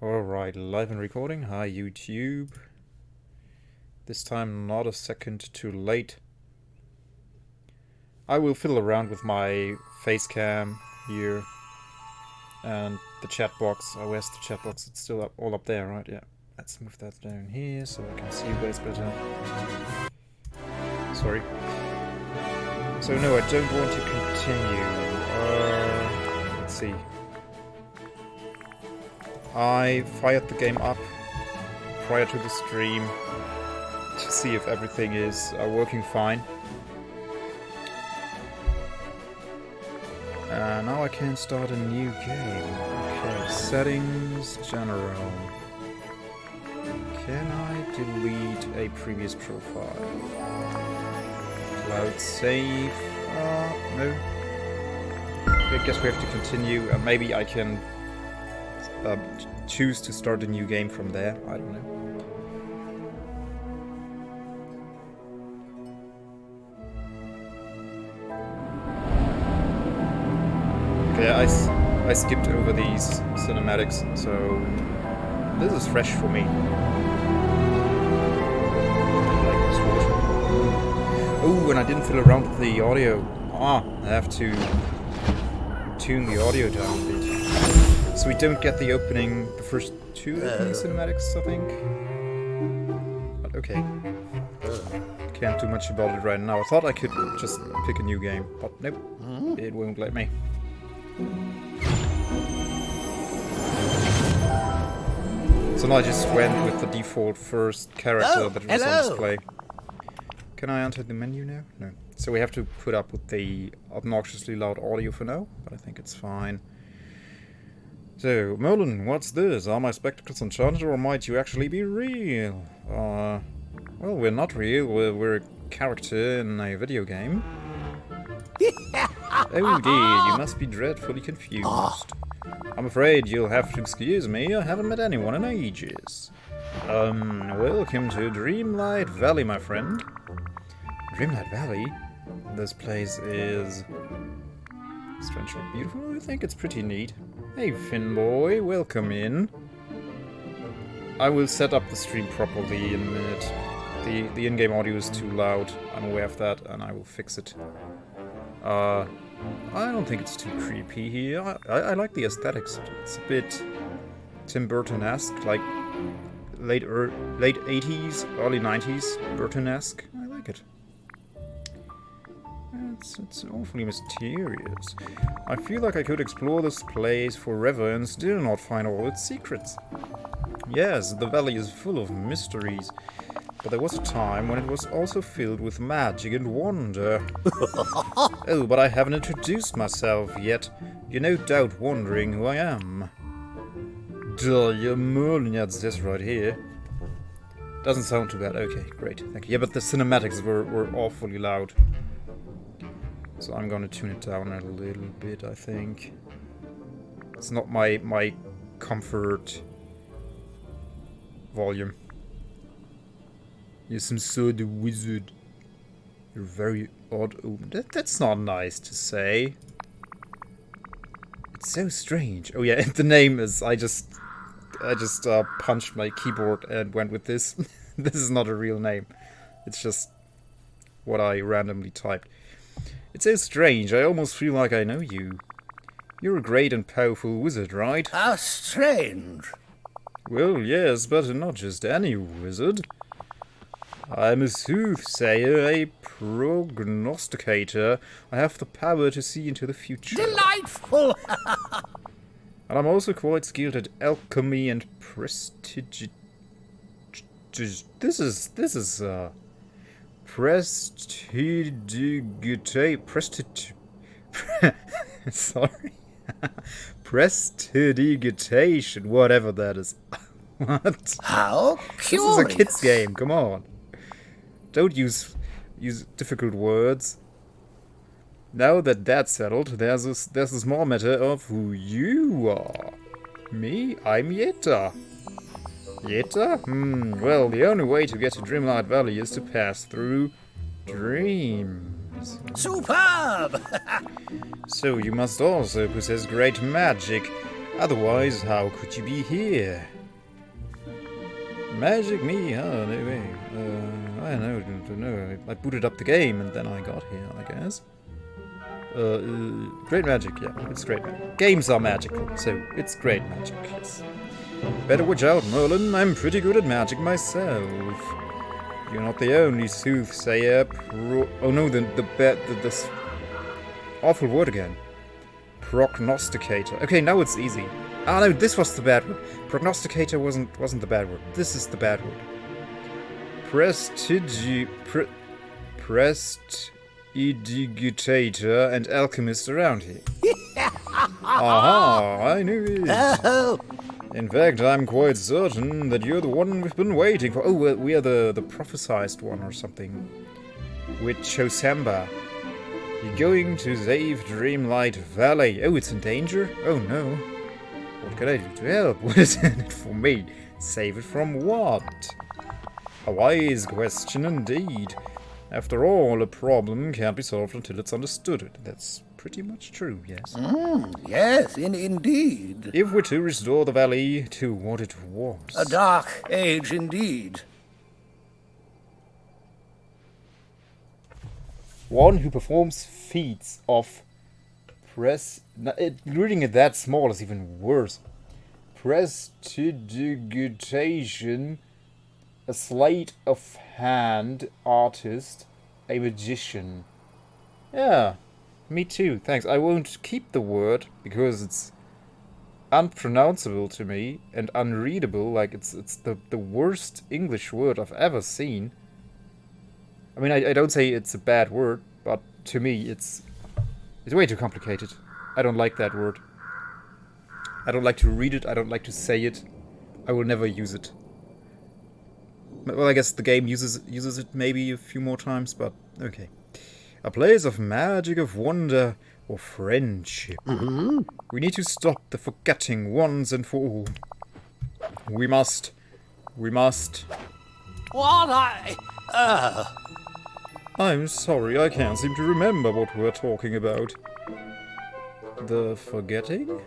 Alright, live and recording. Hi YouTube. This time not a second too late. I will fiddle around with my face cam here and the chat box. Oh, where's the chat box? It's still all up there, right? Yeah. Let's move that down here so I can see you guys better. Sorry. So no, I don't want to continue. Let's see. I fired the game up prior to the stream to see if everything is working fine. Now I can start a new game. Okay, settings, general. Can I delete a previous profile? Cloud save. No. I guess we have to continue. Maybe I can choose to start a new game from there. I don't know. Okay, I skipped over these cinematics, so this is fresh for me. Like this water. Oh, and I didn't fiddle around with the audio. I have to tune the audio down a bit. So we don't get the opening, the first two cinematics, I think. But okay. Can't do much about it right now. I thought I could just pick a new game, but nope. It won't let me. So now I just went with the default first character that was on display. Can I enter the menu now? No. So we have to put up with the obnoxiously loud audio for now, but I think it's fine. So, Merlin, what's this? Are my spectacles enchanted or might you actually be real? Well, we're not real, we're a character in a video game. Oh dear, you must be dreadfully confused. I'm afraid you'll have to excuse me, I haven't met anyone in ages. Welcome to Dreamlight Valley, my friend. Dreamlight Valley? This place is strangely beautiful. I think it's pretty neat. Hey Finn boy, welcome in. I will set up the stream properly in a minute. The in-game audio is too loud, I'm aware of that, and I will fix it. I don't think it's too creepy here. I like the aesthetics. It's a bit Tim Burton-esque, like late 80s, early 90s Burton-esque. I like it. It's awfully mysterious. I feel like I could explore this place forever and still not find all its secrets. Yes, the valley is full of mysteries, but there was a time when it was also filled with magic and wonder. Oh, but I haven't introduced myself yet. You're no doubt wondering who I am. Duh, you're Merlin, that's this right here. Doesn't sound too bad. Okay, great, thank you. Yeah, but the cinematics were awfully loud. So I'm gonna tune it down a little bit, I think. It's not my comfort volume. You're some sort of wizard. You're very odd. Oh, that's not nice to say. It's so strange. Oh yeah, the name is... I just punched my keyboard and went with this. This is not a real name. It's just what I randomly typed. It's so strange, I almost feel like I know you. You're a great and powerful wizard, right? How strange. Well, yes, but not just any wizard. I'm a soothsayer, a prognosticator. I have the power to see into the future. Delightful! And I'm also quite skilled at alchemy and prestige. This is sorry. Prestidigitation, whatever that is. What? How curious. This is a kid's game, come on. Don't use difficult words. Now that that's settled, there's a small matter of who you are. Me? I'm Yetta. Yetta? Well, the only way to get to Dreamlight Valley is to pass through dreams. Superb! So you must also possess great magic. Otherwise, how could you be here? Magic me? Oh, no way. I don't know. I booted up the game and then I got here, I guess. Great magic, yeah, it's great magic. Games are magical, so it's great magic, yes. Better watch out, Merlin. I'm pretty good at magic myself. You're not the only soothsayer. Oh no, this awful word again. Prognosticator. Okay, now it's easy. Ah no, this was the bad word. Prognosticator wasn't the bad word. This is the bad word. Prestidigitator and alchemist around here. Aha, I knew it. Oh, In fact, I'm quite certain that you're the one we've been waiting for. Oh, we are the prophesized one or something. With Chosamba. You're going to save Dreamlight Valley. Oh, it's in danger? Oh no. What can I do to help? What is in it for me? Save it from what? A wise question indeed. After all, a problem can't be solved until it's understood. That's pretty much true, yes. yes, indeed. If we're to restore the valley to what it was. A dark age indeed. One who performs feats of reading it that small is even worse. Prestidigitation, a sleight of hand artist, a magician. Yeah, me too, thanks. I won't keep the word because it's unpronounceable to me and unreadable. Like it's the worst English word I've ever seen. I mean, I don't say it's a bad word, but to me it's way too complicated. I don't like that word. I don't like to read it, I don't like to say it. I will never use it. Well, I guess the game uses it maybe a few more times, but okay. A place of magic, of wonder, or friendship. We need to stop the forgetting once and for all. We must. What I'm sorry, I can't seem to remember what we're talking about. The forgetting?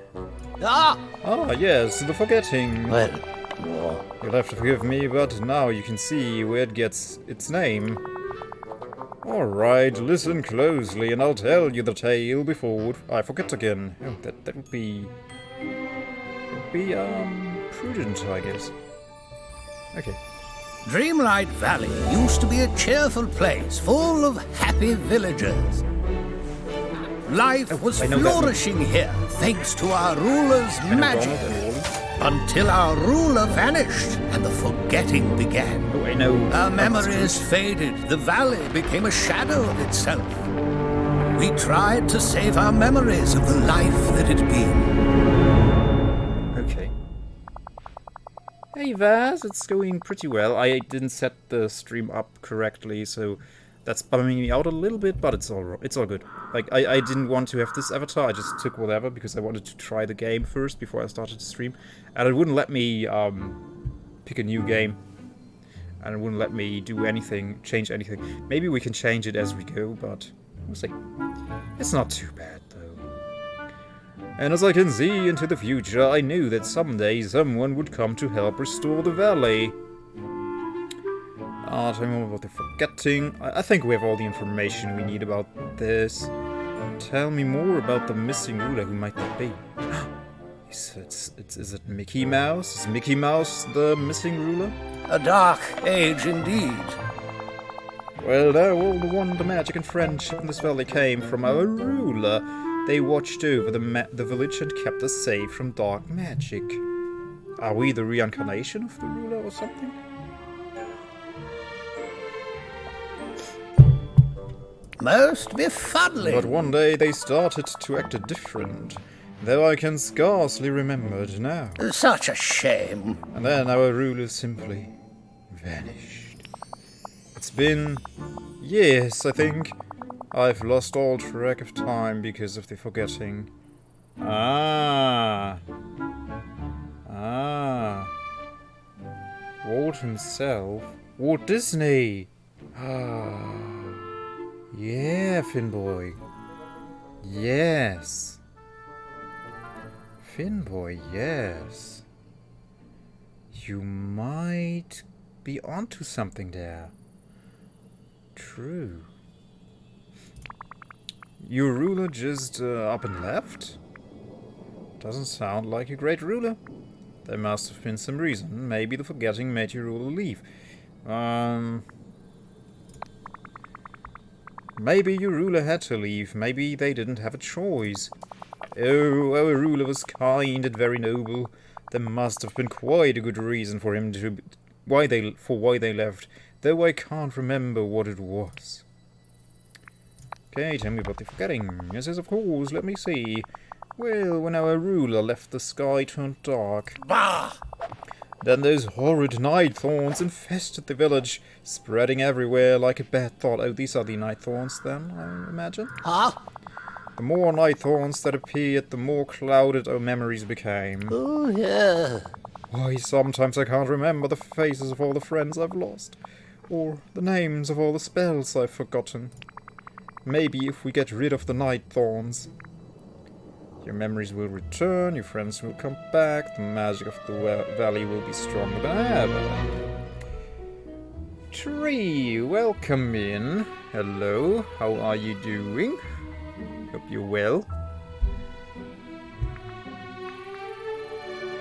Ah, Ah, yes, the forgetting. well, You'll have to forgive me, but now you can see where it gets its name. Alright, listen closely and I'll tell you the tale before I forget again. Oh, that would be prudent, I guess. Okay. Dreamlight Valley used to be a cheerful place full of happy villagers. Life was I know that. flourishing here thanks to our ruler's magic. Donald and Wally. Until our ruler vanished and the forgetting began. Oh, I know. Our memories faded, the valley became a shadow of itself. We tried to save our memories of the life that had been. Okay. Hey Vaz, it's going pretty well. I didn't set the stream up correctly, so that's bumming me out a little bit, but it's all good. Like, I didn't want to have this avatar, I just took whatever because I wanted to try the game first before I started to stream. And it wouldn't let me pick a new game. And it wouldn't let me do anything, change anything. Maybe we can change it as we go, but we'll see. It's not too bad, though. And as I can see into the future, I knew that someday someone would come to help restore the valley. Tell me more about the forgetting. I think we have all the information we need about this. Tell me more about the missing ruler. Who might that be? Is it Mickey Mouse? Is Mickey Mouse the missing ruler? A dark age indeed. Well, now all the wonder, magic, and friendship in this valley came from our ruler. They watched over the village and kept us safe from dark magic. Are we the reincarnation of the ruler or something? Most befuddling. But one day they started to act different, though I can scarcely remember it now. Such a shame. And then our ruler simply vanished. It's been years, I think. I've lost all track of time because of the forgetting. Walt himself. Walt Disney. Yeah, Finboy. Yes. Finboy, yes. You might be onto something there. True. Your ruler just up and left? Doesn't sound like a great ruler. There must have been some reason. Maybe the forgetting made your ruler leave. Maybe your ruler had to leave. Maybe they didn't have a choice. Oh, our ruler was kind and very noble. There must have been quite a good reason for him to why they left, though I can't remember what it was. Okay, tell me about the forgetting. Yes, of course, let me see. Well, when our ruler left, the sky turned dark. Bah! Then those horrid night thorns infested the village, spreading everywhere like a bad thought. Oh, these are the night thorns then, I imagine? Huh? The more night thorns that appeared, the more clouded our memories became. Oh, yeah. Why, sometimes I can't remember the faces of all the friends I've lost, or the names of all the spells I've forgotten. Maybe if we get rid of the night thorns, your memories will return, your friends will come back, the magic of the valley will be stronger than ever. Tree, welcome in. Hello, how are you doing? Hope you're well.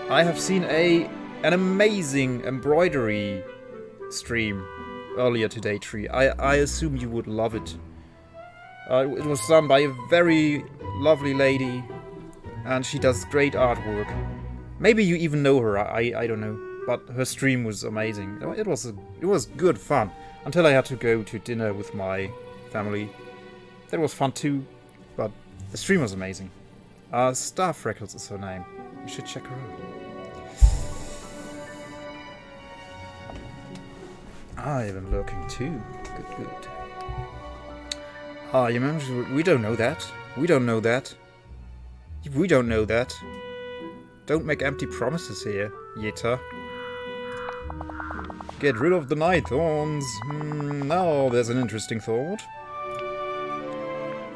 I have seen an amazing embroidery stream earlier today, Tree. I assume you would love it. It was done by a very lovely lady, and she does great artwork. Maybe you even know her, I don't know. But her stream was amazing. It was good fun, until I had to go to dinner with my family. That was fun too, but the stream was amazing. Staff Records is her name. You should check her out. I've been lurking too. Good. You remember, we don't know that. We don't know that. We don't know that. Don't make empty promises here, Yitta. Get rid of the night thorns. Now there's an interesting thought.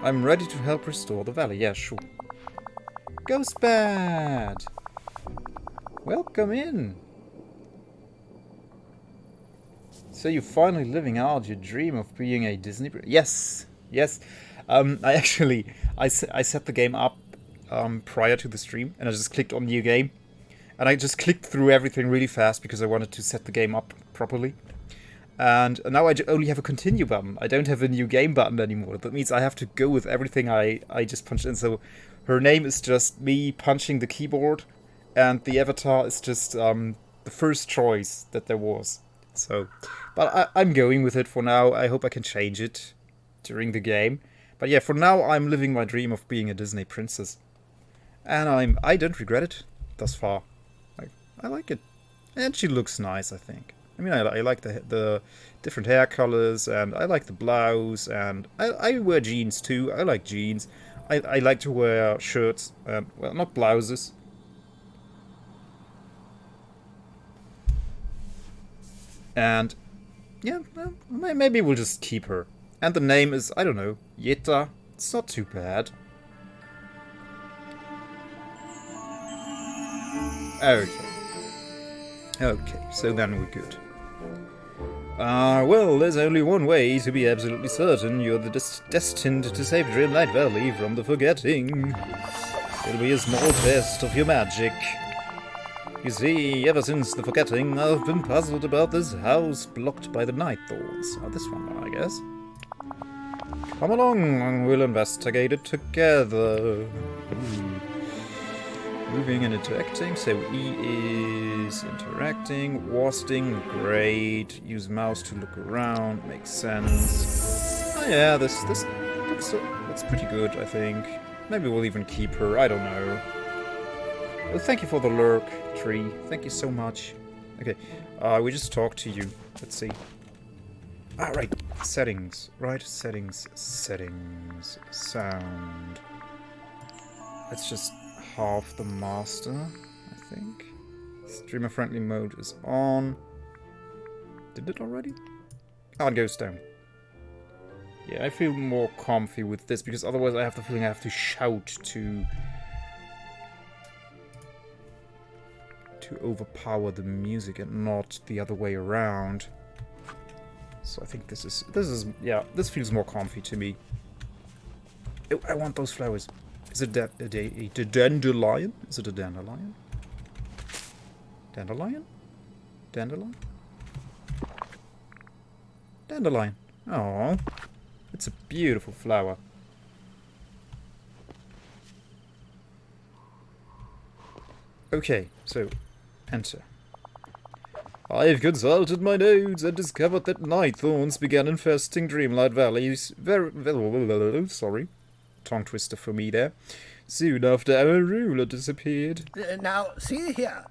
I'm ready to help restore the valley. Yeah, sure. Ghostbad! Welcome in. So you're finally living out your dream of being a Disney... Yes! I set the game up prior to the stream, and I just clicked on new game. And I just clicked through everything really fast because I wanted to set the game up properly. And now I only have a continue button. I don't have a new game button anymore. That means I have to go with everything I just punched in. So her name is just me punching the keyboard, and the avatar is just the first choice that there was. So, but I'm going with it for now. I hope I can change it during the game. But yeah, for now I'm living my dream of being a Disney princess. And I don't regret it thus far. I like it. And she looks nice, I think. I mean, I like the different hair colors, and I like the blouse, and I wear jeans too. I like jeans. I like to wear shirts, well, not blouses. And yeah, well, maybe we'll just keep her. And the name is, I don't know, Yitta. It's not too bad. Okay, so then we're good. Well, there's only one way to be absolutely certain you're destined to save Dreamlight Valley from the forgetting. It'll be a small test of your magic. You see, ever since the forgetting, I've been puzzled about this house blocked by the night thorns. Oh, this one, I guess. Come along, and we'll investigate it together. Moving and interacting, so E is interacting, wasting, great, use mouse to look around, makes sense. Oh yeah, this looks pretty good, I think. Maybe we'll even keep her, I don't know. Well, thank you for the lurk, Tree, thank you so much. Okay, we just talked to you, let's see. Right, settings, settings, sound. Let's just half the master, I think. Streamer friendly mode is on. Did it already? Oh, it goes down. Yeah, I feel more comfy with this because otherwise I have the feeling I have to shout to to overpower the music and not the other way around. So I think this is yeah, this feels more comfy to me. Oh, I want those flowers. Is it a dandelion? Is it a dandelion? Dandelion? Dandelion? Dandelion. Oh, it's a beautiful flower. Okay, so enter. I've consulted my notes and discovered that night thorns began infesting Dreamlight Valleys sorry. Tongue twister for me there. Soon after our ruler disappeared. Now, see here.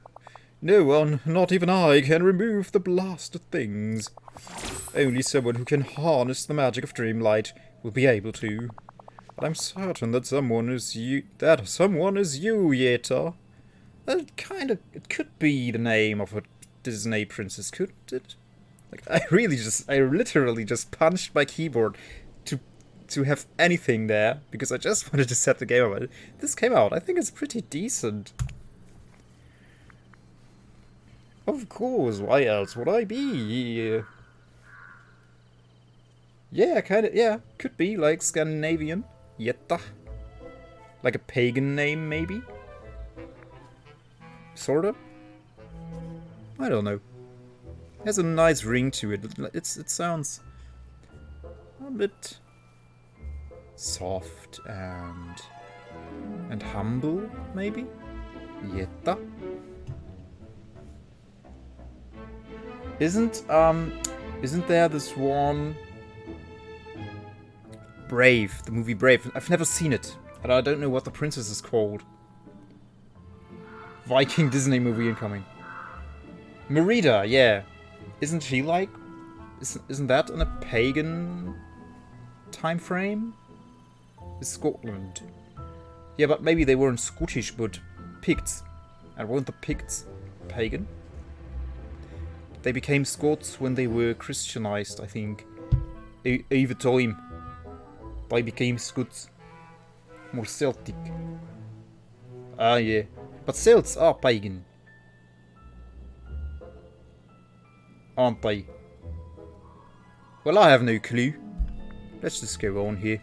No one, not even I, can remove the blasted things. Only someone who can harness the magic of Dreamlight will be able to. But I'm certain that someone is you, Yeta. It could be the name of a Disney princess, couldn't it? Like, I literally just punched my keyboard to have anything there, because I just wanted to set the game up. This came out, I think it's pretty decent. Of course, why else would I be? Yeah, could be, like Scandinavian. Jetta. Like a pagan name, maybe? Sorta? I don't know. It has a nice ring to it. It sounds a bit soft and humble, maybe? Jetta. Isn't there this one Brave, the movie Brave? I've never seen it, and I don't know what the princess is called. Viking Disney movie incoming. Merida, yeah. Isn't she like... Isn't that in a pagan time frame? It's Scotland. Yeah, but maybe they weren't Scottish, but Picts. And weren't the Picts pagan? They became Scots when they were Christianized, I think. Over time. They became Scots. More Celtic. Ah, yeah. But Celts are pagan. Aren't they? Well, I have no clue. Let's just go on here.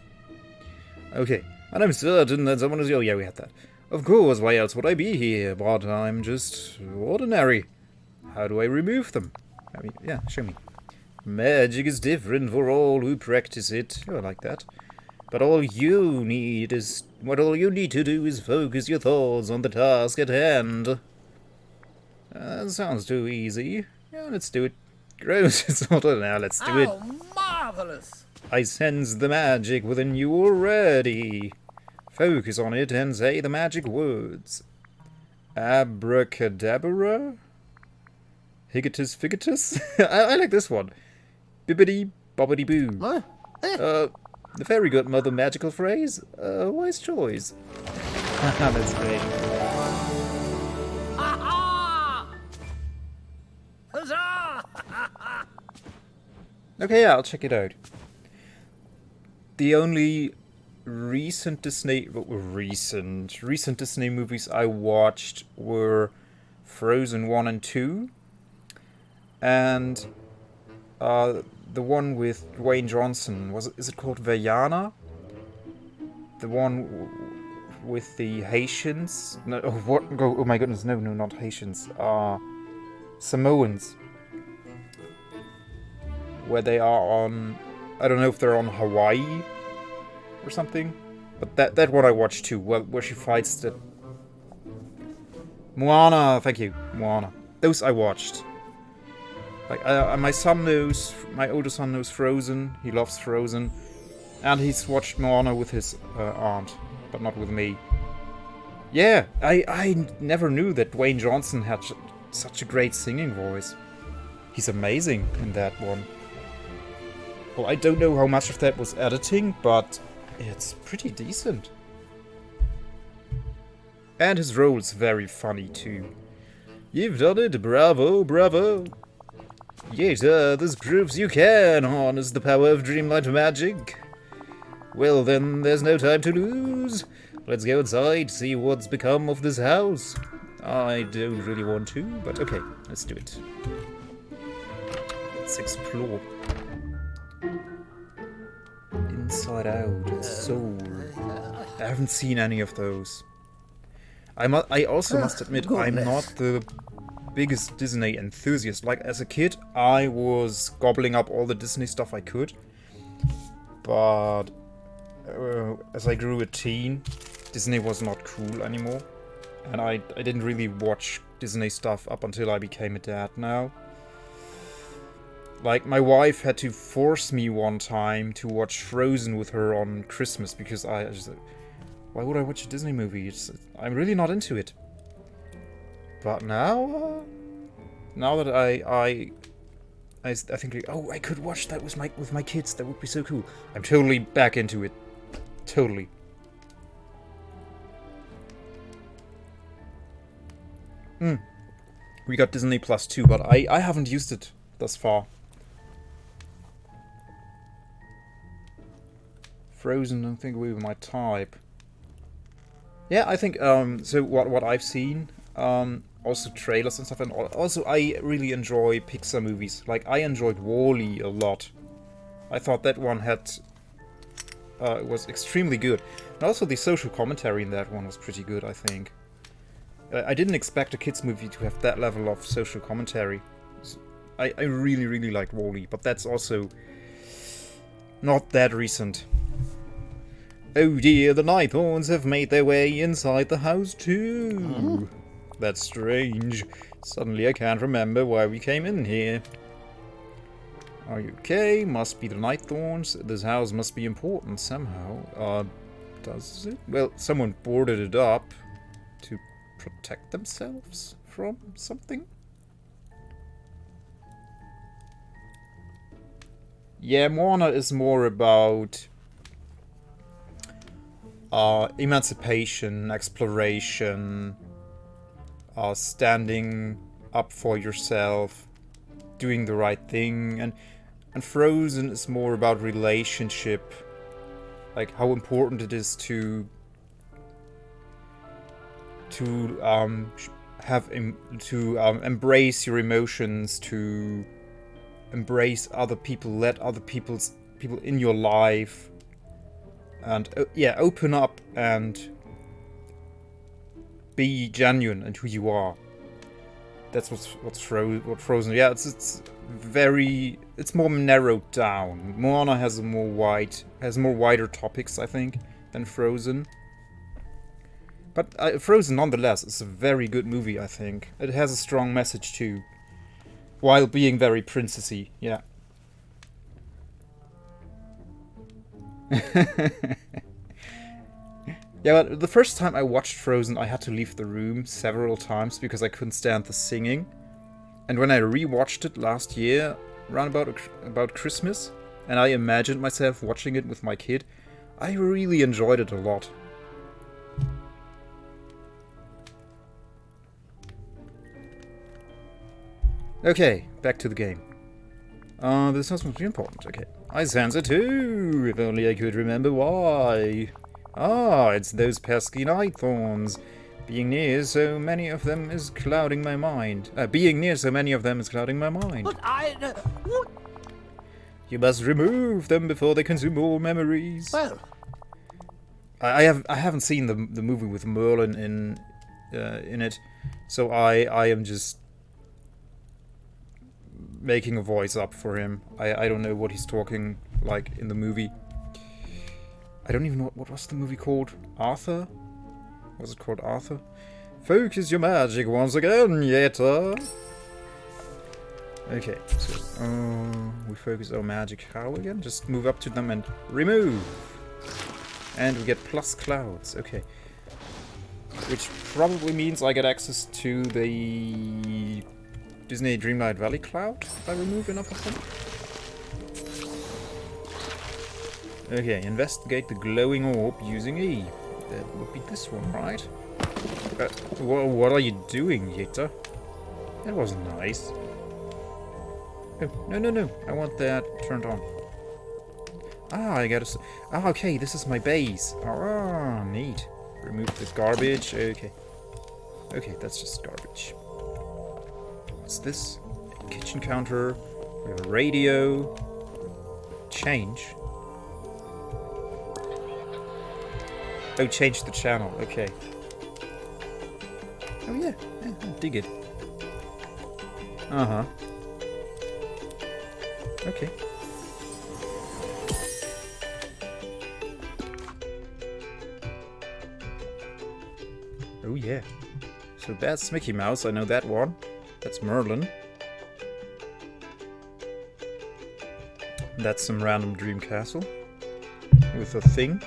Okay. And I'm certain that someone is... Oh, yeah, we had that. Of course, why else would I be here? But I'm just ordinary. How do I remove them? I mean, yeah, show me. Magic is different for all who practice it. Oh, I like that. But all you need to do is focus your thoughts on the task at hand. That sounds too easy. Yeah, let's do it. Gross, it's not now, let's do it. Oh, marvelous! I sense the magic within you already. Focus on it and say the magic words. Abracadabra? Higatus figatus? I like this one. Bibbidi bobbidi boo. What? The fairy godmother magical phrase? Wise choice. That's great. Huzzah! Okay, yeah, I'll check it out. The only recent Disney movies I watched were Frozen 1 and 2. And the one with Dwayne Johnson, is it called Vaiana? The one with the Haitians? No, oh my goodness, no, not Haitians. Samoans. Where they are on... I don't know if they're on Hawaii or something. But that one I watched too, where she fights the... Moana, thank you, Moana. Those I watched. Like, my older son knows Frozen, he loves Frozen, and he's watched Moana with his aunt, but not with me. Yeah, I never knew that Dwayne Johnson had such a great singing voice. He's amazing in that one. Well, I don't know how much of that was editing, but it's pretty decent. And his role's very funny too. You've done it, bravo, bravo. Yes, this proves you can harness the power of Dreamlight magic. Well then, there's no time to lose. Let's go inside, see what's become of this house. I don't really want to, but okay, let's do it. Let's explore. Inside Out, Soul. I haven't seen any of those. I also must admit, I'm not the biggest Disney enthusiast. Like, as a kid, I was gobbling up all the Disney stuff I could. But as I grew a teen, Disney was not cool anymore. And I didn't really watch Disney stuff up until I became a dad now. Like, my wife had to force me one time to watch Frozen with her on Christmas because I just... Why would I watch a Disney movie? I'm really not into it. But now... now that I think, like, oh, I could watch that with my kids. That would be so cool. I'm totally back into it. Totally. We got Disney Plus too, but I haven't used it thus far. Frozen, I think we were my type. Yeah, I think so. What I've seen, also trailers and stuff, and also I really enjoy Pixar movies. Like, I enjoyed WALL-E a lot. I thought that one was extremely good, and also the social commentary in that one was pretty good, I think. I didn't expect a kids movie to have that level of social commentary. I really liked WALL-E, but that's also not that recent. Oh dear, the Nightthorns have made their way inside the house too. That's strange. Suddenly I can't remember why we came in here. Are you okay? Must be the Nightthorns. This house must be important somehow. Does it? Well, someone boarded it up to protect themselves from something? Yeah, Moana is more about emancipation, exploration, standing up for yourself, doing the right thing, and Frozen is more about relationship, like how important it is to embrace your emotions, to embrace other people, let other people in your life, and yeah, open up and be genuine in who you are. That's what Frozen. Yeah, it's more narrowed down. Moana has more wider topics, I think, than Frozen. But Frozen, nonetheless, is a very good movie, I think. It has a strong message too, while being very princessy. Yeah. Yeah, but the first time I watched Frozen, I had to leave the room several times because I couldn't stand the singing. And when I rewatched it last year, around about Christmas, and I imagined myself watching it with my kid, I really enjoyed it a lot. Okay, back to the game. This must be important. Okay. I sense it too, if only I could remember why. Ah, it's those pesky Nightthorns. Being near so many of them is clouding my mind. But what? You must remove them before they consume all memories. Well, I haven't seen the movie with Merlin in it, so I am just making a voice up for him. I don't know what he's talking like in the movie. I don't even know what was the movie called? Arthur? Was it called Arthur? Focus your magic once again, Yeta. Okay, so we focus our magic how again? Just move up to them and remove. And we get plus clouds. Okay. Which probably means I get access to the Disney Dreamlight Valley cloud if I remove enough of them. Okay, investigate the glowing orb using E. That would be this one, right? What are you doing, Yeta? That wasn't nice. Oh, no. I want that turned on. I gotta... okay, this is my base. Ah, neat. Remove the garbage. Okay. Okay, that's just garbage. What's this? Kitchen counter. We have a radio. Change. Oh, change the channel. Okay. Oh yeah, dig it. Uh-huh. Okay. Oh yeah. So that's Mickey Mouse, I know that one. That's Merlin. That's some random dream castle. With a thing.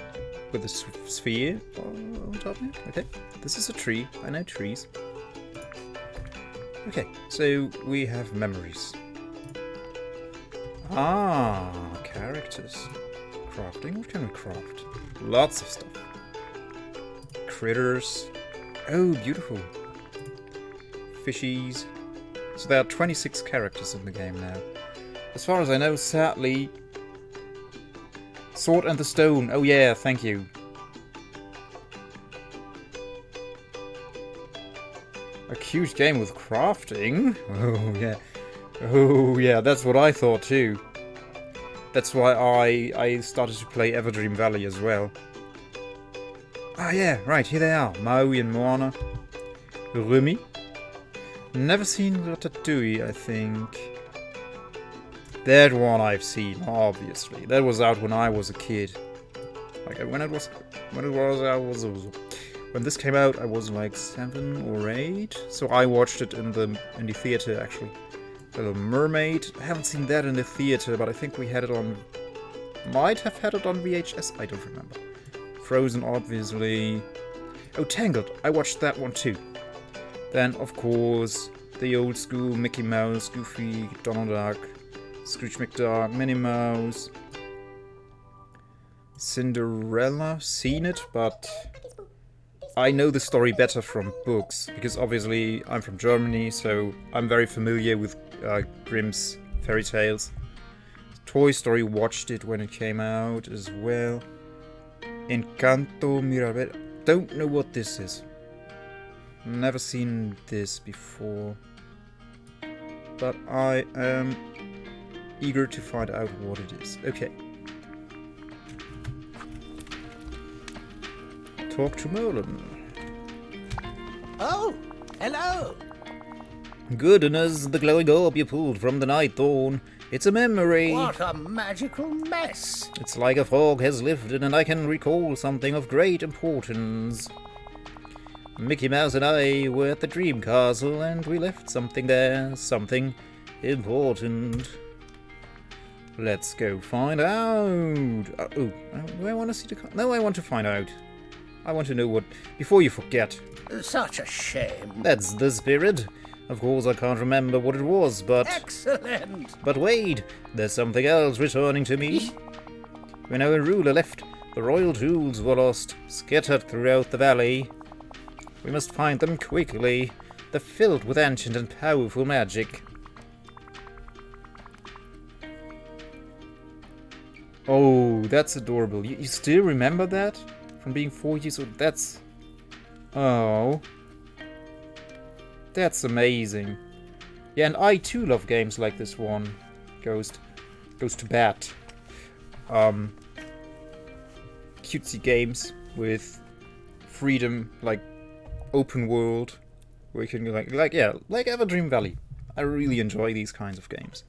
With a sphere on top of it. Okay. This is a tree. I know trees. Okay, so we have memories. Ah, characters. Crafting? What can we craft? Lots of stuff. Critters. Oh, beautiful. Fishies. So there are 26 characters in the game now. As far as I know, sadly... Sword and the Stone. Oh yeah, thank you. A huge game with crafting? Oh yeah. Oh yeah, that's what I thought too. That's why I started to play Everdream Valley as well. Ah yeah, right, here they are. Maui and Moana. Rumi. Never seen Ratatouille, I think. That one I've seen, obviously. That was out when I was a kid. Like when this came out, I was like 7 or 8. So I watched it in the theater actually. Little Mermaid. I haven't seen that in the theater, but I think we had it on. Might have had it on VHS. I don't remember. Frozen, obviously. Oh, Tangled. I watched that one too. Then, of course, the old school Mickey Mouse, Goofy, Donald Duck. Scrooge McDuck, Minnie Mouse, Cinderella, seen it, but I know the story better from books, because obviously I'm from Germany, so I'm very familiar with Grimm's fairy tales. Toy Story, watched it when it came out as well. Encanto Mirabel, don't know what this is. Never seen this before, but I am eager to find out what it is. Okay. Talk to Merlin. Oh, hello. Goodness, the glowing orb you pulled from the night dawn. It's a memory. What a magical mess. It's like a fog has lifted and I can recall something of great importance. Mickey Mouse and I were at the Dream Castle and we left something there. Something important. Let's go find out. Do I want to see the... No, I want to find out. I want to know what... Before you forget. Such a shame. That's the spirit. Of course, I can't remember what it was, but... Excellent. But wait, there's something else returning to me. When our ruler left, the royal jewels were lost, scattered throughout the valley. We must find them quickly. They're filled with ancient and powerful magic. Oh, that's adorable. You still remember that? From being 4 years old? That's... Oh. That's amazing. Yeah, and I too love games like this one. Goes to bat. Cutesy games with freedom, like open world, where you can go like Everdream Valley. I really enjoy these kinds of games.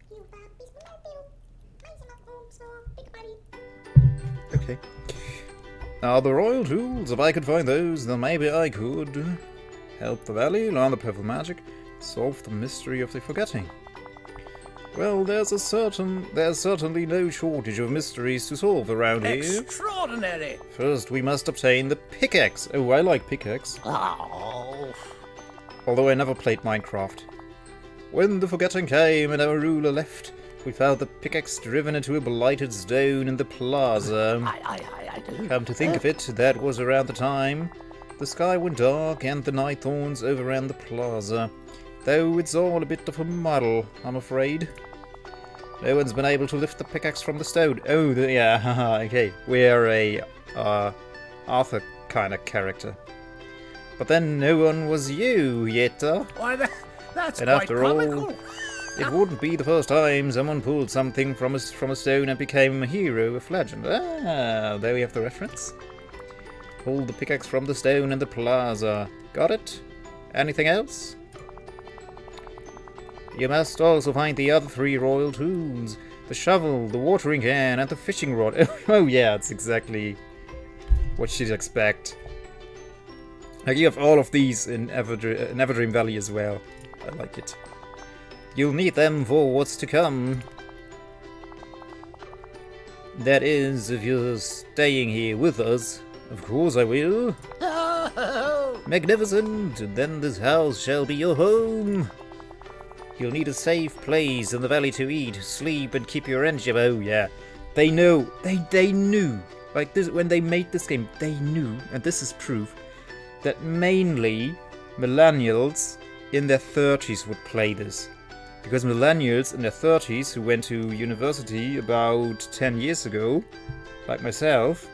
Okay. Now the royal jewels, if I could find those, then maybe I could help the valley, learn the purple magic, solve the mystery of the forgetting. Well, there's certainly no shortage of mysteries to solve around here. Extraordinary! First, we must obtain the pickaxe. Oh, I like pickaxe. Oh. Although I never played Minecraft. When the forgetting came and our ruler left, we found the pickaxe driven into a blighted stone in the plaza. I do. Come to think of it, that was around the time the sky went dark and the night thorns overran the plaza. Though it's all a bit of a muddle, I'm afraid. No one's been able to lift the pickaxe from the stone. Oh, yeah, okay. We're a Arthur kind of character. But then no one was you, Yetta. Why, that's And quite after all, comical. it wouldn't be the first time someone pulled something from a stone and became a hero, a legend. Ah, there we have the reference. Pulled the pickaxe from the stone in the plaza. Got it? Anything else? You must also find the other 3 royal tools. The shovel, the watering can, and the fishing rod. Oh yeah, it's exactly what you'd expect. Like, you have all of these in Everdream Valley as well. I like it. You'll need them for what's to come. That is, if you're staying here with us. Of course I will. Magnificent! Then this house shall be your home. You'll need a safe place in the valley to eat, sleep, and keep your energy up. Oh yeah. They know. They knew. Like, this, when they made this game, they knew, and this is proof, that mainly millennials in their 30s would play this. Because millennials in their 30s who went to university about 10 years ago, like myself,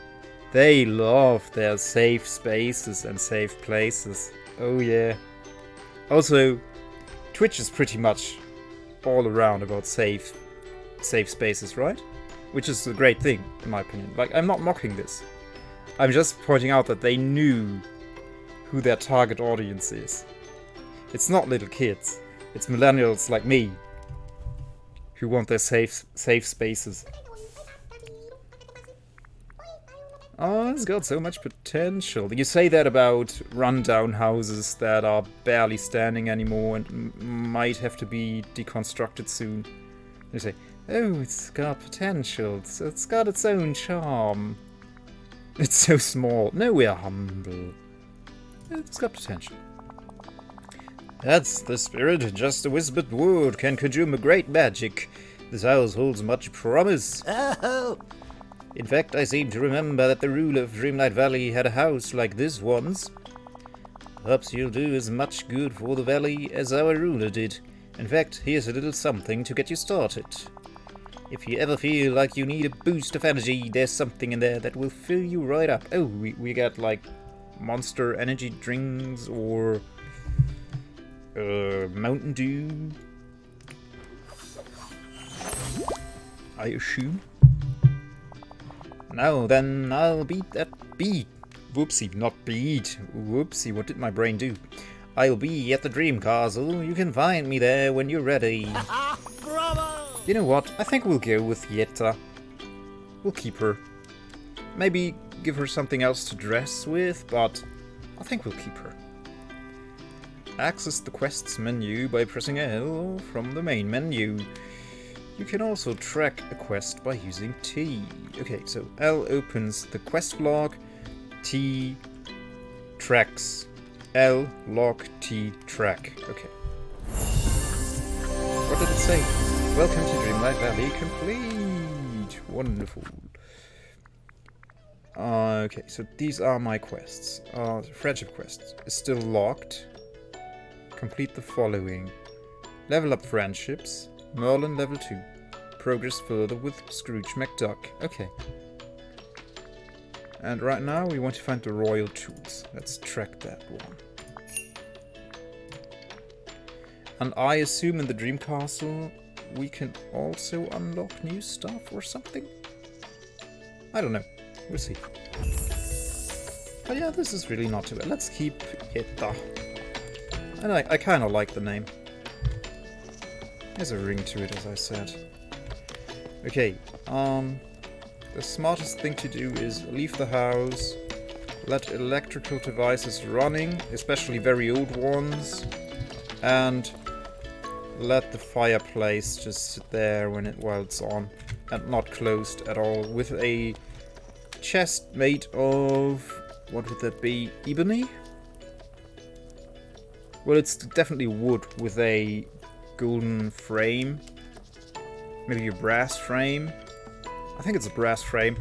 they love their safe spaces and safe places. Oh yeah. Also, Twitch is pretty much all around about safe spaces, right? Which is a great thing, in my opinion. Like, I'm not mocking this. I'm just pointing out that they knew who their target audience is. It's not little kids. It's millennials like me who want their safe spaces. Oh, it's got so much potential. You say that about rundown houses that are barely standing anymore and might have to be deconstructed soon. You say, oh, it's got potential. It's got its own charm. It's so small. No, we are humble. It's got potential. That's the spirit. Just a whispered word can conjure great magic. This house holds much promise. Oh, In fact, I seem to remember that the ruler of Dreamlight Valley had a house like this once. Perhaps you'll do as much good for the valley as our ruler did. In fact, here's a little something to get you started. If you ever feel like you need a boost of energy, there's something in there that will fill you right up. Oh, we got like Monster energy drinks or Mountain Dew, I assume. Now then, I'll beat that beat. Whoopsie, not beat. Whoopsie, what did my brain do? I'll be at the Dream Castle. You can find me there when you're ready. bravo! You know what? I think we'll go with Yetta. We'll keep her. Maybe give her something else to dress with, but I think we'll keep her. Access the quests menu by pressing L from the main menu. You can also track a quest by using T. Okay, so L opens the quest log, T tracks. L log T track. Okay. What did it say? Welcome to Dreamlight Valley complete. Wonderful. Okay, so these are my quests. Friendship quest is still locked. Complete the following. Level up friendships. Merlin level 2. Progress further with Scrooge McDuck. Okay. And right now we want to find the royal tools. Let's track that one. And I assume in the Dream Castle we can also unlock new stuff or something? I don't know. We'll see. But yeah, this is really not too bad. Let's keep Yetta. I kind of like the name. There's a ring to it, as I said. Okay, the smartest thing to do is leave the house, let electrical devices running, especially very old ones, and let the fireplace just sit there while it's on, and not closed at all, with a chest made of, what would that be, ebony? Well, it's definitely wood with a golden frame. Maybe a brass frame. I think it's a brass frame.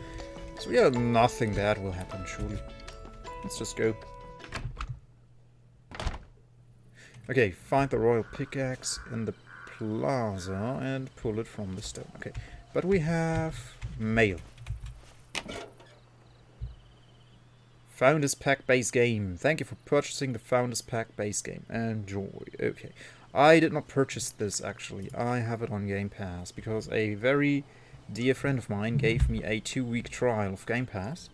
So yeah, nothing bad will happen, surely. Let's just go. Okay, find the royal pickaxe in the plaza and pull it from the stone. Okay, but we have mail. Founders Pack base game. Thank you for purchasing the Founders Pack base game. Enjoy. Okay. I did not purchase this, actually. I have it on Game Pass because a very dear friend of mine gave me a 2-week trial of Game Pass,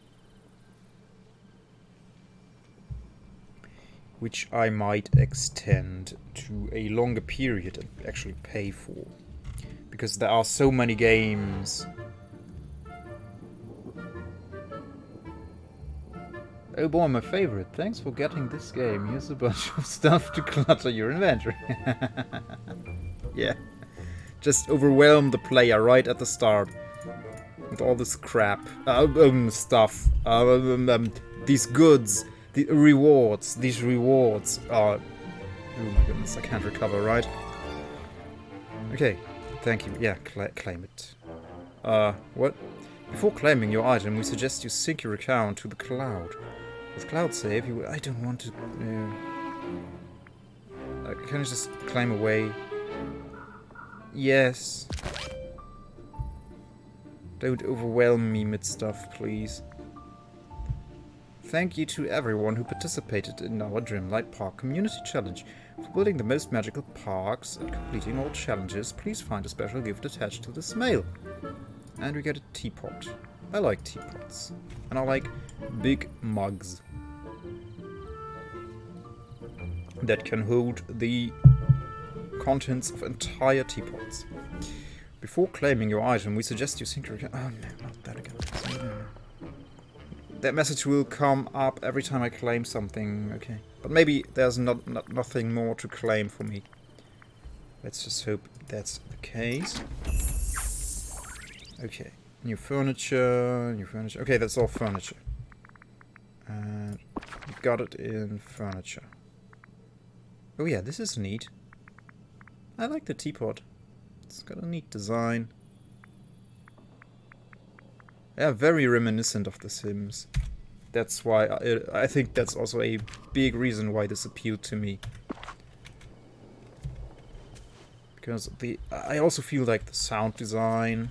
which I might extend to a longer period and actually pay for, because there are so many games. Oh boy, my favorite. Thanks for getting this game. Here's a bunch of stuff to clutter your inventory. Yeah. Just overwhelm the player right at the start with all this crap. Stuff. These goods. The rewards. These rewards are... Oh my goodness, I can't recover, right? Okay. Thank you. Yeah, claim it. What? Before claiming your item, we suggest you sync your account to the cloud. With cloud save, you... I don't want to... can I just claim away? Yes. Don't overwhelm me mid-stuff, please. Thank you to everyone who participated in our Dreamlight Park Community Challenge. For building the most magical parks and completing all challenges, please find a special gift attached to this mail. And we get a teapot. I like teapots. And I like big mugs that can hold the contents of entire teapots. Before claiming your item, we suggest you sync your account. Oh no, not that again. That message will come up every time I claim something. Okay. But maybe there's nothing more to claim for me. Let's just hope that's the case. Okay. New furniture, new furniture. Okay, that's all furniture. And we got it in furniture. Oh yeah, this is neat. I like the teapot. It's got a neat design. Yeah, very reminiscent of The Sims. That's why I think that's also a big reason why this appealed to me. Because I also feel like the sound design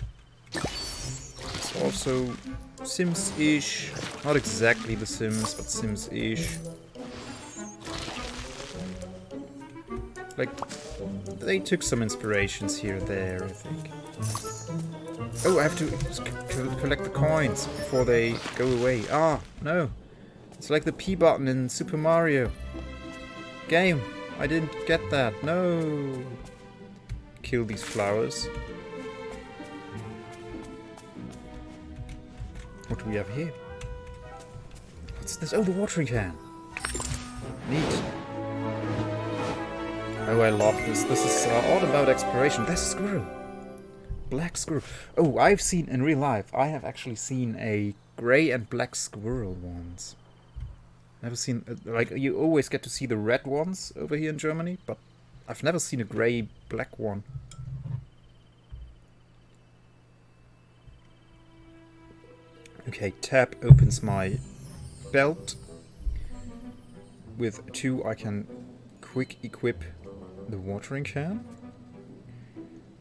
is also Sims-ish. Not exactly The Sims, but Sims-ish. Like, they took some inspirations here and there, I think. Oh, I have to collect the coins before they go away. Ah, no. It's like the P button in Super Mario. Game, I didn't get that. No. Kill these flowers. What do we have here? What's this? Oh, the watering can. Neat. Oh, I love this. This is all about exploration. There's a squirrel. Black squirrel. Oh, I've seen in real life. I have actually seen a grey and black squirrel once. Never seen... like, you always get to see the red ones over here in Germany, but I've never seen a grey-black one. Okay, tab opens my belt. With 2 I can quick equip the watering can.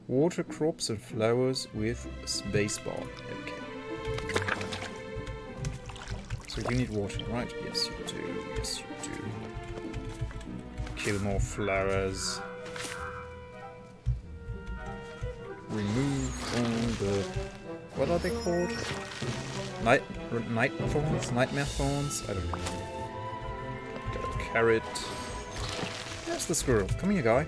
Water crops and flowers with spacebar. Okay. So you need water, right? Yes, you do. Yes, you do. Kill more flowers. Remove all the... what are they called? Night thorns? Nightmare thorns? I don't know. Got a carrot. There's the squirrel. Come here, guy.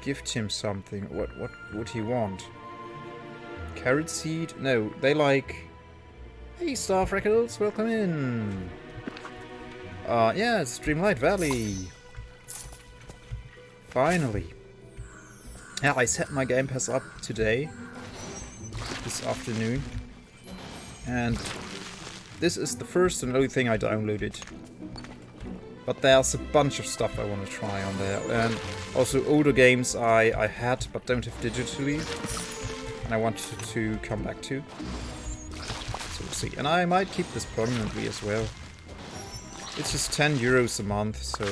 Gift him something. What would he want? Carrot seed? No, they like... Hey, Star Freckles, welcome in! Yeah, it's Dreamlight Valley! Finally! Yeah, I set my Game Pass up today. This afternoon. And this is the first and only thing I downloaded. But there's a bunch of stuff I want to try on there. And also older games I had but don't have digitally. And I wanted to come back to. So we'll see. And I might keep this permanently as well. It's just €10 a month, so...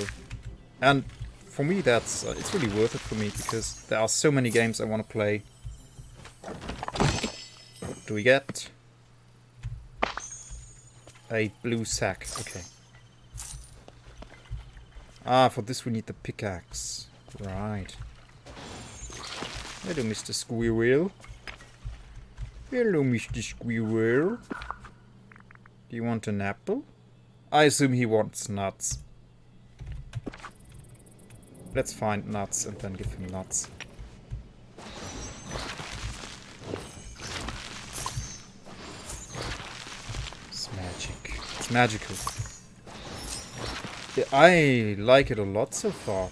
And for me that's... it's really worth it for me, because there are so many games I want to play. What do we get? A blue sack. Okay. Ah, for this we need the pickaxe. Right. Hello, Mr. Squirrel. Hello, Mr. Squirrel. Do you want an apple? I assume he wants nuts. Let's find nuts and then give him nuts. It's magic. It's magical. Yeah, I like it a lot so far.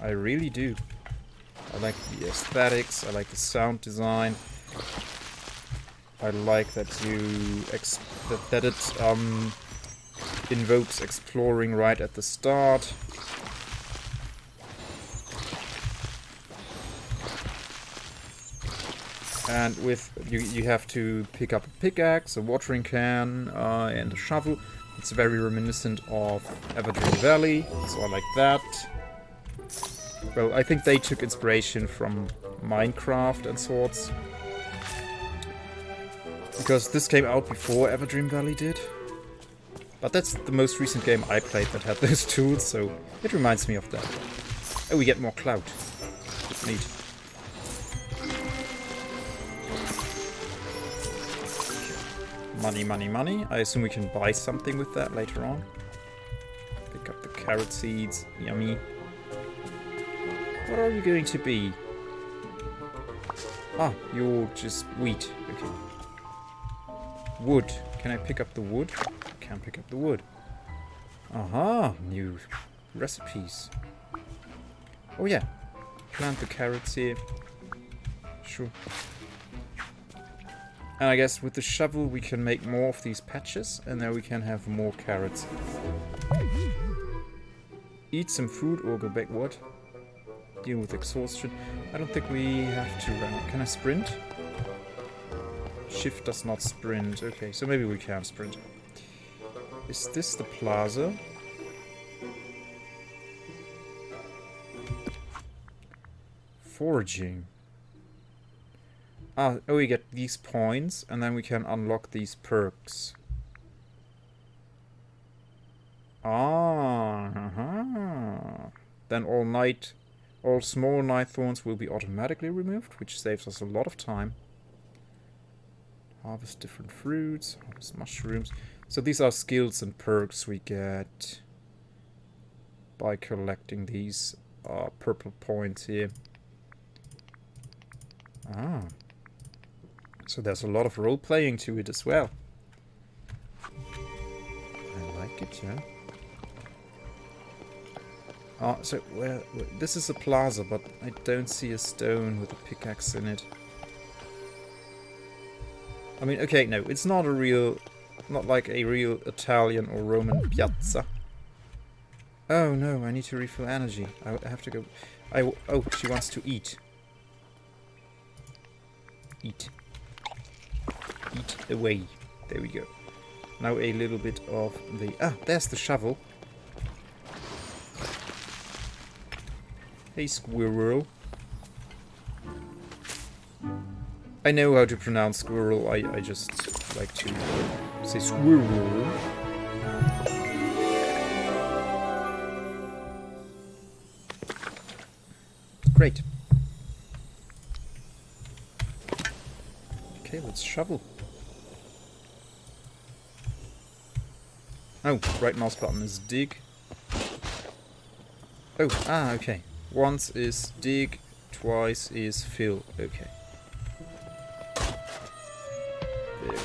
I really do. I like the aesthetics, I like the sound design. I like that that it invokes exploring right at the start. And with you have to pick up a pickaxe, a watering can, and a shovel. It's very reminiscent of Everdeen Valley, so I like that. Well, I think they took inspiration from Minecraft and sorts. Because this came out before Everdeen Valley did. But that's the most recent game I played that had those tools, so it reminds me of that. Oh, we get more clout. That's neat. Money, money, money. I assume we can buy something with that later on. Pick up the carrot seeds. Yummy. What are you going to be? Ah, you're just wheat. Okay. Wood. Can I pick up the wood? I can't pick up the wood. Aha, new recipes. Oh yeah. Plant the carrots here. Sure. And I guess with the shovel we can make more of these patches, and then we can have more carrots. Eat some food or go back. What? Deal with exhaustion. I don't think we have to run. Can I sprint? Shift does not sprint. Okay, so maybe we can sprint. Is this the plaza? Foraging. Ah, oh, we get these points, and then we can unlock these perks. Ah, then all small night thorns will be automatically removed, which saves us a lot of time. Harvest different fruits, harvest mushrooms. So these are skills and perks we get by collecting these purple points here. Ah. So there's a lot of role-playing to it as well. I like it, yeah. So this is a plaza, but I don't see a stone with a pickaxe in it. I mean, okay, no, it's not like a real Italian or Roman piazza. Oh no, I need to refill energy. I have to go. Oh, she wants to eat. Eat. Eat away. There we go. Now a little bit of the... Ah, there's the shovel. Hey, squirrel. I know how to pronounce squirrel. I just like to say squirrel. Great. Okay, let's shovel. Oh, right mouse button is dig. Oh, okay. Once is dig, twice is fill. Okay. There we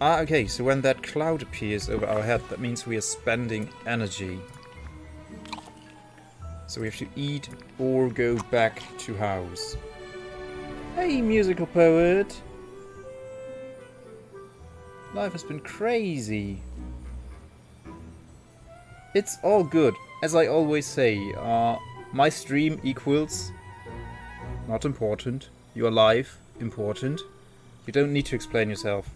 go. Okay, so when that cloud appears over our head, that means we are spending energy. So we have to eat or go back to house. Hey, musical poet! Life has been crazy. It's all good. As I always say, my stream equals not important. Your life important. You don't need to explain yourself.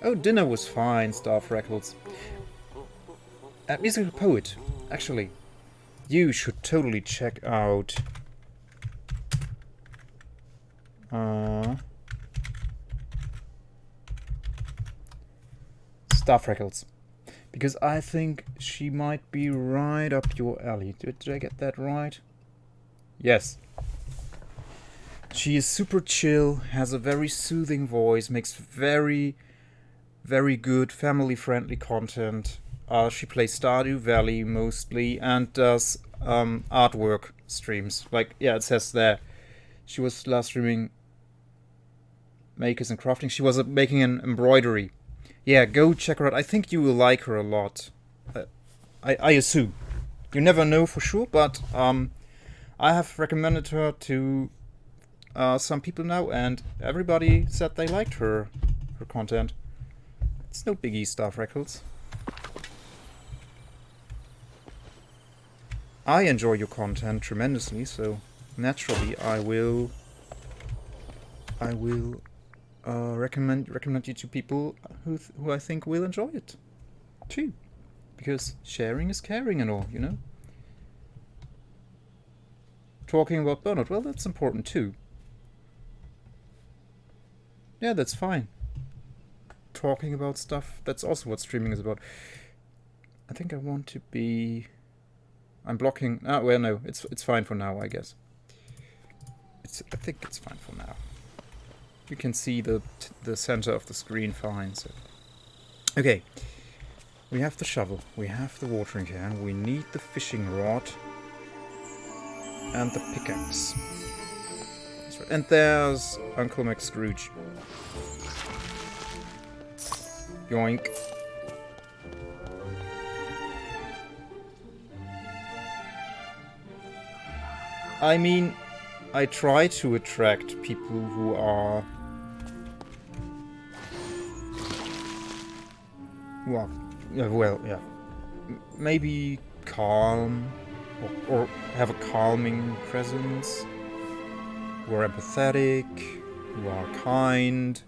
Oh, dinner was fine, Star Freckles. Musical poet, actually, you should totally check out Star Freckles. Because I think she might be right up your alley. Did I get that right? Yes. She is super chill, has a very soothing voice, makes very, very good family-friendly content. She plays Stardew Valley mostly and does artwork streams. Like, yeah, it says there. She was last streaming makers and crafting. She was making an embroidery. Yeah, go check her out. I think you will like her a lot. I assume. You never know for sure, but I have recommended her to some people now, and everybody said they liked her content. It's no biggie, Star Freckles. I enjoy your content tremendously, so naturally I will recommend you to people who I think will enjoy it too, because sharing is caring and all, you know. Talking about burnout, well, that's important too. Yeah, that's fine. Talking about stuff, that's also what streaming is about. I think I want to be. I'm blocking. Ah, well, no, it's fine for now, I guess. I think it's fine for now. You can see the center of the screen fine. So, okay, we have the shovel, we have the watering can, we need the fishing rod, and the pickaxe. Right. And there's Uncle McScrooge. Yoink. I mean, I try to attract people who are well, yeah, maybe calm or have a calming presence, who are empathetic, who are kind.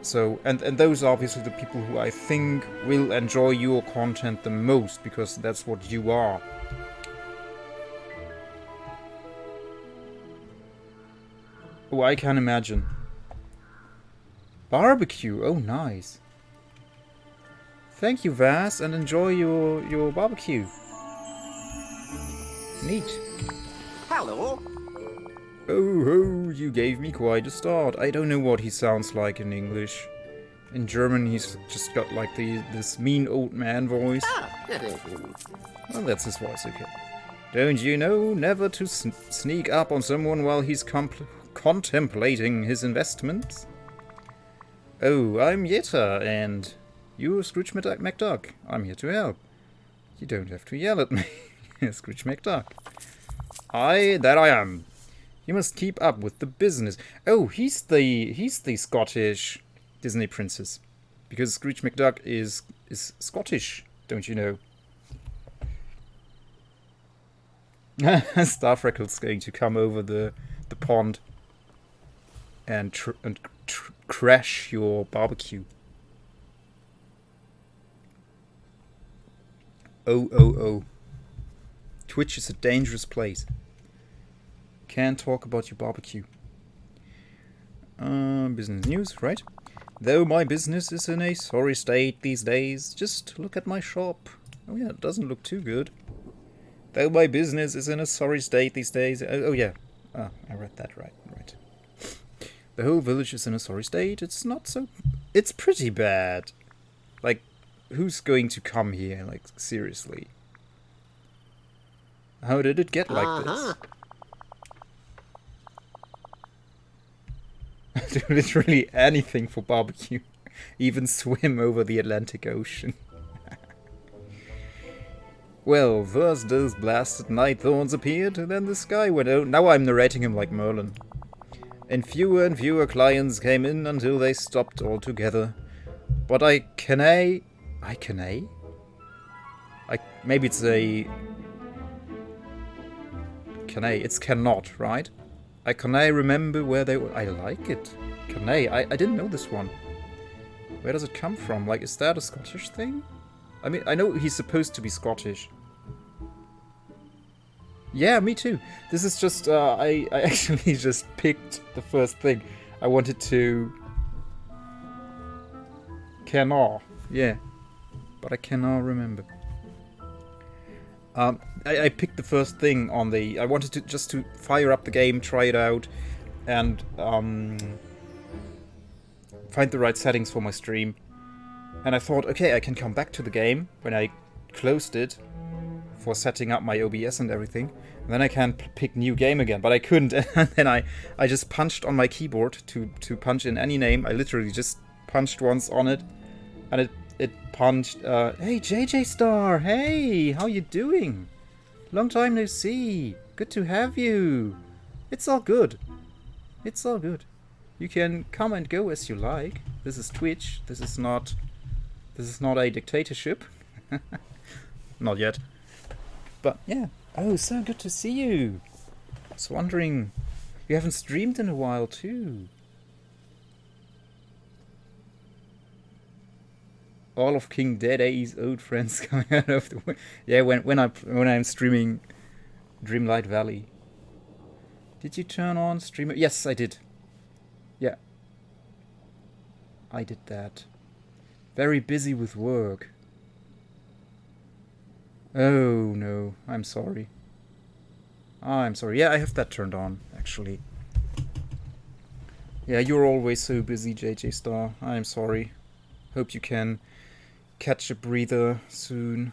So, and those are obviously the people who I think will enjoy your content the most, because that's what you are. Oh, I can imagine. Barbecue, oh nice. Thank you, Vas, and enjoy your barbecue. Neat. Hello. Oh ho, you gave me quite a start. I don't know what he sounds like in English. In German he's just got like this mean old man voice. Well, that's his voice, okay. Don't you know never to sneak up on someone while he's contemplating his investments? Oh, I'm Yetta, and you're Scrooge McDuck. I'm here to help. You don't have to yell at me, Scrooge McDuck. That I am. You must keep up with the business. Oh, he's the Scottish Disney princess, because Scrooge McDuck is Scottish, don't you know? Star Freckles going to come over the pond and crash your barbecue. Oh. Twitch is a dangerous place. Can't talk about your barbecue. Business news, right? Though my business is in a sorry state these days, just look at my shop. Oh yeah, it doesn't look too good. Though my business is in a sorry state these days. Oh yeah. I read that right. The whole village is in a sorry state. It's not so... It's pretty bad. Like, who's going to come here? Like, seriously. How did it get like this? Do literally anything for barbecue. Even swim over the Atlantic Ocean. Well, first those blasted night thorns appeared, and then the sky went out. Now I'm narrating him like Merlin. And fewer clients came in until they stopped altogether. But maybe it's a... It's cannot, right? I remember where they were. I like it. I didn't know this one. Where does it come from? Like, is that a Scottish thing? I mean, I know he's supposed to be Scottish. Yeah, me too. This is just, I actually just picked the first thing. I wanted to... cannot. Yeah. But I cannot remember. I picked the first thing on the... I wanted to just to fire up the game, try it out, and find the right settings for my stream. And I thought, okay, I can come back to the game when I closed it for setting up my OBS and everything. And then I can pick new game again, but I couldn't. And then I just punched on my keyboard to punch in any name. I literally just punched once on it, and it punched, hey, JJ Star, hey, how you doing? Long time no see. Good to have you. It's all good. It's all good. You can come and go as you like. This is Twitch. This is not a dictatorship. Not yet. But yeah. Oh, so good to see you. I was wondering, you haven't streamed in a while too. All of King Dede's old friends coming out of the way. Yeah, when I'm streaming Dreamlight Valley. Did you turn on streamer? Yes, I did. Yeah. I did that. Very busy with work. Oh no, I'm sorry. I'm sorry. Yeah, I have that turned on, actually. Yeah, you're always so busy, JJ Star. I'm sorry. Hope you can catch a breather soon.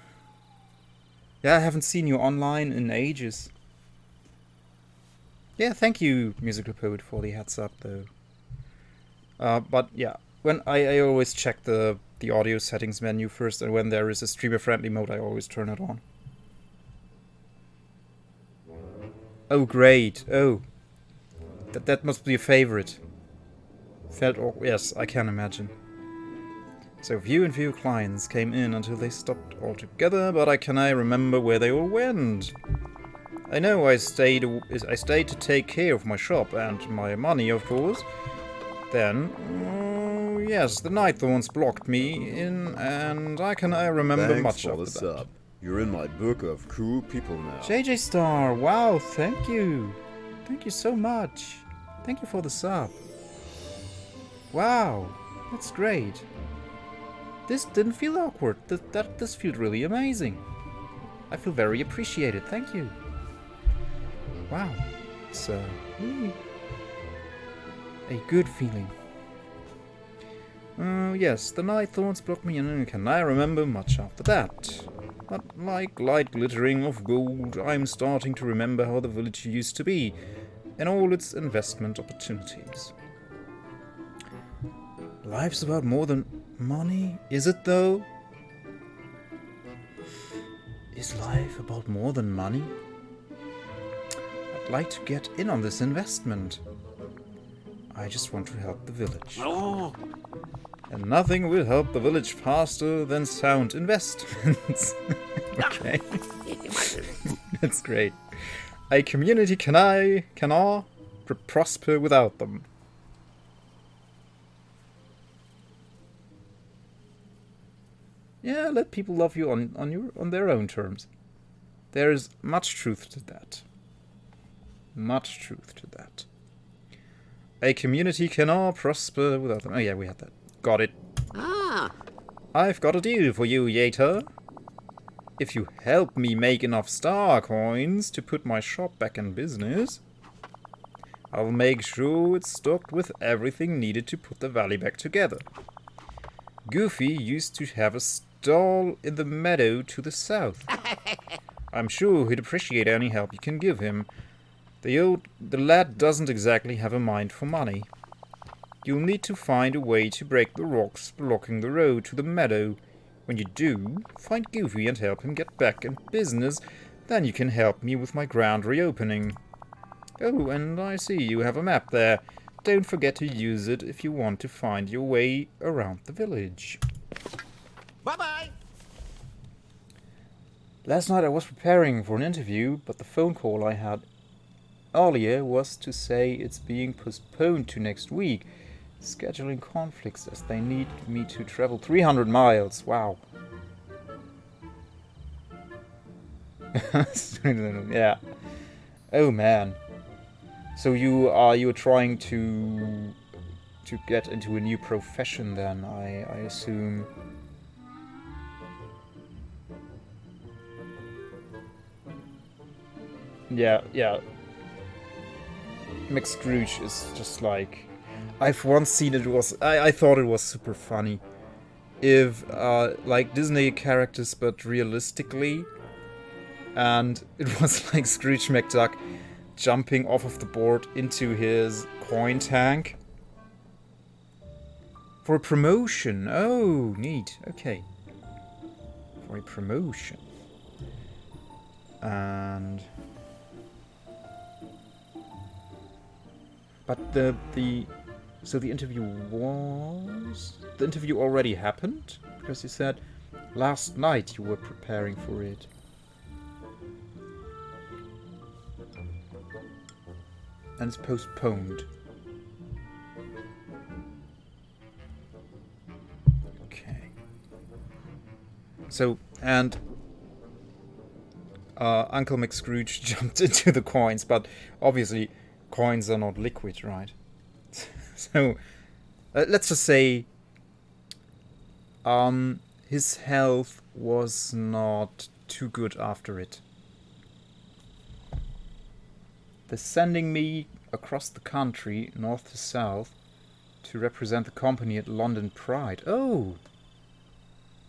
Yeah, I haven't seen you online in ages. Yeah, thank you, Musical Poet, for the heads up, though. But yeah, when I always check the audio settings menu first, and when there is a streamer-friendly mode, I always turn it on. Oh, great. Oh. That must be a favorite. Yes, I can imagine. So few and few clients came in until they stopped altogether, but I remember where they all went. I know I stayed to take care of my shop and my money, of course. Then, yes, the Nightthorns blocked me in, and I remember Thanks much for of the that. sub. You're in my book of cool people now. JJ Star, wow, thank you. Thank you so much. Thank you for the sub. Wow, that's great. This didn't feel awkward. This felt really amazing. I feel very appreciated. Thank you. Wow, it's really a good feeling. Yes, the Nightthorns blocked me in, and can I remember much after that. But like light glittering of gold, I'm starting to remember how the village used to be, and all its investment opportunities. Life's about more than money, is it though? Is life about more than money? I'd like to get in on this investment. I just want to help the village. Oh, And nothing will help the village faster than sound investments. Okay. That's great. A community cannot prosper without them. Yeah, let people love you on their own terms. There is much truth to that. Much truth to that. A community cannot prosper without them. Oh yeah, we had that. Got it. ah, I've got a deal for you, Yater. If you help me make enough star coins to put my shop back in business, I'll make sure it's stocked with everything needed to put the valley back together. Goofy used to have a stall in the meadow to the south. I'm sure he'd appreciate any help you can give him. The lad doesn't exactly have a mind for money. You'll need to find a way to break the rocks blocking the road to the meadow. When you do, find Goofy and help him get back in business. Then you can help me with my grand reopening. Oh, and I see you have a map there. Don't forget to use it if you want to find your way around the village. bye-bye. Last night I was preparing for an interview, but the phone call I had earlier was to say it's being postponed to next week. Scheduling conflicts as they need me to travel 300 miles. Wow. Yeah. Oh man. So you're trying to to get into a new profession then, I assume. Yeah. McScrooge is just like... I've once seen it I thought it was super funny. If, like Disney characters, but realistically. And it was like Scrooge McDuck jumping off of the board into his coin tank. For a promotion. Oh, neat. Okay. For a promotion. And... But so the interview was... The interview already happened? Because you said last night you were preparing for it. And it's postponed. Okay. So, and... Uncle McScrooge jumped into the coins, but obviously coins are not liquid, right? So, let's just say his health was not too good after it. They're sending me across the country, north to south, to represent the company at London Pride. Oh!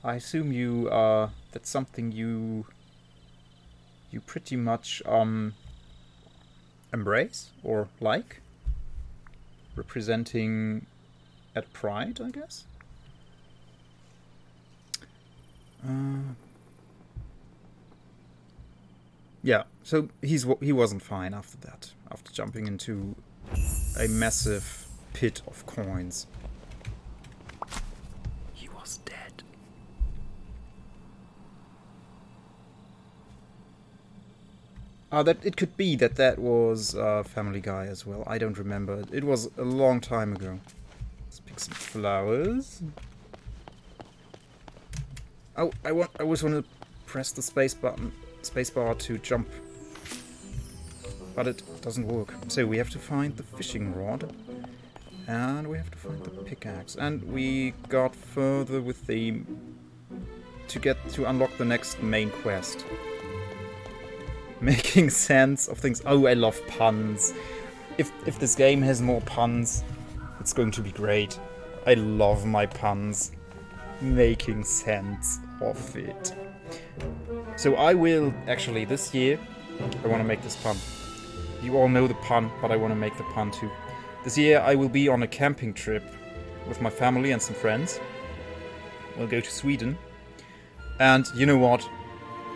I assume you, that's something you pretty much, embrace or like? Representing at Pride, I guess? Yeah, so he wasn't fine after that, after jumping into a massive pit of coins. He was dead. That it could be that was Family Guy as well. I don't remember. It was a long time ago. Let's pick some flowers. Oh, I always want to press the spacebar to jump, but it doesn't work. So we have to find the fishing rod, and we have to find the pickaxe, and we got further with the to unlock the next main quest. Making sense of things. Oh, I love puns. If this game has more puns, it's going to be great. I love my puns. Making sense of it. So I will, actually, this year, I want to make this pun. You all know the pun, but I want to make the pun too. This year I will be on a camping trip with my family and some friends. We'll go to Sweden. And you know what?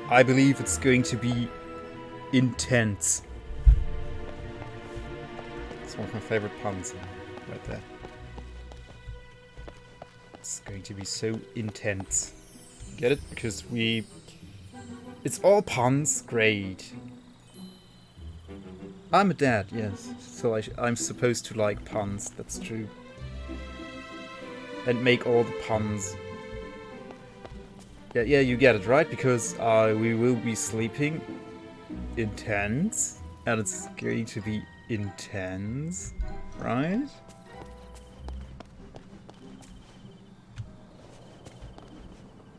I believe it's going to be intense. It's one of my favorite puns right there. It's going to be so intense. Get it? Because it's all puns. Great. I'm a dad, yes. So I'm supposed to like puns. That's true. And make all the puns. Yeah, you get it, right? Because we will be sleeping intense. And it's going to be intense. Right?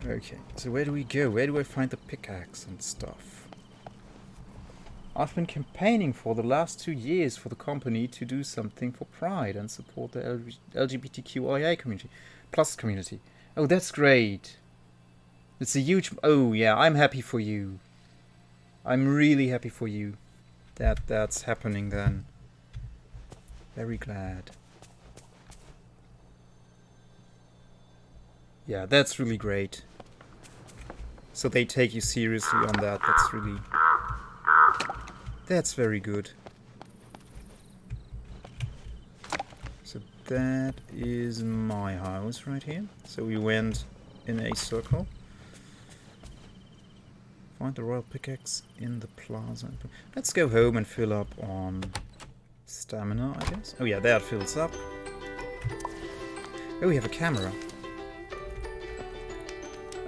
Okay, so where do we go? Where do I find the pickaxe and stuff? I've been campaigning for the last 2 years for the company to do something for Pride and support the LGBTQIA community. Plus community. Oh, that's great. It's a huge... Oh, yeah, I'm happy for you. I'm really happy for you that that's happening then. Very glad. Yeah, that's really great. So they take you seriously on that. That's very good. So that is my house right here. So we went in a circle. Find the royal pickaxe in the plaza. Let's go home and fill up on stamina, I guess. Oh yeah, that fills up. Oh, we have a camera.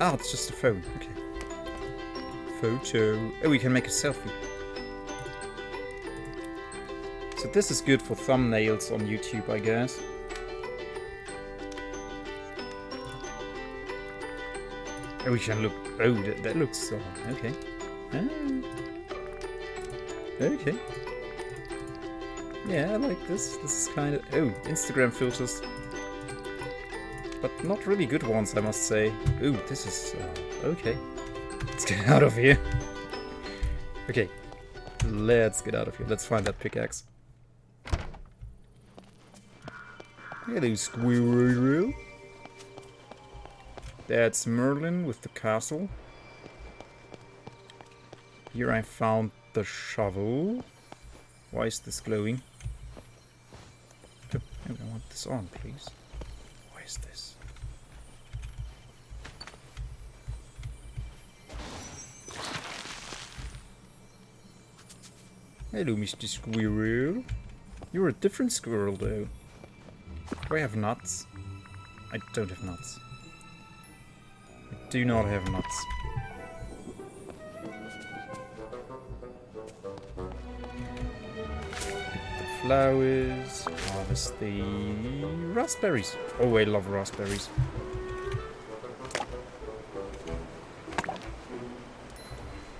Ah, it's just a phone. Okay. Photo. Oh, we can make a selfie. So this is good for thumbnails on YouTube, I guess. Oh, we can look. Oh, that looks. Okay. Ah. Okay. Yeah, I like this. This is kind of... Oh, Instagram filters. But not really good ones, I must say. Ooh, this is... okay. Let's get out of here. Okay. Let's get out of here. Let's find that pickaxe. Hello, squirrel. That's Merlin with the castle. Here I found the shovel. Why is this glowing? Oh, I want this on, please. Why is this? Hello, Mr. Squirrel. You're a different squirrel, though. Do I have nuts? I don't have nuts. I do not have nuts. Flowers, harvest the raspberries. Oh, I love raspberries.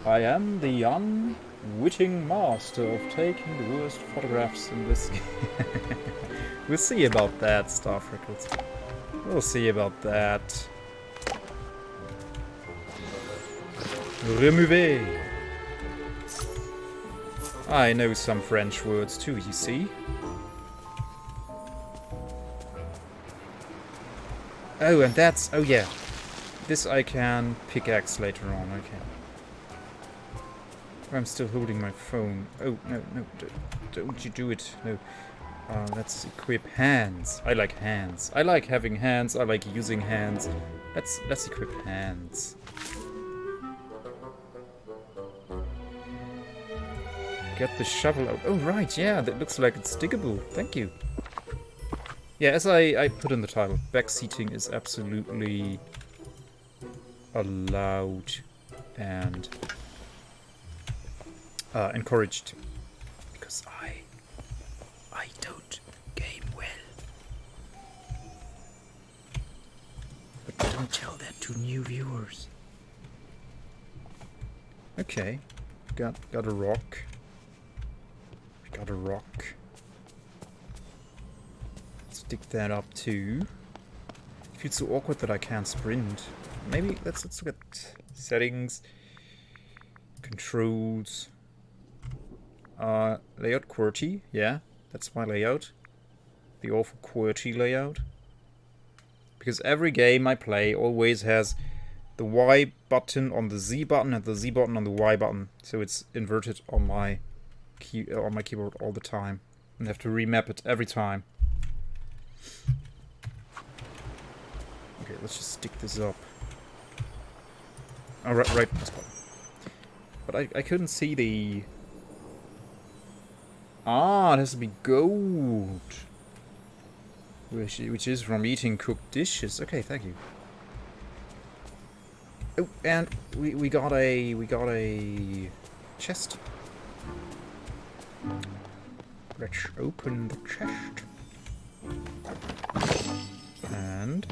I am the unwitting master of taking the worst photographs in this game. We'll see about that, Star Freckles. We'll see about that. Remover. I know some French words too, you see. Oh, and that's... Oh, yeah. This I can pickaxe later on, okay. I'm still holding my phone. Oh, no, don't you do it. No. Let's equip hands. I like hands. I like having hands. I like using hands. Let's equip hands. Get the shovel out. Oh, right, yeah, that looks like it's diggable. Thank you. Yeah, as I put in the title, backseating is absolutely allowed and encouraged. Because I don't game well. But don't tell that to new viewers. Okay, got a rock. Got a rock. Let's dig that up too. It feels so awkward that I can't sprint. Maybe let's look at settings, controls, layout QWERTY. Yeah, that's my layout. The awful QWERTY layout. Because every game I play always has the Y button on the Z button and the Z button on the Y button, so it's inverted on my keyboard all the time, and I have to remap it every time. Okay, let's just stick this up. Oh, right on the spot. But I couldn't see the... Ah, it has to be gold, which is from eating cooked dishes. Okay, thank you. Oh, and we got a chest. Let's open the chest. And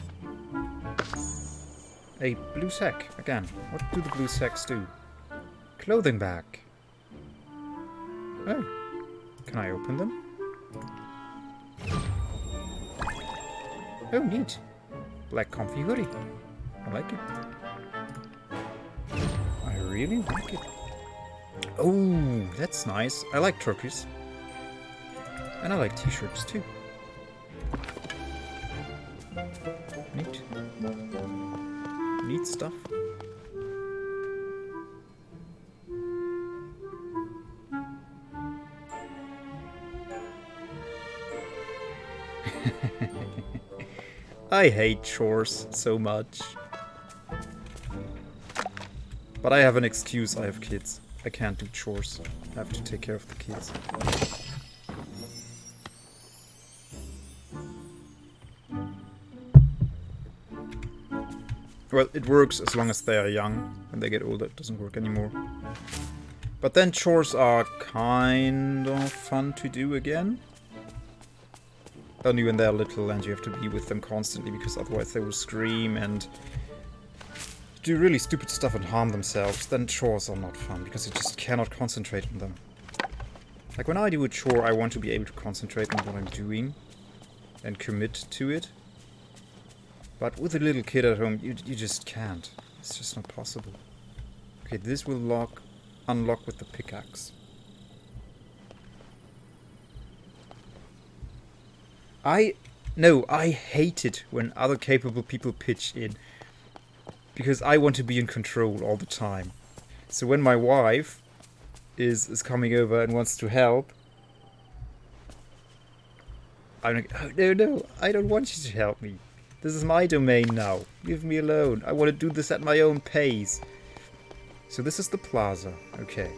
a blue sack. Again, what do the blue sacks do? Clothing bag. Oh, can I open them? Oh, neat. Black comfy hoodie. I like it. I really like it. Oh, that's nice. I like turkeys. And I like t-shirts too. Neat. Neat stuff. I hate chores so much. But I have an excuse, I have kids. I can't do chores. I have to take care of the kids. Well, it works as long as they are young. When they get older, it doesn't work anymore. But then chores are kind of fun to do again. Only when they're little and you have to be with them constantly, because otherwise they will scream and do really stupid stuff and harm themselves, then chores are not fun, because you just cannot concentrate on them. Like, when I do a chore, I want to be able to concentrate on what I'm doing and commit to it. But with a little kid at home, you just can't. It's just not possible. Okay, this will unlock with the pickaxe. I hate it when other capable people pitch in. Because I want to be in control all the time. So when my wife is coming over and wants to help, I'm like, oh, no, I don't want you to help me. This is my domain now. Leave me alone. I want to do this at my own pace. So this is the plaza. Okay.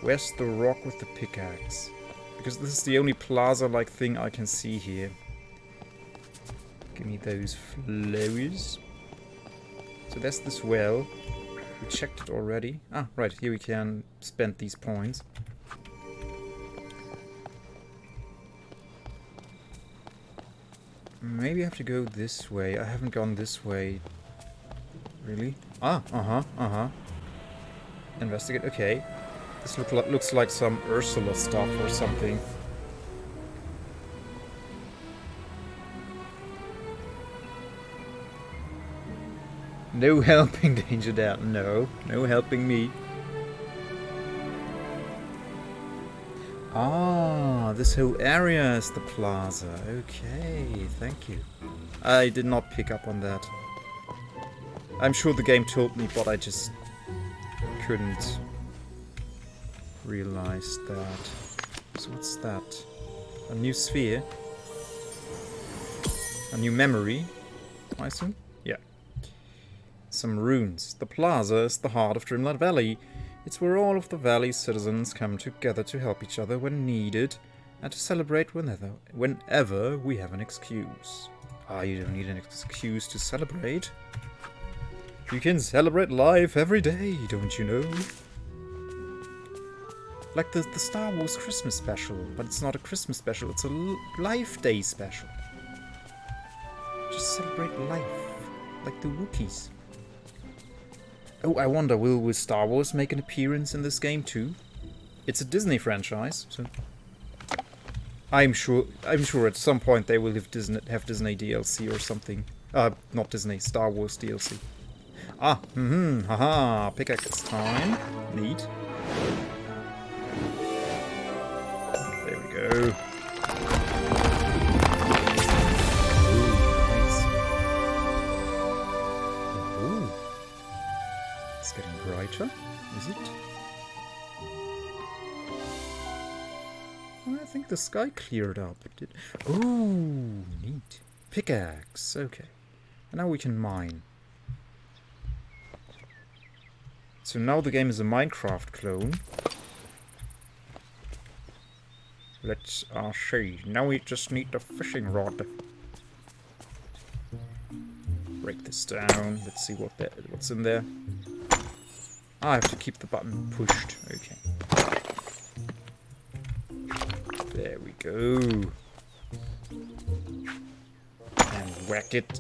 Where's the rock with the pickaxe? Because this is the only plaza-like thing I can see here. Give me those flowers. So that's this well. We checked it already. Ah, right. Here we can spend these points. Maybe I have to go this way. I haven't gone this way. Really? Ah, Investigate. Okay. This looks like some Ursula stuff or something. No helping Danger Dad. No helping me. Ah, this whole area is the plaza. Okay, thank you. I did not pick up on that. I'm sure the game told me, but I just couldn't realize that. So what's that? A new sphere? A new memory, I assume? Yeah. Some runes. The plaza is the heart of Dreamlight Valley. It's where all of the valley's citizens come together to help each other when needed and to celebrate whenever we have an excuse. Ah, you don't need an excuse to celebrate. You can celebrate life every day, don't you know? Like the Star Wars Christmas special, but it's not a Christmas special, it's a Life Day special. Just celebrate life, like the Wookiees. Oh, I wonder, will Star Wars make an appearance in this game too? It's a Disney franchise, so I'm sure at some point they will have Disney DLC or something. Not Disney, Star Wars DLC. Ah, haha, pickaxe time. Neat. There we go. Brighter, is it? I think the sky cleared up. Ooh, neat. Pickaxe, okay. And now we can mine. So now the game is a Minecraft clone. Let's see. Now we just need the fishing rod. Break this down. Let's see what's in there. I have to keep the button pushed. Okay. There we go. And whack it.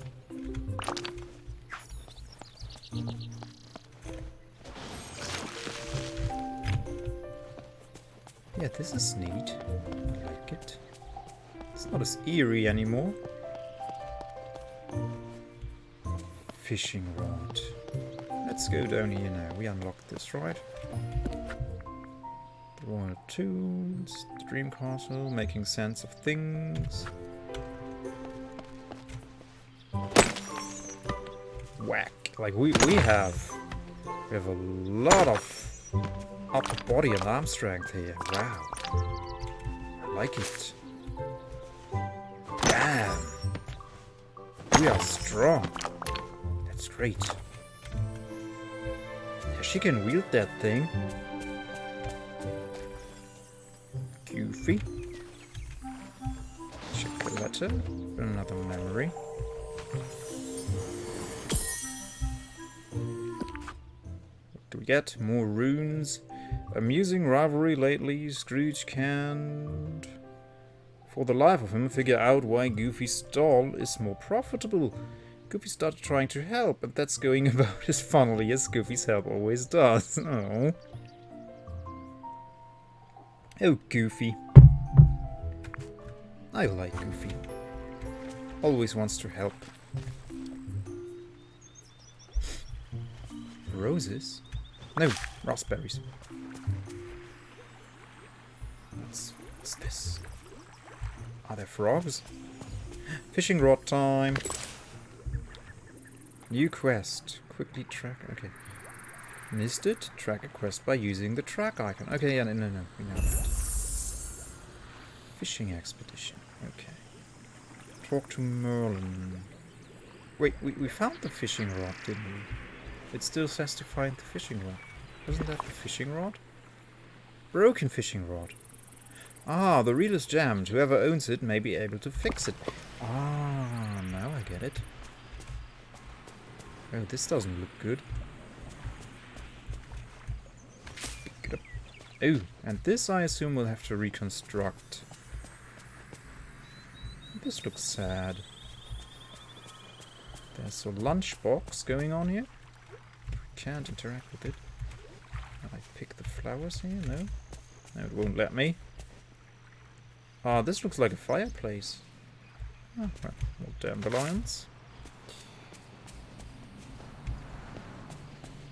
Yeah, this is neat. I like it. It's not as eerie anymore. Fishing rod. Let's go down here now. We unlocked this, right? The Royal Tunes, the Dream Castle, making sense of things. Whack. Like we have a lot of upper body and arm strength here. Wow. I like it. Damn. We are strong. That's great. She can wield that thing. Goofy. Check the letter. Another memory. What do we get? More runes. Amusing rivalry lately. Scrooge can't, for the life of him, figure out why Goofy's stall is more profitable. Goofy started trying to help, and that's going about as funnily as Goofy's help always does. Oh. Oh, Goofy. I like Goofy. Always wants to help. Roses? No, raspberries. What's this? Are there frogs? Fishing rod time. New quest. Quickly track. Okay. Missed it. Track a quest by using the track icon. Okay, yeah, no. We know that. Fishing expedition. Okay. Talk to Merlin. Wait, we found the fishing rod, didn't we? It still says to find the fishing rod. Wasn't that the fishing rod? Broken fishing rod. Ah, the reel is jammed. Whoever owns it may be able to fix it. Ah, now I get it. Oh, this doesn't look good. Pick it up. Oh, and this I assume we'll have to reconstruct. This looks sad. There's a lunchbox going on here. Can't interact with it. I pick the flowers here? No? No, it won't let me. Ah, this looks like a fireplace. Oh, well, more dandelions.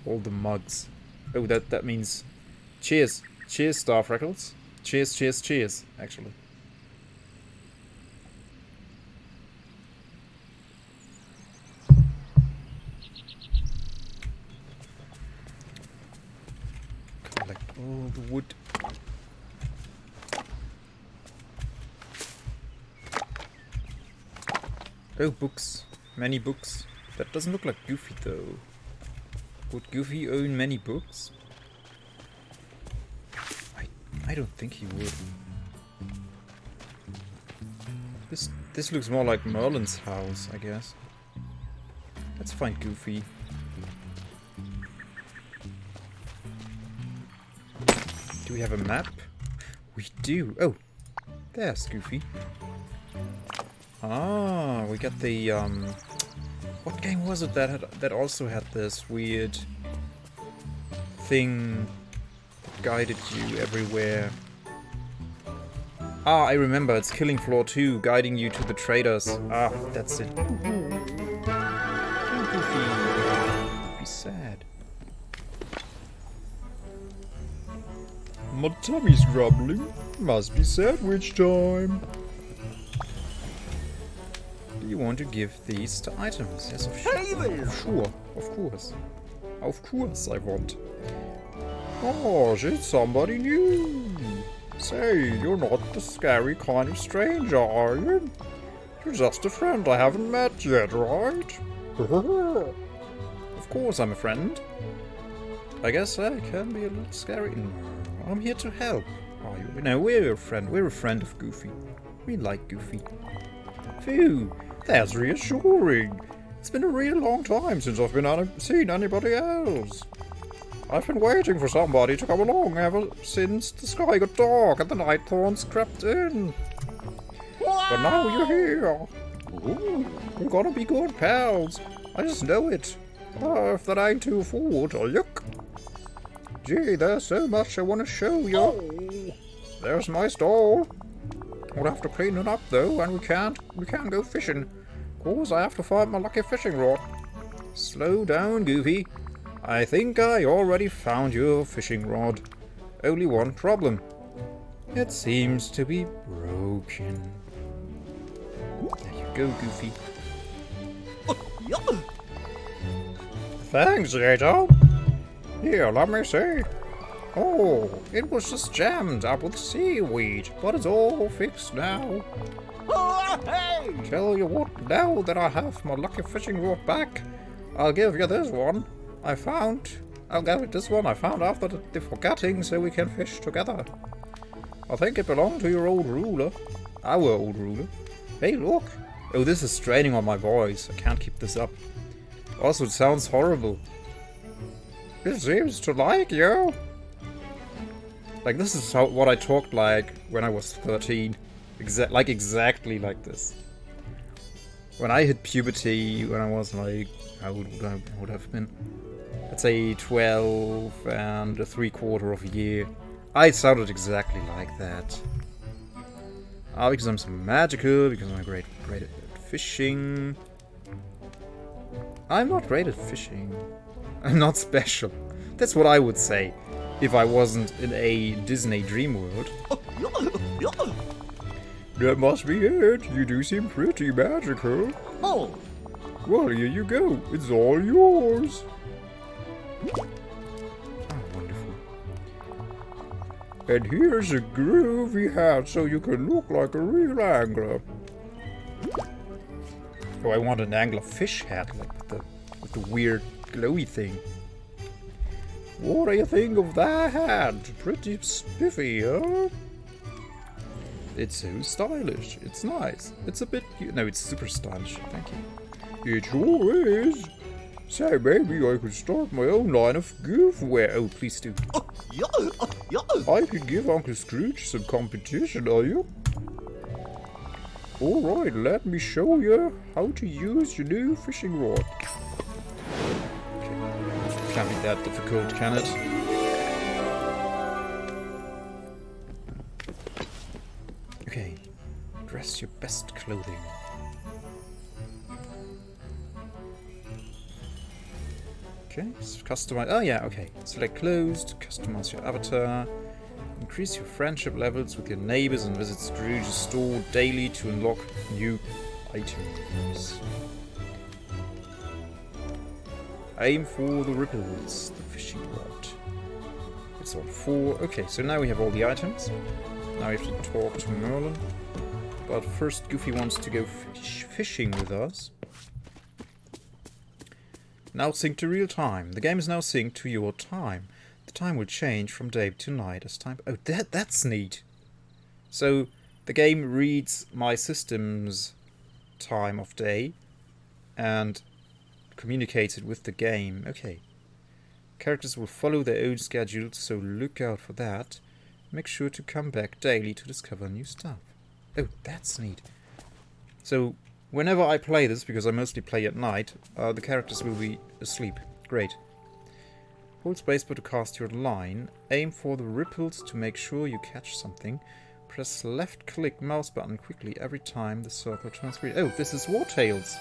All the mugs. Oh, that means cheers. Cheers, Star Freckles. Cheers, cheers, cheers, actually. Collect all the wood. Oh, books. Many books. That doesn't look like Goofy, though. Would Goofy own many books? I don't think he would. This looks more like Merlin's house, I guess. Let's find Goofy. Do we have a map? We do. Oh, there's Goofy. Ah, we got the what game was it that also had this weird thing that guided you everywhere? Ah, I remember. It's Killing Floor 2, guiding you to the traders. Ah, that's it. Goofy. Be sad. My tummy's grumbling. Must be sandwich time. Do you want to give these to items? Yes, of sure. Of course. Of course I want. Gosh, it's somebody new. Say, you're not the scary kind of stranger, are you? You're just a friend I haven't met yet, right? Of course I'm a friend. I guess I can be a little scary. No, I'm here to help. Are you? No, we're a friend. We're a friend of Goofy. We like Goofy. Phew. That's reassuring. It's been a real long time since I've been seen anybody else. I've been waiting for somebody to come along ever since the sky got dark and the night thorns crept in. But now you're here. Ooh, we're gonna be good pals. I just know it. If that ain't too forward, look. Gee, there's so much I want to show you. There's my stall. We'll have to clean it up though, and we can't go fishing. Cause I have to find my lucky fishing rod. Slow down, Goofy. I think I already found your fishing rod. Only one problem. It seems to be broken. There you go, Goofy. Thanks, Gator. Here, let me see. Oh, it was just jammed up with seaweed, but it's all fixed now. Tell you what, now that I have my lucky fishing rod back, I'll give you this one. I'll give it this one I found after the forgetting so we can fish together. I think it belonged to your old ruler. Our old ruler. Hey, look. Oh, this is straining on my voice. I can't keep this up. Also, it sounds horrible. It seems to like you. Like, this is what I talked like when I was 13. Exactly like this. When I hit puberty, when I was like, how old would I would have been? Let's say 12 and 3/4 of a year. I sounded exactly like that. Because I'm so magical, because I'm great at fishing. I'm not great at fishing. I'm not special. That's what I would say if I wasn't in a Disney dream world. That must be it. You do seem pretty magical. Oh, Well, here you go. It's all yours. Oh, wonderful. And here's a groovy hat so you can look like a real angler. Oh, I want an angler fish hat, like with the weird glowy thing. What do you think of that hat? Pretty spiffy, huh? It's so stylish. It's nice. It's a bit... No, it's super stylish. Thank you. It sure is. Say, maybe I could start my own line of giveaway. Oh, please do. I could give Uncle Scrooge some competition, are you? Alright, let me show you how to use your new fishing rod. Okay. Can't be that difficult, can it? Okay. Dress your best clothing. Okay, so customize. Oh yeah, okay. Select closed, customize your avatar, increase your friendship levels with your neighbors, and visit Scrooge's store daily to unlock new items. Aim for the ripples, the fishing rod. It's on 4. Okay, so now we have all the items. Now we have to talk to Merlin. But first, Goofy wants to go fishing with us. Now sync to real time. The game is now synced to your time. The time will change from day to night as time... Oh, that's neat. So, the game reads my system's time of day and communicates it with the game. Okay. Characters will follow their own schedules, so look out for that. Make sure to come back daily to discover new stuff. Oh, that's neat. So, whenever I play this, because I mostly play at night, the characters will be asleep. Great. Hold spacebar to cast your line. Aim for the ripples to make sure you catch something. Press left click mouse button quickly every time the circle turns green. Oh, this is War Tales.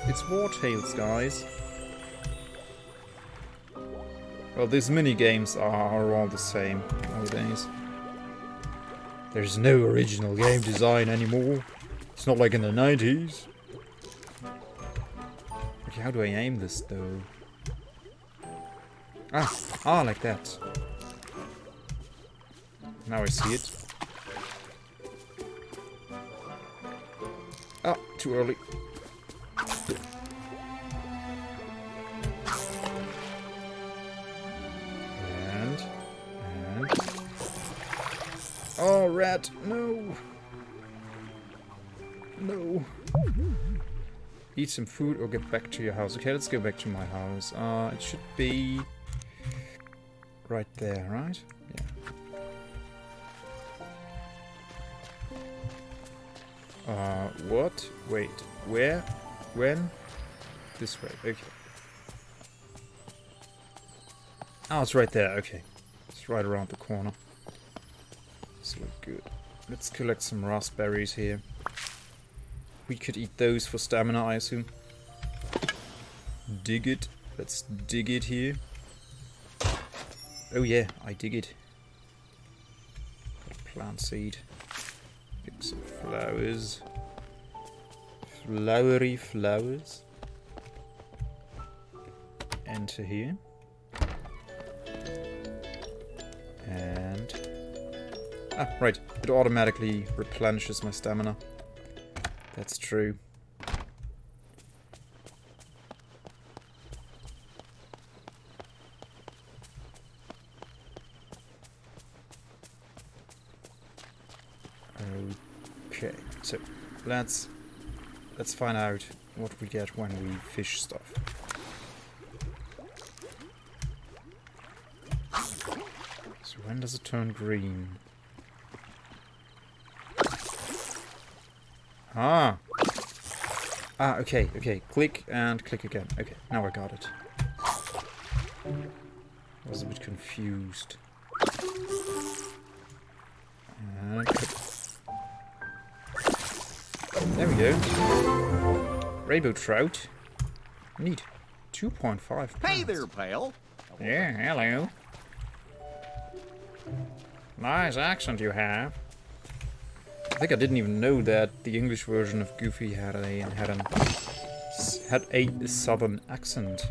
It's War Tales, guys. Well, these mini-games are all the same nowadays. There's no original game design anymore. It's not like in the 90s. Okay, how do I aim this, though? Ah, like that. Now I see it. Ah, too early. And... Oh, rat! No! No! Eat some food or get back to your house. Okay, let's go back to my house. It should be... right there, right? Yeah. What? Wait, where? When? This way, okay. Oh, it's right there, okay. It's right around the corner. This looks good. Let's collect some raspberries here. We could eat those for stamina, I assume. Dig it. Let's dig it here. Oh yeah, I dig it. Got a plant seed. Pick some flowers. Flowery flowers. Enter here. And... ah, right. It automatically replenishes my stamina. That's true. Okay, so let's find out what we get when we fish stuff. So when does it turn green? Ah! Ah, okay, okay. Click and click again. Okay, now I got it. I was a bit confused. And click. There we go. Rainbow trout. Neat. 2.5 pounds. Hey there, pal. Yeah, hello. Nice accent you have. I think I didn't even know that the English version of Goofy had a southern accent.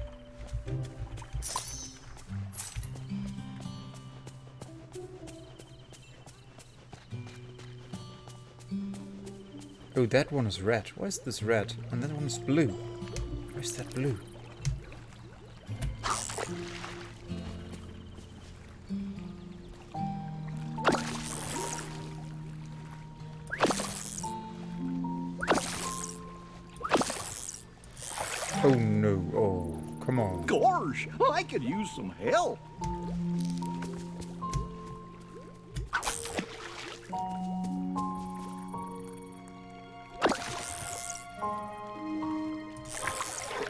Oh, that one is red. Why is this red? And that one is blue. Why is that blue? Oh no, oh, come on. Gosh, I could use some help.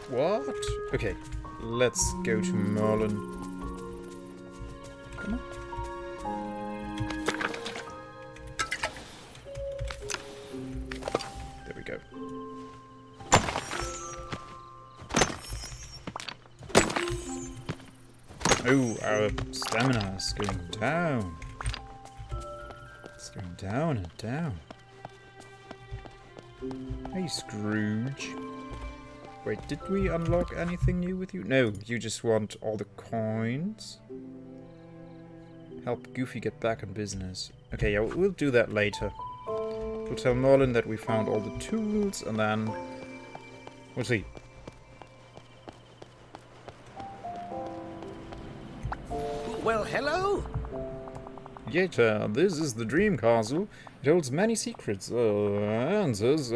What? Okay, let's go to Merlin. Come on. There we go. Oh, our stamina is going down. It's going down and down. Hey, Scrooge. Wait, did we unlock anything new with you? No, you just want all the coins. Help Goofy get back in business. Okay, yeah, we'll do that later. We'll tell Merlin that we found all the tools, and then we'll see. Well, hello? Yeta, this is the Dream Castle. It holds many secrets, answers,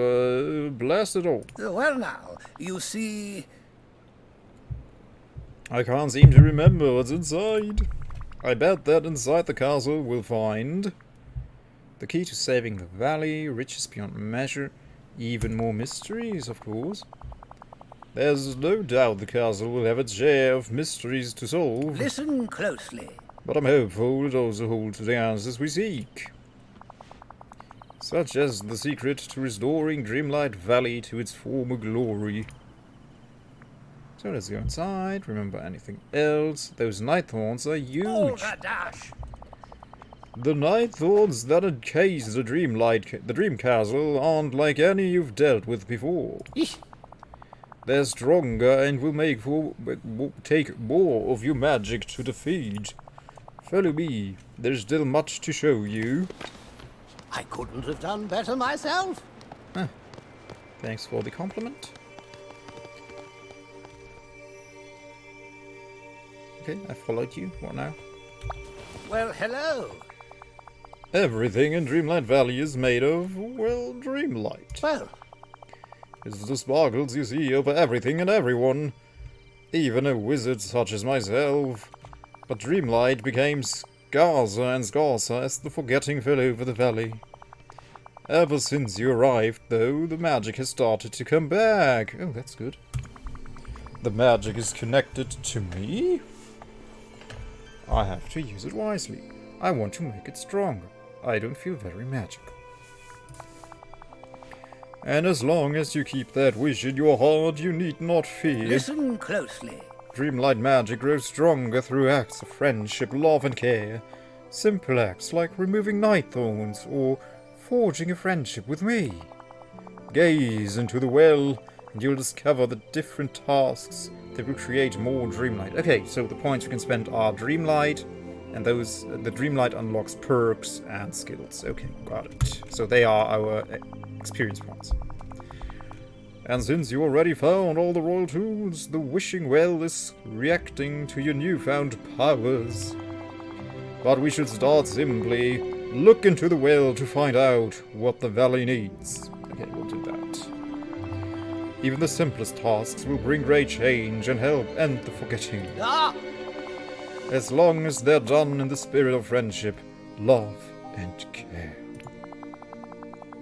blast it all. Well, now, you see... I can't seem to remember what's inside. I bet that inside the castle we'll find the key to saving the valley, riches beyond measure, even more mysteries, of course. There's no doubt the castle will have its share of mysteries to solve. Listen closely. But I'm hopeful it also holds the answers we seek. Such as the secret to restoring Dreamlight Valley to its former glory. So let's go inside. Remember anything else? Those night thorns are huge. Dash. The night thorns that encase the Dream Castle aren't like any you've dealt with before. They're stronger and will take more of your magic to defeat. Follow me. There's still much to show you. I couldn't have done better myself. Thanks for the compliment. Okay, I followed you. What now? Well, hello. Everything in Dreamlight Valley is made of, well, Dreamlight. Well, It's the sparkles you see over everything and everyone. Even a wizard such as myself. But Dreamlight became scarcer and scarcer as the forgetting fell over the valley. Ever since you arrived, though, the magic has started to come back. Oh, that's good. The magic is connected to me? I have to use it wisely. I want to make it stronger. I don't feel very magical. And as long as you keep that wish in your heart, you need not fear. listen closely. Dreamlight magic grows stronger through acts of friendship, love and care. Simple acts like removing night thorns or forging a friendship with me. Gaze into the well and you'll discover the different tasks that will create more Dreamlight. Okay, so the points you can spend are Dreamlight, and the Dreamlight unlocks perks and skills. Okay, got it. So they are our experience points. And since you already found all the royal tools, the wishing well is reacting to your newfound powers. But we should start simply. Look into the well to find out what the valley needs. Okay, we'll do that. Even the simplest tasks will bring great change and help end the forgetting. Ah! As long as they're done in the spirit of friendship, love, and care.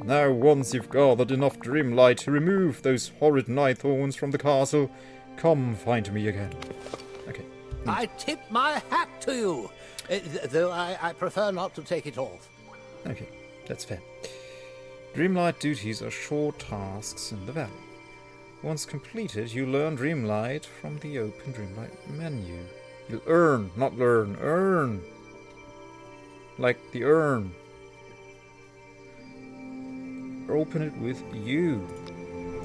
Now, once you've gathered enough Dreamlight to remove those horrid night thorns from the castle, come find me again. Okay. I tip my hat to you, though I prefer not to take it off. Okay, that's fair. Dreamlight duties are short tasks in the valley. Once completed, you learn Dreamlight from the open Dreamlight menu. You'll earn, not learn, earn. Like the urn. Open it with you.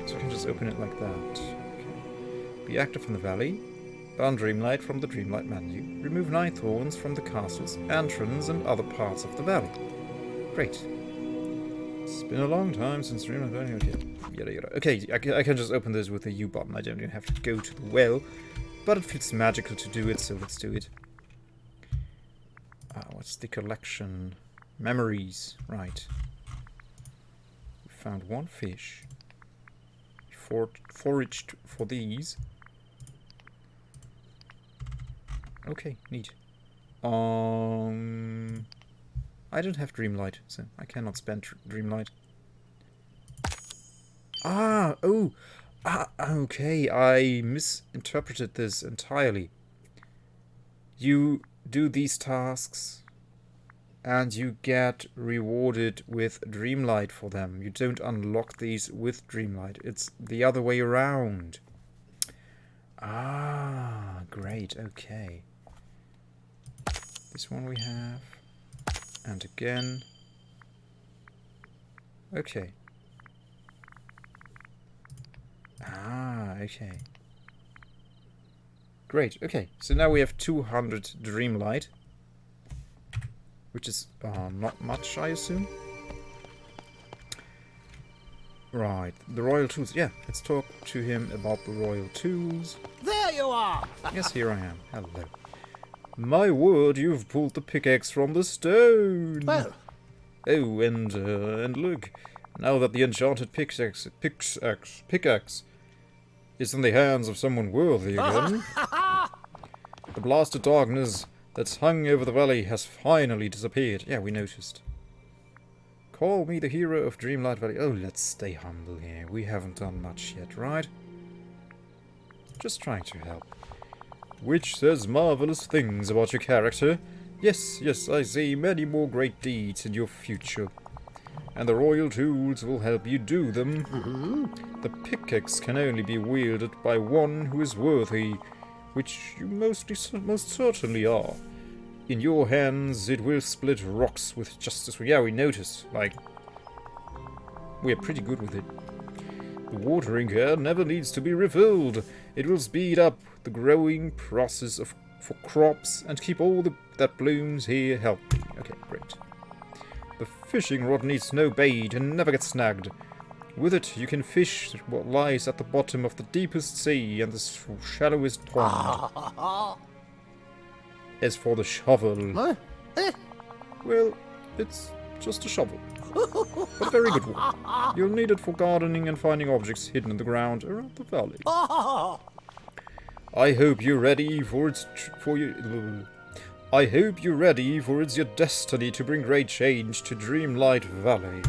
So I can just open it like that. Okay. Be active in the valley. Burn Dreamlight from the Dreamlight menu. Remove night thorns from the castle's entrance and other parts of the valley. Great. It's been a long time since Dreamlight. Okay. Yada yada. Okay, I can just open this with the U button. I don't even have to go to the well. But it feels magical to do it, so let's do it. What's the collection? Memories. Right. We found one fish. Foraged for these. Okay, neat. I don't have Dreamlight, so I cannot spend Dreamlight. Okay, I misinterpreted this entirely. You do these tasks and you get rewarded with Dreamlight for them. You don't unlock these with Dreamlight. It's the other way around. Ah, great, okay. This one we have. And again. Okay. Ah, okay. Great, okay. So now we have 200 Dreamlight. Which is not much, I assume. Right, the royal tools. Yeah, let's talk to him about the royal tools. There you are! Yes, here I am. Hello. My word, you've pulled the pickaxe from the stone. Well. Oh, and look, now that the enchanted pickaxe is in the hands of someone worthy again, the blast of darkness that's hung over the valley has finally disappeared. Yeah, we noticed. Call me the hero of Dreamlight Valley. Oh, let's stay humble here. We haven't done much yet, right? Just trying to help. Which says marvelous things about your character. Yes, yes, I see many more great deeds in your future. And the royal tools will help you do them. The pickaxe can only be wielded by one who is worthy, which you most certainly are. In your hands, it will split rocks with justice. Yeah, we noticed. Like, we're pretty good with it. The watering can never needs to be refilled. It will speed up the growing process for crops and keep all that blooms here healthy. Okay, great. The fishing rod needs no bait and never gets snagged. With it, you can fish what lies at the bottom of the deepest sea and the shallowest pond. As for the shovel, well, it's just a shovel. But a very good one. You'll need it for gardening and finding objects hidden in the ground around the valley. I hope you're ready for your destiny to bring great change to Dreamlight Valley.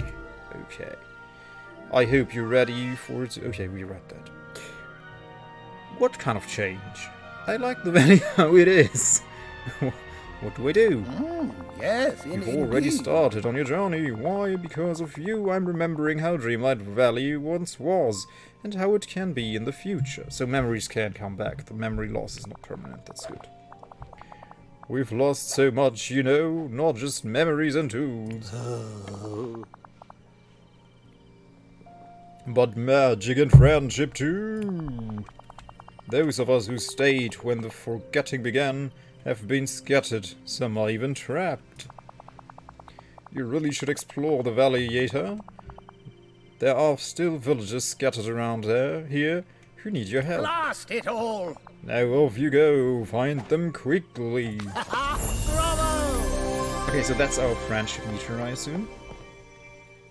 Okay. I hope you're ready for it. Okay, we read that. What kind of change? I like the valley how it is. What do I do? Yes, You've already started on your journey. Why? Because of you, I'm remembering how Dreamlight Valley once was, and how it can be in the future. So memories can come back. The memory loss is not permanent. That's good. We've lost so much, you know, not just memories and tools. But magic and friendship too. Those of us who stayed when the forgetting began have been scattered, some are even trapped. You really should explore the valley, Yeta. There are still villagers scattered around here who need your help. Blast it all! Now off you go, find them quickly. Bravo! Okay, so that's our friendship meter, I assume.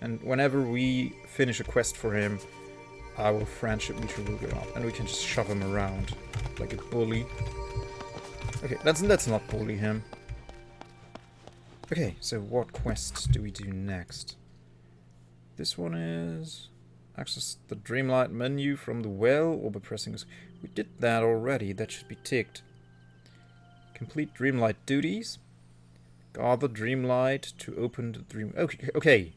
And whenever we finish a quest for him, our friendship meter will go up, and we can just shove him around like a bully. Okay, let's not bully him. Okay, so what quest do we do next? This one is access the Dreamlight menu from the well or by pressing. We did that already. That should be ticked. Complete Dreamlight duties. Gather Dreamlight to open the dream. Okay, okay.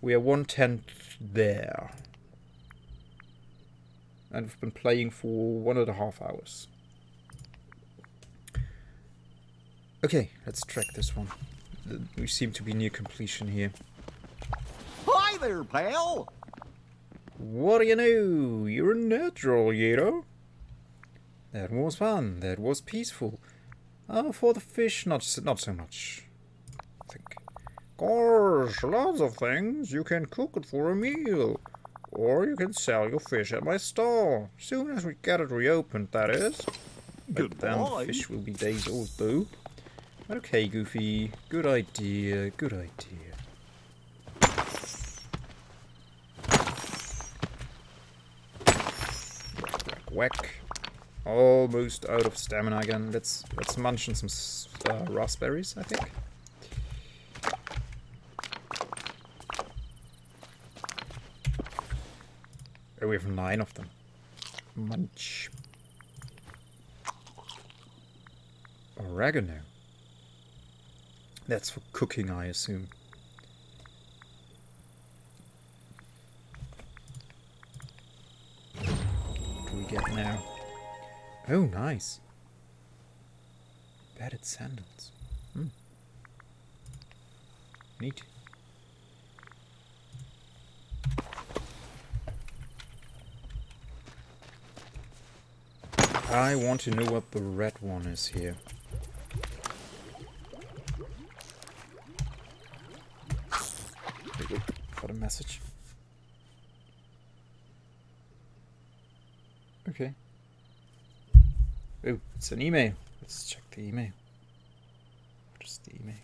We are 1/10 there. And we've been playing for 1.5 hours. Okay, let's track this one. We seem to be near completion here. Hi there, pal. What do you know? You're a natural, you know? That was fun. That was peaceful. For the fish, not so much. I think. Gosh, lots of things. You can cook it for a meal. Or you can sell your fish at my store. Soon as we get it reopened, that is. But then the fish will be days old, though. But okay, Goofy. Good idea. Good idea. Whack. Almost out of stamina again. Let's munch on some raspberries, I think. Oh, we have 9 of them. Munch. Oregano. That's for cooking, I assume. What do we get now? Oh, nice. Bedded sandals. Neat. I want to know what the red one is here. There we go. Got a message. Okay. Oh, it's an email. Let's check the email. What is the email?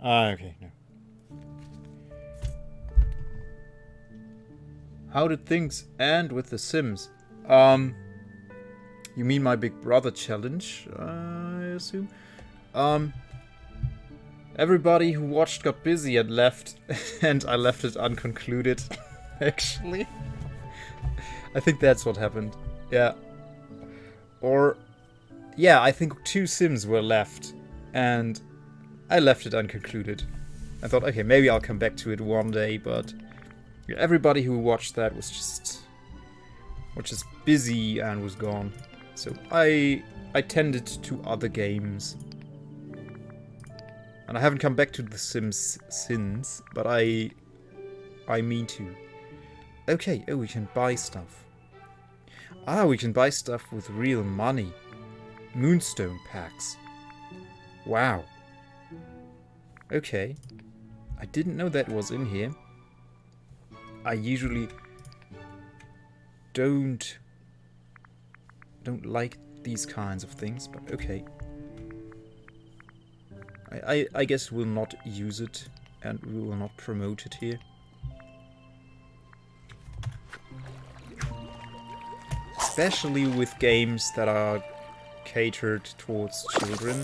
Ah, okay, no. How did things end with The Sims? You mean my Big Brother challenge, I assume? Everybody who watched got busy and left, and I left it unconcluded, actually. I think that's what happened. Yeah. Or, yeah, I think 2 Sims were left, and I left it unconcluded. I thought, okay, maybe I'll come back to it one day, but everybody who watched that was just busy and was gone. So I tended to other games. And I haven't come back to The Sims since, but I mean to. Okay, oh, we can buy stuff. Ah, we can buy stuff with real money. Moonstone packs. Wow. Okay. I didn't know that was in here. I usually don't like these kinds of things, but okay. I guess we'll not use it, and we will not promote it here. Especially with games that are catered towards children.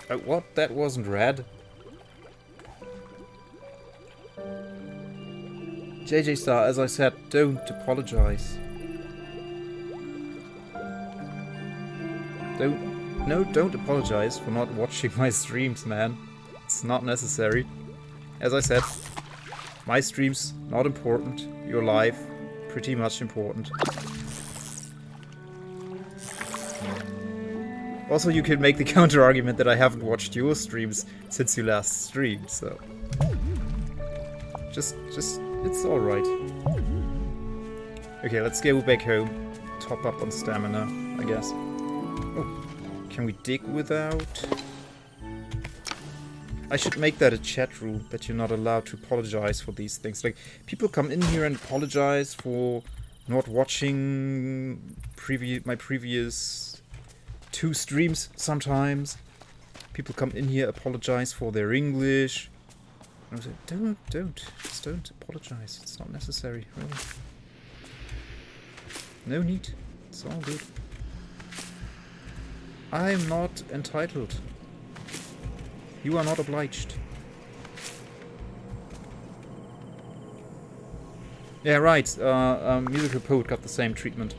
Oh, what? That wasn't red? JJ Star, as I said, don't apologize. Don't apologize for not watching my streams, man. It's not necessary. As I said, my streams, not important. Your life, pretty much important. Also, you could make the counter-argument that I haven't watched your streams since you last streamed, so... Just, it's alright. Okay, let's go back home. Top up on stamina, I guess. Oh. Can we dig without? I should make that a chat rule, that you're not allowed to apologize for these things. Like, people come in here and apologize for not watching my previous 2 streams sometimes. People come in here, apologize for their English. And I was like, just don't apologize. It's not necessary, really. No need. It's all good. I'm not entitled. You are not obliged. Yeah, right. Musical Poet got the same treatment.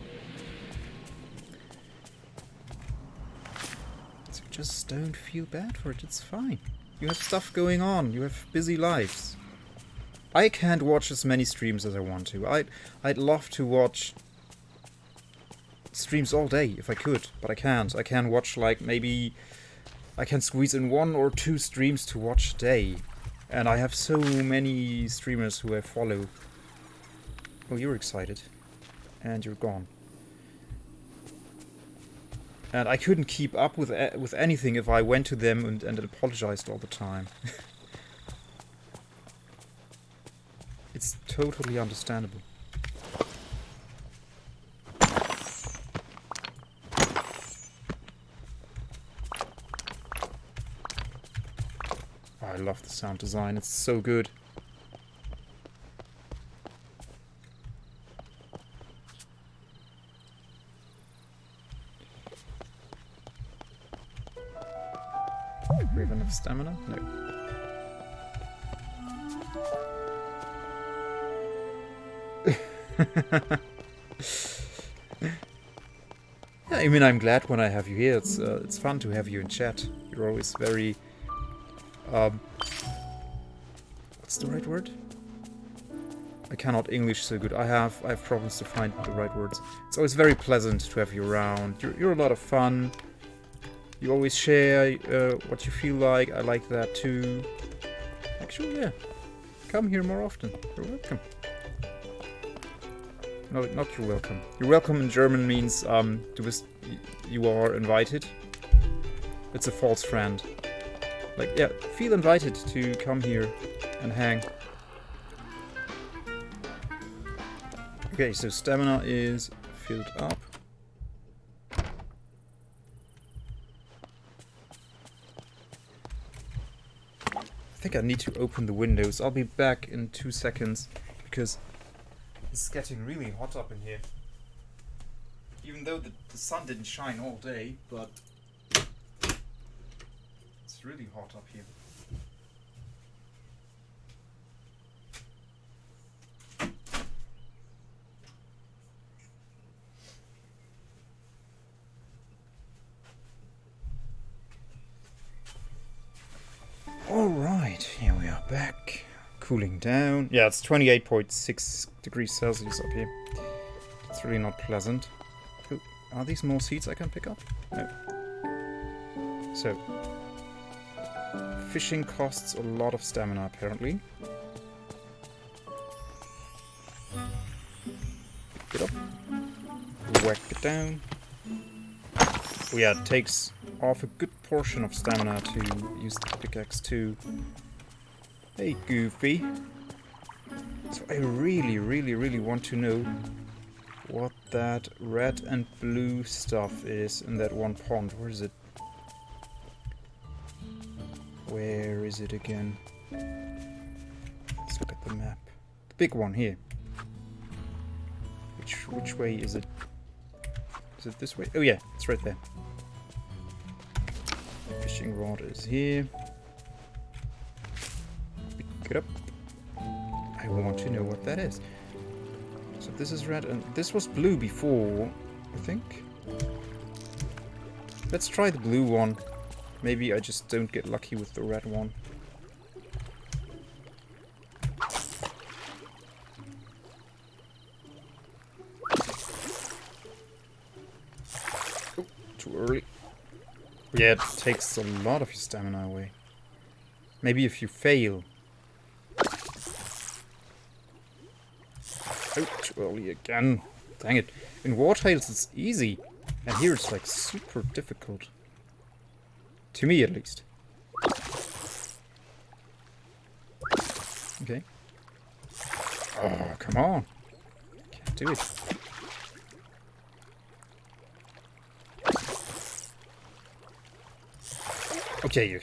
So just don't feel bad for it. It's fine. You have stuff going on. You have busy lives. I can't watch as many streams as I want to. I'd love to watch streams all day if I could, but I can't. I can watch like maybe I can squeeze in 1 or 2 streams to watch a day. And I have so many streamers who I follow. Oh, you're excited. And you're gone. And I couldn't keep up with anything if I went to them and apologized all the time. It's totally understandable. I love the sound design, it's so good. Do we have enough stamina? No. Yeah, I mean, I'm glad when I have you here. It's fun to have you in chat. You're always very what's the right word? I cannot English so good. I have problems to find the right words. It's always very pleasant to have you around. You're a lot of fun. You always share what you feel like. I like that too. Actually, yeah. Come here more often. You're welcome. No, not you're welcome. You're welcome in German means you are invited. It's a false friend. Like, yeah, feel invited to come here and hang. Okay, so stamina is filled up. I think I need to open the windows. I'll be back in 2 seconds because it's getting really hot up in here. Even though the sun didn't shine all day, but it's really hot up here. Alright, here we are back. Cooling down. Yeah, it's 28.6 degrees Celsius up here. It's really not pleasant. Oh, are these more seeds I can pick up? No. So, fishing costs a lot of stamina apparently. Pick it up. Whack it down. Oh yeah, it takes off a good portion of stamina to use the pickaxe too. Hey Goofy. So I really want to know what that red and blue stuff is in that one pond. Where is it? Where is it again? Let's look at the map. The big one here. Which way is it? Is it this way? Oh yeah, it's right there. Fishing rod is here. Pick it up. I want to know what that is. So this is red and this was blue before, I think. Let's try the blue one. Maybe I just don't get lucky with the red one. Oh, too early. Yeah, it takes a lot of your stamina away. Maybe if you fail. Oh, too early again. Dang it. In War Tales it's easy. And here it's like super difficult. To me at least. Okay. Oh, come on. Can't do it. Okay.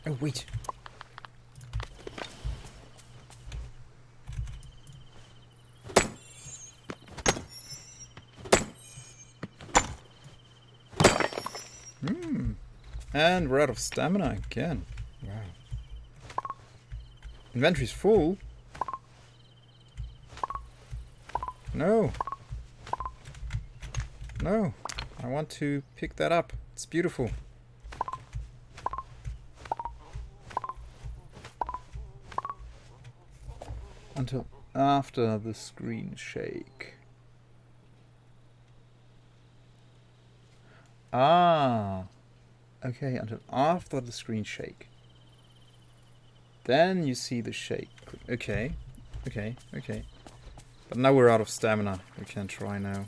Oh, wait. And we're out of stamina again. Wow. Inventory's full. No. No. I want to pick that up. It's beautiful. Until after the screen shake. Ah. Okay, until after the screen shake. Then you see the shake. Okay. Okay, okay. But now we're out of stamina. We can try now.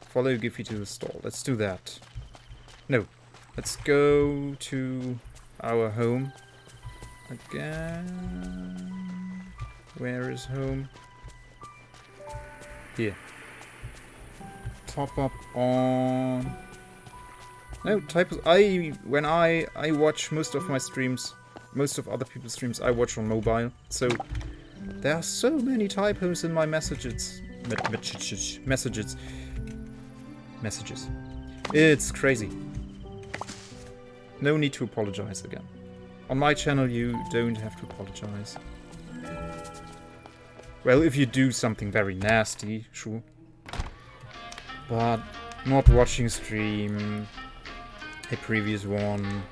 Follow Giffy to the stall. Let's do that. No. Let's go to our home. Again. Where is home? Here. Top up on... No, when I watch most of my streams, most of other people's streams, I watch on mobile. So there are so many typos in my messages. Messages. It's crazy. No need to apologize again. On my channel, you don't have to apologize. Well, if you do something very nasty, sure. But not watching stream, a previous one,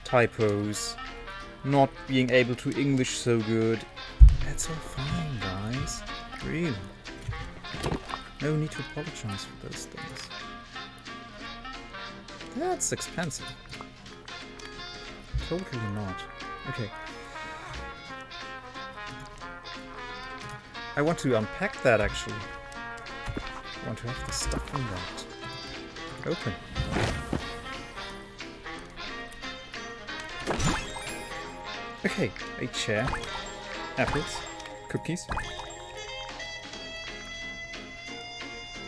typos, not being able to English so good. That's all fine, guys. Really. No need to apologize for those things. That's expensive. Totally not. Okay. I want to unpack that actually. I want to have the stuff in that. Open. Okay, a chair. Apples. Cookies.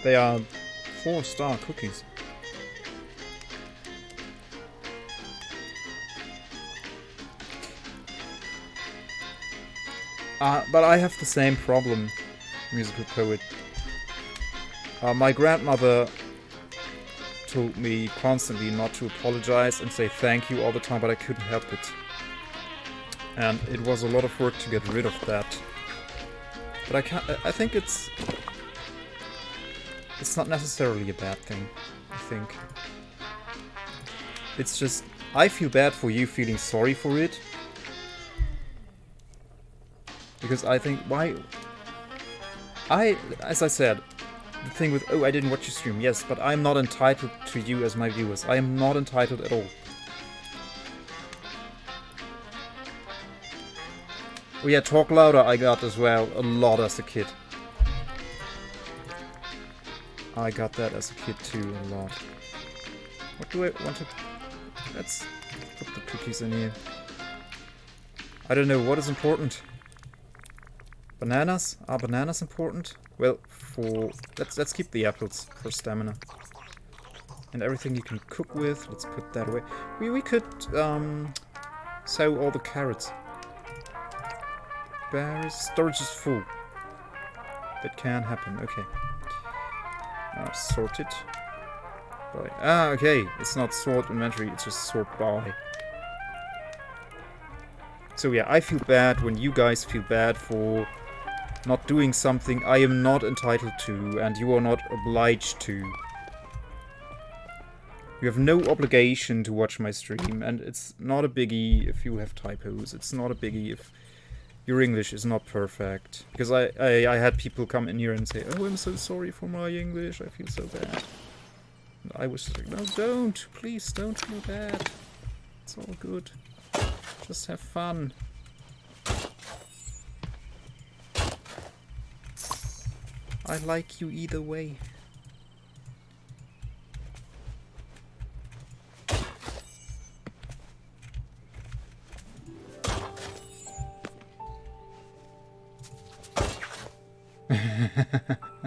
They are 4-star cookies. But I have the same problem, musical poet. My grandmother told me constantly not to apologize and say thank you all the time, but I couldn't help it. And it was a lot of work to get rid of that. But I think it's not necessarily a bad thing, I think. It's just, I feel bad for you feeling sorry for it. Because I think, as I said, the thing with, oh, I didn't watch your stream, yes, but I'm not entitled to you as my viewers. I am not entitled at all. Oh yeah, Talk Louder I got as well, a lot as a kid. I got that as a kid too, a lot. What do I want to... Let's put the cookies in here. I don't know, what is important? Bananas? Are bananas important? Well, let's keep the apples for stamina. And everything you can cook with, let's put that away. We could sow all the carrots. Berries. Storage is full. That can happen, okay. Sort it. By. Okay. It's not sort inventory, it's just sort by. So yeah, I feel bad when you guys feel bad for not doing something I am not entitled to, and you are not obliged to. You have no obligation to watch my stream, and it's not a biggie if you have typos. It's not a biggie if your English is not perfect. Because I had people come in here and say, oh, I'm so sorry for my English, I feel so bad. And I was like, no, don't, please don't feel bad. It's all good. Just have fun. I like you either way.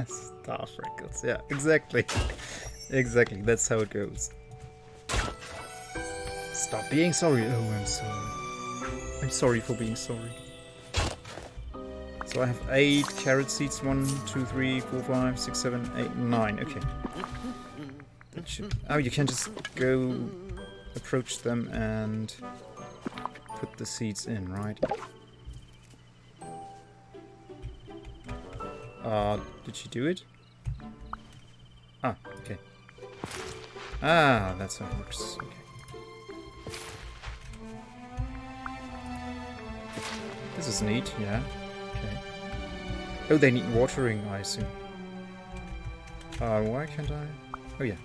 Star freckles, yeah, exactly. Exactly, that's how it goes. Stop being sorry. Oh, I'm sorry. I'm sorry for being sorry. So I have 8 carrot seeds. 1, 2, 3, 4, 5, 6, 7, 8, 9. Okay. should... Oh, you can just go approach them and put the seeds in, right? Did she do it? Ah, okay. Ah, that's how it works. Okay. This is neat, yeah. Okay. Oh, they need watering, I assume. Why can't I? Oh, yeah.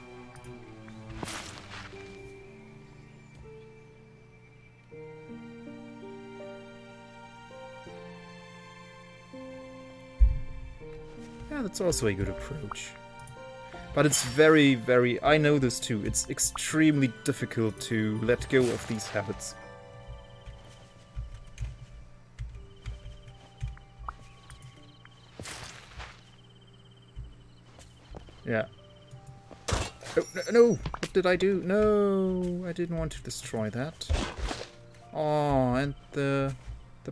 Yeah, that's also a good approach. But it's very, very... I know this too. It's extremely difficult to let go of these habits. Yeah. Oh, no! What did I do? No! I didn't want to destroy that. Oh, and the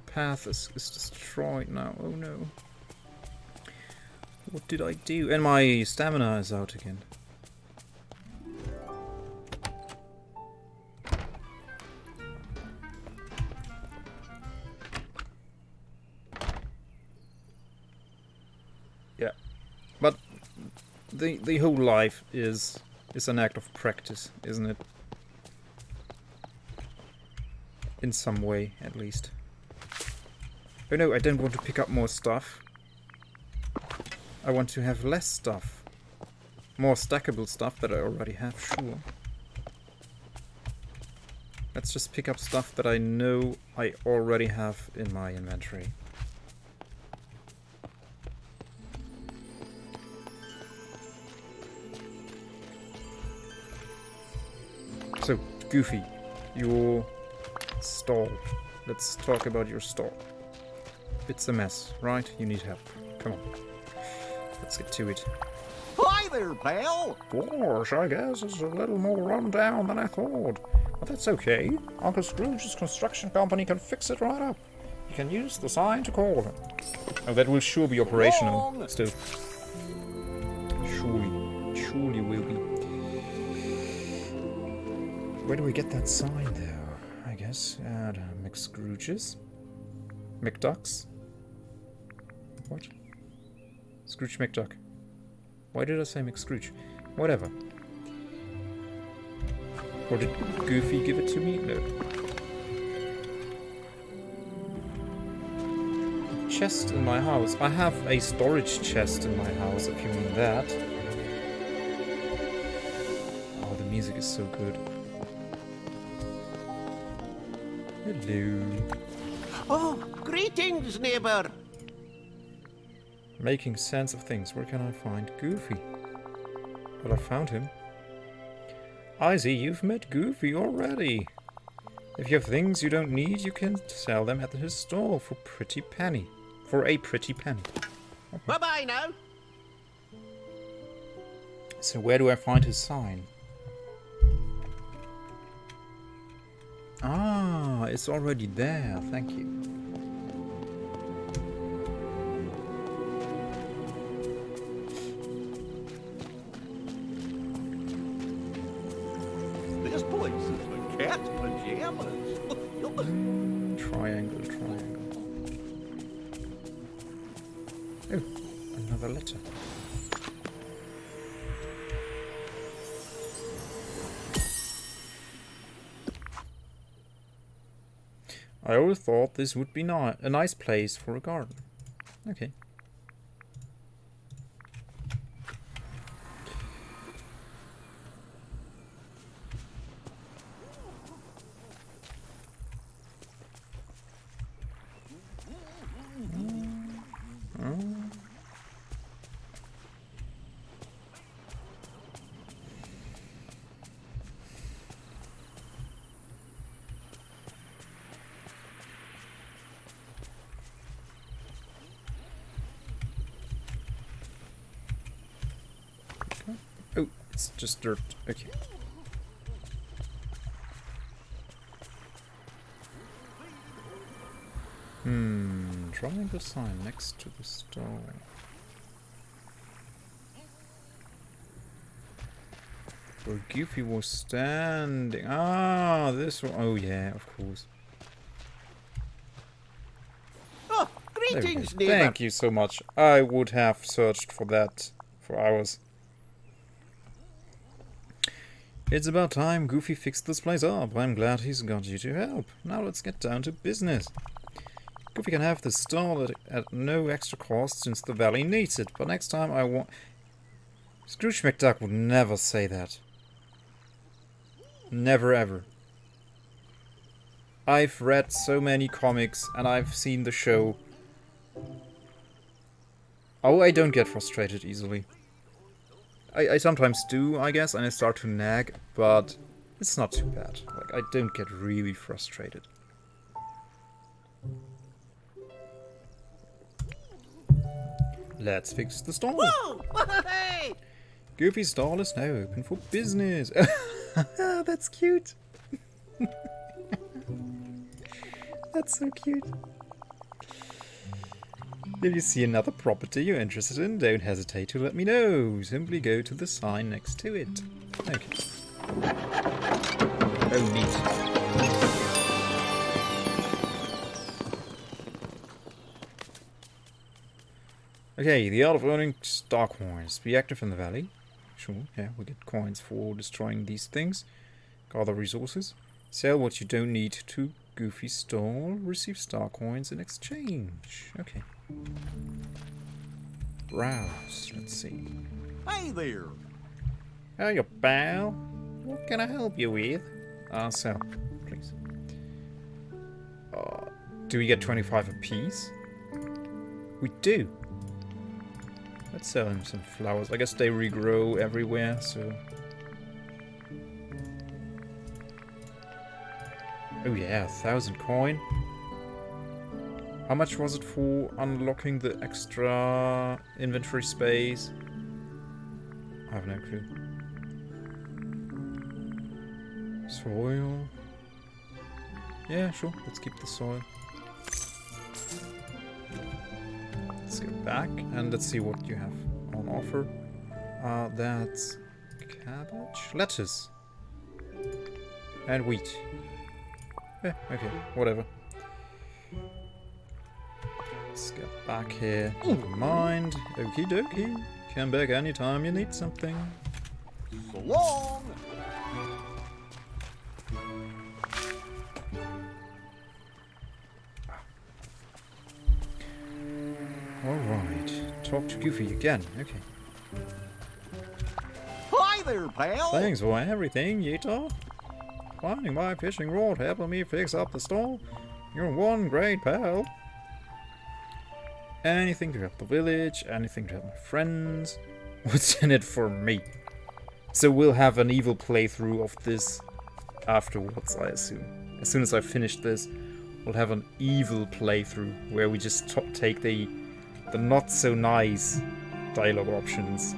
path is destroyed now. Oh no. What did I do? And my stamina is out again. Yeah. But the whole life is an act of practice, isn't it? In some way, at least. Oh no, I don't want to pick up more stuff. I want to have less stuff. More stackable stuff that I already have, sure. Let's just pick up stuff that I know I already have in my inventory. So, Goofy, your stall. Let's talk about your stall. It's a mess, right? You need help. Come on. Let's get to it. Hi there, pal. Gosh, I guess it's a little more run down than I thought. But that's okay. Uncle Scrooge's construction company can fix it right up. You can use the sign to call him. Oh, that will sure be operational still. Surely will be. Where do we get that sign, though? I guess at McScrooge's? McDuck's? What? Scrooge McDuck. Why did I say McScrooge? Whatever. Or did Goofy give it to me? No. Chest in my house. I have a storage chest in my house, if you mean that. Oh, the music is so good. Hello. Oh, greetings, neighbor. Making sense of things. Where can I find Goofy? Well, I found him. I see you've met Goofy already. If you have things you don't need, you can sell them at his stall for a pretty penny. Bye-bye now. So where do I find his sign? Ah, it's already there. Thank you. This place is the cat's pajamas. Triangle. Oh, another letter. I always thought this would be a nice place for a garden. Okay. Oh, it's just dirt. Okay. Triangle sign next to the stone. where Goofy was standing. Ah, this one. Oh yeah, of course. Oh, There we go. greetings, neighbor. Thank you so much. I would have searched for that for hours. It's about time Goofy fixed this place up. I'm glad he's got you to help. Now let's get down to business. Goofy can have this stall at no extra cost since the valley needs it, but next time I want... Scrooge McDuck would never say that. Never ever. I've read so many comics and I've seen the show. Oh, I don't get frustrated easily. I sometimes do, I guess, and I start to nag, but it's not too bad. Like, I don't get really frustrated. Let's fix the stall. Whoa! Hey! Goofy's stall is now open for business. That's cute. That's so cute. If you see another property you're interested in, don't hesitate to let me know. Simply go to the sign next to it. Okay. Oh, neat. Okay, the art of earning star coins. Be active in the valley. Sure, yeah, we get coins for destroying these things. Gather resources. Sell what you don't need to Goofy's stall. Receive star coins in exchange. Okay. Browse. Let's see. Hey there. Hiya, pal. What can I help you with? Sell, please. Do we get 25 apiece? We do. Let's sell him some flowers. I guess they regrow everywhere, so... Oh yeah, 1,000 coin. How much was it for unlocking the extra inventory space? I have no clue. Soil. Yeah, sure. Let's keep the soil. Let's go back and let's see what you have on offer. That's cabbage, lettuce, and wheat. Yeah, okay, whatever. Let's get back here. Never mind. Okie dokie. Come back anytime you need something. So long. Alright. Talk to Goofy again. Okay. Hi there, pal. Thanks for everything, Yeetor. Finding my fishing rod, helping me fix up the stall. You're one great pal. Anything to help the village, anything to help my friends. What's in it for me? So we'll have an evil playthrough of this afterwards, I assume. As soon as I finish this, we'll have an evil playthrough where we just take the not so nice dialogue options.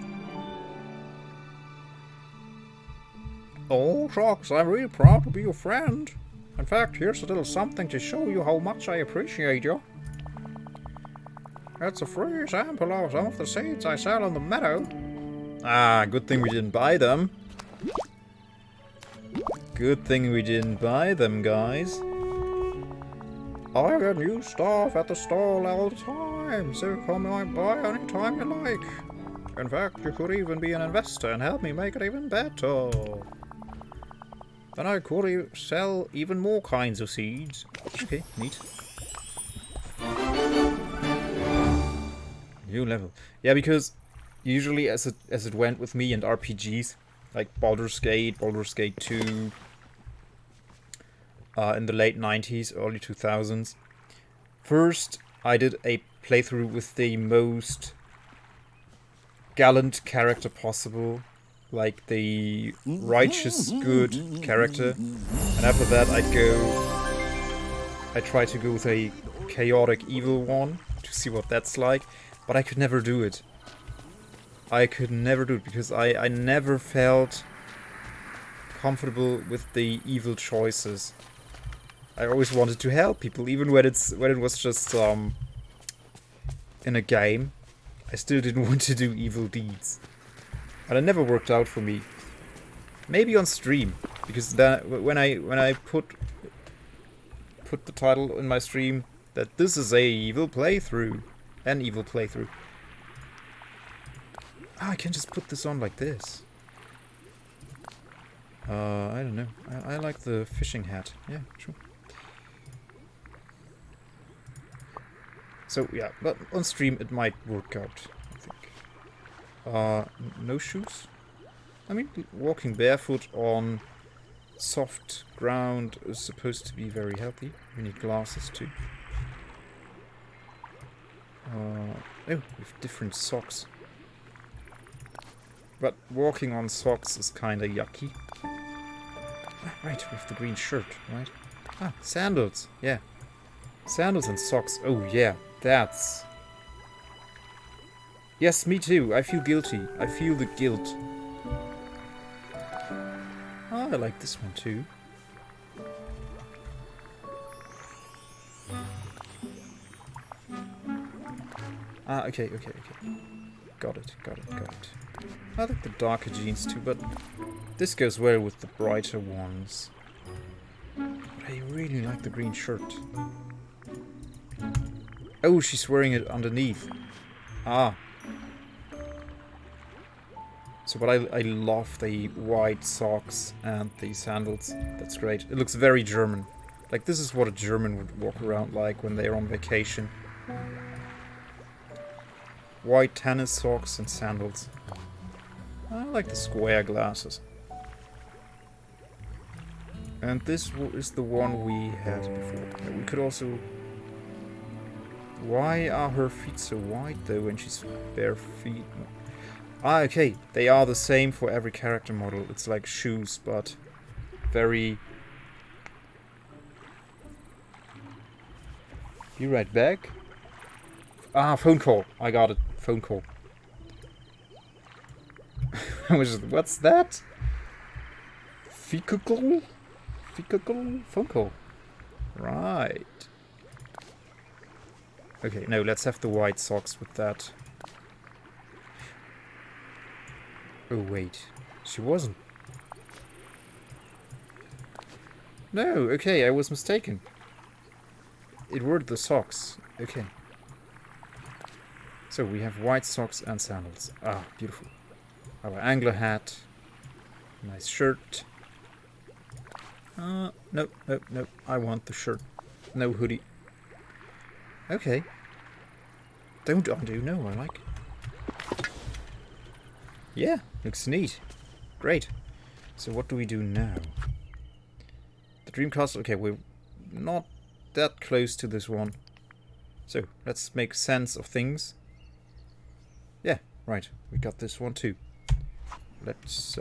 Oh, shucks, I'm really proud to be your friend. In fact, here's a little something to show you how much I appreciate you. It's a free sample of some of the seeds I sell on the meadow. Ah, good thing we didn't buy them. Good thing we didn't buy them, guys. I get new stuff at the stall all the time, so come and buy anytime you like. In fact, you could even be an investor and help me make it even better. Then I could sell even more kinds of seeds. Okay, neat. New level. Yeah, because usually as it went with me and RPGs, like Baldur's Gate 2, in the late 90s, early 2000s. First, I did a playthrough with the most gallant character possible, like the righteous good character, and after that I try to go with a chaotic evil one to see what that's like, but I could never do it. I could never do it because I never felt comfortable with the evil choices. I always wanted to help people, even when it was just in a game. I still didn't want to do evil deeds. And it never worked out for me. Maybe on stream, because that when I put the title in my stream that this is a evil playthrough, an evil playthrough. Ah, I can just put this on like this. I don't know. I like the fishing hat. Yeah, sure. So yeah, but on stream it might work out, I think. No shoes? I mean, walking barefoot on soft ground is supposed to be very healthy. We need glasses too. Oh, with different socks. But walking on socks is kinda yucky. Ah, right, with the green shirt, right? Ah, sandals, yeah. Sandals and socks, oh yeah, that's... Yes, me too, I feel guilty. I feel the guilt. Oh, I like this one too. Ah, okay. Got it. I like the darker jeans too, but this goes well with the brighter ones. But I really like the green shirt. Oh, she's wearing it underneath. Ah. So, but I love the white socks and the sandals. That's great. It looks very German. Like, this is what a German would walk around like when they're on vacation. White tennis socks and sandals. I like the square glasses. And this is the one we had before. We could also... Why are her feet so wide though when she's bare feet? Ah, okay. They are the same for every character model. It's like shoes, but very... Be right back. Ah, phone call. I got it. Phone call. What's that? Fickle? Phone call. Right. Okay, no, let's have the white socks with that. Oh, wait. She wasn't. No, okay, I was mistaken. It were the socks. Okay. So we have white socks and sandals. Ah, beautiful. Our angler hat. Nice shirt. Nope. I want the shirt. No hoodie. Okay. Don't undo. No, I like it. Yeah, looks neat. Great. So what do we do now? The Dreamcast. Okay, we're not that close to this one. So let's make sense of things. Yeah, right. We got this one too. Let's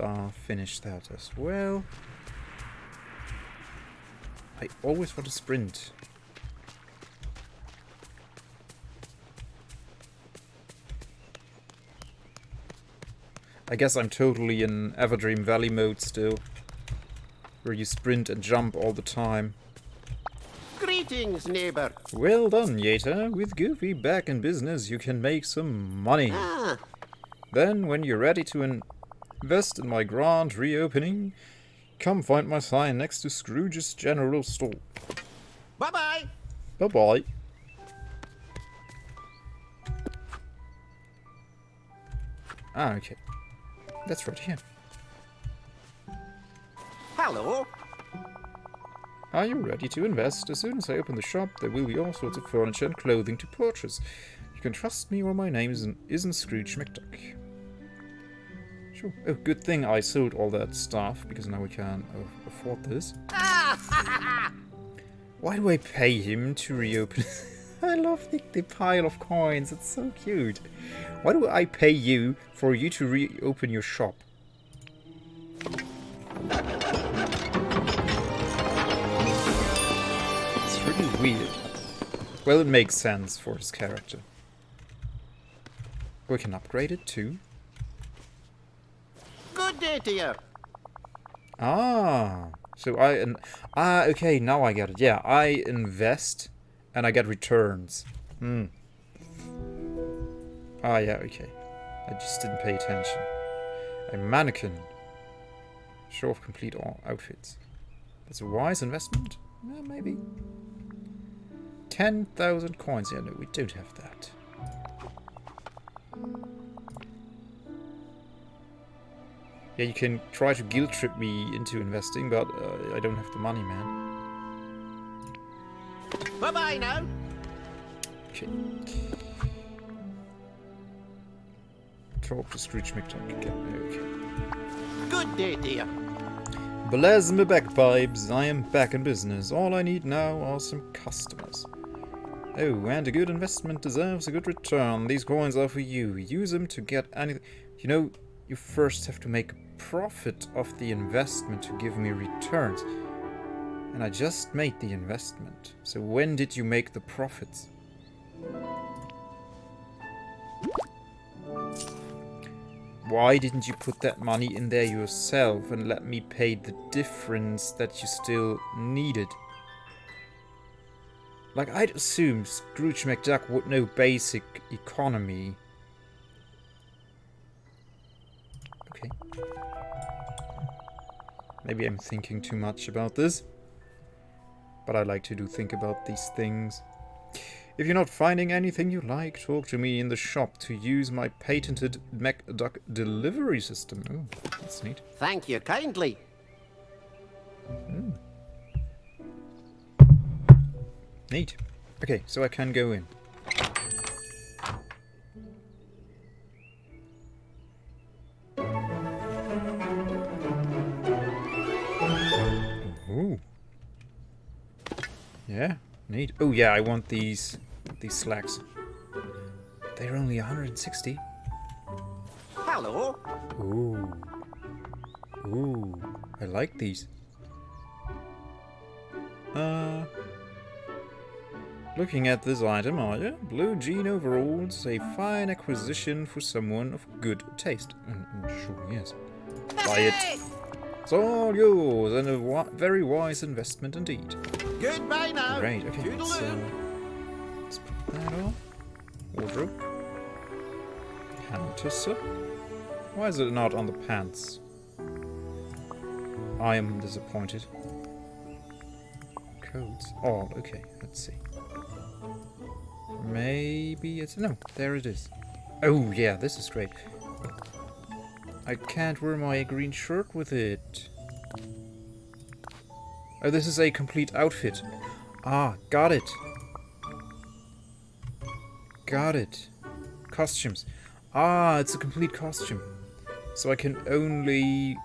finish that as well. I always want to sprint. I guess I'm totally in Everdream Valley mode still. Where you sprint and jump all the time. Greetings, neighbor. Well done, Yeta. With Goofy back in business, you can make some money. Ah, Then, when you're ready to invest in my grand reopening, come find my sign next to Scrooge's General Store. bye-bye. Bye-bye. Ah, okay. That's right here. Hello. Are you ready to invest? As soon as I open the shop, there will be all sorts of furniture and clothing to purchase. You can trust me or my name isn't Scrooge McDuck. Sure. Oh, good thing I sold all that stuff, because now we can afford this. Why do I pay him to reopen? I love the pile of coins. It's so cute. Why do I pay you for you to reopen your shop? It's really weird. Well, it makes sense for his character. We can upgrade it too. Good day to you. Ah, so okay, now I get it. Yeah, I invest and I get returns. Ah, yeah, okay. I just didn't pay attention. A mannequin. Show off complete all outfits. That's a wise investment? Maybe. 10,000 coins. Yeah, no, we don't have that. Yeah, you can try to guilt trip me into investing, but I don't have the money, man. Bye-bye now. Okay. Talk to Scrooge McDuck again. Okay. Good day to you. Bless me bagpipes, I am back in business. All I need now are some customers. Oh, and a good investment deserves a good return. These coins are for you. Use them to get anything. You know, you first have to make a profit of the investment to give me returns. And I just made the investment. So when did you make the profits? Why didn't you put that money in there yourself and let me pay the difference that you still needed? Like, I'd assume Scrooge McDuck would know basic economy. Okay. Maybe I'm thinking too much about this. But I like to think about these things. If you're not finding anything you like, talk to me in the shop to use my patented McDuck delivery system. Oh, that's neat. Thank you kindly. Neat. Okay, so I can go in. Ooh. Yeah, neat. Oh yeah, I want these slacks. They're only 160. Hello. Ooh. Ooh. I like these. Looking at this item, are you? Blue jean overalls, a fine acquisition for someone of good taste. Sure, yes. Buy it. It's all yours, and a very wise investment indeed. Goodbye now. Great, okay, Toodaloo. let's put that on. Wardrobe. Pantesser. Why is it not on the pants? I am disappointed. Coats. Oh, okay, let's see. Maybe it's... No, there it is. Oh, yeah, this is great. I can't wear my green shirt with it. Oh, this is a complete outfit. Ah, got it. Got it. Costumes. Ah, it's a complete costume. So I can only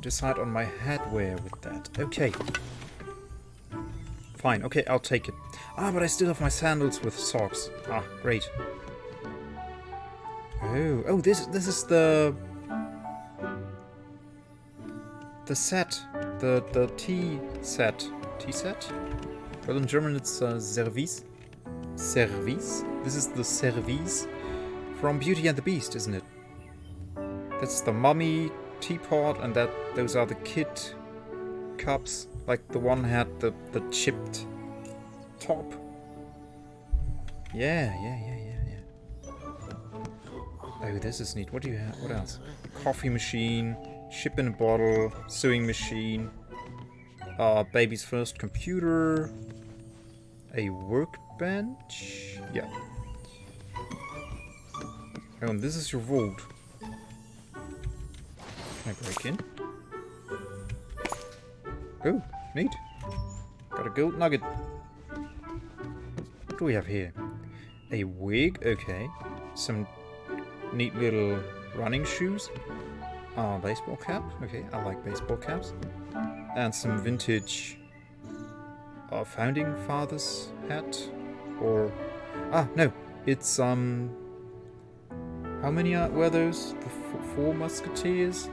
decide on my headwear with that. Okay. Fine, okay, I'll take it. Ah, but I still have my sandals with socks. Ah, great. Oh, this is the set, the tea set. Tea set? Well, in German it's Service. Service. This is the Service from Beauty and the Beast, isn't it? That's the mummy teapot, and those are the kid cups. Like the one had the chipped top. Yeah. Oh, this is neat. What do you have? What else? Coffee machine, ship in a bottle, sewing machine, baby's first computer, a workbench. Yeah. Oh, and this is your vault. Can I break in? Oh, neat. Got a gold nugget. What do we have here? A wig, okay. Some neat little running shoes. Baseball cap. Okay, I like baseball caps. And some vintage founding fathers hat. Or no, it's how many were those? The four musketeers.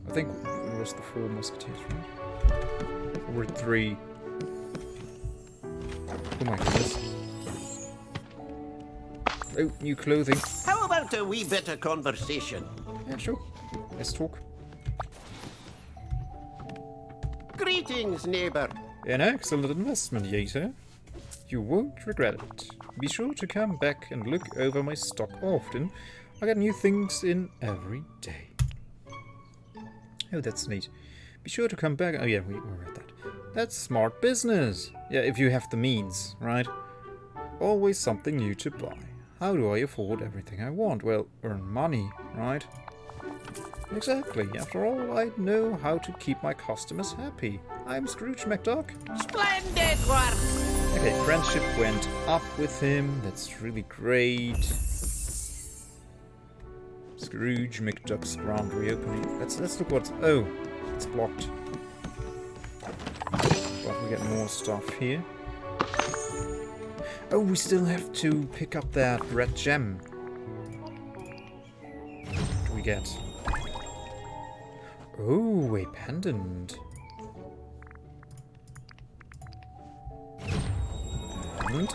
I think it was the four musketeers, right? Or three. Oh my goodness. Oh, new clothing. How about a wee bit of conversation? Yeah, sure. Let's talk. Greetings, neighbour. An excellent investment, Yater. You won't regret it. Be sure to come back and look over my stock often. I get new things in every day. Oh, that's neat. Be sure to come back. Oh yeah, we read that. That's smart business. Yeah, if you have the means, right? Always something new to buy. How do I afford everything I want? Well, earn money, right? Exactly. After all, I know how to keep my customers happy. I'm Scrooge McDuck. Splendid work! Okay, friendship went up with him. That's really great. Scrooge McDuck's grand reopening. Let's look what's... Oh, it's blocked. But we get more stuff here. Oh, we still have to pick up that red gem. What do we get? Oh, a pendant. And...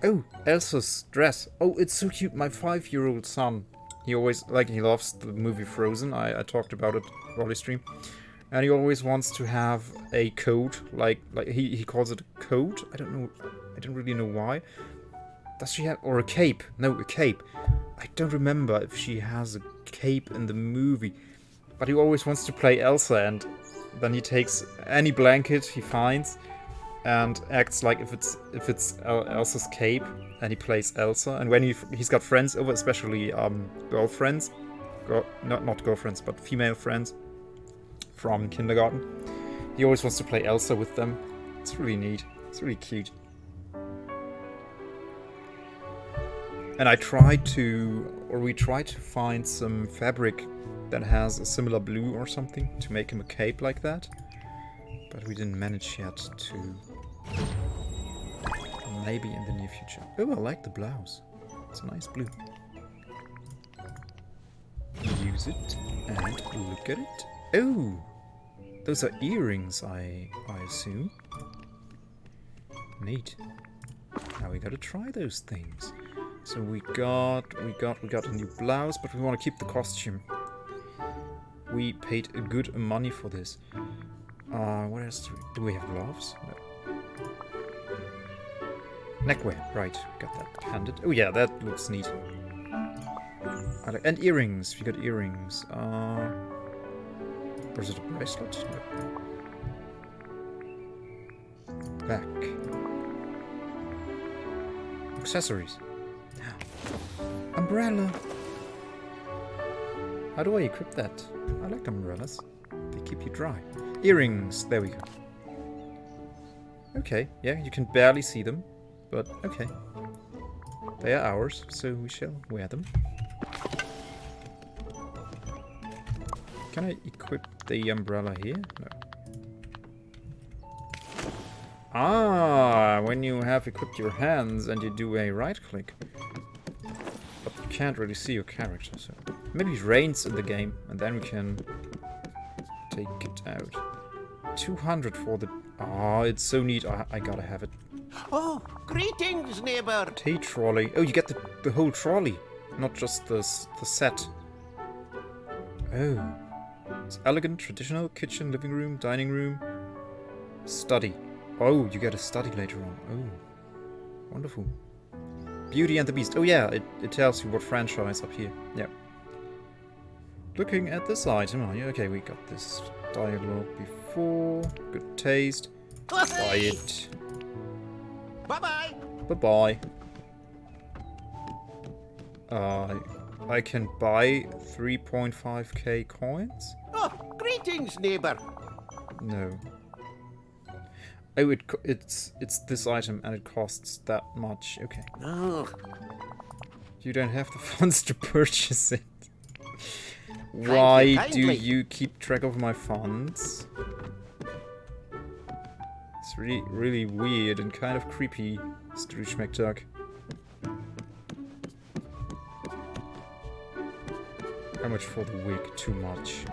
Oh, Elsa's dress. Oh, it's so cute. My 5-year-old son. He always, he loves the movie Frozen. I talked about it on his stream. And he always wants to have a coat. Like he calls it a coat. I don't know. I don't really know why. Does she have... Or a cape. No, a cape. I don't remember if she has a cape in the movie. But he always wants to play Elsa, and then he takes any blanket he finds and acts like if it's Elsa's cape, and he plays Elsa. And when he's got friends over, especially girlfriends, not girlfriends, but female friends from kindergarten, he always wants to play Elsa with them. It's really neat. It's really cute. And we tried to find some fabric that has a similar blue or something to make him a cape like that. But we didn't manage yet to... Maybe in the near future. Oh, I like the blouse. It's a nice blue. Use it and look at it. Oh! Those are earrings, I assume. Neat. Now we gotta try those things. So we got a new blouse, but we want to keep the costume. We paid a good money for this. What else do we have? Gloves? No. Neckwear, right? We got that handed. Oh yeah, that looks neat. And earrings. We got earrings. Or is it a bracelet? No. Back. Accessories. Umbrella. How do I equip that? I like umbrellas. They keep you dry. Earrings. There we go. Okay. Yeah, you can barely see them. But okay. They are ours, so we shall wear them. Can I equip the umbrella here? No. Ah, when you have equipped your hands and you do a right click. But you can't really see your character, so... Maybe it rains in the game, and then we can take it out. 200 for the... Oh, it's so neat. I gotta have it. Oh, greetings, neighbor. Tea trolley. Oh, you get the whole trolley, not just the set. Oh. It's elegant, traditional, kitchen, living room, dining room, study. Oh, you get a study later on. Oh, wonderful. Beauty and the Beast. Oh yeah, it tells you what franchise up here. Yeah. Looking at this item, are you? Okay, we got this dialogue before. Good taste. Buy it. Bye-bye. Bye-bye. I can buy 3.5k coins? Oh, greetings, neighbor. No. Oh, it's this item and it costs that much. Okay. Oh, You don't have the funds to purchase it. you Why do kindly. you keep track of my funds? It's really, really weird and kind of creepy, Scrooge McDuck. How much for the wig? Too much.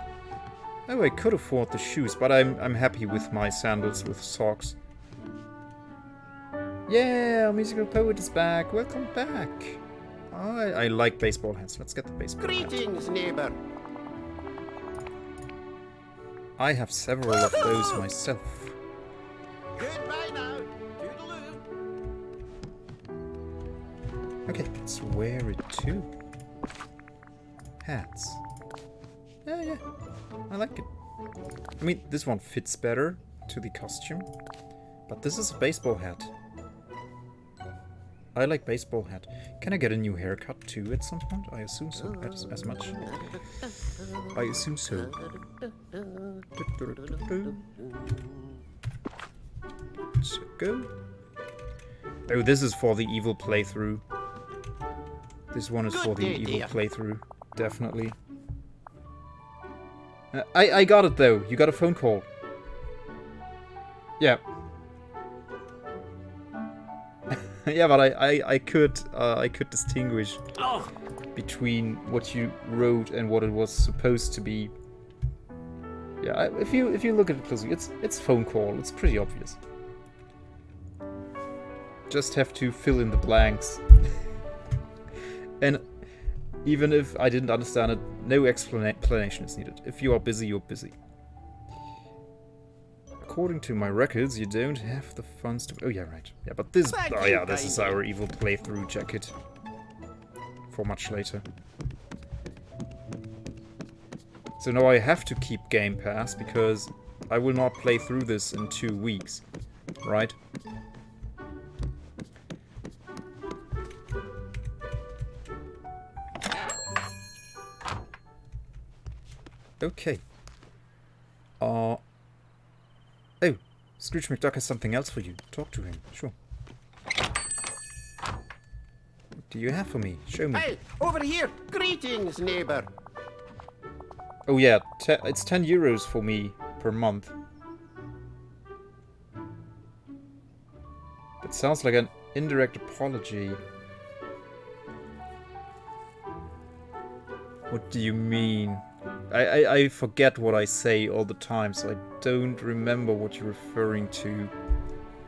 Oh, I could afford the shoes, but I'm happy with my sandals with socks. Yeah, our musical poet is back. Welcome back. I like baseball hats. Let's get the baseball hat. greetings, neighbor. I have several of those myself. Goodbye now. Toodaloo. Okay, let's wear it too. Hats. Yeah. Yeah, I like it. I mean, this one fits better to the costume, but this is a baseball hat. I like baseball hat. Can I get a new haircut too at some point? I assume so. As much. I assume so. So go. Oh, this is for the evil playthrough. This one is for the evil playthrough. Definitely. I got it though. You got a phone call. Yeah. Yeah, but I could distinguish between what you wrote and what it was supposed to be. Yeah, if you look at it closely, it's phone call. It's pretty obvious. Just have to fill in the blanks. And even if I didn't understand it, no explanation is needed. If you are busy, you're busy. According to my records, you don't have the funds to... Oh, yeah, right. Yeah, but this... Oh, yeah, this is our evil playthrough jacket. For much later. So now I have to keep Game Pass, because I will not play through this in 2 weeks. Right? Okay. Oh, Scrooge McDuck has something else for you. Talk to him. Sure. What do you have for me? Show me. Hey, over here. Greetings, neighbor. Oh yeah, it's 10 euros for me per month. That sounds like an indirect apology. What do you mean? I forget what I say all the time, so I don't remember what you're referring to.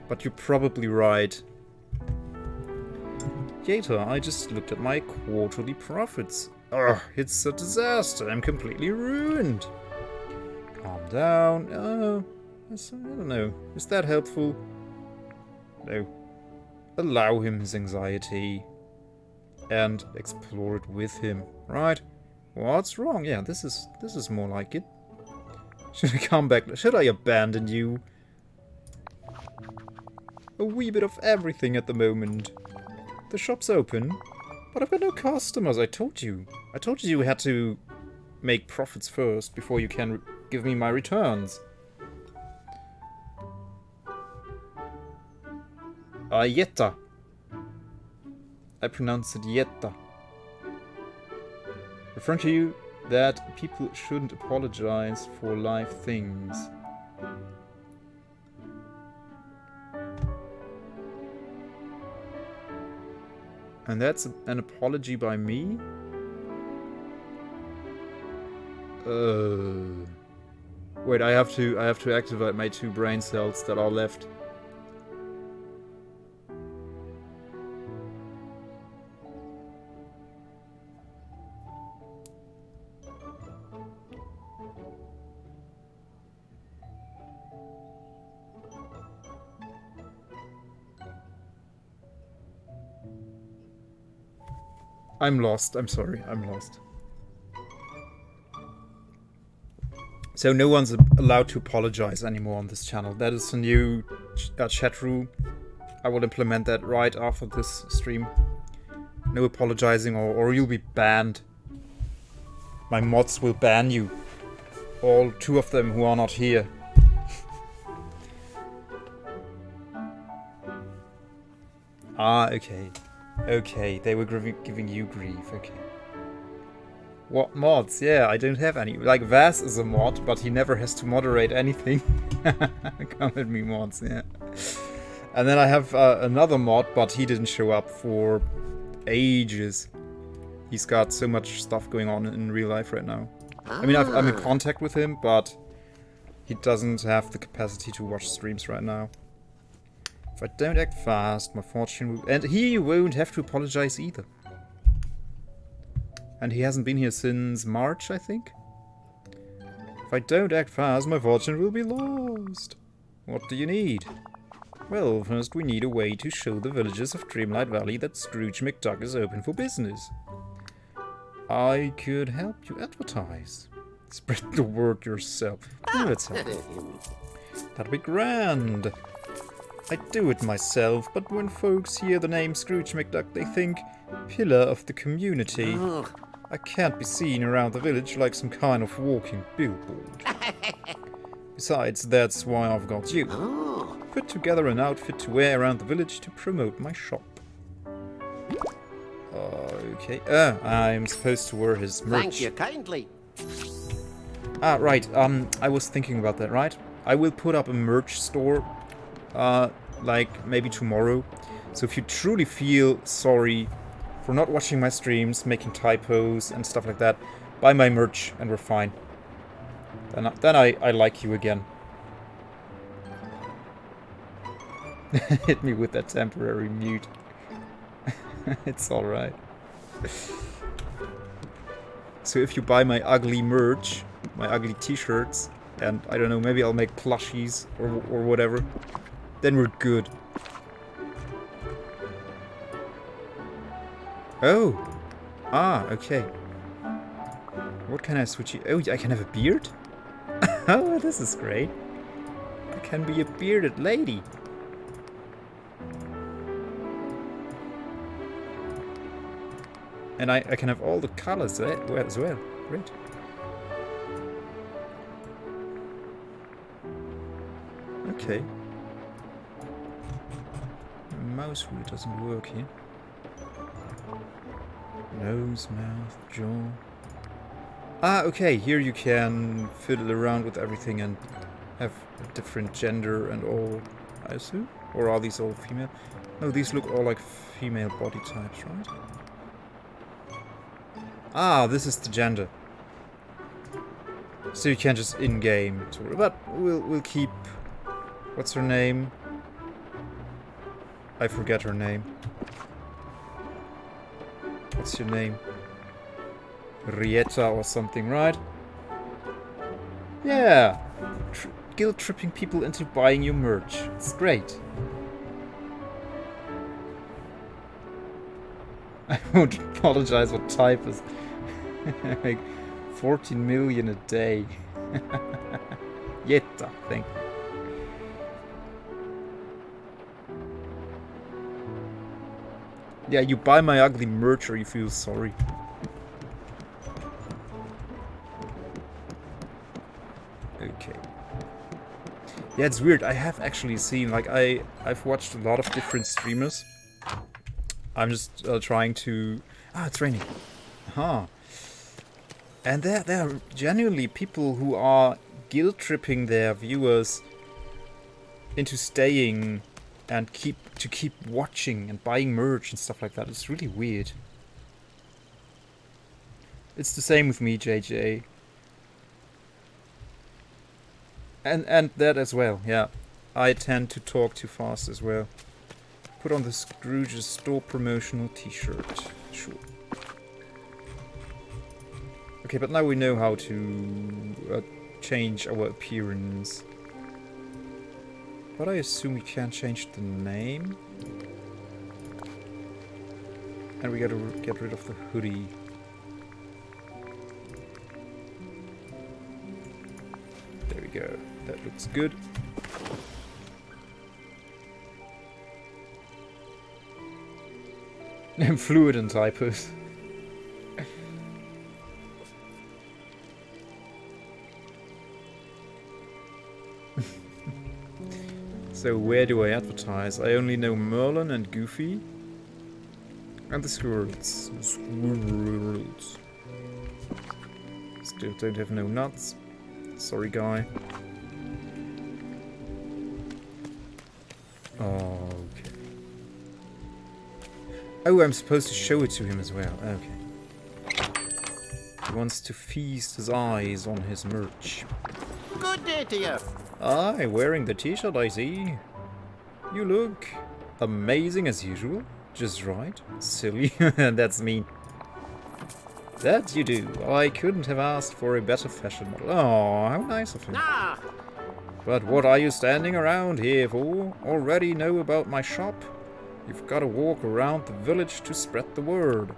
But you're probably right. Yater, I just looked at my quarterly profits. Ugh, it's a disaster. I'm completely ruined. Calm down. I don't know. Is that helpful? No. Allow him his anxiety. And explore it with him, right? What's wrong? Yeah, this is more like it. Should I come back? Should I abandon you? A wee bit of everything at the moment. The shop's open, but I've got no customers. I told you. I told you had to make profits first before you can give me my returns. Yetta. I pronounce it Yetta. Referring to you that people shouldn't apologize for life things. And that's an apology by me? Wait, I have to activate my 2 brain cells that are left. I'm lost. I'm sorry. I'm lost. So no one's allowed to apologize anymore on this channel. That is a new chat rule. I will implement that right after this stream. No apologizing or you'll be banned. My mods will ban you. All 2 of them who are not here. Ah, okay. Okay, they were giving you grief, okay. What mods? Yeah, I don't have any. Like, Vaz is a mod, but he never has to moderate anything. Come at me, mods, yeah. And then I have another mod, but he didn't show up for ages. He's got so much stuff going on in real life right now. I mean, I'm in contact with him, but he doesn't have the capacity to watch streams right now. If I don't act fast, my fortune will... And he won't have to apologize either. And he hasn't been here since March, I think? If I don't act fast, my fortune will be lost. What do you need? Well, first we need a way to show the villagers of Dreamlight Valley that Scrooge McDuck is open for business. I could help you advertise. Spread the word yourself. Oh, that's that'd be grand. I do it myself, but when folks hear the name Scrooge McDuck, they think pillar of the community. I can't be seen around the village like some kind of walking billboard. Besides, that's why I've got you. Put together an outfit to wear around the village to promote my shop. Okay. I'm supposed to wear his merch. Thank you kindly. Ah, right. I was thinking about that, right? I will put up a merch store, like maybe tomorrow. So if you truly feel sorry for not watching my streams, making typos and stuff like that, buy my merch and we're fine. Then I like you again. Hit me with that temporary mute. It's alright. So if you buy my ugly merch, my ugly t-shirts, and I don't know, maybe I'll make plushies or whatever, then we're good. Oh! Ah, okay. What can I switch? Oh, I can have a beard? Oh, this is great. I can be a bearded lady. And I can have all the colors as well. Great. Okay. Mouse wheel doesn't work here. Nose, mouth, jaw. Ah, okay. Here you can fiddle around with everything and have a different gender and all, I assume? Or are these all female? No, these look all like female body types, right? Ah, this is the gender. So you can just in-game, but we'll keep. What's her name? I forget her name. What's your name? Rieta or something, right? Yeah, guilt-tripping people into buying your merch. It's great. I won't apologize what type is. Like 14 million a day. Jetta, thank you. Yeah, you buy my ugly merch or you feel sorry. Okay. Yeah, it's weird. I have actually seen, like, I've watched a lot of different streamers. I'm just trying to... Ah, it's raining. Huh. And there are genuinely people who are guilt-tripping their viewers into staying and keep watching and buying merch and stuff like that. It's really weird. It's the same with me, JJ. And that as well, yeah. I tend to talk too fast as well. Put on the Scrooge's store promotional t-shirt. Sure. Okay, but now we know how to change our appearance. But I assume we can change the name. And we gotta get rid of the hoodie. There we go. That looks good. I'm fluid in typos. So where do I advertise? I only know Merlin and Goofy. And the squirrels. Squirrels. Still don't have no nuts. Sorry, guy. Okay. Oh, I'm supposed to show it to him as well. Okay. He wants to feast his eyes on his merch. Good day to you. Aye, wearing the t-shirt, I see. You look amazing as usual. Just right. Silly. That's mean. That you do. I couldn't have asked for a better fashion model. Oh, how nice of him. Ah, But what are you standing around here for? Already know about my shop? You've got to walk around the village to spread the word.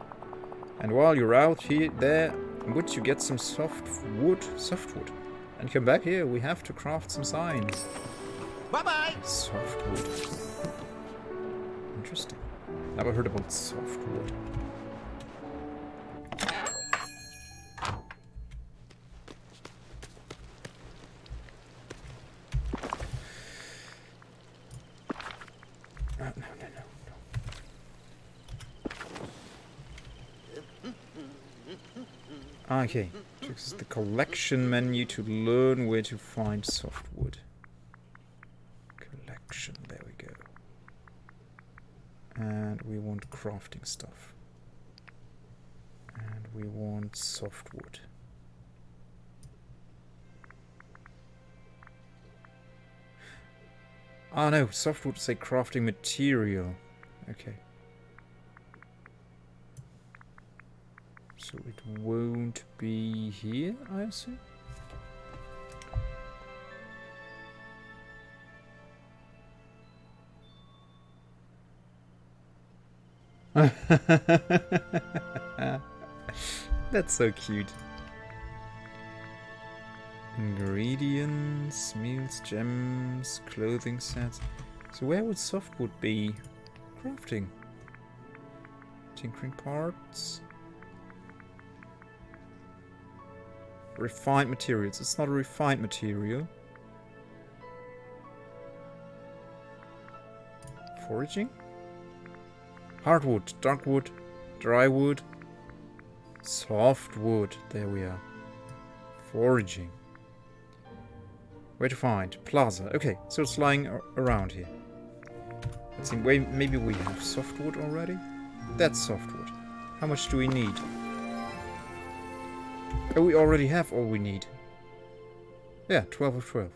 And while you're out here, there, In which you get some softwood. And come back here, we have to craft some signs. Bye-bye. Softwood. Interesting. Never heard about softwood. Okay, this is the collection menu to learn where to find softwood. Collection, there we go. And we want crafting stuff. And we want softwood. Ah no, softwood is a crafting material. Okay. So it won't be here, I assume? That's so cute. Ingredients, meals, gems, clothing sets. So where would softwood be? Crafting. Tinkering parts. Refined materials. It's not a refined material. Foraging? Hardwood, darkwood, drywood, softwood. There we are. Foraging. Where to find? Plaza. Okay, so it's lying around here. Let's see, maybe we have softwood already? That's softwood. How much do we need? Oh, we already have all we need. Yeah, 12 of 12.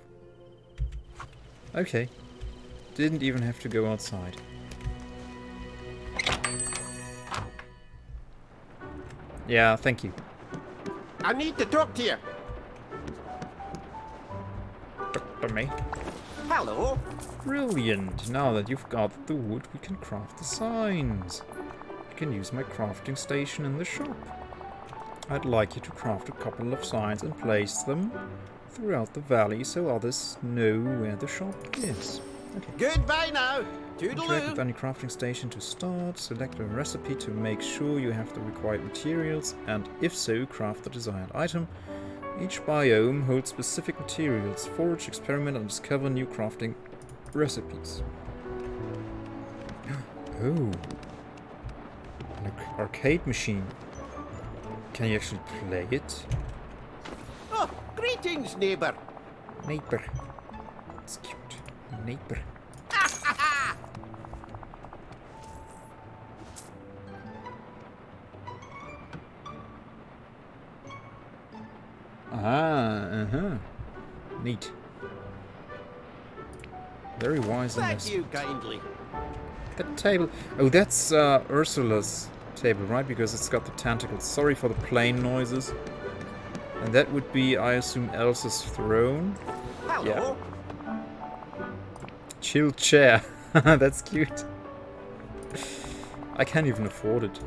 Okay. Didn't even have to go outside. Yeah, thank you. I need to talk to you. Talk to me. Hello. Brilliant. Now that you've got the wood, we can craft the signs. I can use my crafting station in the shop. I'd like you to craft a couple of signs and place them throughout the valley so others know where the shop is. Okay. Goodbye now. Interact with Toodaloo. any crafting station to start. Select a recipe to make sure you have the required materials, and if so, craft the desired item. Each biome holds specific materials. Forage, experiment, and discover new crafting recipes. Oh. An arcade machine. Can you actually play it? Oh, greetings, neighbour. Neighbor. It's cute. Neighbor. Neat. Very wise Thank investment. you kindly. That table. Oh, that's Ursula's table, right? Because it's got the tentacles. Sorry for the plane noises. And that would be, I assume, Elsa's throne. Hello. Chill chair. That's cute. I can't even afford it.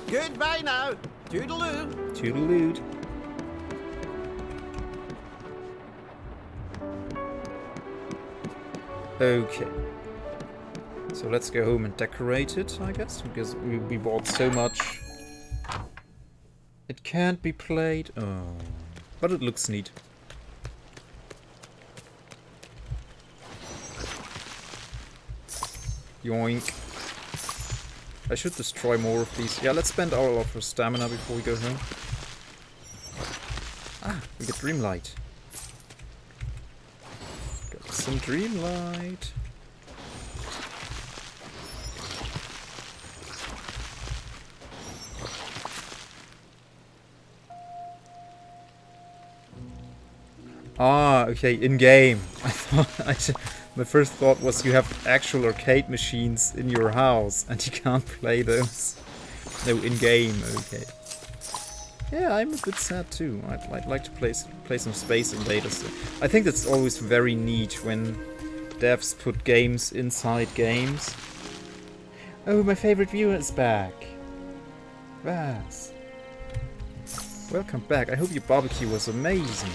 Goodbye now. Toodaloo. Toodaloo. Okay. So let's go home and decorate it, I guess, because we bought so much. It can't be played. Oh. But it looks neat. Yoink. I should destroy more of these. Yeah, let's spend all of our stamina before we go home. Ah, we get Dreamlight. Got some Dreamlight. Ah, okay, in-game. I thought my first thought was you have actual arcade machines in your house and you can't play those. No, in-game, okay. Yeah, I'm a bit sad too. I'd like to play some Space Invaders. I think that's always very neat when devs put games inside games. Oh, my favorite viewer is back. Vas. Welcome back. I hope your barbecue was amazing.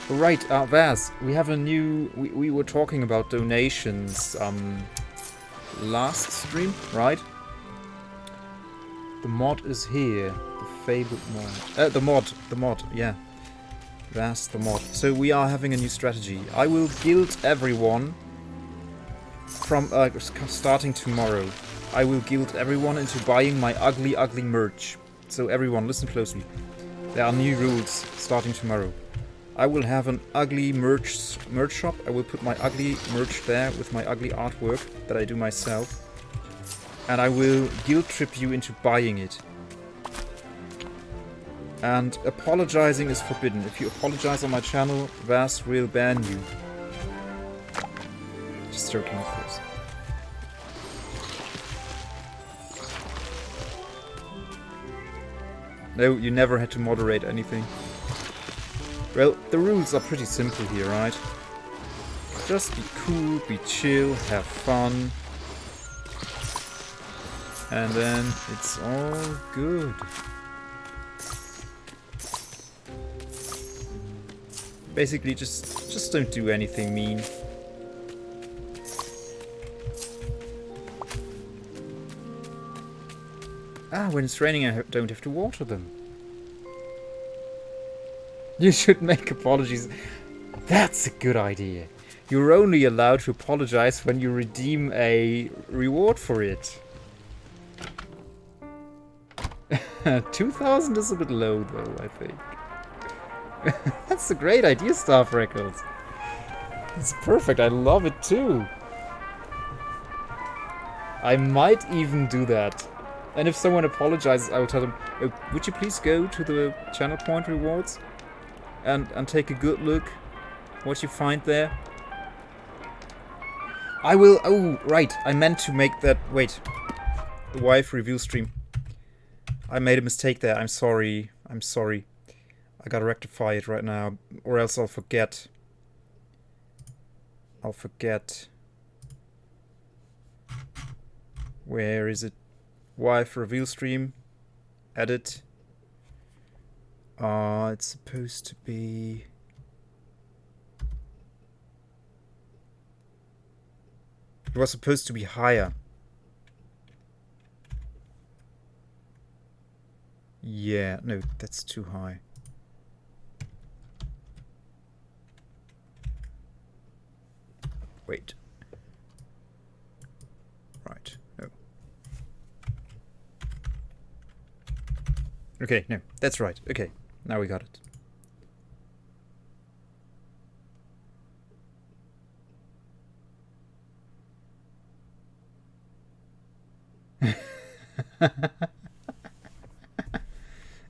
Right, Vaz, we have a new... We were talking about donations last stream, right? The mod is here. The fabled mod. The mod, yeah. Vaz, the mod. So we are having a new strategy. I will guild everyone from starting tomorrow. I will guild everyone into buying my ugly, ugly merch. So everyone, listen closely. There are new rules starting tomorrow. I will have an ugly merch shop. I will put my ugly merch there with my ugly artwork that I do myself. And I will guilt trip you into buying it. And apologizing is forbidden. If you apologize on my channel, Vaz will ban you. Just joking, of course. No, you never had to moderate anything. Well, the rules are pretty simple here, right? Just be cool, be chill, have fun. And then it's all good. Basically, just don't do anything mean. Ah, when it's raining I don't have to water them. You should make apologies. That's a good idea. You're only allowed to apologize when you redeem a reward for it. 2,000 is a bit low though, I think. That's a great idea, Star Freckles. It's perfect, I love it too. I might even do that. And if someone apologizes, I will tell them, oh, would you please go to the channel point rewards? And take a good look what you find there. I will... Oh, right. I meant to make that... Wait. The wife review stream. I made a mistake there. I'm sorry. I'm sorry. I gotta rectify it right now. Or else I'll forget. I'll forget. Where is it? Wife reveal stream. Edit. It's supposed to be... It was supposed to be higher. Yeah, no, that's too high. Wait. Right, no. Okay, no, that's right. Okay, now we got it.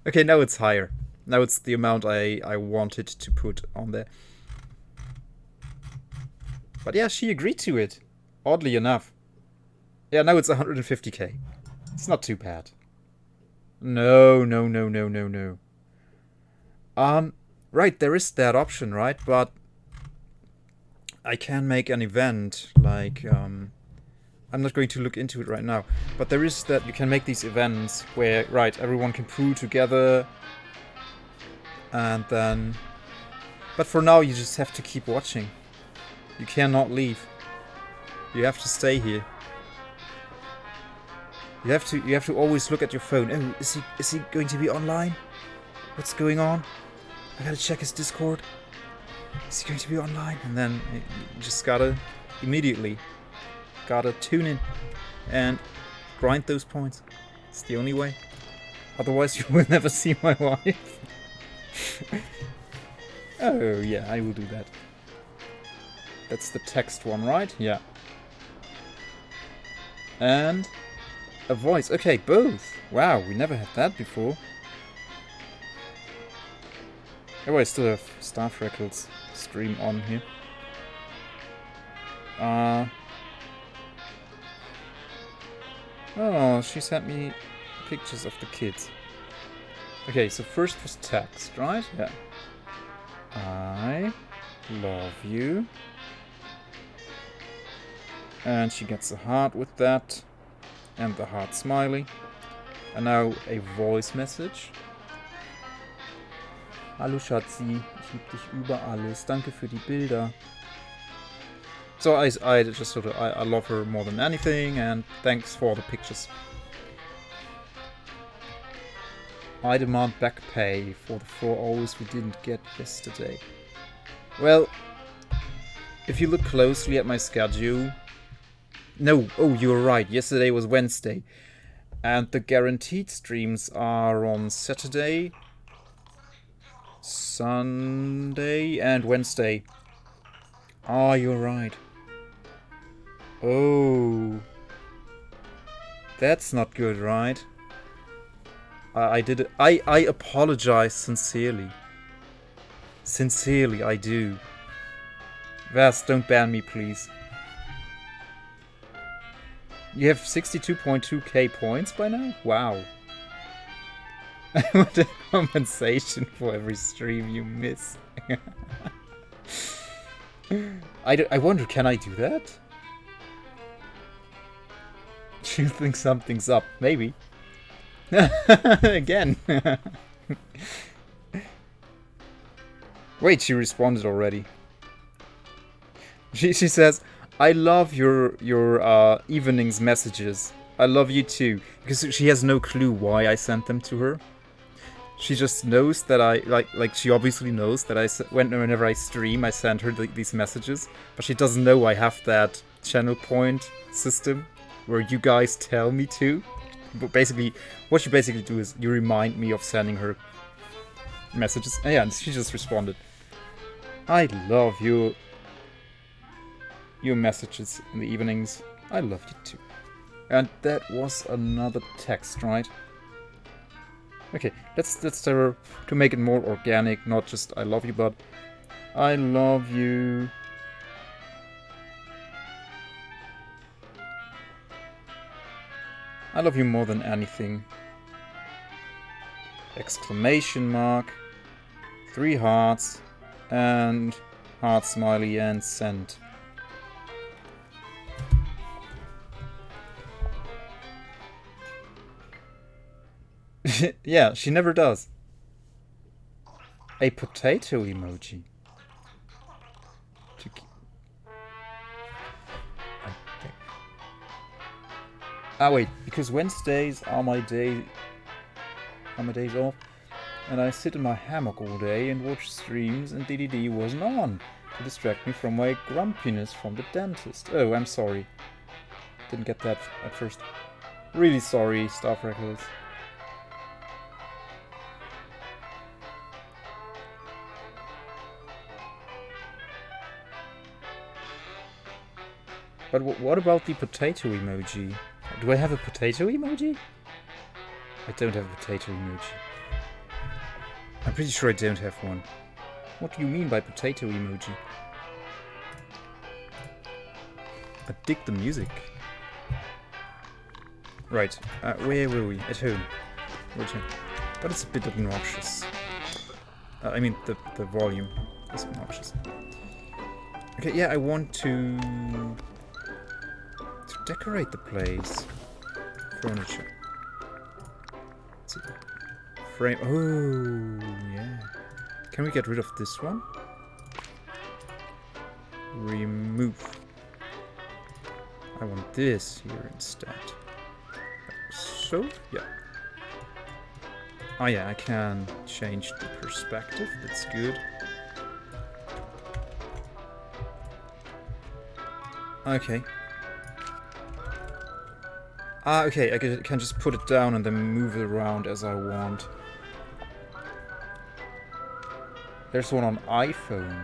Okay, now it's higher. Now it's the amount I wanted to put on there. But yeah, she agreed to it. Oddly enough. Yeah, now it's 150k. It's not too bad. No. Right, there is that option, right? But I can make an event, like, I'm not going to look into it right now, but there is that you can make these events where, right, everyone can pool together, and then... But for now, you just have to keep watching. You cannot leave. You have to stay here. You have to always look at your phone. Oh, is he going to be online? What's going on? I gotta check his Discord. Is he going to be online? And then you just gotta immediately gotta tune in and grind those points. It's the only way. Otherwise, you will never see my wife. Oh yeah, I will do that. That's the text one, right? Yeah. And a voice. Okay, both. Wow, we never had that before. Oh, I still have Star Freckles stream on here. Oh, she sent me pictures of the kids. Okay, so first was text, right? Yeah. I love you. And she gets a heart with that. And the heart smiley. And now a voice message. Hallo Schatzi, ich liebe dich über alles. Danke für die Bilder. So I just sort of I love her more than anything, and thanks for the pictures. I demand back pay for the 4 hours we didn't get yesterday. Well, if you look closely at my schedule... No, oh, you're right, yesterday was Wednesday. And the guaranteed streams are on Saturday, Sunday and Wednesday. Ah, you're right. Oh. That's not good, right? I did it. I apologize sincerely. Sincerely, I do. Vas, don't ban me, please. You have 62.2k points by now? Wow. I want a compensation for every stream you miss. I wonder, can I do that? You think something's up? Maybe. Again. Wait, she responded already. She says, I love your evenings messages. I love you too. Because she has no clue why I sent them to her. She just knows that I, like she obviously knows that whenever I stream, I send her these messages. But she doesn't know I have that channel point system where you guys tell me to. But basically, what you basically do is you remind me of sending her messages. And yeah, and she just responded. I love your messages in the evenings. I love you too. And that was another text, right? Okay, let's tell her to make it more organic, not just I love you, but I love you. I love you more than anything. Exclamation mark. 3 hearts. And heart smiley and send. Yeah, she never does. A potato emoji. Okay. Ah wait, because Wednesdays are my days off, and I sit in my hammock all day and watch streams, and DDD wasn't on to distract me from my grumpiness from the dentist. Oh, I'm sorry. Didn't get that at first. Really sorry, Staff Records. But what about the potato emoji? Do I have a potato emoji? I don't have a potato emoji. I'm pretty sure I don't have one. What do you mean by potato emoji? I dig the music. Right, where were we? At home. At home. But it's a bit obnoxious. I mean, the volume is obnoxious. Okay, yeah, I want to decorate the place. Furniture. Let's see. Frame. Oh, yeah. Can we get rid of this one? Remove. I want this here instead. So, yeah. Oh yeah, I can change the perspective. That's good. Okay. Ah, okay, I can just put it down and then move it around as I want. There's one on iPhone.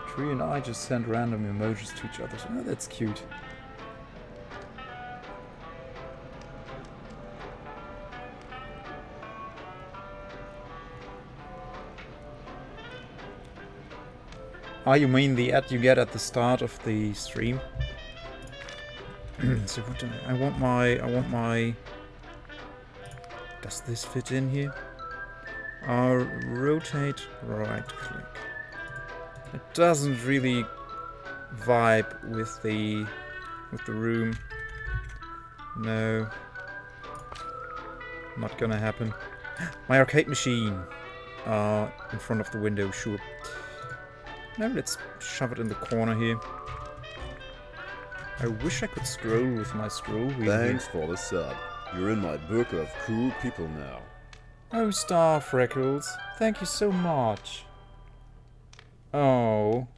Tree and I just send random emojis to each other. Oh, that's cute. Ah, you mean the ad you get at the start of the stream? So what do I want my... Does this fit in here? Rotate, right click. It doesn't really vibe with the room. No. Not gonna happen. My arcade machine. In front of the window, sure. No, let's shove it in the corner here. I wish I could scroll with my scroll wheel. Thanks for the sub. You're in my book of cool people now. Oh, Star Freckles. Thank you so much. Oh.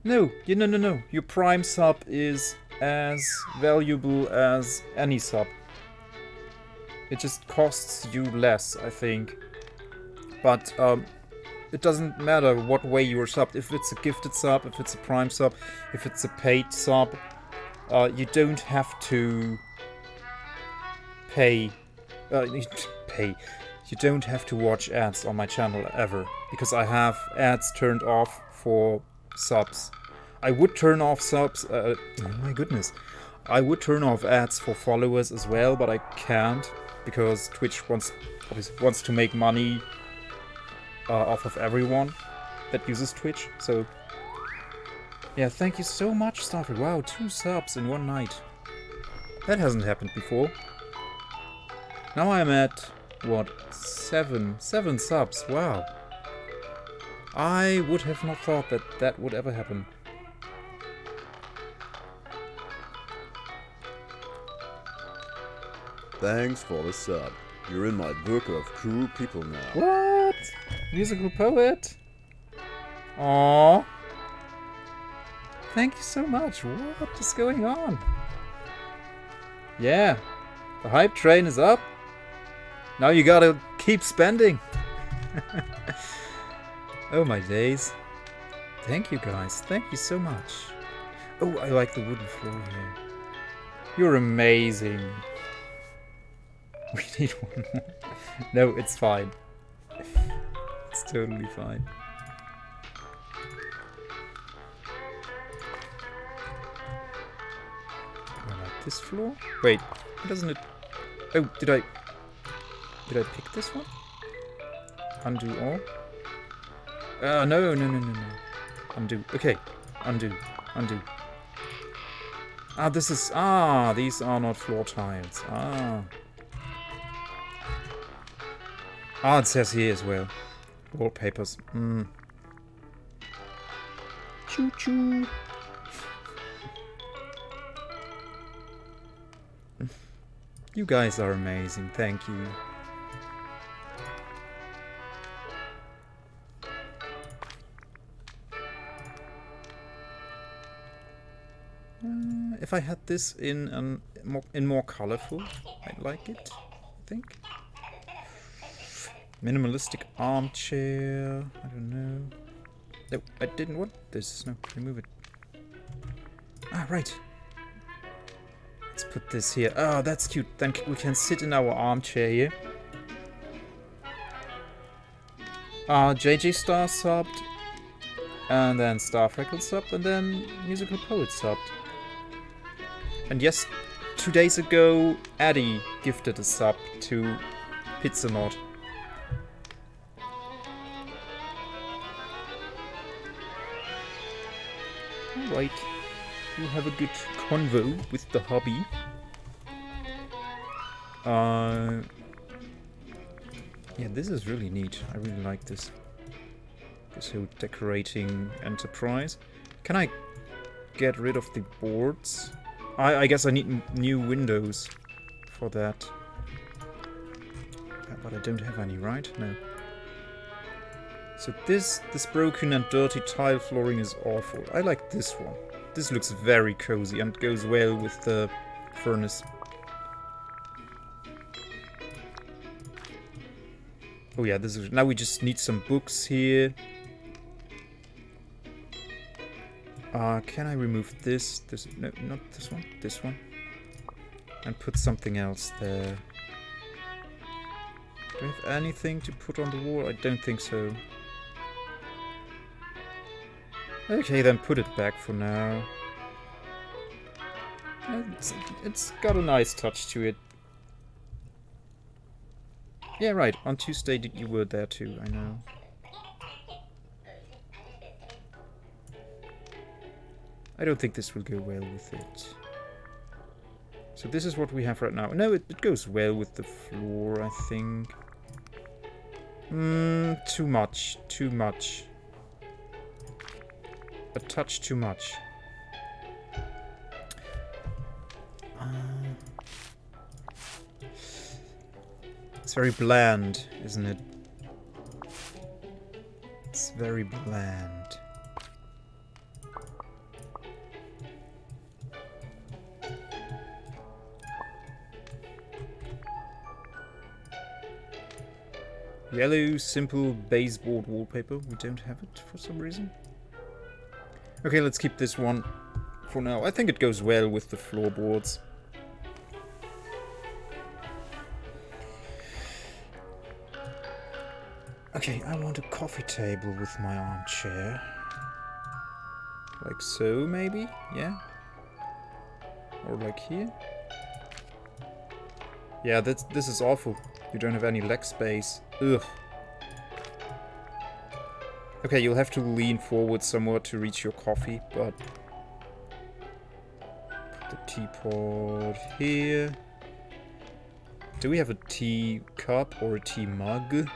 No, no. Your Prime sub is as valuable as any sub. It just costs you less, I think. But it doesn't matter what way you're subbed. If it's a gifted sub, if it's a Prime sub, if it's a paid sub, you don't have to pay. You don't have to watch ads on my channel ever, because I have ads turned off for subs. I would turn off subs. Oh my goodness. I would turn off ads for followers as well, but I can't because Twitch obviously wants to make money off of everyone that uses Twitch. So yeah, thank you so much, Starford. Wow, 2 subs in one night. That hasn't happened before. Now I'm at what, 7 subs. Wow. I would have not thought that that would ever happen. Thanks for the sub. You're in my book of cool people now. What? Musical poet? Aww. Thank you so much. What is going on? Yeah. The hype train is up. Now you gotta keep spending. Oh my days. Thank you guys. Thank you so much. Oh, I like the wooden floor here. You're amazing. We need one more. No, it's fine. It's totally fine. I like this floor. Wait, doesn't it? Oh, did I pick this one? Undo all. No. Undo. Okay, undo. This is these are not floor tiles. It says here as well. Wallpapers. Choo choo. You guys are amazing. Thank you. If I had this in more colorful, I'd like it. I think. Minimalistic armchair. I don't know. No, I didn't want this. No, remove it. Right. Let's put this here. Oh, that's cute. Then we can sit in our armchair here. JJ Star subbed. And then Star Freckle subbed. And then Musical Poet subbed. And yes, 2 days ago, Addy gifted a sub to Pizza Mod. Alright, we'll have a good convo with the hobby. Yeah, this is really neat. I really like this. This whole decorating enterprise. Can I get rid of the boards? I guess I need new windows for that. Yeah, but I don't have any, right? No. So this broken and dirty tile flooring is awful. I like this one. This looks very cozy and goes well with the furnace. Oh yeah, this is now we just need some books here. Can I remove this? No, not this one. This one. And put something else there. Do I have anything to put on the wall? I don't think so. Okay, then put it back for now. It's got a nice touch to it. Yeah, right. On Tuesday you were there too, I know. I don't think this will go well with it. So this is what we have right now. No, it goes well with the floor, I think. Too much. Too much. A touch too much. It's very bland, isn't it? It's very bland. Yellow, simple baseboard wallpaper. We don't have it for some reason. Okay, let's keep this one for now. I think it goes well with the floorboards. Okay, I want a coffee table with my armchair. Like so, maybe? Yeah? Or like here? Yeah, this is awful. You don't have any leg space. Ugh. Okay, you'll have to lean forward somewhat to reach your coffee, but... Put the teapot here. Do we have a tea cup or a tea mug?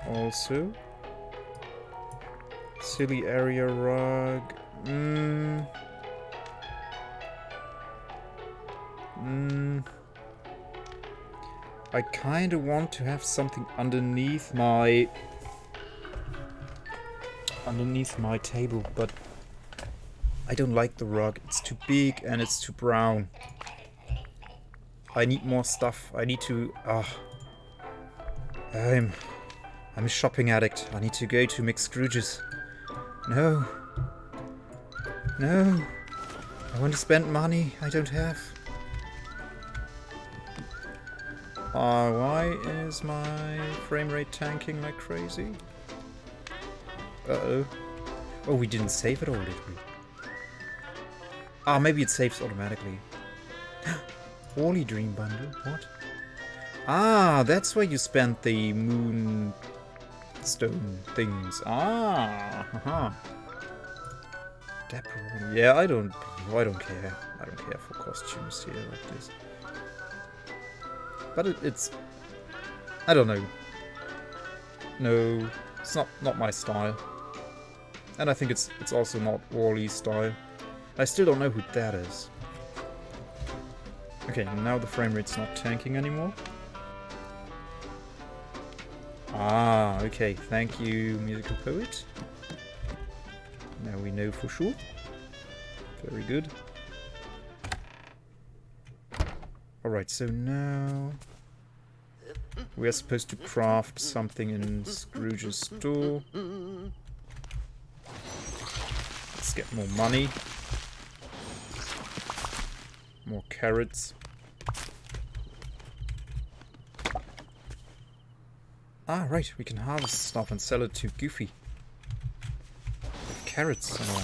Also. Silly area rug. I kinda want to have something underneath my table, but I don't like the rug. It's too big and it's too brown. I need more stuff. I need to I'm a shopping addict. I need to go to McScrooge's. No. No. I want to spend money I don't have. Why is my frame rate tanking like crazy? Uh-oh. Oh, we didn't save it all, did we? Ah, maybe it saves automatically. Wally Dream Bundle? What? Ah, that's where you spent the moonstone things. Ah, haha. Dapper. Yeah, I don't care. I don't care for costumes here like this. But it's... I don't know. No, it's not my style. And I think it's also not Wally's style. I still don't know who that is. Okay, now the frame rate's not tanking anymore. Ah, okay, thank you, musical poet. Now we know for sure. Very good. Alright, so now we are supposed to craft something in Scrooge's store. Let's get more money. More carrots. Ah, right, we can harvest stuff and sell it to Goofy. With carrots and all.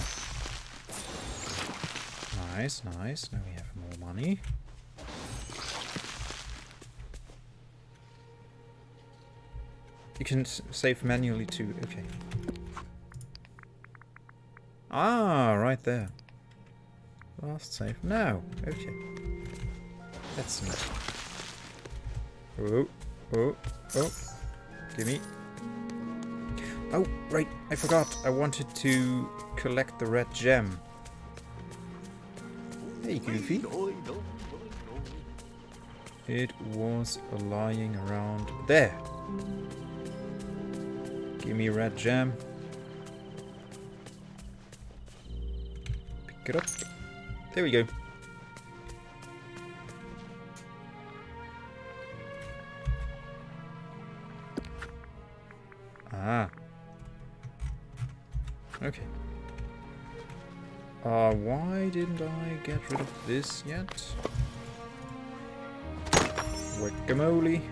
Nice, nice. Now we have more money. You can save manually too, okay. Ah, right there. Last save. Now, okay. That's neat. Oh, oh, oh. Gimme. Oh, right, I forgot. I wanted to collect the red gem. Hey, Goofy. It was lying around there. Gimme red gem. Pick it up. There we go. Ah. Okay. Why didn't I get rid of this yet? Guacamole.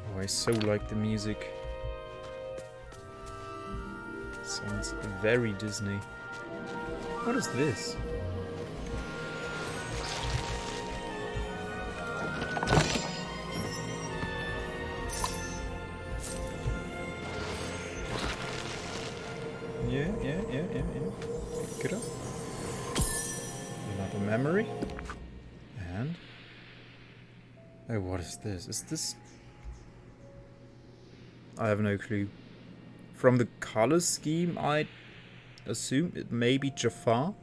Oh, I so like the music. very Disney. What is this? Yeah. Pick it up. Another memory. And... oh, what is this? Is this... I have no clue. From the color scheme, I assume it may be Jafar.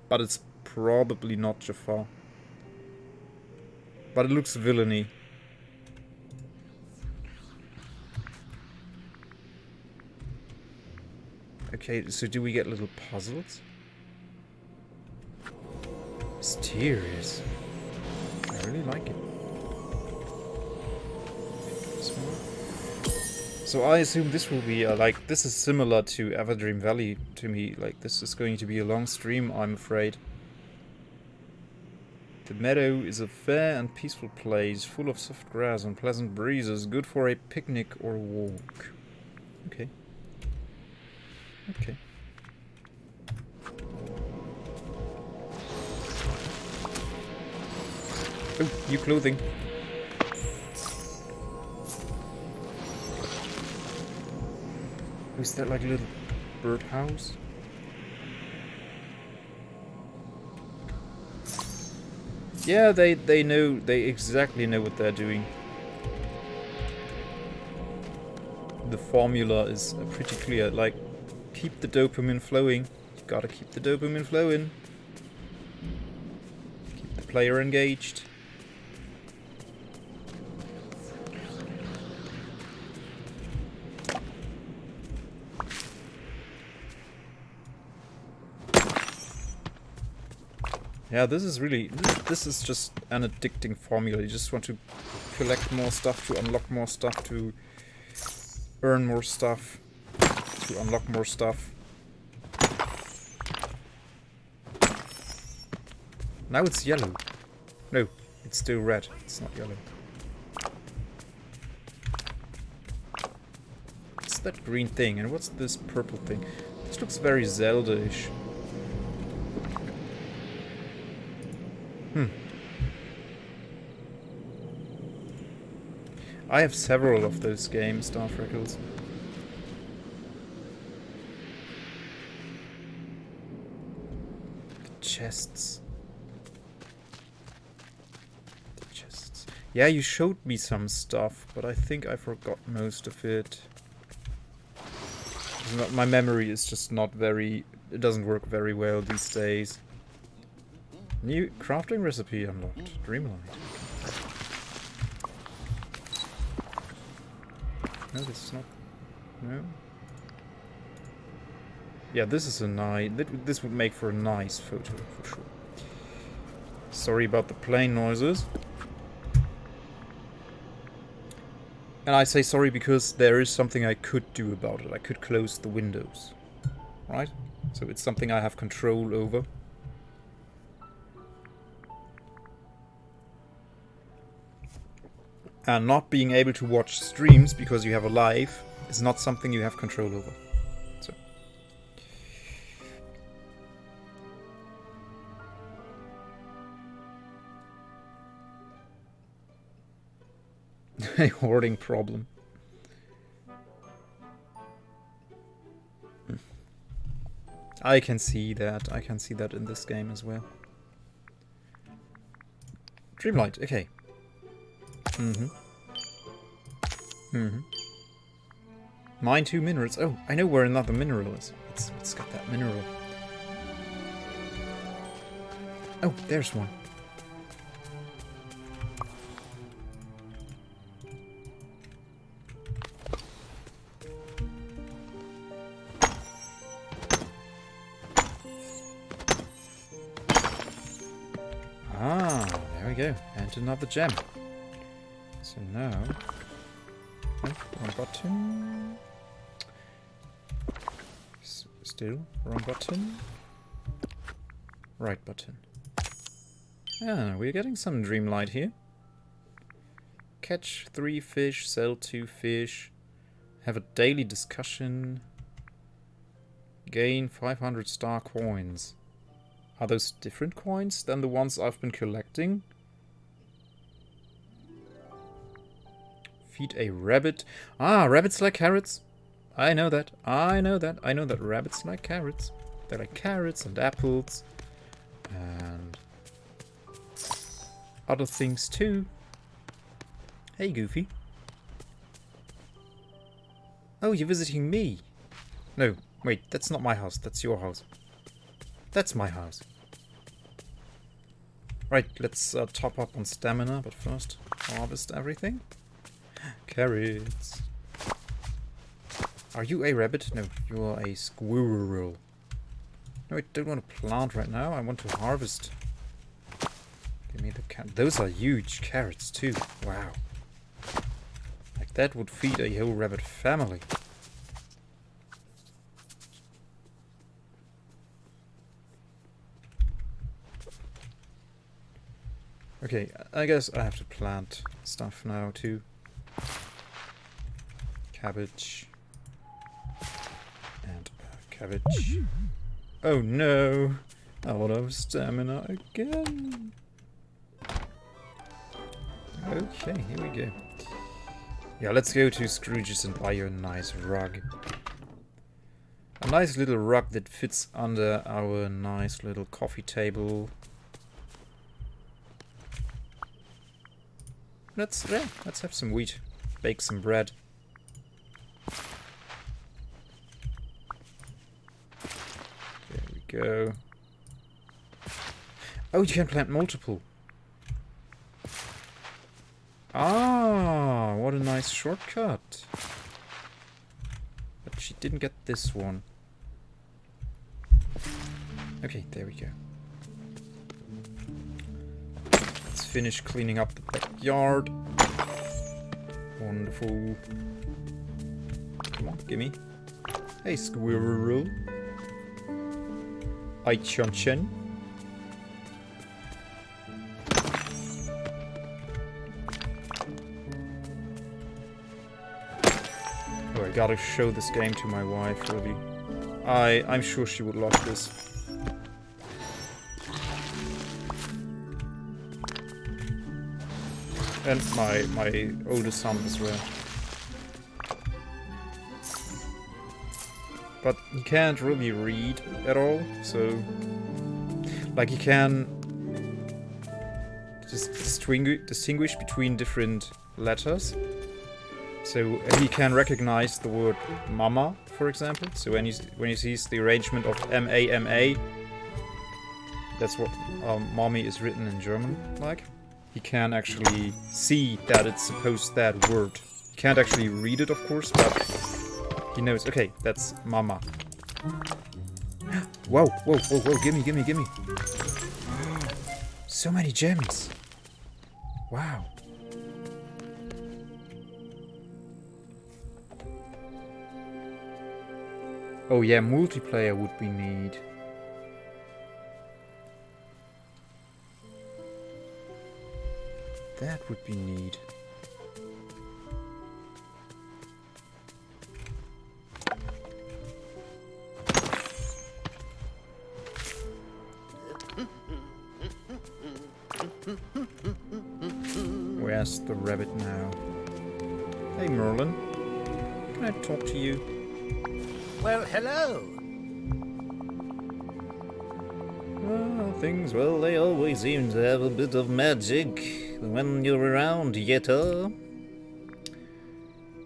But it's probably not Jafar. But it looks villainy. Okay, so do we get little puzzles? Mysterious. I really like it. So I assume this will be like, this is similar to Everdream Valley to me. Like, this is going to be a long stream, I'm afraid. The meadow is a fair and peaceful place, full of soft grass and pleasant breezes, good for a picnic or walk. Okay. Okay. Oh, new clothing. Is that like a little birdhouse? Yeah, they exactly know what they're doing. The formula is pretty clear, like, keep the dopamine flowing. You gotta keep the dopamine flowing. Keep the player engaged. Yeah, this is really... This is just an addicting formula. You just want to collect more stuff, to unlock more stuff, to earn more stuff, to unlock more stuff. Now it's yellow. No, it's still red. It's not yellow. What's that green thing? And what's this purple thing? This looks very Zelda-ish. I have several of those games, Star Freckles. The chests. The chests. Yeah, you showed me some stuff, but I think I forgot most of it. My memory is just not very... It doesn't work very well these days. New crafting recipe unlocked. Dreamlight. No, this is not... No. Yeah, this is a nice... This would make for a nice photo, for sure. Sorry about the plane noises. And I say sorry because there is something I could do about it. I could close the windows. Right? So it's something I have control over. And not being able to watch streams because you have a live is not something you have control over. So. A hoarding problem. I can see that. I can see that in this game as well. Dreamlight, okay. Mine 2 minerals. Oh, I know where another mineral is. Let's get that mineral. Oh, there's one. Ah, there we go. And another gem. So now... Oh, wrong button. Still wrong button. Right button. Ah, we're getting some Dreamlight here. Catch 3 fish, sell 2 fish. Have a daily discussion. Gain 500 star coins. Are those different coins than the ones I've been collecting? Feed a rabbit. Ah, rabbits like carrots. I know that. I know that. I know that rabbits like carrots. They like carrots and apples. And other things too. Hey, Goofy. Oh, you're visiting me. No, wait, that's not my house. That's your house. That's my house. Right, let's top up on stamina, but first harvest everything. Carrots. Are you a rabbit? No, you are a squirrel. No, I don't want to plant right now. I want to harvest. Give me the carrot. Those are huge carrots too. Wow. Like that would feed a whole rabbit family. Okay, I guess I have to plant stuff now too. Cabbage. And cabbage. Oh no! Out of stamina again. Okay, here we go. Yeah, let's go to Scrooge's and buy you a nice rug. A nice little rug that fits under our nice little coffee table. Let's have some wheat. Bake some bread. There we go. Oh, you can plant multiple. Ah, what a nice shortcut. But she didn't get this one. Okay, there we go. Let's finish cleaning up the backyard. Wonderful. Come on, gimme. Hey, squirrel. Hi, Chun-Chen. Oh, I gotta show this game to my wife, really. I'm sure she would love this. And my oldest son as well. But he can't really read at all, so... Like, he can... just distinguish between different letters. So he can recognize the word mama, for example. So when he sees the arrangement of M-A-M-A, that's what mommy is written in German, like. He can actually see that it's supposed that word. He can't actually read it, of course, but he knows. Okay, that's mama. Whoa, whoa, whoa, whoa! Gimme, gimme, gimme! So many gems! Wow. Oh yeah, multiplayer would be neat. That would be neat. Where's the rabbit now? Hey Merlin, can I talk to you? Well, hello. Things, well, they always seem to have a bit of magic when you're around, Yetta.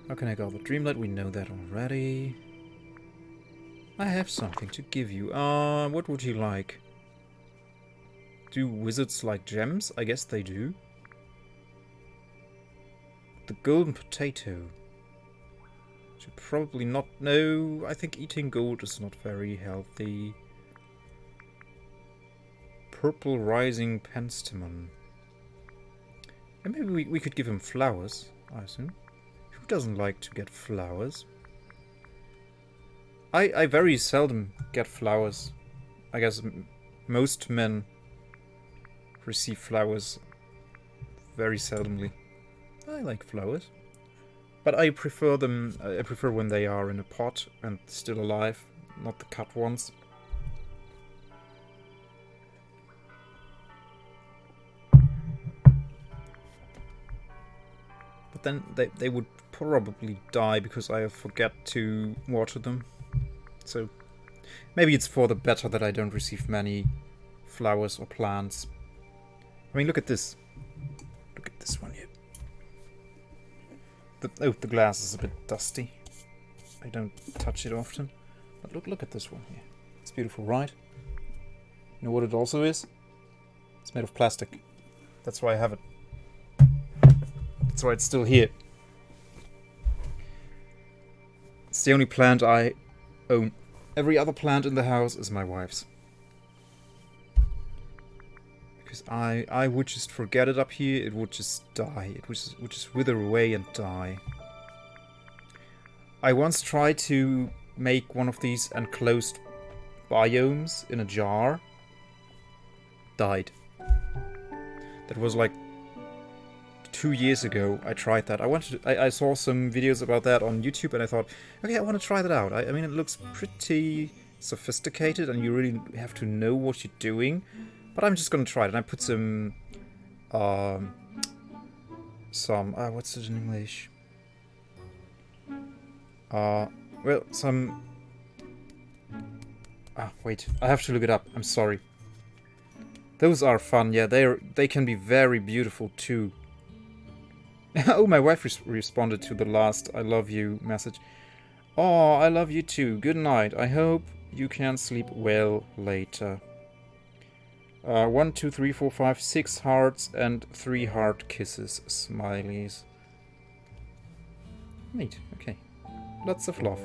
How can I go? The Dreamlight, we know that already. I have something to give you. What would you like? Do wizards like gems? I guess they do. The golden potato. Should probably not... No, I think eating gold is not very healthy. Purple rising penstemon. And maybe we could give him flowers, I assume. Who doesn't like to get flowers? I very seldom get flowers. I guess most men receive flowers very seldomly. I like flowers. But I prefer them, I prefer when they are in a pot and still alive. not the cut ones. But then they would probably die because I forget to water them. So maybe it's for the better that I don't receive many flowers or plants. I mean, look at this. Look at this one here. The glass is a bit dusty. I don't touch it often. But look at this one here. It's beautiful, right? You know what it also is? It's made of plastic. That's why I have it. That's why it's still here. It's the only plant I own. Every other plant in the house is my wife's. Because I would just forget it up here, it would just die. It would just wither away and die. I once tried to make one of these enclosed biomes in a jar. Died. That was like 2 years ago. I tried that. I saw some videos about that on YouTube and I thought, okay, I want to try that out. I mean, it looks pretty sophisticated and you really have to know what you're doing. But I'm just gonna try it. And I put some what's it in English? Well, some... wait, I have to look it up. I'm sorry. Those are fun, yeah. They can be very beautiful too. Oh, my wife responded to the last "I love you" message. Oh, I love you too. Good night. I hope you can sleep well later. 1, 2, 3, 4, 5, 6 hearts and 3 heart kisses. Smileys. Neat. Okay. Lots of love.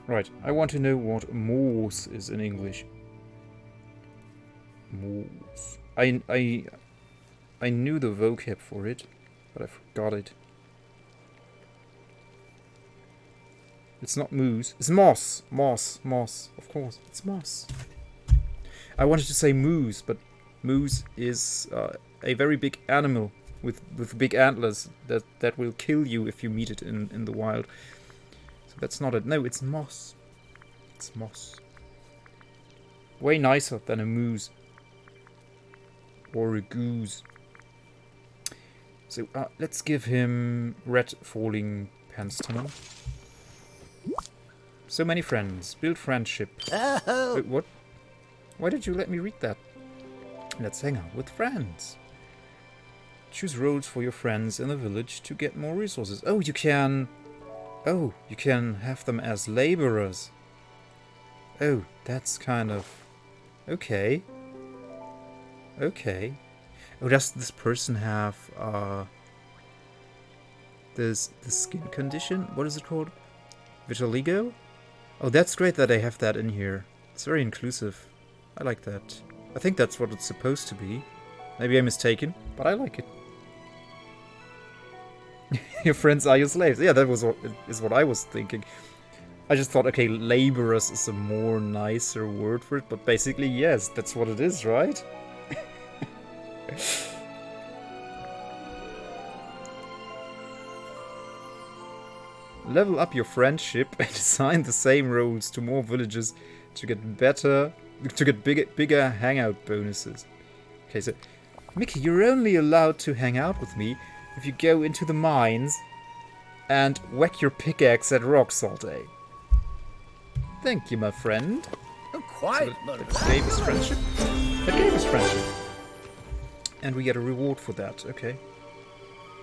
Right. I want to know what moose is in English. Moose. I knew the vocab for it, but I forgot it. It's not moose. It's moss. Moss. Moss. Of course. It's moss. I wanted to say moose, but moose is a very big animal with big antlers that will kill you if you meet it in the wild. So that's not it. No, it's moss. It's moss. Way nicer than a moose. Or a goose. So let's give him red falling pants-tunnel. So many friends. Build friendship. Oh. Wait, what? Why did you let me read that? Let's hang out with friends. Choose roles for your friends in the village to get more resources. Oh, you can... Oh, you can have them as laborers. Oh, that's kind of... Okay. Okay. Oh, does this person have this skin condition? What is it called? Vitiligo? Oh, that's great that they have that in here. It's very inclusive. I like that. I think that's what it's supposed to be. Maybe I'm mistaken, but I like it. Your friends are your slaves. Yeah, that is what I was thinking. I just thought, okay, laborers is a more nicer word for it, but basically, yes, that's what it is, right? Level up your friendship and assign the same roles to more villages to get bigger hangout bonuses. Okay, so Mickey, you're only allowed to hang out with me if you go into the mines and whack your pickaxe at rocks all day. Thank you, my friend. Quite. So that gave us friendship. That gave us friendship. And we get a reward for that. Okay.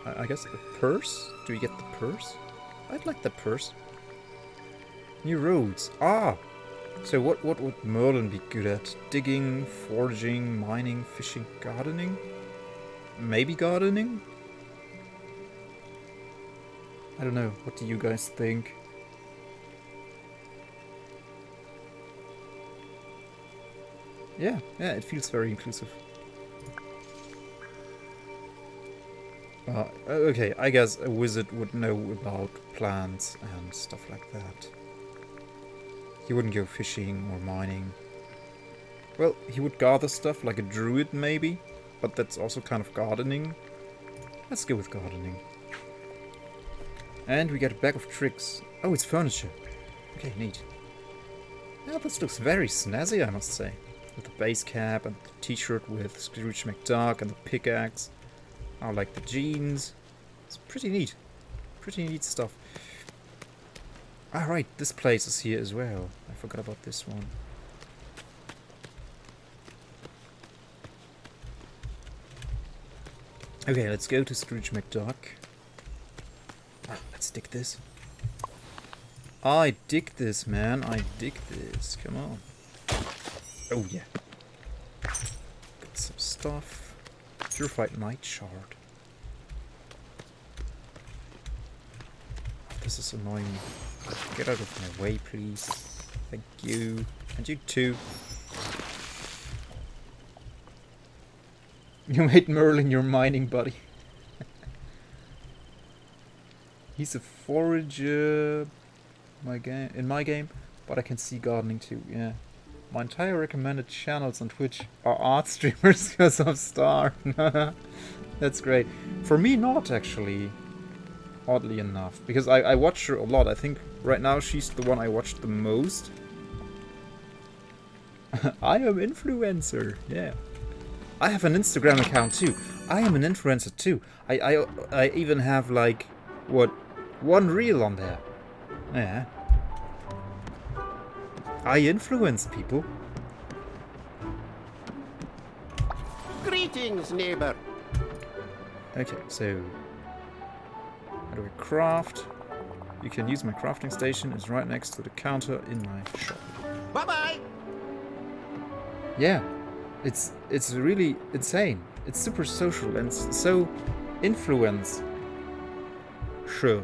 I guess a purse? Do we get the purse? I'd like that purse. New roads. Ah! So what would Merlin be good at? Digging, foraging, mining, fishing, gardening? Maybe gardening? I don't know. What do you guys think? Yeah, it feels very inclusive. Okay, I guess a wizard would know about plants and stuff like that. He wouldn't go fishing or mining. Well, he would gather stuff like a druid maybe, but that's also kind of gardening. Let's go with gardening. And we get a bag of tricks. Oh, it's furniture. Okay, neat. Yeah, this looks very snazzy, I must say. With the base cap and the t-shirt with Scrooge McDuck and the pickaxe. I like the jeans. It's pretty neat. Pretty neat stuff. Alright, this place is here as well. I forgot about this one. Okay, let's go to Scrooge McDuck. Let's dig this. I dig this, man. I dig this. Come on. Oh, yeah. Got some stuff. Purified night shard. This is annoying me. Get out of my way, please. Thank you. And you too. You made Merlin your mining buddy. He's a forager in my game, but I can see gardening too, yeah. My entire recommended channels on Twitch are art streamers because of Star. That's great. For me, not actually. Oddly enough. Because I watch her a lot. I think right now she's the one I watch the most. I am influencer. Yeah. I have an Instagram account too. I am an influencer too. I even have like, what, 1 reel on there. Yeah. I influence people. Greetings, neighbour. Okay, so how do we craft? You can use my crafting station. It's right next to the counter in my shop. Bye-bye. Yeah, it's really insane. It's super social and so influence. Sure.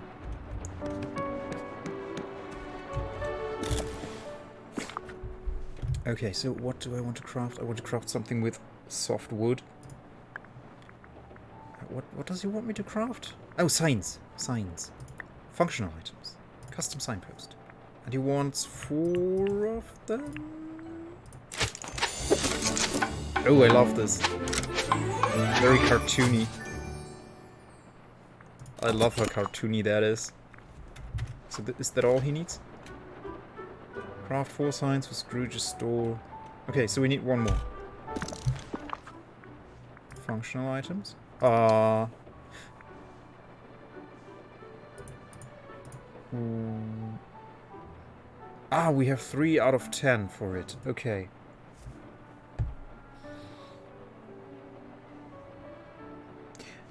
Okay, so what do I want to craft? I want to craft something with soft wood. What does he want me to craft? Oh, signs. Signs. Functional items. Custom signpost. And he wants 4 of them? Oh, I love this. Very cartoony. I love how cartoony that is. So is that all he needs? Craft 4 signs for Scrooge's store. Okay, so we need 1 more. Functional items. We have 3 out of 10 for it. Okay.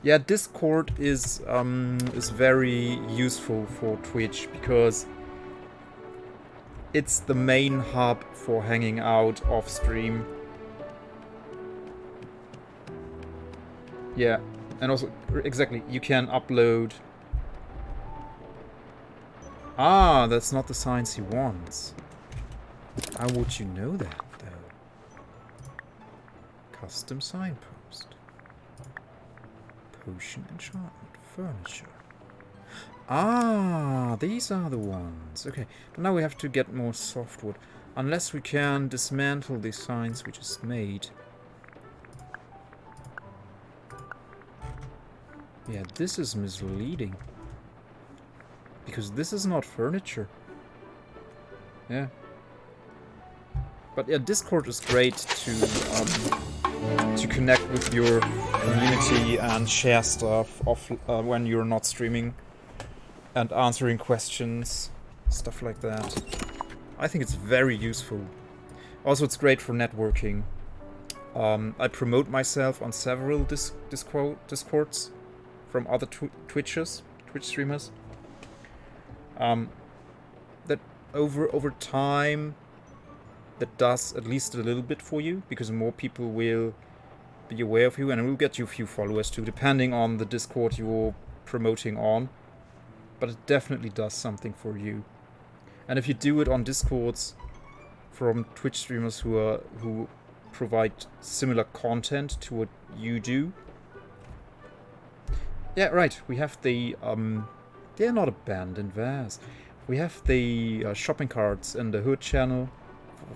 Yeah, Discord is very useful for Twitch because it's the main hub for hanging out off stream. Yeah, and also, exactly, you can upload... Ah, that's not the signs he wants. How would you know that, though? Custom signpost. Potion enchantment. Furniture. Ah, these are the ones. Okay, but now we have to get more softwood. Unless we can dismantle the signs we just made. Yeah, this is misleading. Because this is not furniture. Yeah. But yeah, Discord is great to connect with your community and share stuff when you're not streaming. And answering questions. Stuff like that. I think it's very useful. Also, it's great for networking. I promote myself on several Discords from other Twitch streamers. That over time, that does at least a little bit for you, because more people will be aware of you, and it will get you a few followers too, depending on the Discord you're promoting on. But it definitely does something for you. And if you do it on Discords from Twitch streamers who provide similar content to what you do. Yeah, right. We have the they're not abandoned wares. We have the shopping carts in the Hood channel,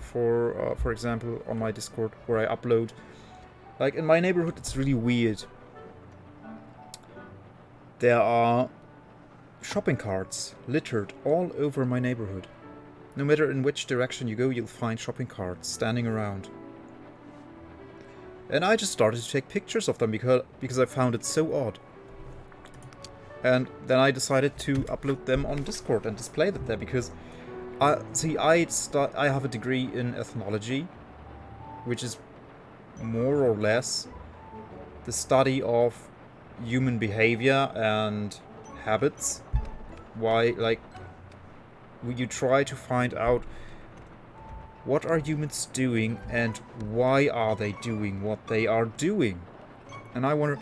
for example, on my Discord, where I upload. Like in my neighborhood, it's really weird. There are shopping carts littered all over my neighborhood. No matter in which direction you go, you'll find shopping carts standing around. And I just started to take pictures of them because I found it so odd. And then I decided to upload them on Discord and display them there because I have a degree in ethnology, which is more or less the study of human behavior and habits. Why, like, you try to find out what are humans doing and why are they doing what they are doing. And I wonder,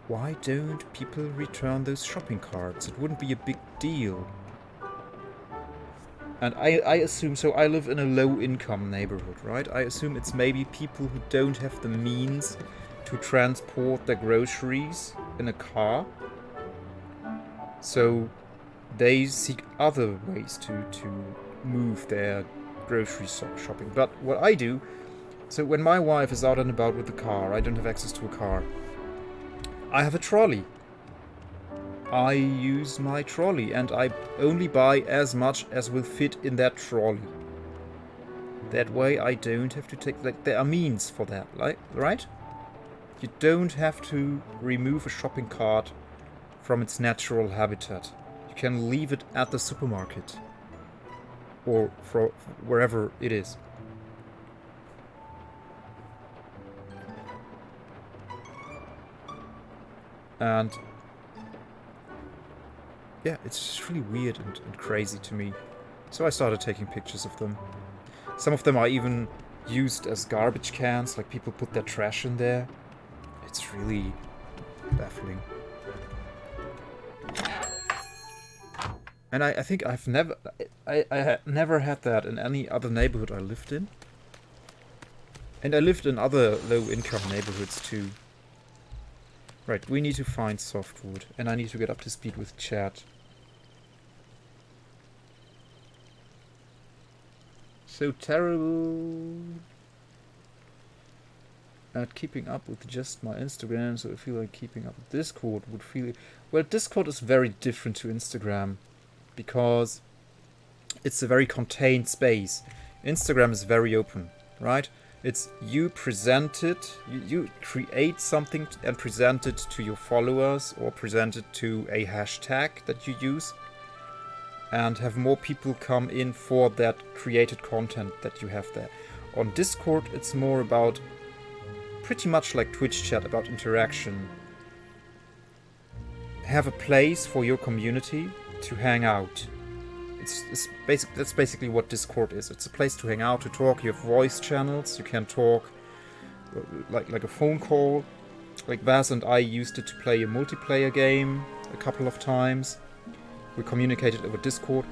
why don't people return those shopping carts? It wouldn't be a big deal. And I assume, so I live in a low-income neighborhood, right? I assume it's maybe people who don't have the means to transport their groceries in a car. So they seek other ways to move their grocery shopping. But what I do, so when my wife is out and about with the car, I don't have access to a car. I have a trolley. I use my trolley and I only buy as much as will fit in that trolley. That way I don't have to take, like, there are means for that, like, right? You don't have to remove a shopping cart from its natural habitat. You can leave it at the supermarket. Or wherever it is. And yeah, it's just really weird and crazy to me. So I started taking pictures of them. Some of them are even used as garbage cans, like people put their trash in there. It's really baffling. And I think I've never... I never had that in any other neighborhood I lived in. And I lived in other low-income neighborhoods too. Right, we need to find softwood. And I need to get up to speed with chat. So terrible at keeping up with just my Instagram, so I feel like keeping up with Discord would feel... Well, Discord is very different to Instagram, because it's a very contained space. Instagram is very open, right? It's you present it, you create something and present it to your followers, or present it to a hashtag that you use, and have more people come in for that created content that you have there. On Discord, it's more about, pretty much like Twitch chat, about interaction. Have a place for your community to hang out. That's basically what Discord is. It's a place to hang out, to talk. You have voice channels. You can talk like a phone call. Like Vaz and I used it to play a multiplayer game a couple of times. We communicated over Discord.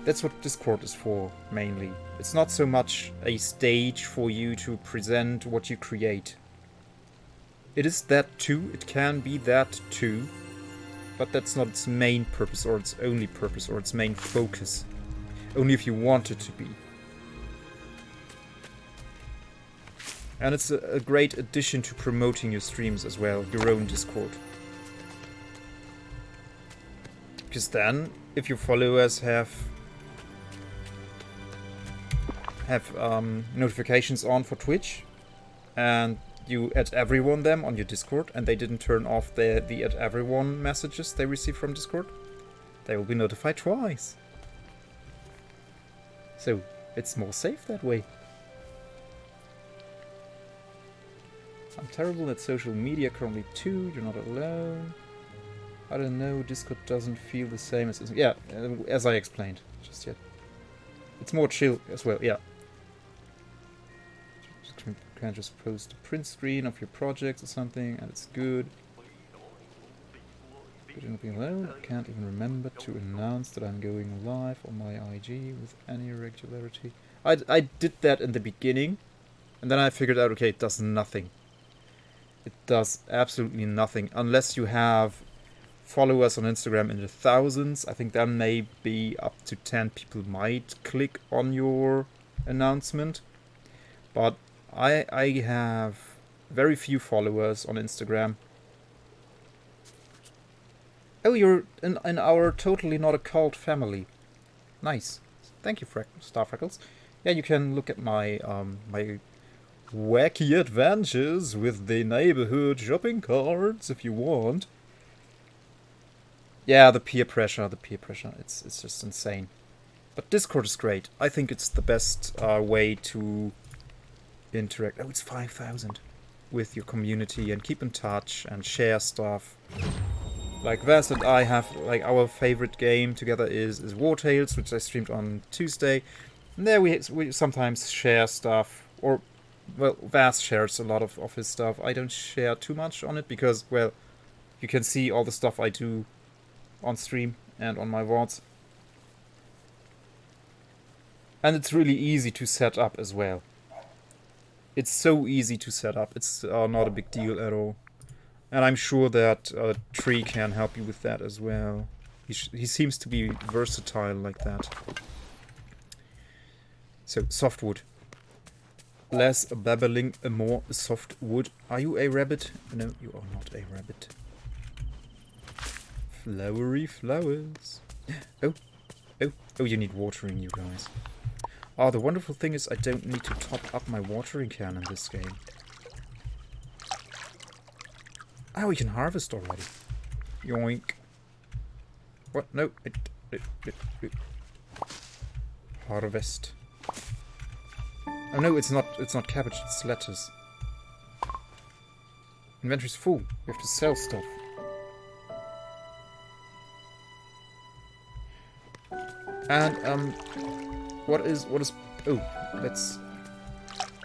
That's what Discord is for, mainly. It's not so much a stage for you to present what you create. It is that too. It can be that too. But that's not its main purpose, or its only purpose, or its main focus. Only if you want it to be. And it's a great addition to promoting your streams as well, your own Discord. Because then, if your followers have notifications on for Twitch, and you add everyone them on your Discord, and they didn't turn off the add everyone messages they receive from Discord, they will be notified twice. So it's more safe that way. I'm terrible at social media currently too. You're not alone. I don't know. Discord doesn't feel the same as as I explained just yet. It's more chill as well. Yeah. You can just post a print screen of your project or something, and it's good. But you're not being alone. I can't even remember to announce that I'm going live on my IG with any regularity. I did that in the beginning, and then I figured out, okay, it does nothing. It does absolutely nothing. Unless you have followers on Instagram in the thousands, I think then maybe up to 10 people might click on your announcement. But I have very few followers on Instagram. Oh, you're in our totally not a cult family. Nice. Thank you, Star Freckles. Yeah, you can look at my my wacky adventures with the neighborhood shopping carts if you want. Yeah, the peer pressure, it's just insane. But Discord is great. I think it's the best way to interact. Oh, it's 5,000 with your community and keep in touch and share stuff. Like Vas and I have, like, our favorite game together is War Tales, which I streamed on Tuesday. And there we sometimes share stuff, or, well, Vas shares a lot of his stuff. I don't share too much on it because, well, you can see all the stuff I do on stream and on my VODs. And it's really easy to set up as well. It's so easy to set up. It's not a big deal at all. And I'm sure that Tree can help you with that as well. He seems to be versatile like that. So, softwood. Less babbling, more softwood. Are you a rabbit? No, you are not a rabbit. Flowery flowers. Oh, you need watering, you guys. Oh, the wonderful thing is I don't need to top up my watering can in this game. Oh, we can harvest already. Yoink. What? No. Harvest. Oh no, it's not cabbage, it's lettuce. Inventory's full. We have to sell stuff. And what is oh, let's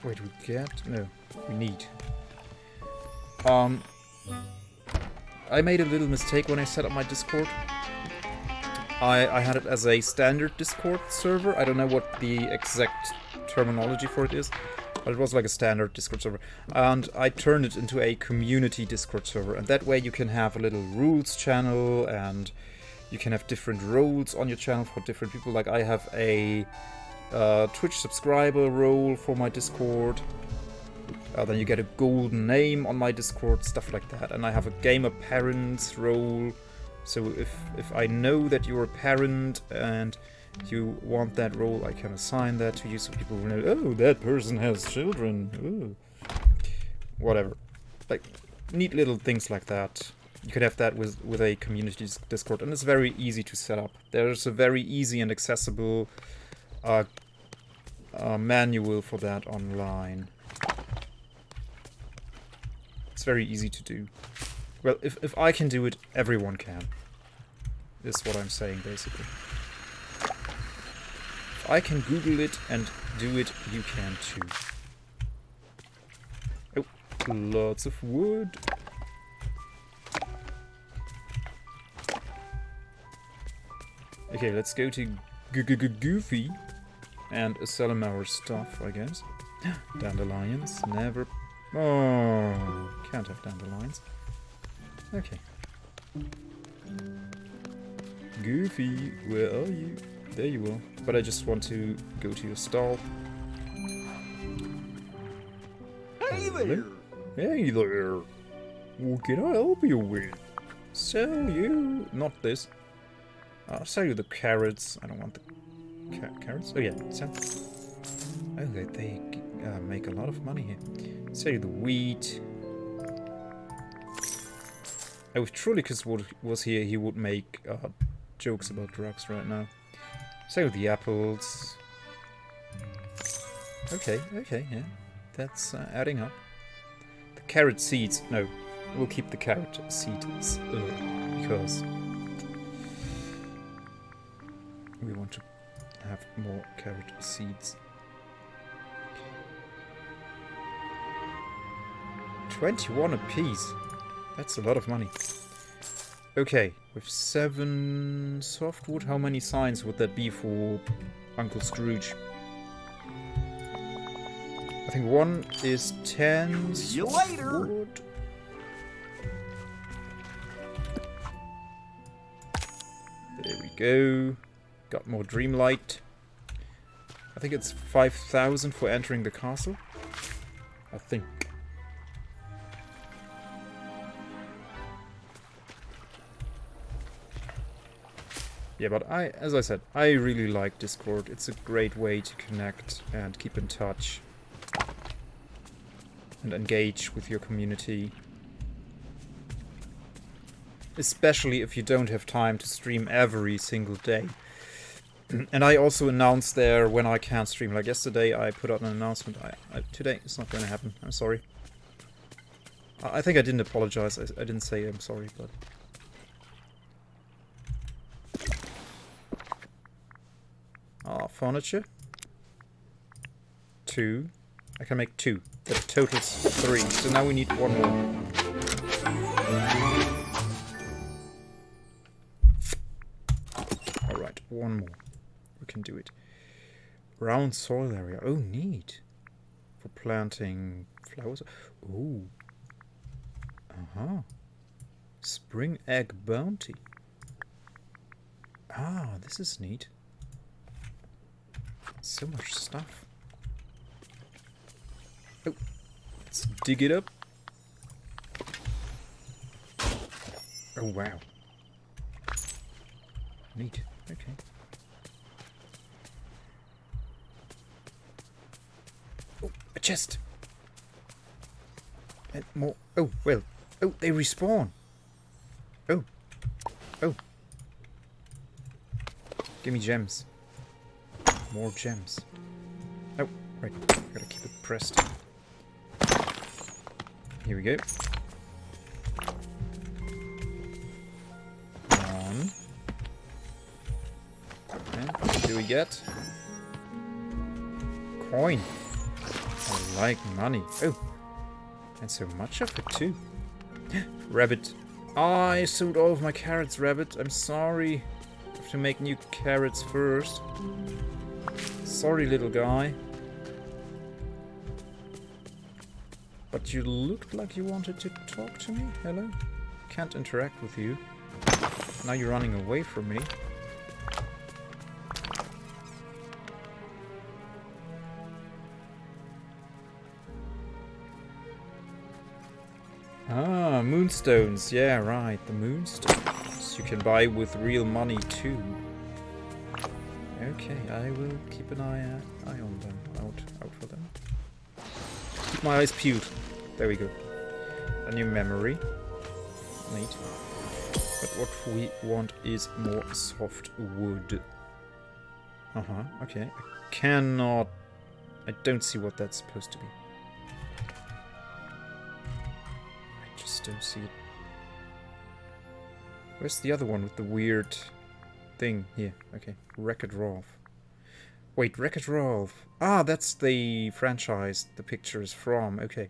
wait, we get no, we need. I made a little mistake when I set up my Discord. I had it as a standard Discord server. I don't know what the exact terminology for it is, but it was like a standard Discord server. And I turned it into a community Discord server, and that way you can have a little rules channel, and you can have different roles on your channel for different people. Like I have a Twitch subscriber role for my Discord. Then you get a golden name on my Discord, stuff like that. And I have a gamer parents role. So if I know that you're a parent and you want that role, I can assign that to you so people will know, oh, that person has children. Ooh. Whatever. Like, neat little things like that. You could have that with a community Discord, and it's very easy to set up. There's a very easy and accessible manual for that online. It's very easy to do. Well, if I can do it, everyone can. Is what I'm saying, basically. If I can Google it and do it, you can too. Oh, lots of wood. Okay, let's go to Goofy and sell him our stuff, I guess. Dandelions, never... Oh, can't have dandelions. Okay. Goofy, where are you? There you are. But I just want to go to your stall. Hey there! Hey there! What can I help you with? Sell you... Not this. I'll sell you the carrots. I don't want the carrots. Oh yeah, sell. Oh, they make a lot of money here. Sell you the wheat. Oh, if Trulicus was here, he would make jokes about drugs right now. Sell you the apples. Okay, yeah. That's adding up. The carrot seeds. No, we'll keep the carrot seeds because we want to have more carrot seeds. 21 apiece. That's a lot of money. Okay, with 7 softwood, how many signs would that be for Uncle Scrooge? I think 1 is 10 See you later. softwood. There we go. Got more Dreamlight. I think it's 5,000 for entering the castle. I think. Yeah, but as I said, I really like Discord. It's a great way to connect and keep in touch and engage with your community. Especially if you don't have time to stream every single day. And I also announce there when I can't stream. Like yesterday, I put out an announcement. Today, it's not going to happen. I'm sorry. I think I didn't apologize. I didn't say I'm sorry, but... furniture. 2. I can make 2. That totals 3. So now we need 1 more. Alright, 1 more. We can do it. Round soil area. Oh, neat. For planting flowers. Oh. Uh-huh. Spring egg bounty. Ah, this is neat. So much stuff. Oh, let's dig it up. Oh, wow. Neat. Okay. Oh, a chest. And more. Oh, well. Oh, they respawn. Oh. Oh. Give me gems. More gems. Oh, right. Gotta keep it pressed. Here we go. 1. And what do we get? Coin. I like money. Oh. And so much of it too. Rabbit. Ah, I sold all of my carrots, Rabbit. I'm sorry. I have to make new carrots first. Sorry, little guy. But you looked like you wanted to talk to me. Hello? Can't interact with you. Now you're running away from me. Ah, moonstones. Yeah, right. The moonstones. You can buy with real money too. Okay, I will keep an eye on them. Out for them. Keep my eyes peeled. There we go. A new memory. Neat. But what we want is more soft wood. Uh-huh, okay. I don't see what that's supposed to be. I just don't see it. Where's the other one with the weird thing? Here, okay. Wreck-It Ralph. Wait, Wreck-It Ralph. Ah, that's the franchise the picture is from. Okay.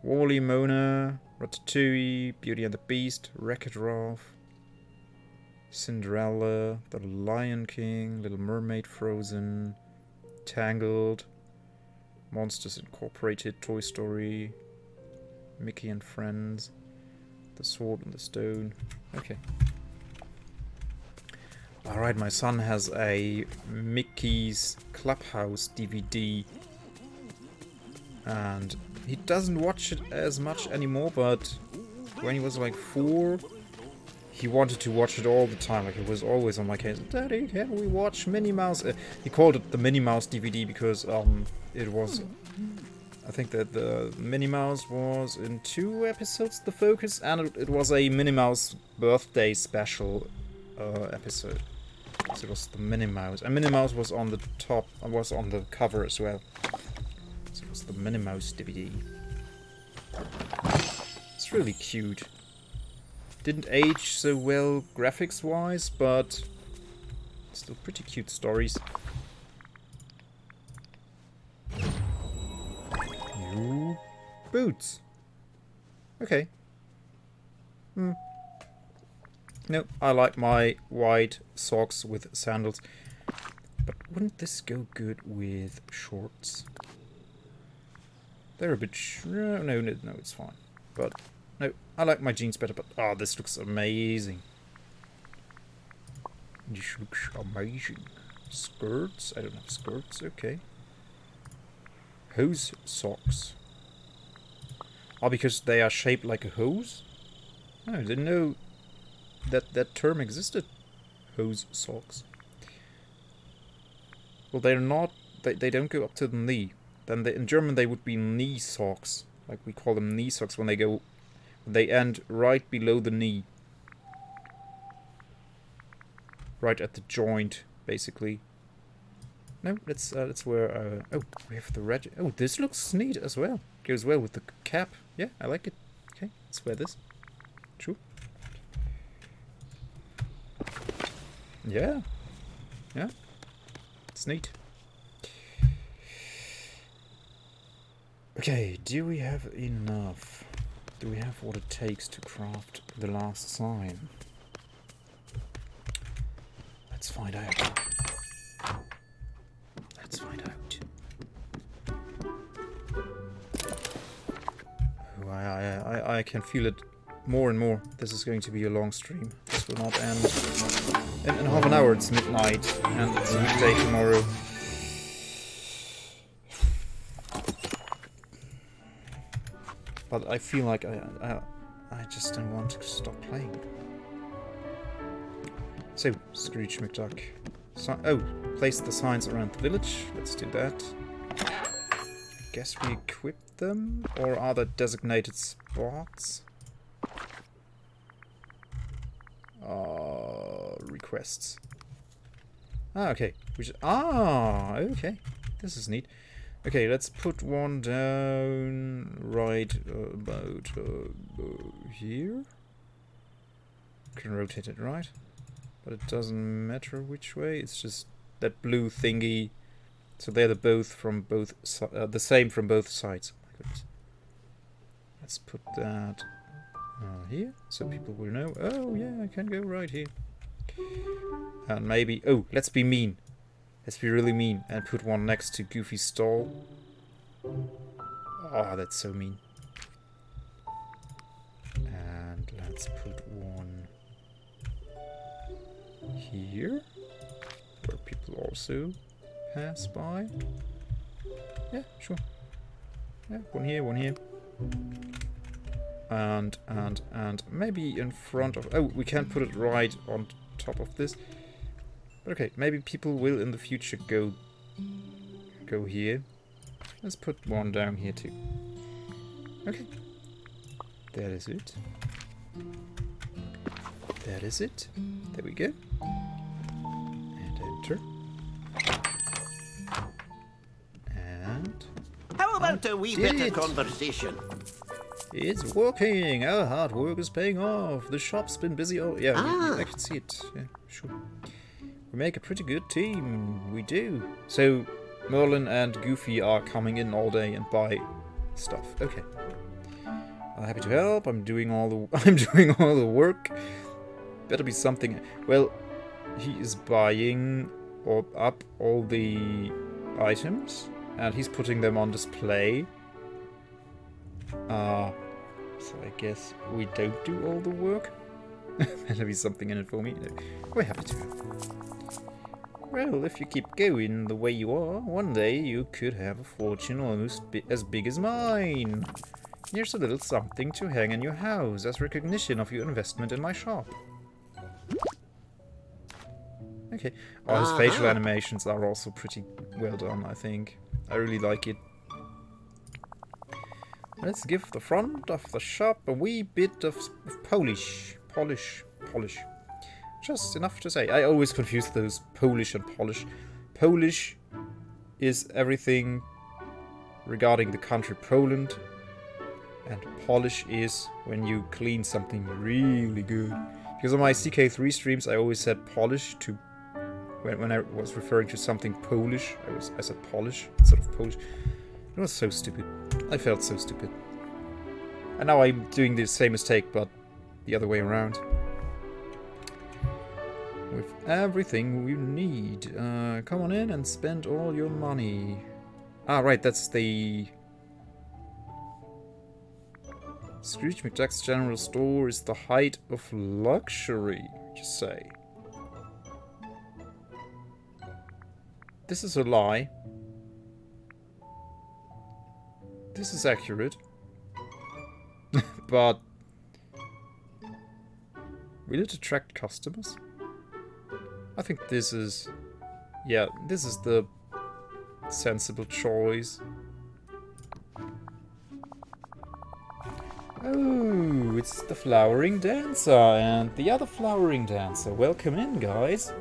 Wall-E, Mona, Ratatouille, Beauty and the Beast, Wreck-It Ralph, Cinderella, The Lion King, Little Mermaid, Frozen, Tangled, Monsters Incorporated, Toy Story, Mickey and Friends, The Sword and the Stone. Okay. Alright, my son has a Mickey's Clubhouse DVD. And he doesn't watch it as much anymore, but when he was like 4, he wanted to watch it all the time. Like, it was always on my case. Daddy, can we watch Minnie Mouse? He called it the Minnie Mouse DVD because it was... I think that the Minnie Mouse was in 2 episodes, the focus, and it was a Minnie Mouse birthday special episode. So it was the Minnie Mouse. And Minnie Mouse was on the top, was on the cover as well. So it was the Minnie Mouse DVD. It's really cute. Didn't age so well graphics-wise, but still pretty cute stories. New boots. Okay. No, I like my white socks with sandals. But wouldn't this go good with shorts? They're a bit... no, it's fine. But, no, I like my jeans better, but... oh, this looks amazing. This looks amazing. Skirts? I don't have skirts, okay. Hose socks. Oh, because they are shaped like a hose? Oh, I didn't know that term existed. hose socks. Well, they're not. They don't go up to the knee. Then in German they would be knee socks. Like we call them knee socks when they go. They end right below the knee. Right at the joint, basically. No, let's wear. Oh, we have the red. Oh, this looks neat as well. Goes well with the cap. Yeah, I like it. Okay, let's wear this. True. Yeah. Yeah. It's neat. Okay, do we have enough? Do we have what it takes to craft the last sign? Let's find out. Let's find out. Oh, I can feel it more and more. This is going to be a long stream. This will not end. In half an hour it's midnight and it's a weekday tomorrow. But I feel like I just don't want to stop playing. So, Scrooge McDuck. Oh, place the signs around the village. Let's do that. I guess we equip them? Or are there designated spots? Requests. Ah, okay. Okay. This is neat. Okay, let's put one down right about here. Can rotate it right, but it doesn't matter which way. It's just that blue thingy. So they're both from both the same from both sides. Oh my goodness. Let's put that here, so people will know. Oh yeah, I can go right here. And maybe let's be mean. Let's be really mean and put one next to Goofy's stall. Oh, that's so mean. And let's put one here, where people also pass by. Yeah, sure. Yeah, one here, one here. And maybe in front of... Oh, we can't put it right on top of this. But okay, maybe people will in the future go here. Let's put one down here too. Okay. That is it. That is it. There we go. And enter. And... How about a wee bit of conversation? It's working! Our hard work is paying off. The shop's been busy all... Yeah, I can see it. Yeah, sure. We make a pretty good team. We do. So, Merlin and Goofy are coming in all day and buy stuff. Okay. I'm happy to help. I'm doing all the work. Better be something. Well, he is buying up all the items and he's putting them on display. So I guess we don't do all the work. Better be something in it for me. We're happy to help. Well, if you keep going the way you are, one day you could have a fortune almost as big as mine. Here's a little something to hang in your house as recognition of your investment in my shop. Okay. Oh, his facial animations are also pretty well done, I think. I really like it. Let's give the front of the shop a wee bit of polish. Just enough to say. I always confuse those Polish and polish. Polish is everything regarding the country Poland. And polish is when you clean something really good. Because on my CK3 streams I always said polish to... When I was referring to something Polish, I said polish instead of Polish. It was so stupid. I felt so stupid. And now I'm doing the same mistake, but the other way around. With everything we need. Come on in and spend all your money. Ah, right, that's the... Scrooge McDuck's general store is the height of luxury, just say. This is a lie. This is accurate. But will it attract customers? I think this is... Yeah, this is the sensible choice. Oh, it's the flowering dancer and the other flowering dancer. Welcome in, guys.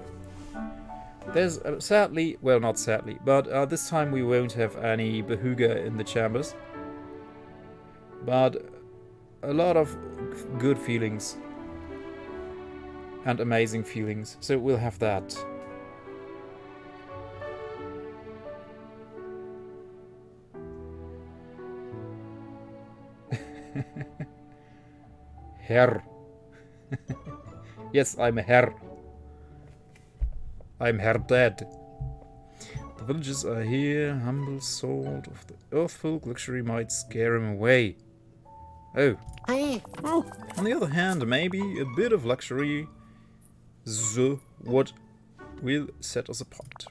There's sadly, well, not sadly, but this time we won't have any behuga in the chambers. But a lot of good feelings and amazing feelings, so we'll have that. Herr. Yes, I'm a Herr. I'm Herr Dead. The villagers are here. Humble sort of the earthfolk. Luxury might scare him away. Oh. Hey. Oh. On the other hand, maybe a bit of luxury what will set us apart.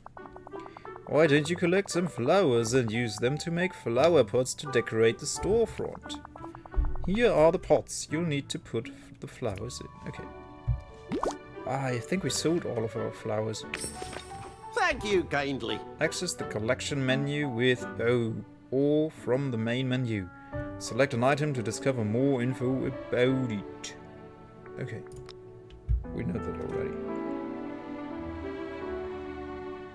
Why don't you collect some flowers and use them to make flower pots to decorate the storefront? Here are the pots you'll need to put the flowers in. Okay. I think we sold all of our flowers. Thank you kindly. Access the collection menu with O or from the main menu. Select an item to discover more info about it. Okay. We know that already.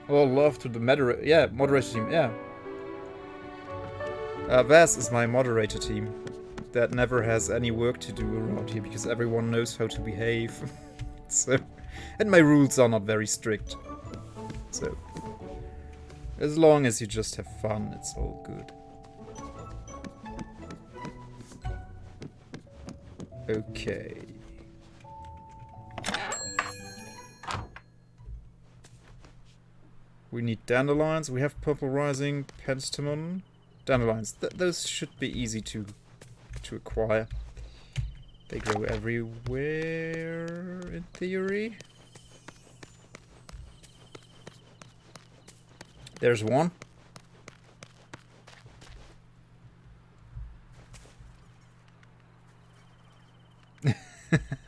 Well, love to the moderator. Yeah, moderator team. Yeah. Vaz is my moderator team. That never has any work to do around here because everyone knows how to behave. So, and my rules are not very strict. So, as long as you just have fun, it's all good. Okay. We need dandelions. We have purple rising, pentstemon, dandelions. Those should be easy to acquire. They grow everywhere, in theory. There's one.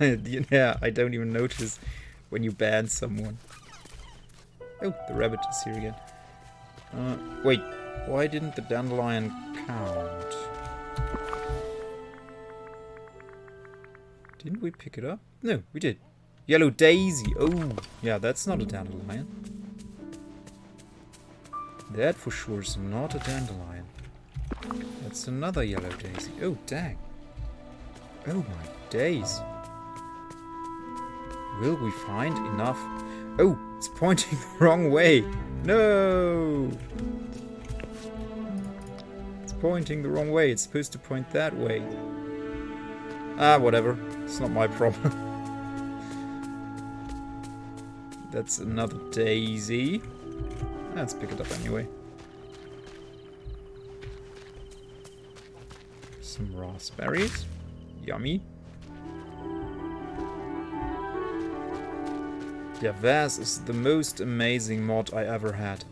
Yeah, I don't even notice when you ban someone. Oh, the rabbit is here again. Wait, why didn't the dandelion count? Didn't we pick it up? No, we did. Yellow daisy. Oh, yeah, that's not a dandelion. That for sure is not a dandelion. That's another yellow daisy. Oh, dang. Oh my days. Will we find enough? Oh, it's pointing the wrong way. No! It's pointing the wrong way. It's supposed to point that way. Ah, whatever. It's not my problem. That's another daisy. Let's pick it up anyway. Some raspberries. Yummy. Yeah, Vaz is the most amazing mod I ever had.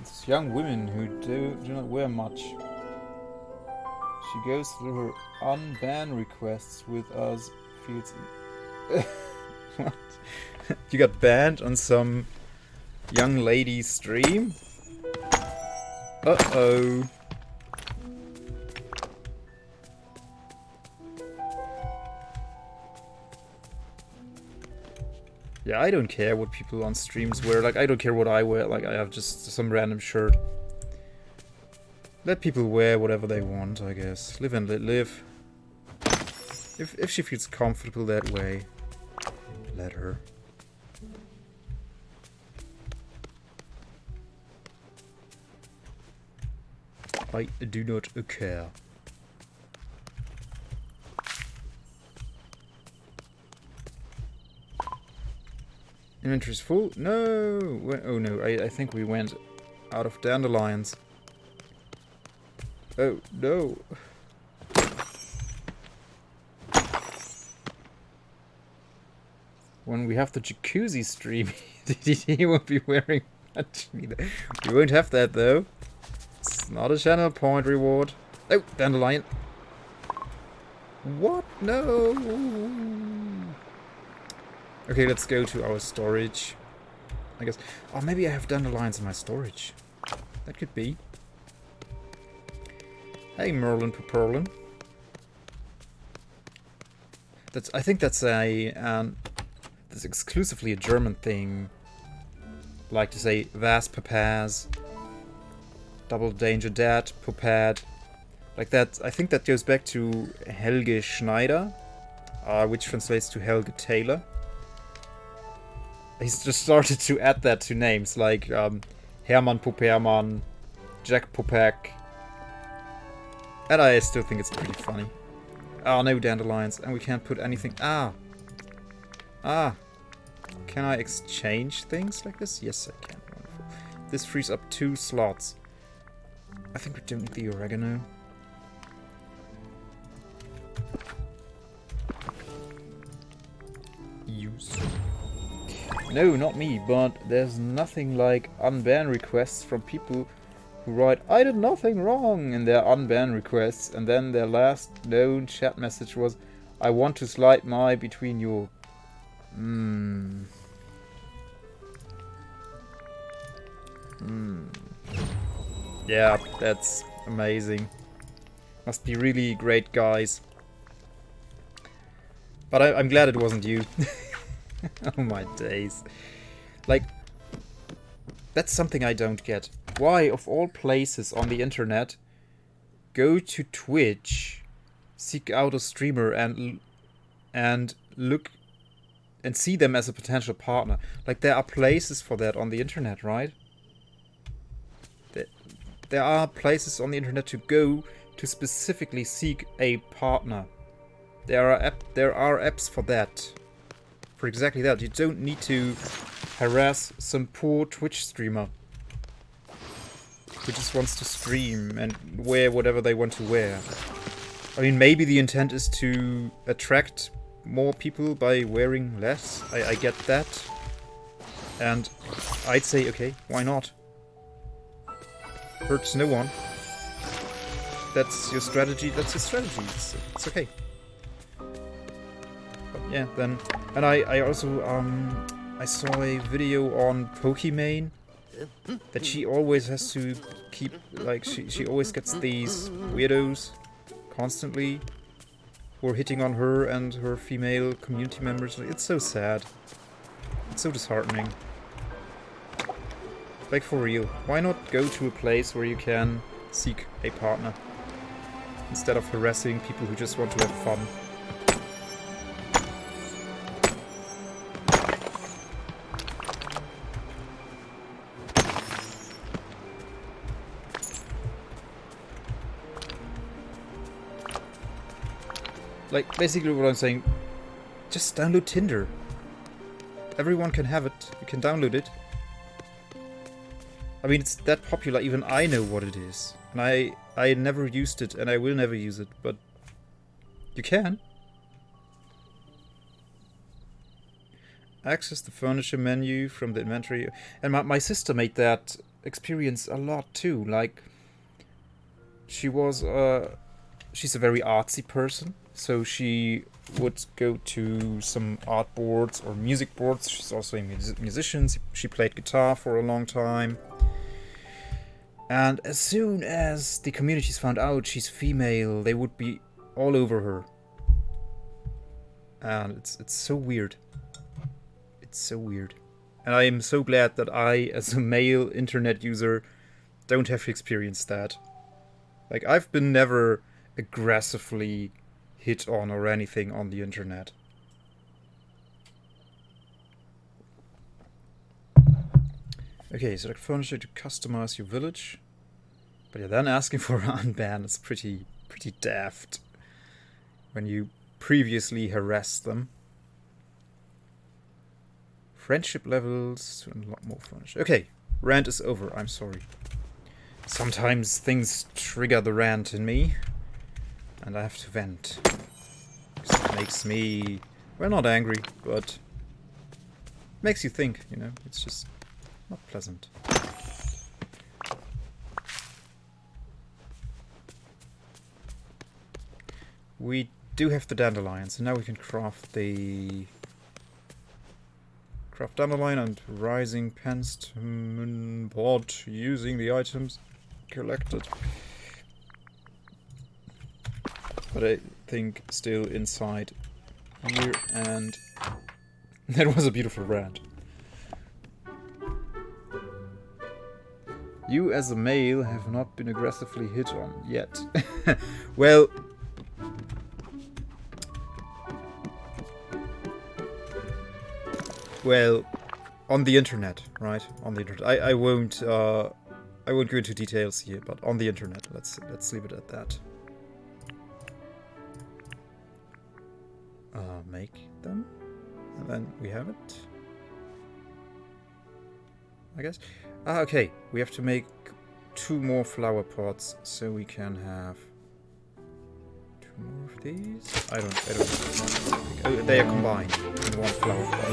It's young women who do not wear much. She goes through her unban requests with us. Feels. What? You got banned on some young lady stream? Uh-oh. Yeah, I don't care what people on streams wear. Like, I don't care what I wear. Like, I have just some random shirt. Let people wear whatever they want, I guess. Live and let live. If she feels comfortable that way, let her. I do not care. Inventory's full? No! Oh no, I think we went out of dandelions. Oh no! When we have the jacuzzi stream, he won't be wearing much either. We won't have that though. It's not a channel point reward. Oh, dandelion. What? No! Okay, let's go to our storage. I guess. Oh, maybe I have dandelions in my storage. That could be. Hey, Merlin Paperlin. I think that's that's exclusively a German thing. Like to say Was Papaz, Double Danger Dad, Pupad. Like that, I think that goes back to Helge Schneider, which translates to Helge Taylor. He's just started to add that to names like Hermann Pupermann, Jack Pupak. And I still think it's pretty funny. Oh, no dandelions, and we can't put anything. Ah! Can I exchange things like this? Yes, I can. Wonderful. This frees up 2 slots. I think we don't need the oregano. Use. No, not me, but there's nothing like unban requests from people who write, I did nothing wrong in their unban requests, and then their last known chat message was, I want to slide my between your... Yeah, that's amazing. Must be really great guys. But I'm glad it wasn't you. Oh my days. Like, that's something I don't get. Why, of all places on the internet, go to Twitch, seek out a streamer and look and see them as a potential partner? Like, there are places for that on the internet, right? There are places on the internet to go to specifically seek a partner. There are apps for that. For exactly that. You don't need to harass some poor Twitch streamer who just wants to stream and wear whatever they want to wear. I mean, maybe the intent is to attract more people by wearing less. I get that. And I'd say, okay, why not? Hurts no one. That's your strategy, that's your strategy. It's okay. But yeah, then... And I also, I saw a video on Pokimane that she always has to keep, like, she always gets these weirdos constantly who are hitting on her and her female community members. It's so sad. It's so disheartening. Like, for real. Why not go to a place where you can seek a partner instead of harassing people who just want to have fun? Like, basically what I'm saying, just download Tinder. Everyone can have it. You can download it. I mean, it's that popular, even I know what it is. And I never used it, and I will never use it, but you can. Access the furniture menu from the inventory. And my sister made that experience a lot too. Like, she was, she's a very artsy person. So she would go to some art boards or music boards. She's also a musician. She played guitar for a long time. And as soon as the communities found out she's female, they would be all over her. And it's so weird. It's so weird. And I am so glad that I, as a male internet user, don't have to experience that. Like, I've been never aggressively hit on or anything on the internet. Okay, select furniture to customize your village. But yeah, then asking for an unban is pretty daft when you previously harassed them. Friendship levels to unlock more furniture. Okay, rant is over, I'm sorry. Sometimes things trigger the rant in me. And I have to vent. It makes me, well, not angry, but makes you think, you know. It's just not pleasant. We do have the dandelion, so now we can craft the... Craft dandelion and rising penstemon pod using the items collected. But I think still inside here, and that was a beautiful rant. You as a male have not been aggressively hit on yet. Well... Well, on the internet, right? On the internet. I won't go into details here, but on the internet. Let's leave it at that. Make them, and then we have it. I guess. Okay, we have to make 2 more flower pots so we can have 2 more of these. I don't. Oh, they are combined in 1 flower pot.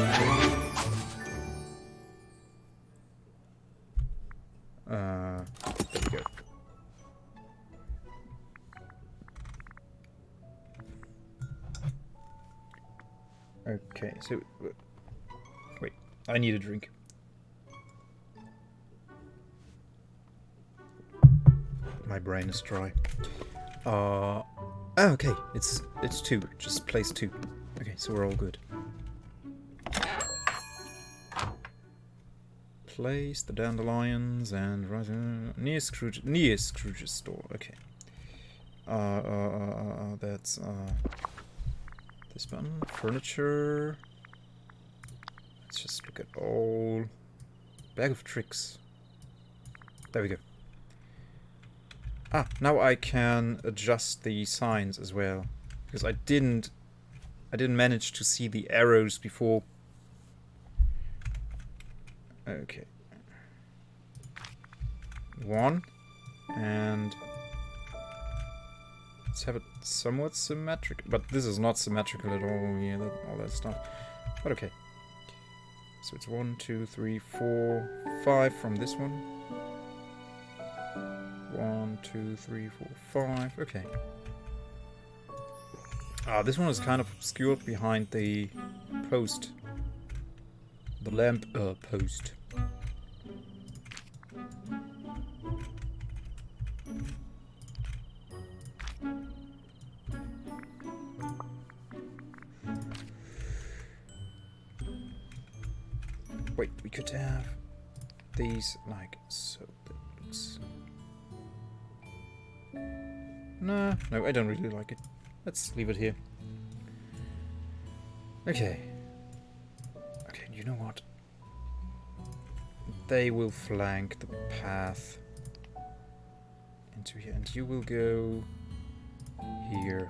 There we go. Okay, so wait, I need a drink. My brain is dry. Oh, okay, it's 2. Just place 2. Okay, so we're all good. Place the dandelions and right near Scrooge's store. Okay. That's this button, furniture. Let's just look at all. Bag of tricks. There we go. Ah, now I can adjust the signs as well, because I didn't manage to see the arrows before. Okay. 1 and let's have it somewhat symmetric, but this is not symmetrical at all. Yeah, all that stuff. But okay. So it's 1, 2, 3, 4, 5 from this one. 1, 2, 3, 4, 5. Okay. Ah, this one is kind of obscured behind the post. The lamp post. Wait, we could have these like so. That looks... No, I don't really like it. Let's leave it here. Okay. Okay, you know what? They will flank the path into here, and you will go here.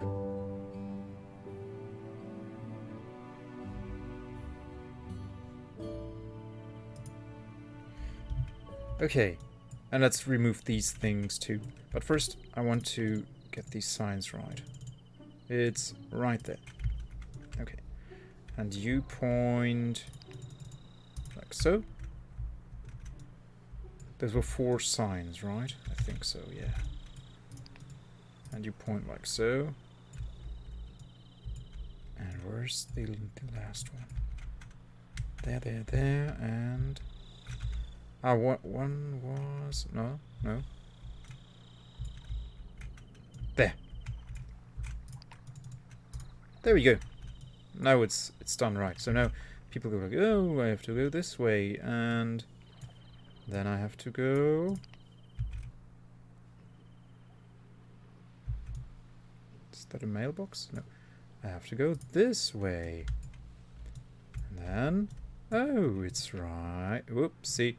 Okay, and let's remove these things too. But first, I want to get these signs right. It's right there. Okay. And you point like so. Those were 4 signs, right? I think so, yeah. And you point like so. And where's the last one? There, and... Ah, one was... No. There. There we go. Now it's done right. So now people go like, oh, I have to go this way, and then I have to go... Is that a mailbox? No. I have to go this way. And then... Oh, it's right... Whoopsie.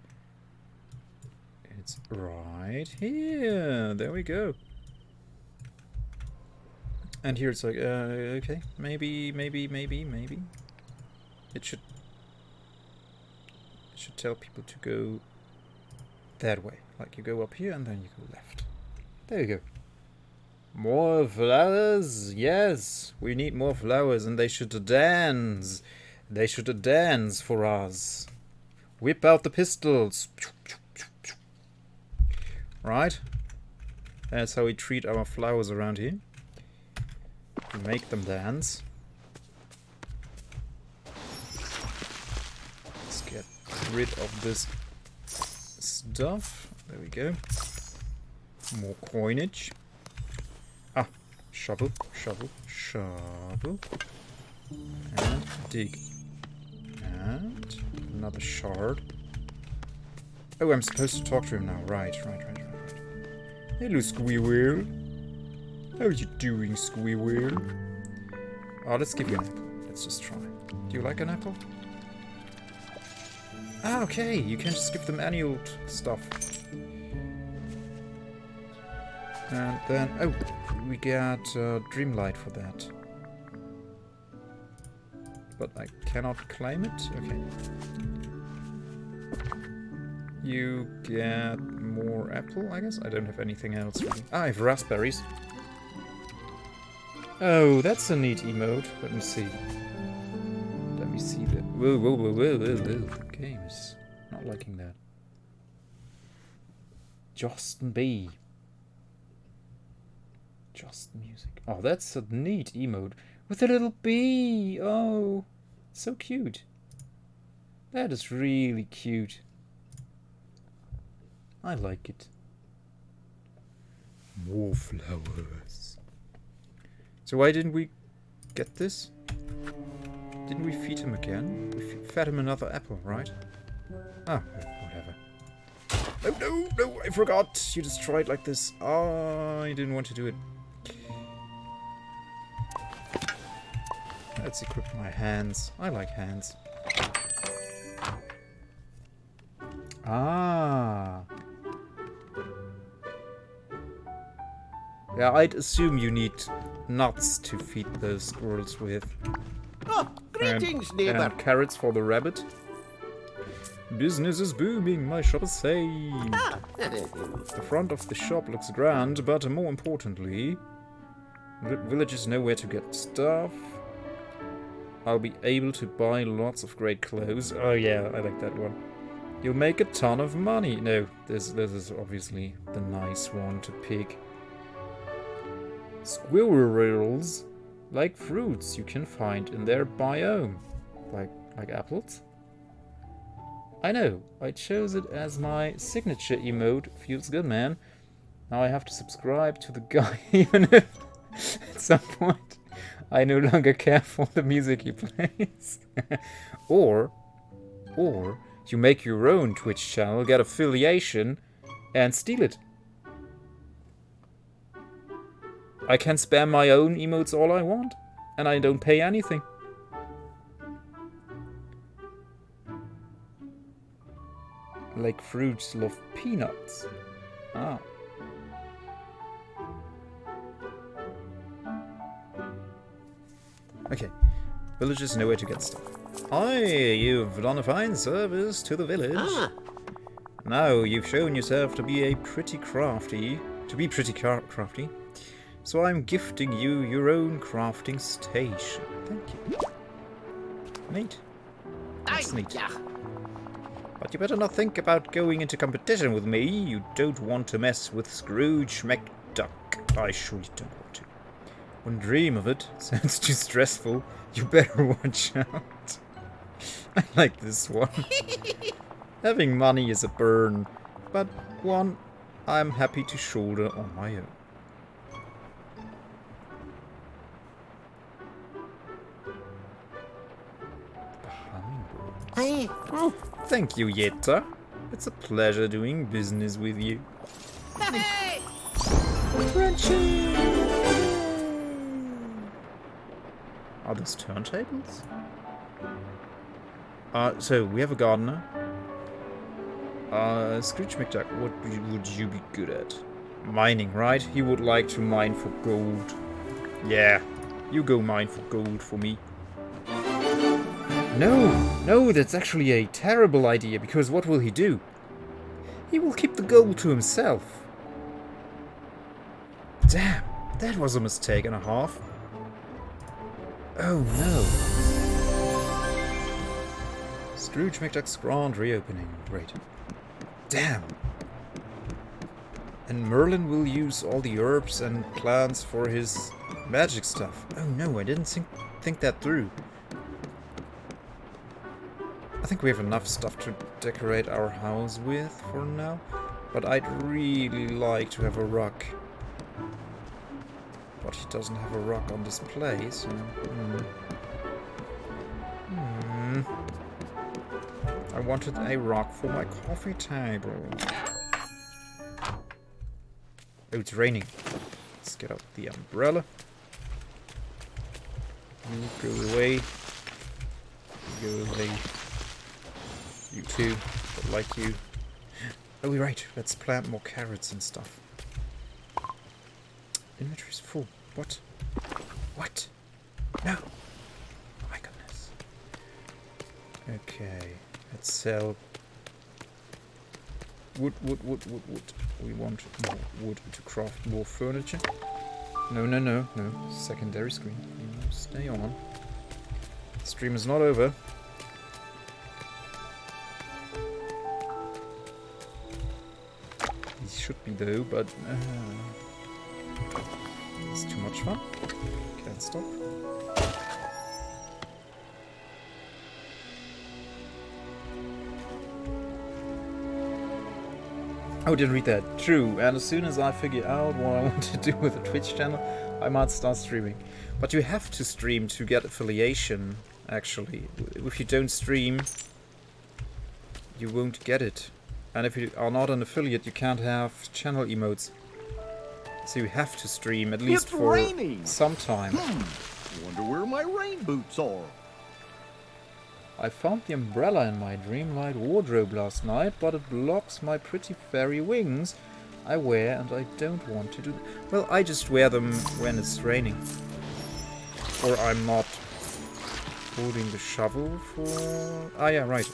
It's right here. There we go. And here it's like, okay, maybe. It should tell people to go that way. Like you go up here and then you go left. There you go. More flowers? Yes, we need more flowers, and they should dance. They should dance for us. Whip out the pistols. Right? That's how we treat our flowers around here. make them dance. Let's get rid of this stuff. There we go. More coinage. Ah, shovel, shovel, shovel. And dig. And another shard. Oh, I'm supposed to talk to him now. Right. Hello, Squirrel. How are you doing, Squirrel? Oh, let's give you an apple. Let's just try. Do you like an apple? Ah, okay. You can just give them annual stuff. And then, oh, we got Dreamlight for that. But I cannot claim it? Okay. You get more apple, I guess? I don't have anything else really. Ah, I have raspberries. Oh, that's a neat emote. Let me see. Let me see that. Whoa. The game is not liking that. Justin B. Just music. Oh, that's a neat emote. With a little bee! Oh, so cute. That is really cute. I like it. More flowers. So why didn't we get this? Didn't we feed him again? We fed him another apple, right? Ah, whatever. No, I forgot. You destroyed like this. Oh, I didn't want to do it. Let's equip my hands. I like hands. Ah. Yeah, I'd assume you need nuts to feed those squirrels with. Oh, greetings, neighbor. And carrots for the rabbit. Business is booming, my shop is saved. Ah. The front of the shop looks grand, but more importantly, villagers know where to get stuff. I'll be able to buy lots of great clothes. Oh yeah, I like that one. You'll make a ton of money. No, this is obviously the nice one to pick. Squirrels like fruits you can find in their biome. Like apples? I know, I chose it as my signature emote. Feels good, man. Now I have to subscribe to the guy even if at some point I no longer care for the music he plays. or you make your own Twitch channel, get affiliation, and steal it. I can spam my own emotes all I want, and I don't pay anything. Like fruits love peanuts. Ah. Okay. Villagers know where to get stuff. Hi, you've done a fine service to the village. Ah. Now you've shown yourself to be pretty crafty. So I'm gifting you your own crafting station. Thank you. Neat. That's neat. Yeah. But you better not think about going into competition with me. You don't want to mess with Scrooge McDuck. I surely don't want to. Wouldn't dream of it. Sounds too stressful. You better watch out. I like this one. Having money is a burn, but one I'm happy to shoulder on my own. Hey. Oh. Thank you, Yetta. It's a pleasure doing business with you. Hey. Friendship! Are those turntables? So we have a gardener. Scrooge McDuck, what would you be good at? Mining, right? He would like to mine for gold. Yeah, you go mine for gold for me. No, that's actually a terrible idea, because what will he do? He will keep the gold to himself. Damn, that was a mistake and a half. Oh no. Scrooge McDuck's grand reopening. Great. Damn. And Merlin will use all the herbs and plants for his Magic stuff. Oh no, I didn't think that through. I think we have enough stuff to decorate our house with for now. But I'd really like to have a rock. But he doesn't have a rock on display, so... I wanted a rock for my coffee table. Oh, it's raining. Let's get out the umbrella. You go away. You go away. You too. But like you. Oh, we're right. Let's plant more carrots and stuff. Inventory's full. What? What? No! Oh my goodness. Okay. Let's sell wood. We want more wood to craft more furniture. No. Secondary screen. You stay on. The stream is not over. It should be though, but it's too much fun. Can't stop. Oh, didn't read that. True. And as soon as I figure out what I want to do with the Twitch channel, I might start streaming. But you have to stream to get affiliation, actually. If you don't stream, you won't get it. And if you are not an affiliate, you can't have channel emotes. So you have to stream at least for some time. Wonder where my rain boots are. I found the umbrella in my Dreamlight wardrobe last night, but it blocks my pretty fairy wings I wear, and I don't want to do... Well, I just wear them when it's raining. Or I'm not holding the shovel for... Ah, yeah, right.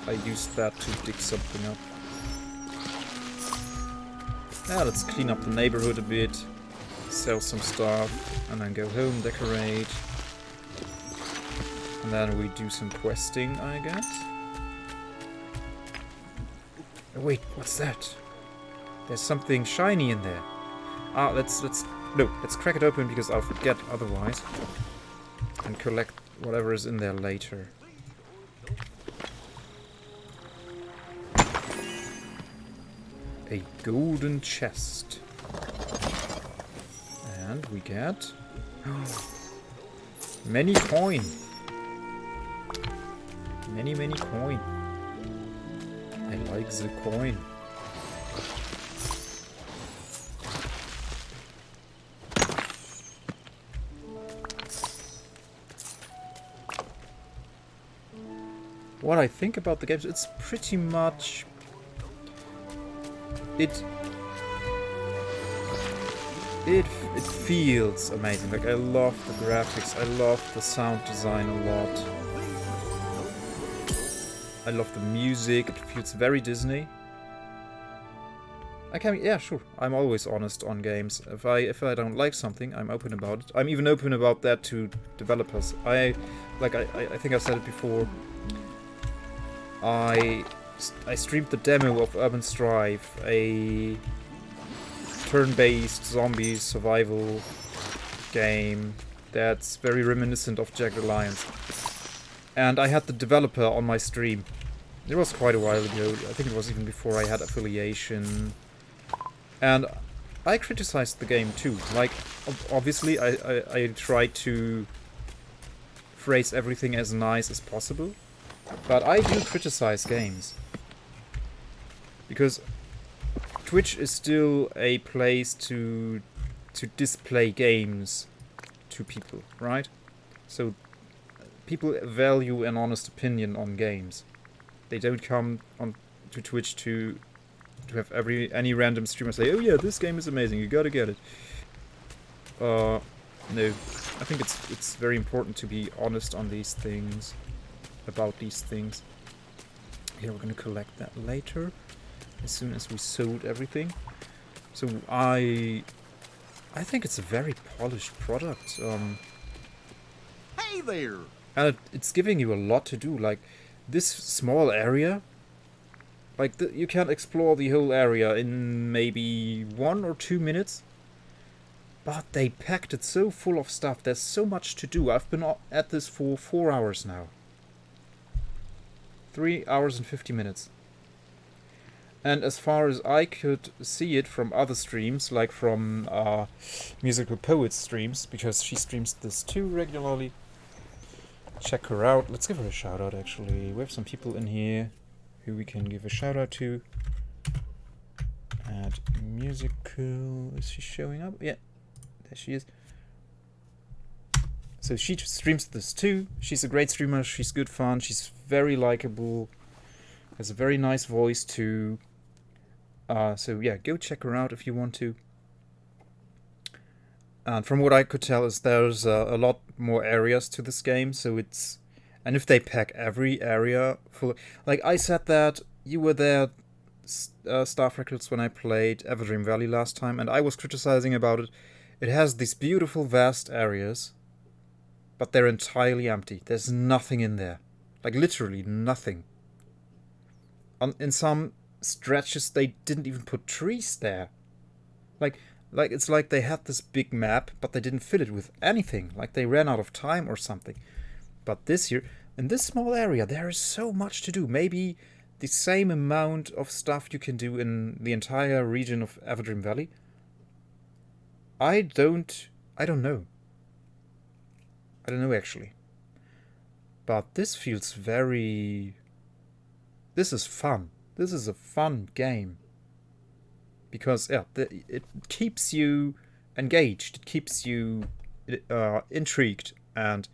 I used that to dig something up. Now let's clean up the neighborhood a bit, sell some stuff, and then go home, decorate. And then we do some questing, I guess. Oh, wait, what's that? There's something shiny in there. Ah, let's crack it open because I'll forget otherwise. And collect whatever is in there later. A golden chest. And we get many coin. Many coin. I like the coin. What I think about the games, it's pretty much... It feels amazing. Like, I love the graphics, I love the sound design a lot. I love the music, it feels very Disney. Yeah, sure. I'm always honest on games. If I don't like something, I'm open about it. I'm even open about that to developers. I think I said it before. I streamed the demo of Urban Strife, a turn-based zombie survival game that's very reminiscent of Jagged Alliance. And I had the developer on my stream. It was quite a while ago. I think it was even before I had affiliation. And I criticized the game too. Like, obviously I tried to phrase everything as nice as possible. But I do criticize games. Because Twitch is still a place to display games to people, right? So people value an honest opinion on games. They don't come on to Twitch to have any random streamer say, "Oh yeah, this game is amazing, you gotta get it." No, I think it's very important to be honest on these things, about these things. Here, we're gonna collect that later, as soon as we sold everything. So I think it's a very polished product. Hey there! And it's giving you a lot to do. Like, this small area Like, you can't explore the whole area in maybe 1 or 2 minutes. But they packed it so full of stuff. There's so much to do. I've been at this for 4 hours now. 3 hours and 50 minutes. And as far as I could see it from other streams, like from Musical Poets streams, because she streams this too regularly. Check her out. Let's give her a shout out, actually. We have some people in here who we can give a shout out to. Add Musical. Is she showing up? Yeah, there she is. So she streams this too. She's a great streamer. She's good fun. She's very likable. Has a very nice voice too. So yeah, go check her out if you want to. And from what I could tell is there's a lot more areas to this game, so it's... And if they pack every area full... Like, I said that you were there, Staff Records, when I played Everdream Valley last time, and I was criticizing about it. It has these beautiful, vast areas, but they're entirely empty. There's nothing in there. Like, literally nothing. In some stretches, they didn't even put trees there. Like it's like they had this big map, but they didn't fill it with anything. Like they ran out of time or something. But this year, in this small area, there is so much to do. Maybe the same amount of stuff you can do in the entire region of Everdream Valley. I don't know. I don't know, actually. But this feels very... This is fun. This is a fun game. Because, yeah, it keeps you engaged. It keeps you intrigued. And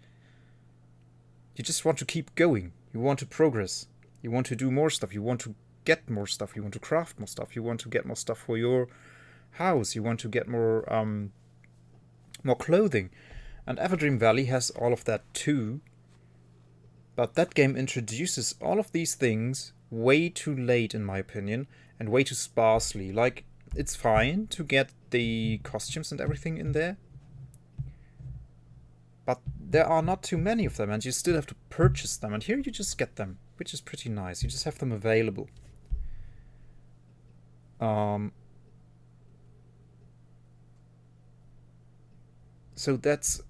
you just want to keep going. You want to progress. You want to do more stuff. You want to get more stuff. You want to craft more stuff. You want to get more stuff for your house. You want to get more clothing. And Everdream Valley has all of that too. But that game introduces all of these things way too late, in my opinion, and way too sparsely. Like, it's fine to get the costumes and everything in there, but there are not too many of them, and you still have to purchase them. And here you just get them, which is pretty nice. You just have them available. So that's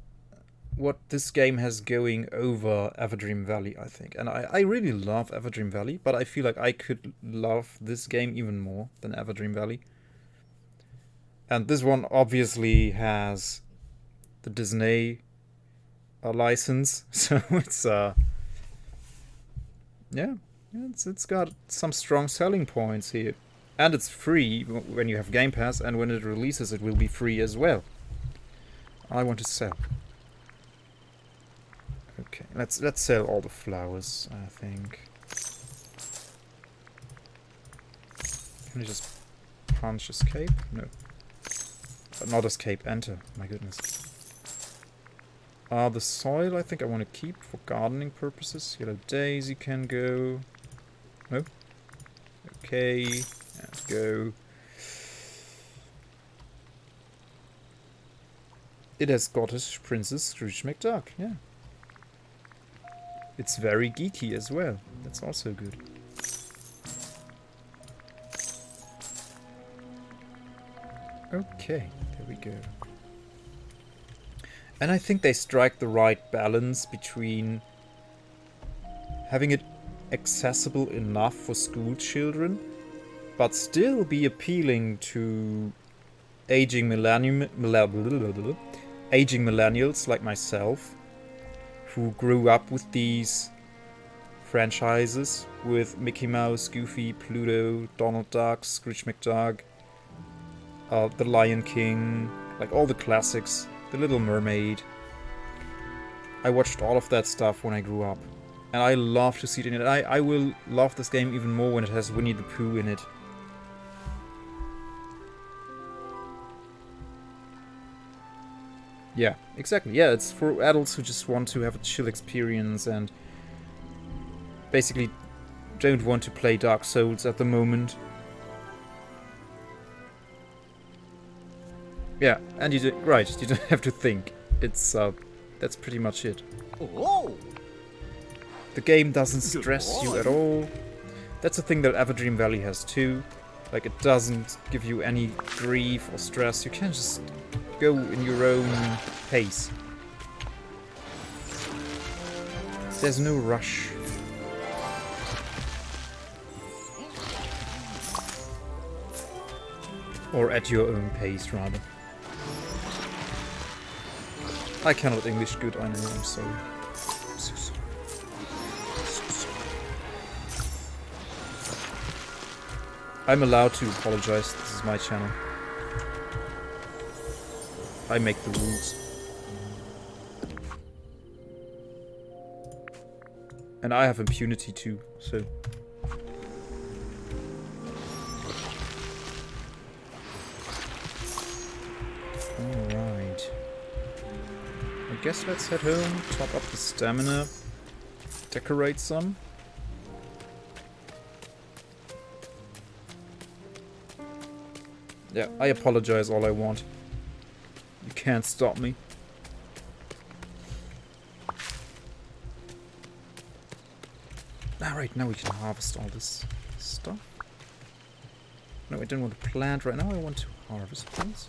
what this game has going over Everdream Valley, I think. And I really love Everdream Valley, but I feel like I could love this game even more than Everdream Valley. And this one obviously has the Disney license, so it's it's got some strong selling points here. And it's free when you have Game Pass, and when it releases it will be free as well. I want to sell. Okay, let's sell all the flowers, I think. Can I just punch escape? No. But not escape, enter. My goodness. The soil I think I want to keep for gardening purposes. Yellow daisy can go. No. Okay, and go. It has Scottish Princess Scrooge McDuck, yeah. It's very geeky as well. That's also good. Okay, there we go. And I think they strike the right balance between having it accessible enough for school children, but still be appealing to aging millennials like myself, who grew up with these franchises, with Mickey Mouse, Goofy, Pluto, Donald Duck, Scrooge McDuck, The Lion King, like all the classics, The Little Mermaid. I watched all of that stuff when I grew up, and I love to see it in it. I will love this game even more when it has Winnie the Pooh in it. Yeah, exactly. Yeah, it's for adults who just want to have a chill experience and basically don't want to play Dark Souls at the moment. Yeah, and you don't have to think. It's that's pretty much it. Oh, The game doesn't stress you at all. That's a thing that Everdream Valley has too. Like, it doesn't give you any grief or stress. You can just go in your own pace. There's no rush. Or at your own pace, rather. I cannot English good, I know, I'm sorry. I'm so sorry. So sorry. I'm allowed to apologize, this is my channel. I make the rules. And I have impunity too, so... Alright. I guess let's head home, top up the stamina, decorate some. Yeah, I apologize all I want. You can't stop me. Alright, now we can harvest all this stuff. No, I don't want to plant right now, I want to harvest, please.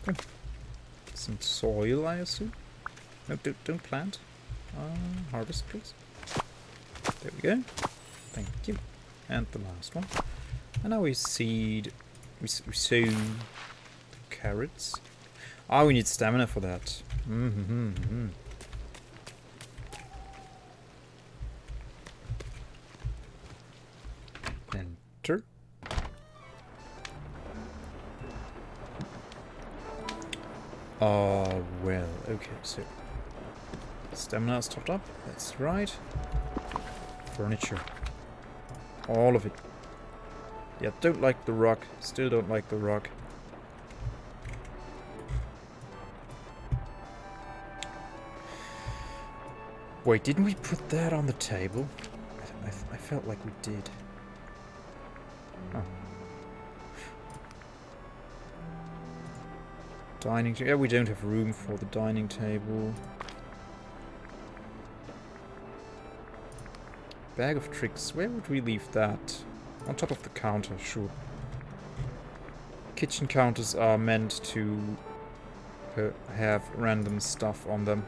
Oh. Some soil, I assume? No, don't plant. Harvest, please. There we go. Thank you. And the last one. And now we seed... We sow the carrots. Ah, we need stamina for that. Enter. Well, okay, so... Stamina is topped up, that's right. Furniture. All of it. Yeah, don't like the rock. Still don't like the rock. Wait, didn't we put that on the table? I felt like we did. Oh. Dining table. Yeah, we don't have room for the dining table. Bag of tricks. Where would we leave that? On top of the counter, sure. Kitchen counters are meant to have random stuff on them.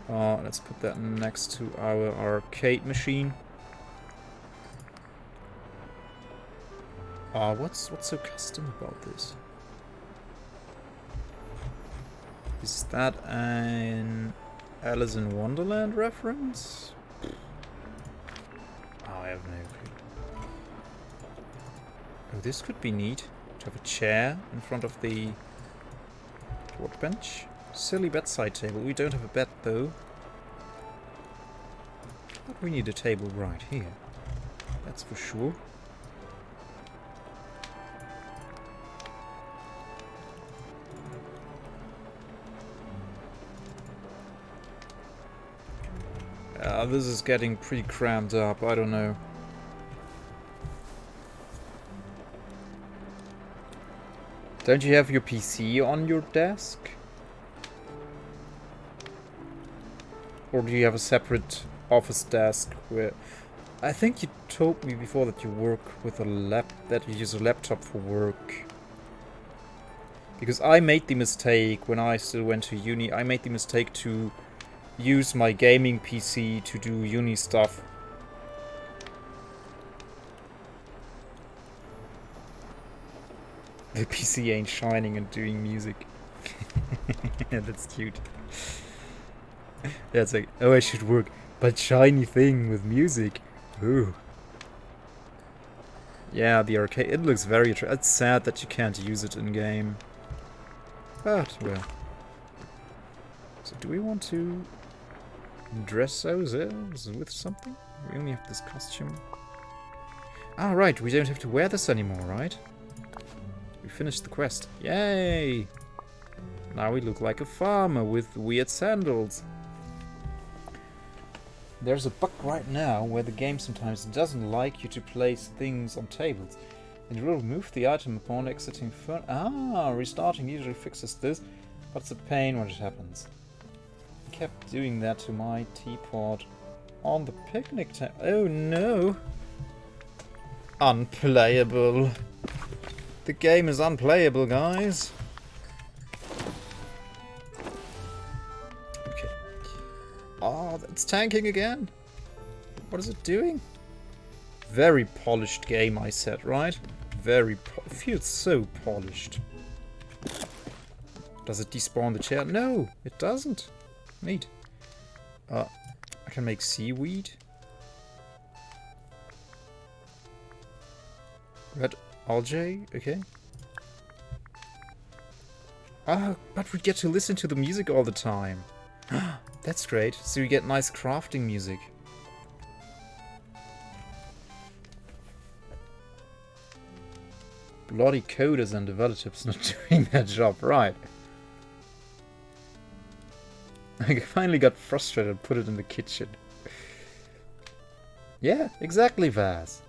Let's put that next to our arcade machine. What's so custom about this? Is that an Alice in Wonderland reference? I have no clue. Oh, this could be neat. To have a chair in front of the workbench. Silly bedside table. We don't have a bed though. But we need a table right here. That's for sure. This is getting pretty crammed up, I don't know. Don't you have your PC on your desk? Or do you have a separate office desk where... I think you told me before that you work with a that you use a laptop for work. Because I made the mistake when I still went to uni, I made the mistake to use my gaming PC to do uni stuff. The PC ain't shining and doing music. Yeah, that's cute. Yeah, it's like, oh, I should work, but shiny thing with music. Ooh. Yeah, the arcade, it looks very attractive. It's sad that you can't use it in game. But, well. So do we want to dress ourselves with something? We only have this costume. Ah, right, we don't have to wear this anymore, right? We finished the quest. Yay! Now we look like a farmer with weird sandals. There's a bug right now where the game sometimes doesn't like you to place things on tables. It will remove the item upon exiting furniture. Ah, restarting usually fixes this, but it's a pain when it happens. I kept doing that to my teapot. on the picnic table. Oh no. Unplayable. The game is unplayable, guys. Okay. Oh, that's tanking again. What is it doing? Very polished game, I said, right? It feels so polished. Does it despawn the chair? No, it doesn't. Neat. I can make seaweed. Red algae, okay. Ah, but we get to listen to the music all the time. That's great. So we get nice crafting music. Bloody coders and developers not doing their job right. I finally got frustrated and put it in the kitchen. Yeah, exactly, Vaz.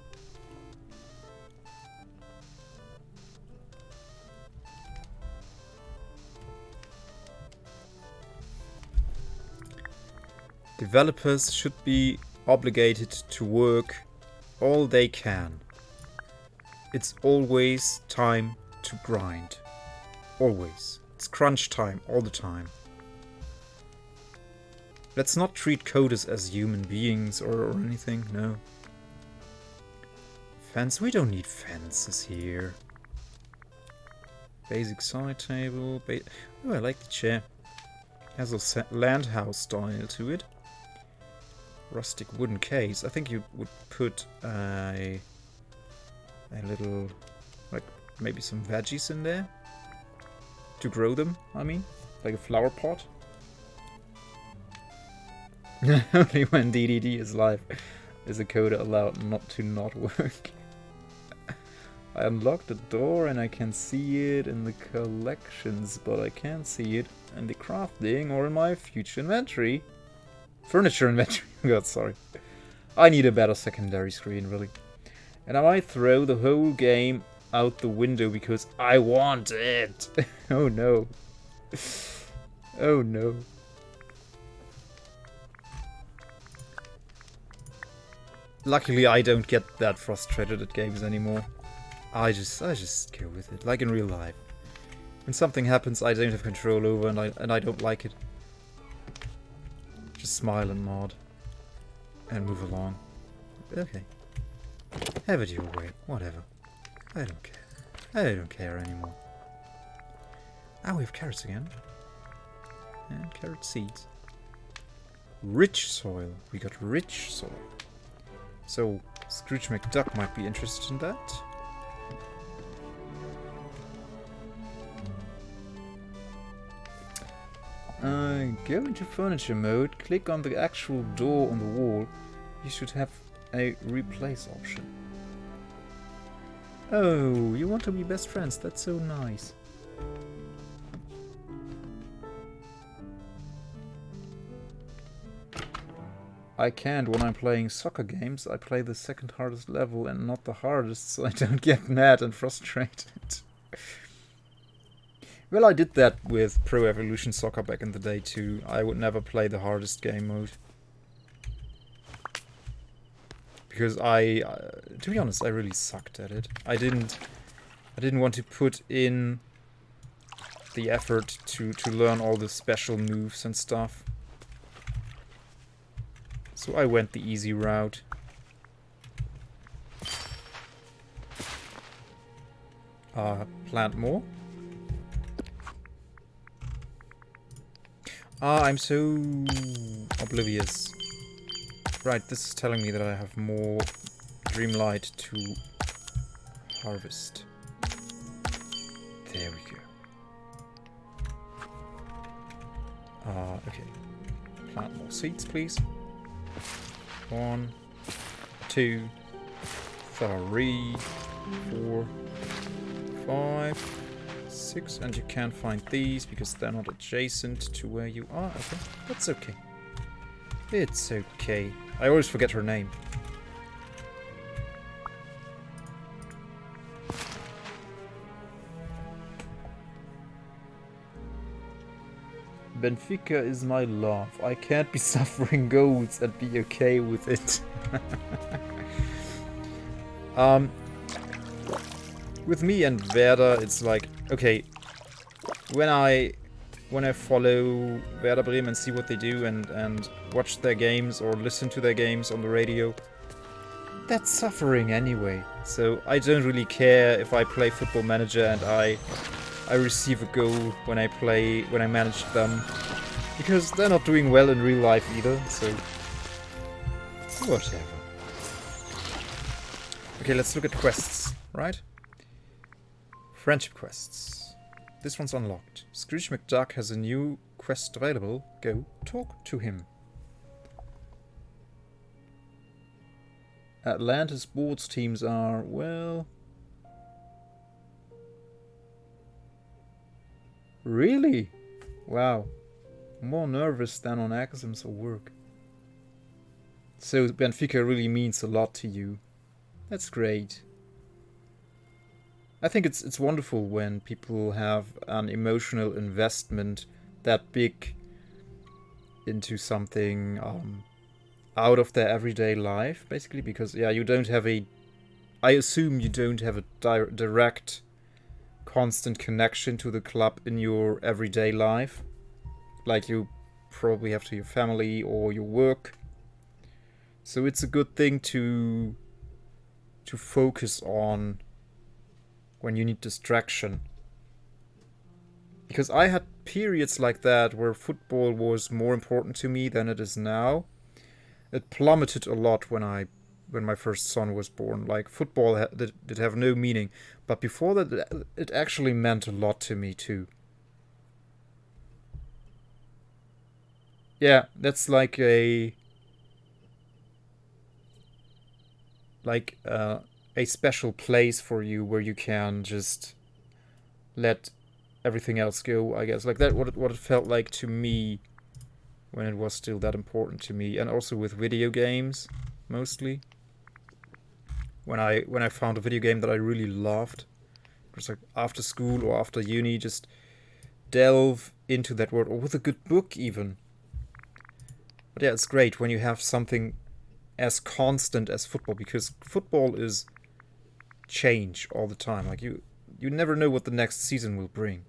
Developers should be obligated to work all they can. It's always time to grind. Always. It's crunch time all the time. Let's not treat coders as human beings or anything, no. Fence, we don't need fences here. Basic side table. Oh, I like the chair. Has a land house style to it. Rustic wooden case. I think you would put a little, like, maybe some veggies in there to grow them, I mean, like a flower pot. Only when DDD is live is a coder allowed not to not work. I unlocked the door and I can see it in the collections, but I can't see it in the crafting or in my future inventory. Furniture inventory. God, sorry. I need a better secondary screen, really. And I might throw the whole game out the window because I want it. Oh no. Oh no. Luckily, I don't get that frustrated at games anymore. I just go with it, like in real life. When something happens I don't have control over and I don't like it, just smile and nod and move along. Okay. Have it your way. Whatever. I don't care. I don't care anymore. Ah, we have carrots again. And carrot seeds. Rich soil. We got rich soil. So, Scrooge McDuck might be interested in that. Go into furniture mode, click on the actual door on the wall. You should have a replace option. Oh, you want to be best friends, that's so nice. I can't when I'm playing soccer games. I play the second hardest level and not the hardest, so I don't get mad and frustrated. Well, I did that with Pro Evolution Soccer back in the day too. I would never play the hardest game mode. Because to be honest, I really sucked at it. I didn't want to put in the effort to learn all the special moves and stuff. So I went the easy route. Plant more. Ah, I'm so oblivious. Right, this is telling me that I have more Dreamlight to harvest. There we go. Okay. Plant more seeds, please. 1, 2, 3, 4, 5, 6, and you can't find these because they're not adjacent to where you are. Okay, that's okay. It's okay. I always forget her name. Benfica is my love. I can't be suffering goals and be okay with it. With me and Werder, it's like, okay, when I follow Werder Bremen and see what they do and watch their games or listen to their games on the radio, that's suffering anyway. So I don't really care if I play Football Manager and I receive a goal when I manage them, because they're not doing well in real life either, so whatever. Okay, let's look at quests, right? Friendship quests. This one's unlocked. Scrooge McDuck has a new quest available. Go talk to him. Atlanta sports teams are, well... Really? Wow. More nervous than on exams or work. So Benfica really means a lot to you. That's great. I think it's wonderful when people have an emotional investment that big into something out of their everyday life, basically, because yeah, you don't have a... I assume you don't have a direct, constant connection to the club in your everyday life, like you probably have to your family or your work. So it's a good thing to focus on when you need distraction. Because I had periods like that where football was more important to me than it is now. It plummeted a lot when my first son was born. Like, football did have no meaning. But before that, it actually meant a lot to me too. Yeah, that's like a special place for you where you can just let everything else go, I guess. Like that, what it felt like to me when it was still that important to me. And also with video games, mostly. When I found a video game that I really loved, it was like after school or after uni, just delve into that world, or with a good book even. But yeah, it's great when you have something as constant as football, because football is change all the time. Like you never know what the next season will bring.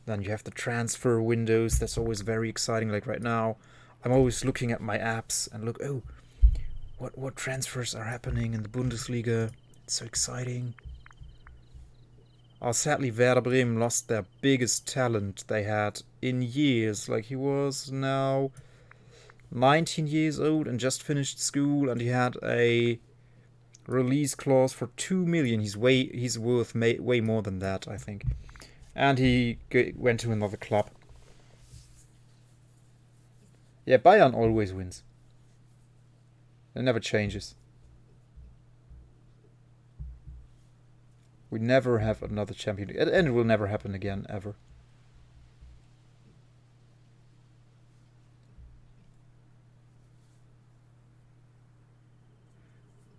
Then you have the transfer windows. That's always very exciting. Like right now, I'm always looking at my apps and look, oh, what transfers are happening in the Bundesliga. It's so exciting. Sadly, Werder Bremen lost their biggest talent they had in years. Like, he was now 19 years old and just finished school, and he had a release clause for 2 million. He's worth way more than that, I think. And he went to another club. Yeah, Bayern always wins. It never changes. We never have another champion. And it will never happen again, ever.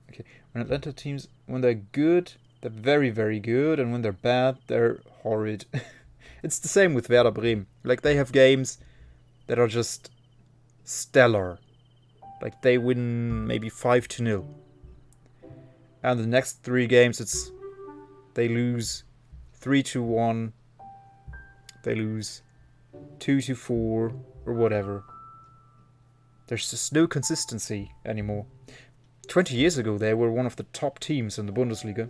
Okay, when Atlanta teams, when they're good, they're very, very good. And when they're bad, they're horrid. It's the same with Werder Bremen. Like, they have games that are just stellar. Like, they win maybe 5-0. And the next 3 games, they lose 3-1. They lose 2-4 or whatever. There's just no consistency anymore. 20 years ago, they were one of the top teams in the Bundesliga.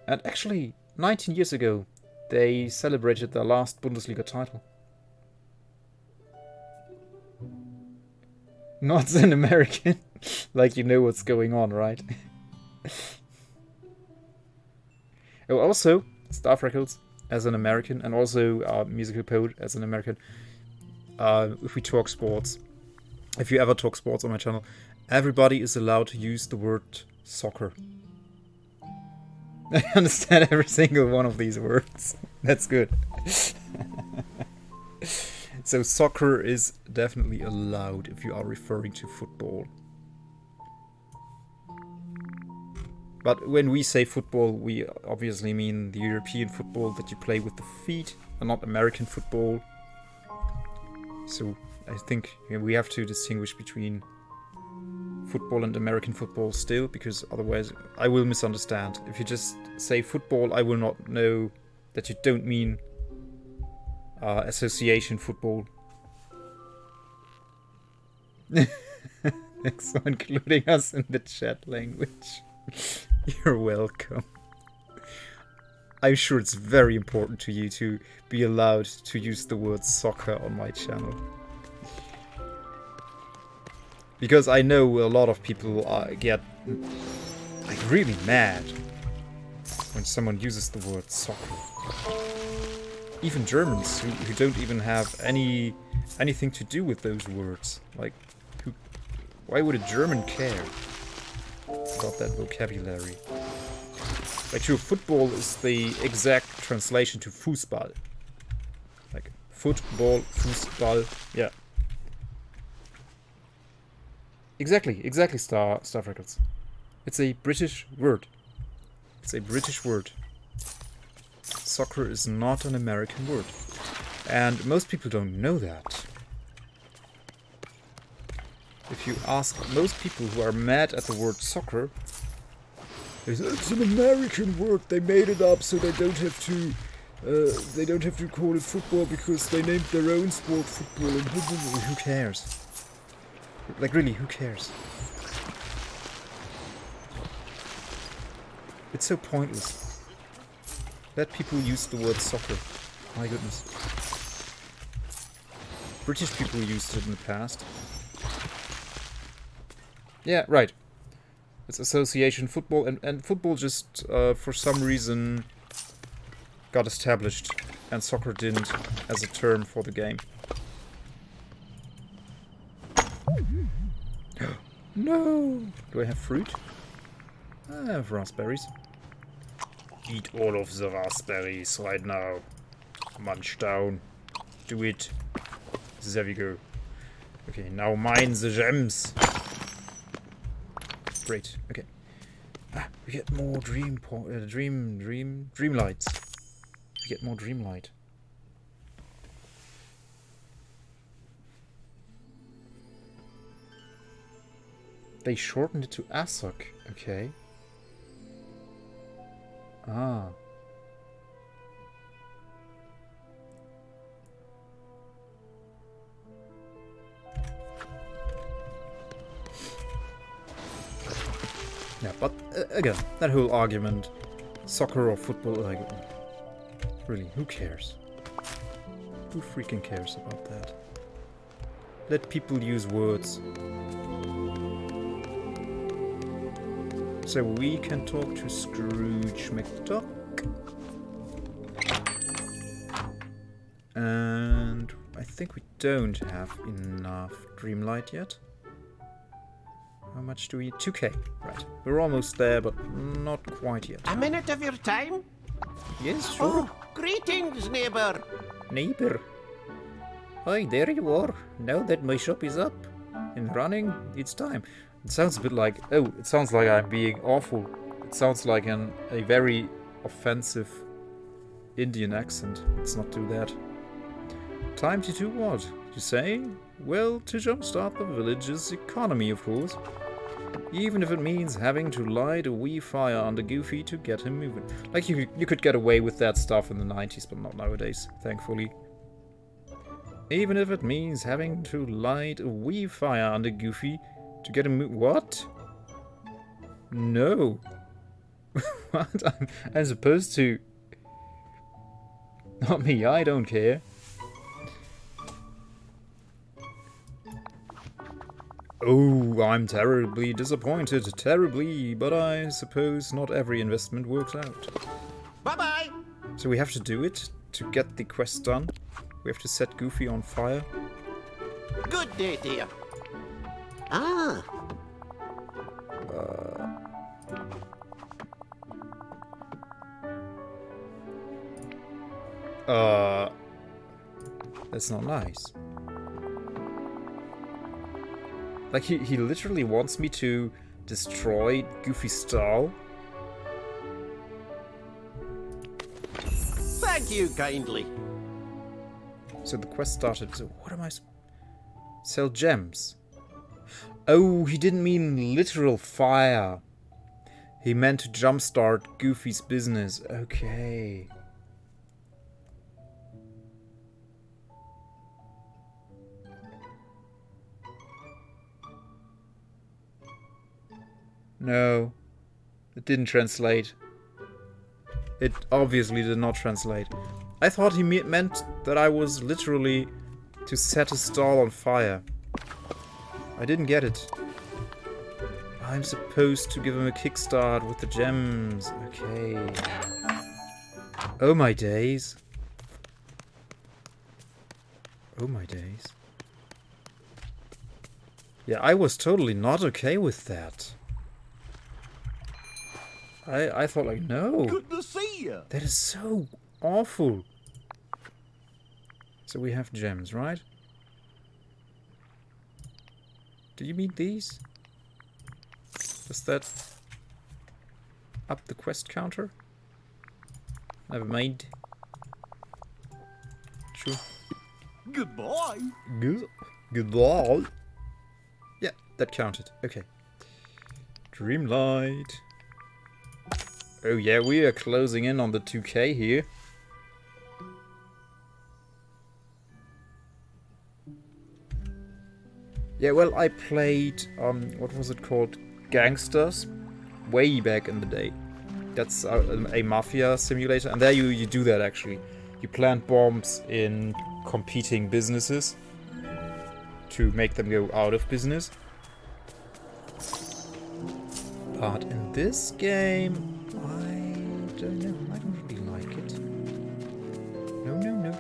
And actually, 19 years ago, they celebrated their last Bundesliga title. Not an American. Like, you know what's going on, right? Oh, also, Staff Records as an American, and also Musical Poet as an American. If we talk sports, if you ever talk sports on my channel, everybody is allowed to use the word soccer. I understand every single one of these words. That's good. So soccer is definitely allowed if you are referring to football. But when we say football, we obviously mean the European football that you play with the feet, and not American football. So I think we have to distinguish between football and American football still, because otherwise I will misunderstand. If you just say football, I will not know that you don't mean association football. Thanks for including us in the chat language. You're welcome. I'm sure it's very important to you to be allowed to use the word soccer on my channel. Because I know a lot of people get like really mad when someone uses the word soccer. Even Germans who don't even have anything to do with those words. Like, why would a German care about that vocabulary? Like, sure, football is the exact translation to Fußball. Like, football, Fußball, yeah. Exactly, Star Records. It's a British word. It's a British word. Soccer is not an American word. And most people don't know that. If you ask most people who are mad at the word soccer, they say, it's an American word, they made it up so they don't have to call it football because they named their own sport football, and who cares? Like, really, who cares? It's so pointless. Let people use the word soccer. My goodness. British people used it in the past. Yeah, right. It's association football, and football just, for some reason, got established, and soccer didn't as a term for the game. No! Do I have fruit? I have raspberries. Eat all of the raspberries right now. Munch down. Do it. There we go. Okay, now mine the gems. Great. Okay. We get more dreamlights. We get more Dreamlight. They shortened it to ASOC. Okay. Ah. Yeah, but again, that whole argument, soccer or football, like, really, who cares? Who freaking cares about that? Let people use words. So we can talk to Scrooge McDuck. And I think we don't have enough Dreamlight yet. How much do we... 2k. Right. We're almost there, but not quite yet. A minute of your time? Yes, sure. Oh, greetings, neighbor. Neighbor. Hi, there you are. Now that my shop is up and running, it's time. It sounds a bit like... Oh, it sounds like I'm being awful. It sounds like a very offensive Indian accent. Let's not do that. Time to do what? You say? Well, to jumpstart the village's economy, of course. Even if it means having to light a wee fire under Goofy to get him moving. Like, you could get away with that stuff in the 90s, but not nowadays, thankfully. Even if it means having to light a wee fire under Goofy to get him moving. What? No. What? I'm supposed to... Not me, I don't care. Oh, I'm terribly disappointed, terribly, but I suppose not every investment works out. Bye-bye. So we have to do it to get the quest done. We have to set Goofy on fire. Good day, dear. Ah. That's not nice. Like, he literally wants me to destroy Goofy's stall Thank you kindly. So the quest started. So what am I... Sell gems. Oh, he didn't mean literal fire. He meant to jumpstart Goofy's business. Okay. No. It didn't translate. It obviously did not translate. I thought he meant that I was literally to set a stall on fire. I didn't get it. I'm supposed to give him a kickstart with the gems. Okay. Oh my days. Oh my days. Yeah, I was totally not okay with that. I thought like, no. Good to see you. That is so awful. So we have gems, right? Do you mean these? Does that up the quest counter? Never mind. Sure. Goodbye. Goodbye. Yeah, that counted. Okay. Dreamlight. Oh yeah, we are closing in on the 2K here. Yeah, well, I played, what was it called? Gangsters? Way back in the day. That's a mafia simulator, and there you do that actually. You plant bombs in competing businesses to make them go out of business. But in this game, I don't know. I don't really like it. No, no, no.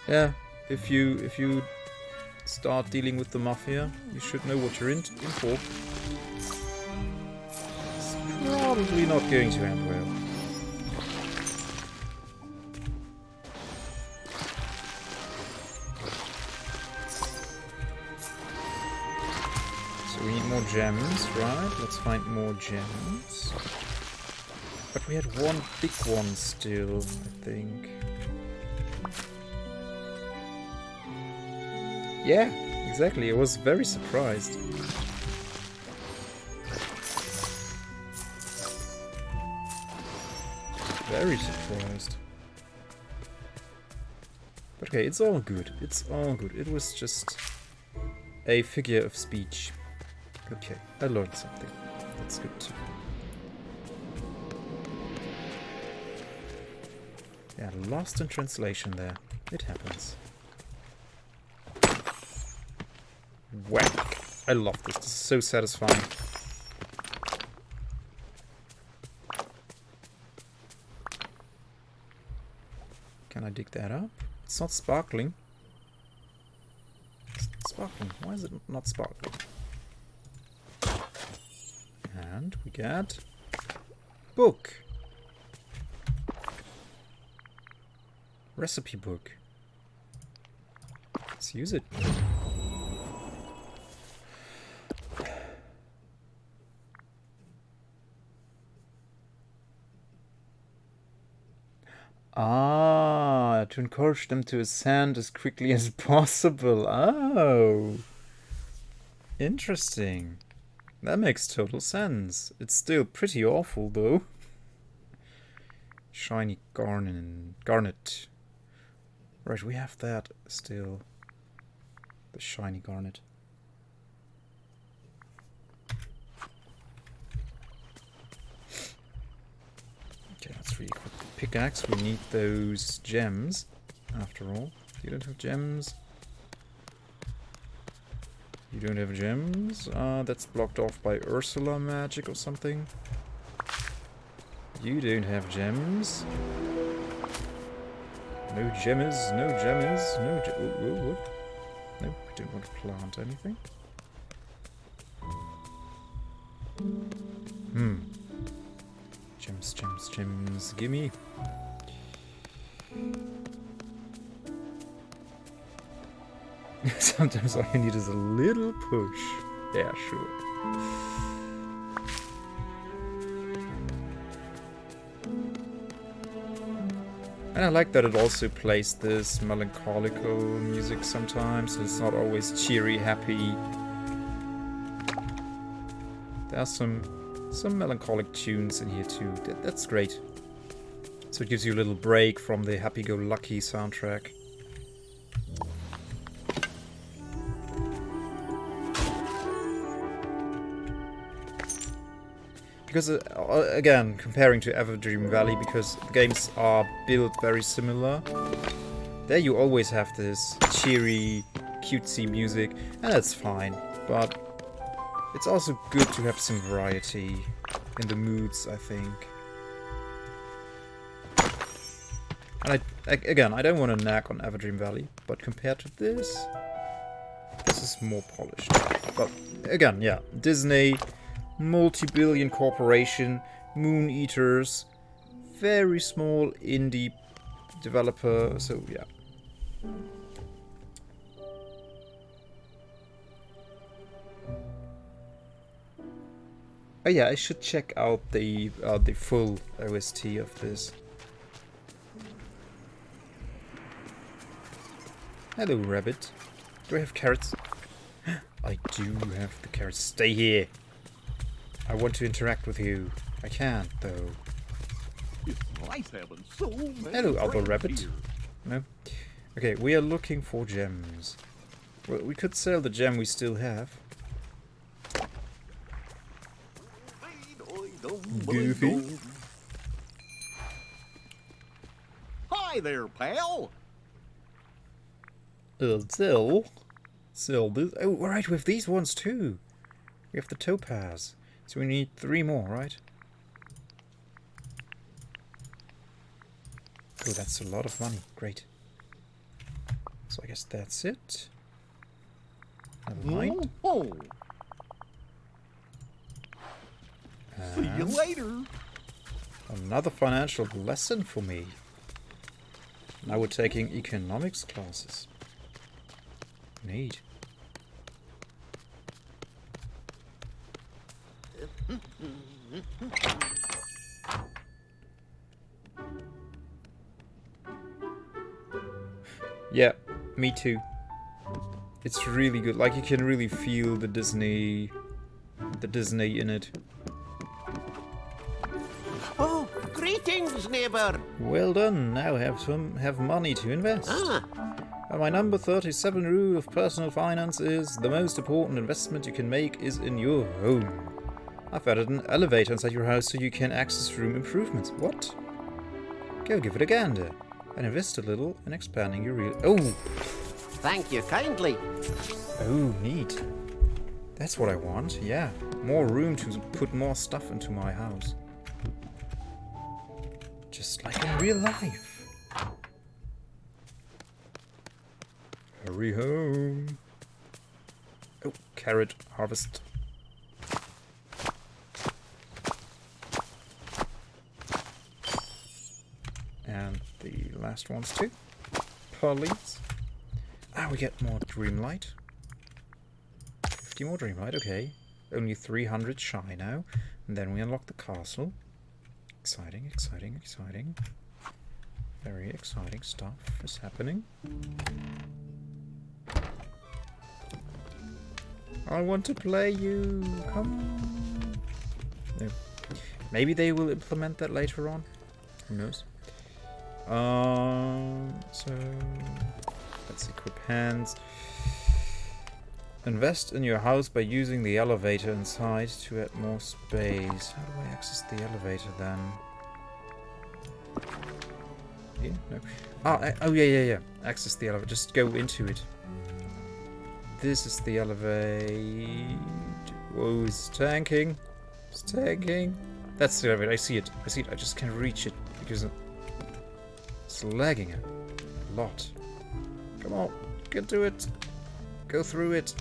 Yeah, if you start dealing with the mafia, you should know what you're in for. It's probably not going to end well. So we need more gems, right? Let's find more gems. But we had one big one still, I think. Yeah, exactly. I was very surprised. Very surprised. But okay, it's all good. It's all good. It was just a figure of speech. Okay, I learned something. That's good too. Yeah, lost in translation there. It happens. Whack! I love this. This is so satisfying. Can I dig that up? It's not sparkling. It's not sparkling. Why is it not sparkling? And we get book. Recipe book. Let's use it. Ah, to encourage them to ascend as quickly as possible. Oh. Interesting. That makes total sense. It's still pretty awful, though. Shiny garnet. Right, we have that still. The shiny garnet. Okay, let's re-equip the pickaxe. We need those gems, after all. You don't have gems. You don't have gems. That's blocked off by Ursula magic or something. You don't have gems. No gemmies, no gemmies, no what? No, we don't want to plant anything. Gems, gems, gems, gimme. Sometimes all you need is a little push. Yeah, sure. And I like that it also plays this melancholical music sometimes. It's not always cheery, happy. There are some melancholic tunes in here too. That's great. So it gives you a little break from the happy-go-lucky soundtrack. Because, again, comparing to Everdream Valley, because the games are built very similar, there you always have this cheery, cutesy music, and that's fine. But it's also good to have some variety in the moods, I think. And again, I don't want to nag on Everdream Valley, but compared to this is more polished. But again, yeah, Disney, multi-billion corporation, Moon Eaters, very small indie developer, so yeah. Oh yeah, I should check out the full OST of this. Hello, rabbit. Do I have carrots? I do have the carrots. Stay here. I want to interact with you. I can't, though. It's nice having so many Hello, other friends rabbit. here. No? Okay, we are looking for gems. Well, we could sell the gem we still have. Goofy. Hi there, pal. Sell this. Oh, right, with these ones too. We have the topaz. So we need 3 more, right? Oh, that's a lot of money. Great. So I guess that's it. Never mind. Oh. See you And later. another financial lesson for me. Now we're taking economics classes. Neat. Yeah, me too. It's really good. Like, you can really feel the Disney in it. Oh, greetings, neighbor. Well done. Now have money to invest. Ah, And my number 37 rule of personal finance is the most important investment you can make is in your home. I've added an elevator inside your house so you can access room improvements. What? Go give it a gander and invest a little in expanding your real. Oh! thank you kindly. Oh, neat. That's what I want, yeah. More room to put more stuff into my house. Just like in real life. Hurry home. Oh, carrot harvest. And the last ones too. Please. Ah, we get more Dreamlight. 50 more Dreamlight, okay. Only 300 shy now. And then we unlock the castle. Exciting, exciting, exciting. Very exciting stuff is happening. I want to play you. Come on. No. Maybe they will implement that later on. Who knows? So let's equip hands. Invest in your house by using the elevator inside to add more space. How do I access the elevator then? Yeah, no. Oh, yeah. Access the elevator. Just go into it. This is the elevator. Whoa, it's tanking. It's tanking. That's the elevator. I see it. I just can't reach it because it's lagging a lot. Come on, get to it. Go through it.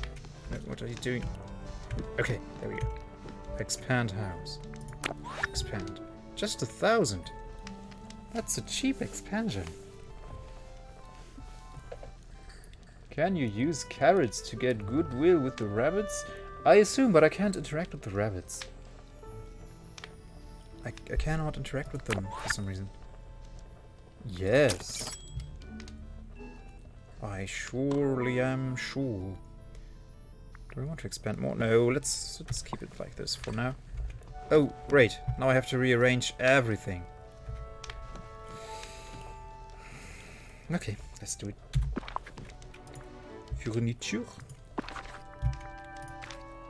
No, what are you doing? Okay, there we go. Expand house. Expand. Just 1,000. That's a cheap expansion. Can you use carrots to get goodwill with the rabbits? I assume, but I can't interact with the rabbits. I cannot interact with them for some reason. Yes. I surely am sure. Do we want to expand more? No, let's keep it like this for now. Oh, great. Now I have to rearrange everything. Okay, let's do it. Furniture.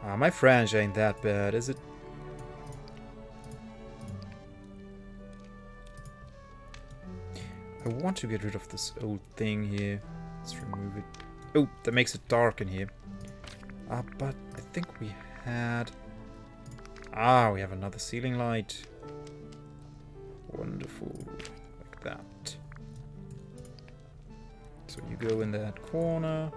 Ah, my French ain't that bad, is it? I want to get rid of this old thing here. Let's remove it. Oh, that makes it dark in here. But I think we had... we have another ceiling light. Wonderful. Like that. So you go in that corner.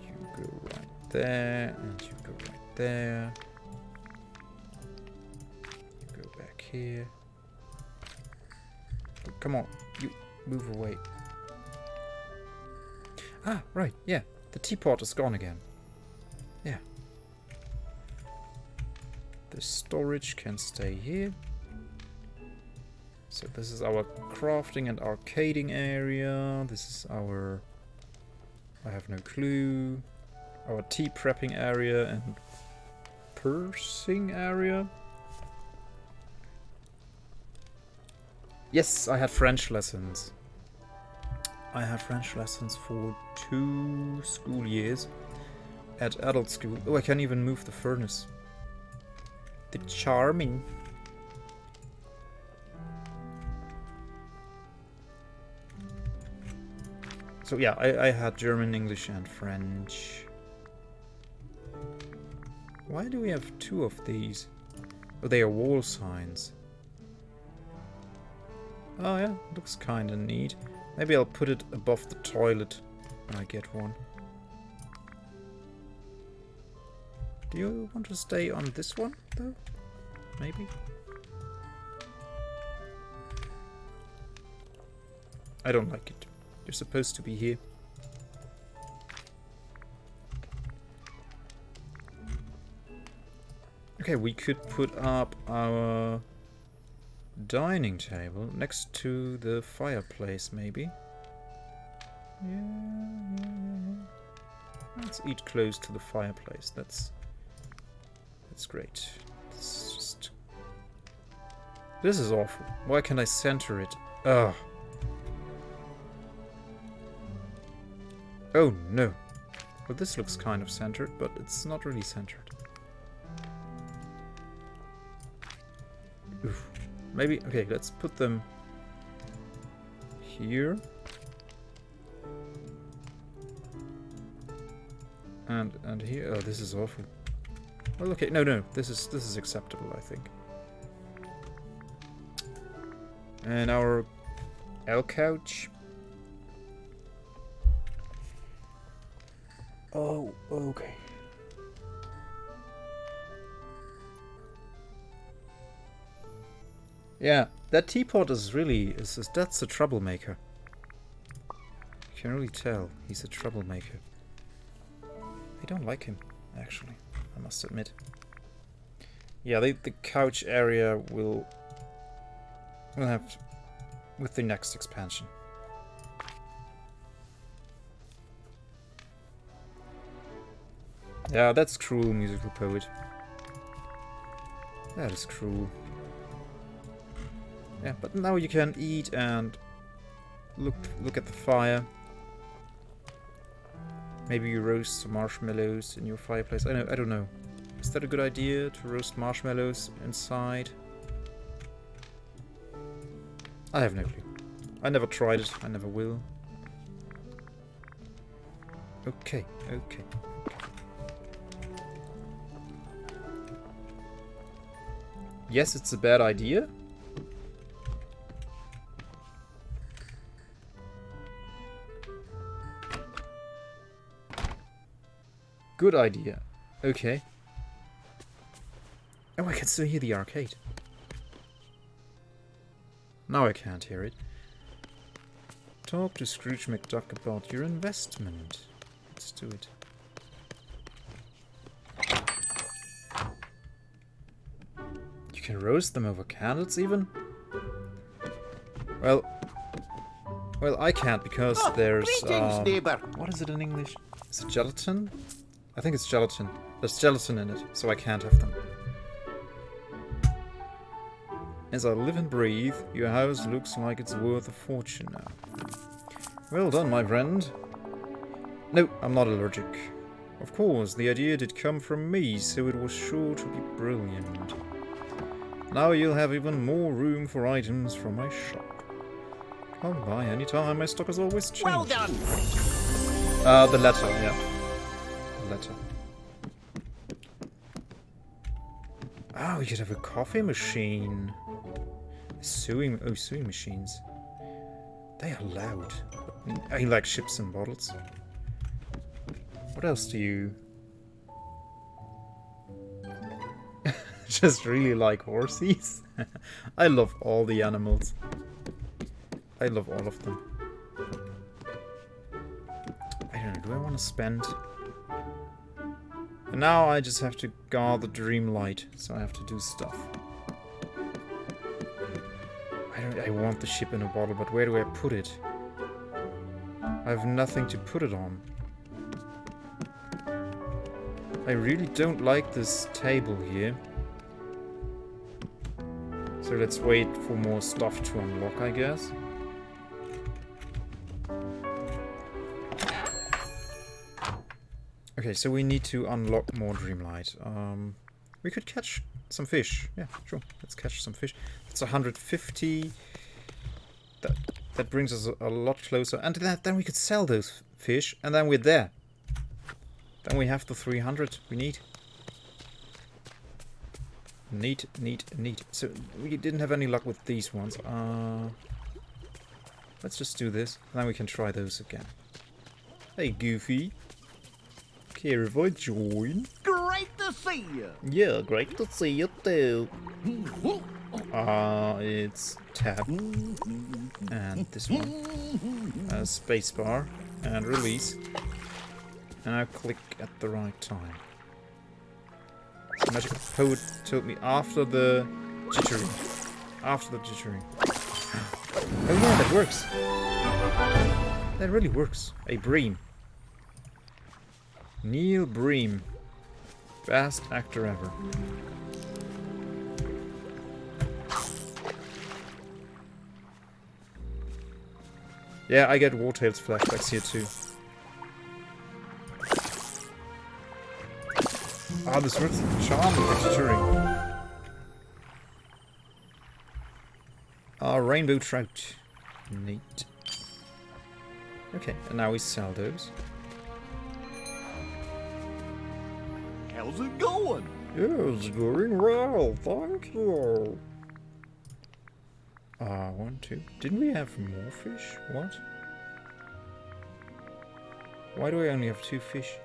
You go right there. And you go right there. You go back here. Oh, come on. You move away. Ah, right. Yeah. The teapot is gone again. Yeah. The storage can stay here. So this is our crafting and arcading area. This is our... I have no clue. Our tea prepping area and pursing area. Yes, I had French lessons. I had French lessons for 2 school years at adult school. Oh, I can even move the furnace. The charming. So yeah, I had German, English and French. Why do we have 2 of these? Oh, they are wall signs. Oh yeah, looks kinda neat. Maybe I'll put it above the toilet when I get one. Do you want to stay on this one, though? Maybe? I don't like it. You're supposed to be here. Okay, we could put up our dining table next to the fireplace, maybe. Yeah. Let's eat close to the fireplace. That's great. This is awful. Why can't I center it? Ugh. Oh no. Well, this looks kind of centered, but it's not really centered. Oof. Maybe, okay, let's put them here. And here. Oh, this is awful. Well, okay, no, this is acceptable, I think. And our L couch. Oh, okay. Yeah, that teapot is really that's a troublemaker. You can really tell he's a troublemaker. I don't like him, actually, I must admit. Yeah, the couch area will have with the next expansion. Yeah, that's cruel, musical poet. That is cruel. Yeah, but now you can eat and look at the fire. Maybe you roast some marshmallows in your fireplace. I don't know. Is that a good idea to roast marshmallows inside? I have no clue. I never tried it. I never will. Okay. Yes, it's a bad idea. Good idea. Okay. Oh, I can still hear the arcade. Now I can't hear it. Talk to Scrooge McDuck about your investment. Let's do it. can roast them over candles even? Well, I can't because there's Greetings, neighbor. what is it in English? Is it gelatin? I think it's gelatin. There's gelatin in it, so I can't have them. As I live and breathe, your house looks like it's worth a fortune now. Well done, my friend. No, I'm not allergic. Of course, the idea did come from me, so it was sure to be brilliant. Now you'll have even more room for items from my shop. Come by anytime, my stock is always changing. Well done. The letter, yeah. The letter. Oh, we could have a coffee machine. Sewing machines. They are loud. I like ships and bottles. What else do you... Just really like horses. I love all the animals. I love all of them. I don't know, do I want to spend... And now I just have to guard the Dreamlight, so I have to do stuff. I want the ship in a bottle, but where do I put it? I have nothing to put it on. I really don't like this table here. So let's wait for more stuff to unlock, I guess. Okay, so we need to unlock more Dreamlight. We could catch some fish. Yeah, sure. Let's catch some fish. That's 150. That brings us a lot closer. And then we could sell those fish, and then we're there. Then we have the 300 we need. Neat. So we didn't have any luck with these ones. Let's just do this, and then we can try those again. Hey, Goofy. Care if I join? Great to see you. Yeah, great to see you too. It's tab. And this one. Spacebar. And release. And I click at the right time. The magical code told me after the jittery. After the jittery. Oh yeah, that works. That really works. A Bream. Neil Bream. Best actor ever. Yeah, I get Wartail's flashbacks here too. Ah, this works charming texturing. Rainbow trout. Neat. Okay, and now we sell those. How's it going? Yes, going well, thank you. 1, 2. Didn't we have more fish? What? Why do I only have 2 fish?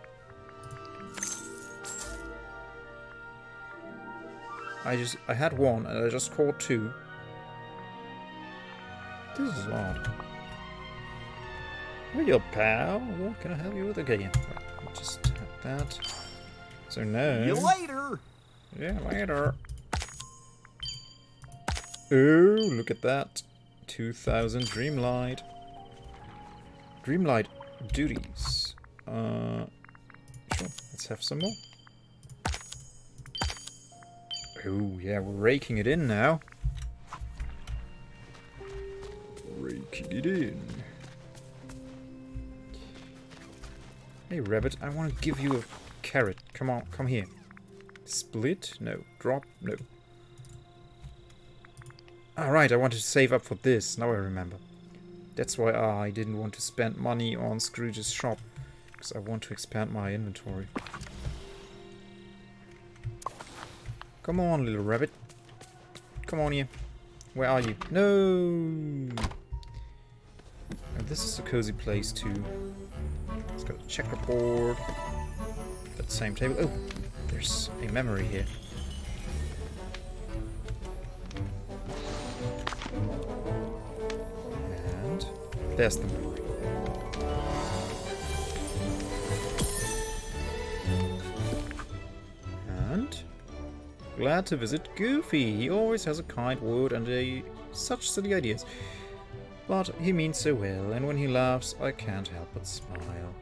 I had 1 and I just caught 2. This is odd. Hiya, pal. What can I help you with? Okay, yeah. Right, just tap that. So now... See you later. Yeah, later. Oh, look at that. 2000 Dreamlight. Dreamlight duties. Sure, let's have some more. Oh, yeah, we're raking it in now. Raking it in. Hey, rabbit, I want to give you a carrot. Come on, come here. Split? No. Drop? No. Alright, I wanted to save up for this. Now I remember. That's why I didn't want to spend money on Scrooge's shop. Because I want to expand my inventory. Come on, little rabbit. Come on here. Where are you? No! Oh, this is a cozy place too. It's got a checkerboard. That same table. Oh, there's a memory here. And there's the memory. And Glad to visit Goofy. He always has a kind word and such silly ideas. But he means so well, and when he laughs, I can't help but smile.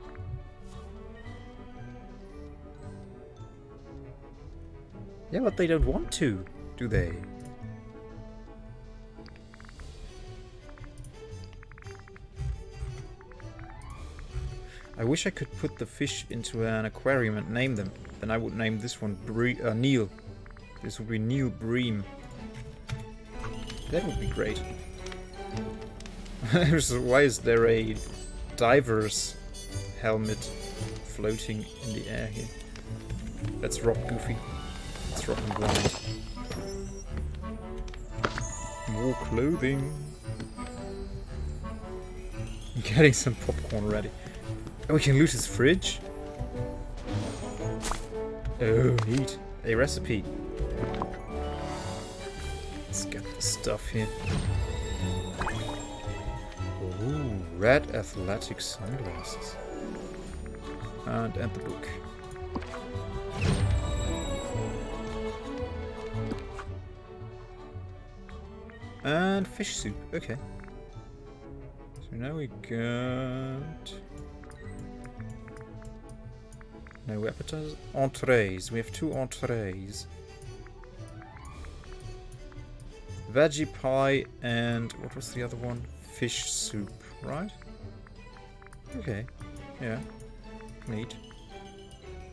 Yeah, but they don't want to, do they? I wish I could put the fish into an aquarium and name them. Then I would name this one Neil. This would be Neil Bream. That would be great. Why is there a diver's helmet floating in the air here? Let's rob Goofy. Let's rob him blind. More clothing. I'm getting some popcorn ready. Oh, we can loot his fridge? Oh, neat. A recipe. Let's get the stuff here. Ooh, red athletic sunglasses. And the book. And fish soup, okay. So now we got... no appetizers. Entrees. We have 2 entrees. Veggie pie and... what was the other one? Fish soup, right? Okay. Yeah. Neat.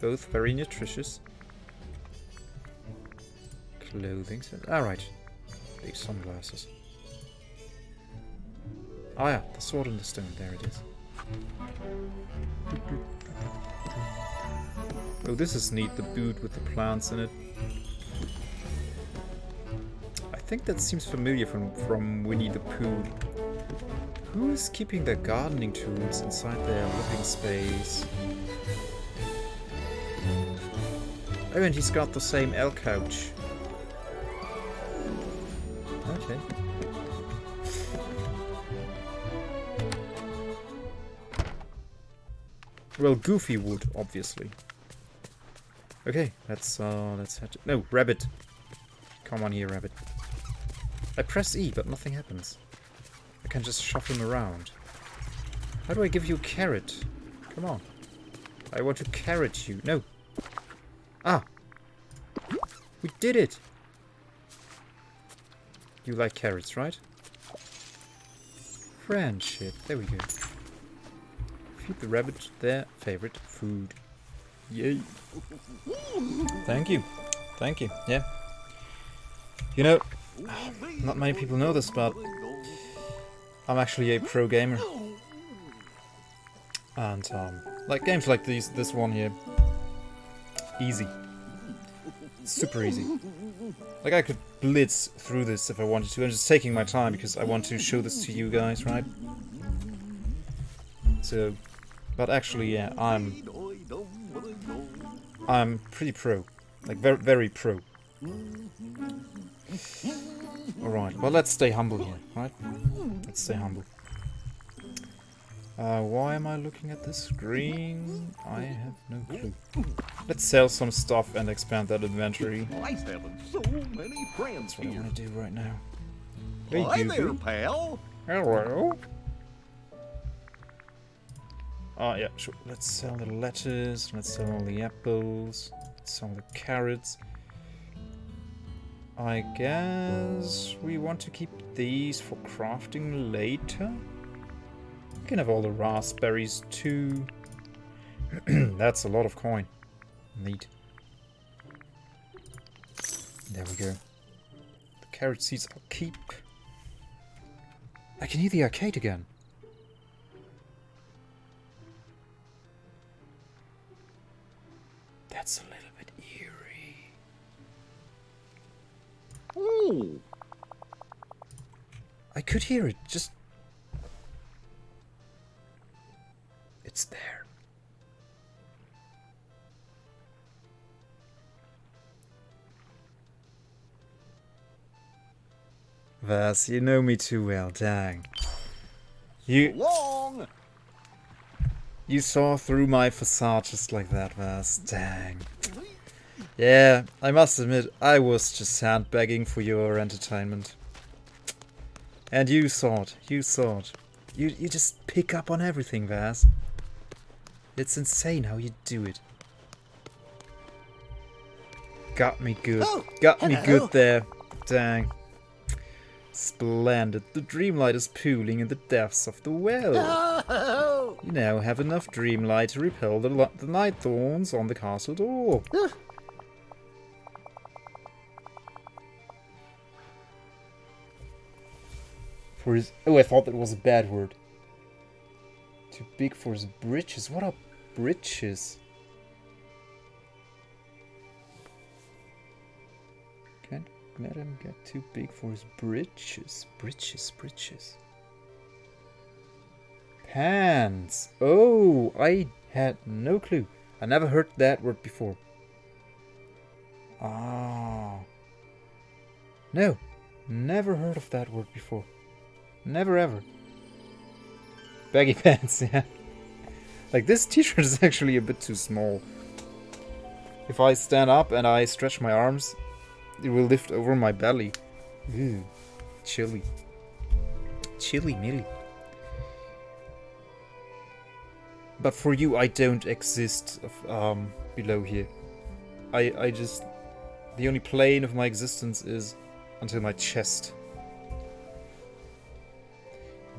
Both very nutritious. Clothing. Alright. Big sunglasses. Ah yeah, the sword and the stone. There it is. Oh, this is neat, the boot with the plants in it. I think that seems familiar from Winnie the Pooh. Who is keeping their gardening tools inside their living space? Oh, and he's got the same L couch. Okay. Well, Goofy would, obviously. Okay, let's head to... no, Rabbit. Come on here, Rabbit. I press E, but nothing happens. I can just shove him around. How do I give you a carrot? Come on. I want to carrot you. No. Ah! We did it! You like carrots, right? Friendship. There we go. Feed the rabbit their favorite food. Yay. Thank you. Thank you. Yeah. You know, not many people know this, but I'm actually a pro gamer. And, like games like this one here. Easy. Super easy. Like I could blitz through this if I wanted to. I'm just taking my time because I want to show this to you guys, right? So, but actually, yeah, I'm pretty pro. Like very, very pro. Alright, well let's stay humble here, right? Let's stay humble. Why am I looking at this screen? I have no clue. Let's sell some stuff and expand that inventory. Nice having so many friends That's what I here. want to do right now. Hi Hey, there, Goofy. pal. Hello. Oh yeah, sure. Let's sell the lettuce. Let's sell all the apples. Let's sell the carrots. I guess we want to keep these for crafting later. We can have all the raspberries too. That's a lot of coin. Neat. There we go. The carrot seeds I'll keep. I can hear the arcade again. That's a little bit eerie. Ooh. I could hear it, just... it's there. Vas, you know me too well, dang. Long. You saw through my facade just like that, Vas, dang. Yeah, I must admit, I was just sandbagging for your entertainment. And you saw it. You just pick up on everything, Vaz. It's insane how you do it. Got me good. Oh, Got me hello. good there. Dang. Splendid. The Dreamlight is pooling in the depths of the well. Oh, You now have enough Dreamlight to repel the night thorns on the castle door. For his... Oh, I thought that was a bad word. Too big for his britches. What are britches? Can't let him get too big for his britches. Britches. Pants. Oh, I had no clue. I never heard that word before. Ah. No, never heard of that word before. Never ever. Baggy pants, yeah. Like, this t-shirt is actually a bit too small. If I stand up and I stretch my arms, it will lift over my belly. Ew. Chilly. Chilly milly. But for you, I don't exist below here. I just... The only plane of my existence is until my chest.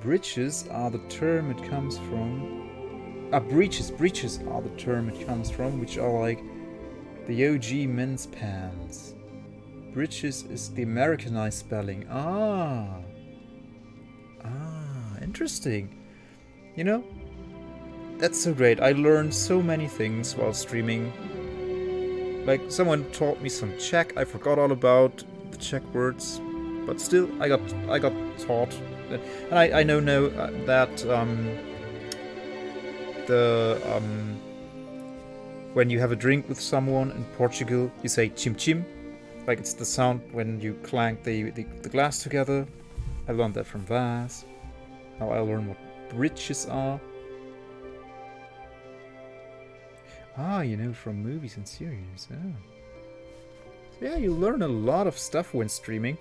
Breeches are the term it comes from. Breeches are the term it comes from, which are like the OG men's pants. Breeches is the Americanized spelling. Interesting. You know, that's so great. I learned so many things while streaming. Like, someone taught me some Czech. I forgot all about the Czech words, but still, I got taught. And I know now that when you have a drink with someone in Portugal, you say chim chim, like it's the sound when you clank the glass together. I learned that from Vaz. Now I learn what britches are. You know, from movies and series. Oh. So yeah, you learn a lot of stuff when streaming.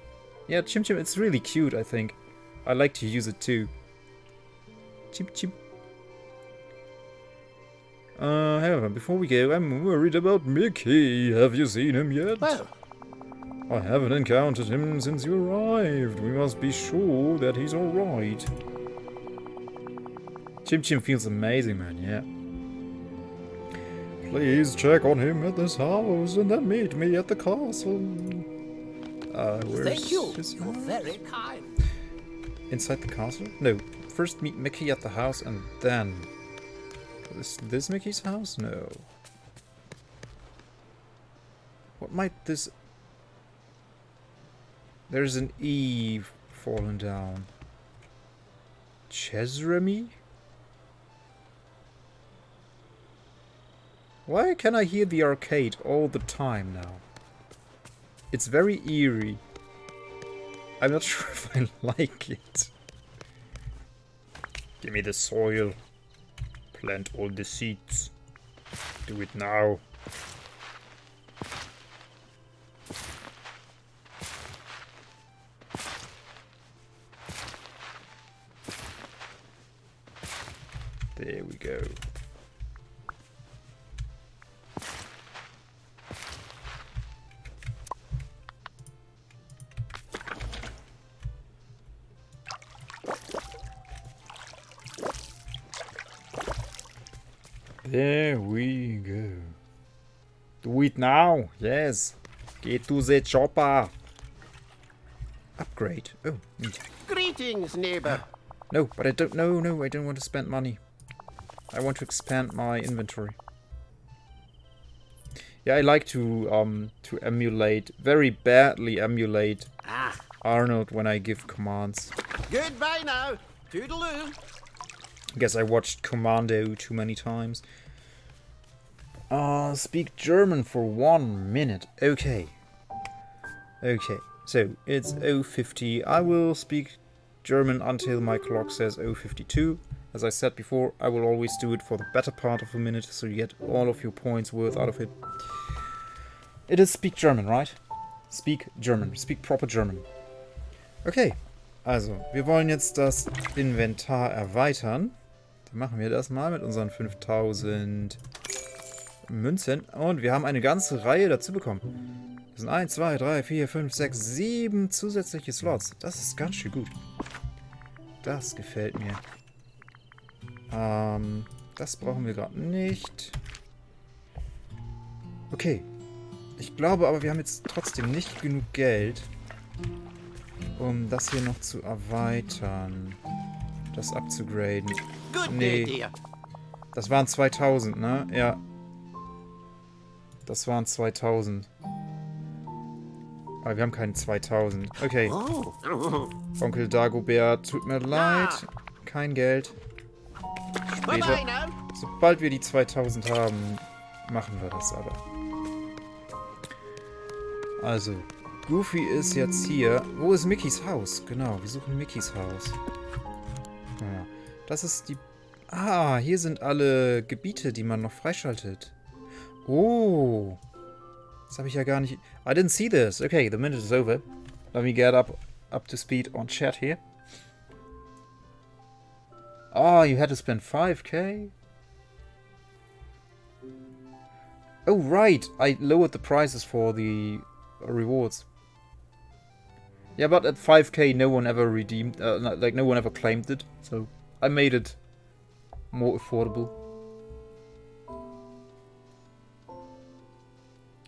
Yeah, chim chim, it's really cute, I think. I like to use it too. Chim chim. However, before we go, I'm worried about Mickey. Have you seen him yet? well, I haven't encountered him since you arrived. We must be sure that he's alright. Chim Chim feels amazing, man, yeah. Please check on him at this house and then meet me at the castle. Where's thank you. his You're house? very kind. Inside the castle? No. First meet Mickey at the house and then... Is this Mickey's house? No. What might this... There's an E fallen down. Chesremy? Why can I hear the arcade all the time now? It's very eerie. I'm not sure if I like it. Give me the soil. Plant all the seeds. Do it now. There we go. There we go. Do it now, yes. Get to the chopper. Upgrade. Oh, neat. Greetings, neighbor. No, but I don't. No, I don't want to spend money. I want to expand my inventory. Yeah, I like to emulate, very badly emulate Ah, Arnold when I give commands. goodbye now. Toodaloo. I guess I watched Commando too many times. Speak German for 1 minute. Okay. Okay, so it's 0:50. I will speak German until my clock says 0:52. As I said before, I will always do it for the better part of a minute, so you get all of your points worth out of it. It is speak German, right? Speak German. Speak proper German. Okay. Also, wir wollen jetzt das Inventar erweitern. Dann machen wir das mal mit unseren 5000 Münzen. Und wir haben eine ganze Reihe dazu bekommen. Das sind 1, 2, 3, 4, 5, 6, 7 zusätzliche Slots. Das ist ganz schön gut. Das gefällt mir. Das brauchen wir gerade nicht. Okay. Ich glaube aber, wir haben jetzt trotzdem nicht genug Geld, um das hier noch zu erweitern. Das abzugraden. Good Nee. idea. Das waren 2000, ne? Ja. Das waren 2000. Aber wir haben keine 2000. Okay. Oh. Onkel Dagobert, tut mir leid. Kein Geld. Bye Später. bye now. Sobald wir die 2000 haben, machen wir das aber. Also, Goofy ist jetzt hier. Wo ist Mickeys Haus? Genau, wir suchen Mickeys Haus. Ja, das ist die... Ah, hier sind alle Gebiete, die man noch freischaltet. Oh. Das habe ich ja gar nicht... I didn't see this. Okay, the minute is over. Let me get up to speed on chat here. Ah, you had to spend 5k? Oh, right. I lowered the prices for the rewards. Yeah, but at 5k no one ever redeemed, like no one ever claimed it. So I made it more affordable.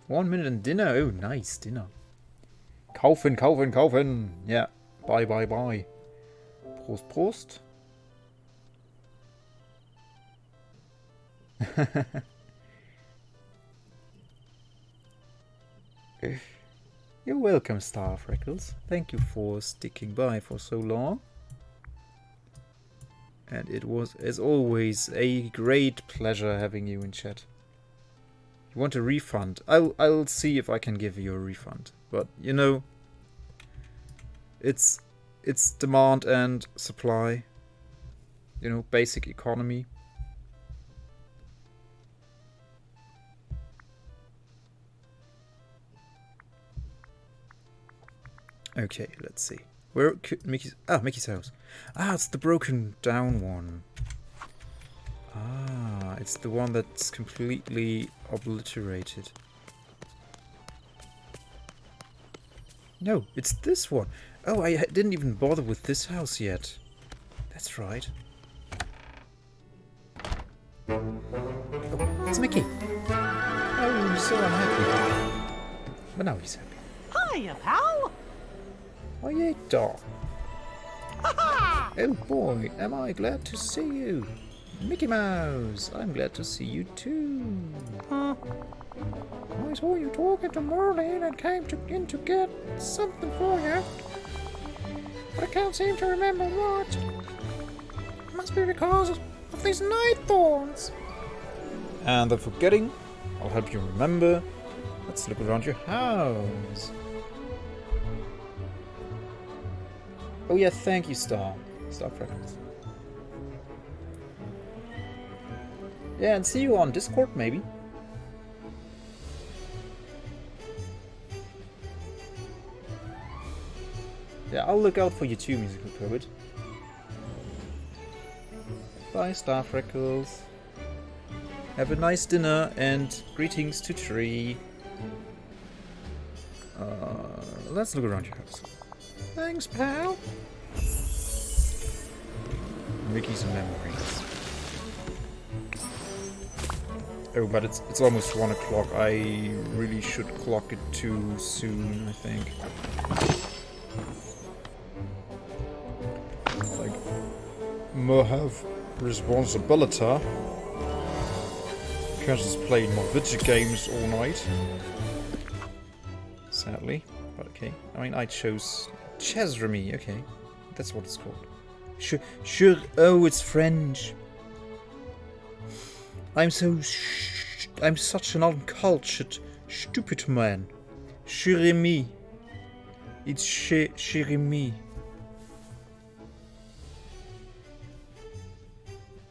1 minute and dinner. Oh, nice dinner. Kaufen, kaufen, kaufen. Yeah. Bye, bye, bye. Prost, Prost. You're welcome, Star Freckles. Thank you for sticking by for so long. And it was, as always, a great pleasure having you in chat. You want a refund? I'll see if I can give you a refund. But, you know, it's demand and supply. You know, basic economy. Okay, let's see. Where could Mickey's... Ah, Mickey's house. Ah, it's the broken down one. Ah, it's the one that's completely obliterated. No, it's this one. Oh, I didn't even bother with this house yet. That's right. Oh, it's Mickey. Oh, he's so unhappy. But now he's happy. Hiya, pal. Oh yeah, dog. Oh boy, am I glad to see you. Mickey Mouse, I'm glad to see you too. I saw you talking to Merlin and came in to get something for you. But I can't seem to remember what. It must be because of these night thorns. And the forgetting, I'll help you remember. Let's look around your house. Oh yeah, thank you, Star Freckles. Yeah, and see you on Discord, maybe. Yeah, I'll look out for you too, Musical Poet. Bye, Star Freckles. Have a nice dinner, and greetings to Tree. Let's look around your house. Thanks, pal. Mickey's memories. Oh, but it's almost 1 o'clock. I really should clock it too soon, I think. Like, more have responsibility. Can't just play more video games all night. Sadly, but okay. I mean, I chose Chesremy. Okay, that's what it's called. Sure. Oh, it's French. I'm such an uncultured, stupid man. Chirimi. It's Chirimi.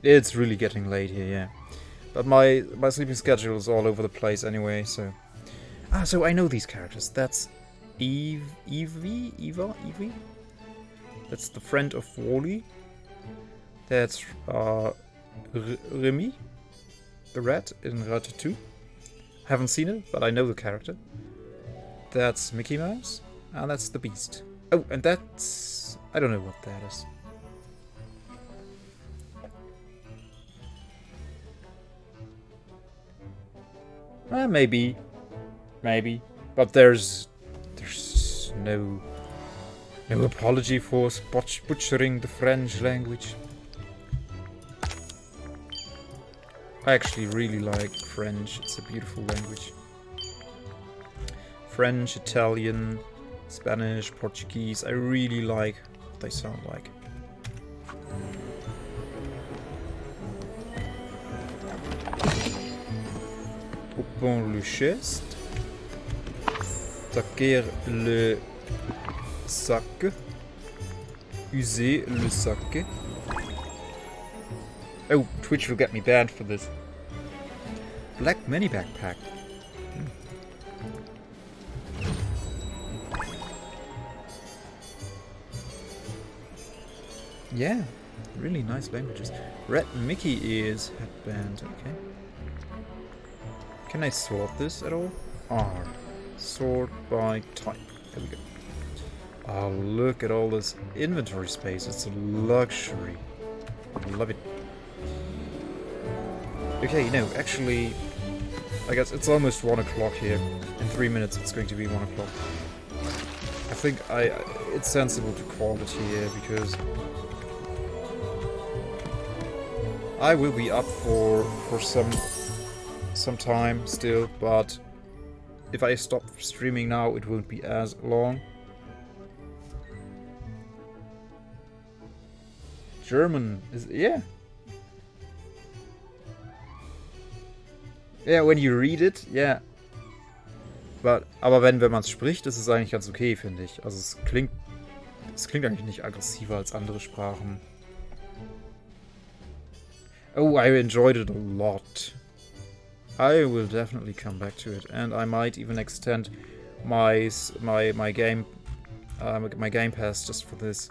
It's really getting late here, yeah. But my sleeping schedule is all over the place anyway, so... Ah, so I know these characters. That's Eva? That's the friend of Wally. That's Remy, the rat in Ratatouille. Haven't seen it, but I know the character. That's Mickey Mouse, and that's the Beast. Oh, and that's... I don't know what that is. Maybe. But there's no apology for butchering the French language. I actually really like French. It's a beautiful language. French, Italian, Spanish, Portuguese. I really like what they sound like. Open le chest. Taquer le sac. User le sac. Oh, Twitch will get me banned for this. Black mini backpack. Yeah, really nice languages. Red Mickey ears, headband, okay. Can I sort this at all? R. Sort by type. There we go. Oh, look at all this inventory space. It's a luxury. Love it. Okay, no, actually, I guess it's almost 1 o'clock here. In 3 minutes it's going to be 1 o'clock. I think it's sensible to call it here because I will be up for some time still, but if I stop streaming now, it won't be as long. German is, yeah. Ja, when you read it, yeah. Aber wenn man es spricht, ist es eigentlich ganz okay, finde ich. Also es klingt eigentlich nicht aggressiver als andere Sprachen. Oh, I enjoyed it a lot. I will definitely come back to it, and I might even extend my game pass just for this.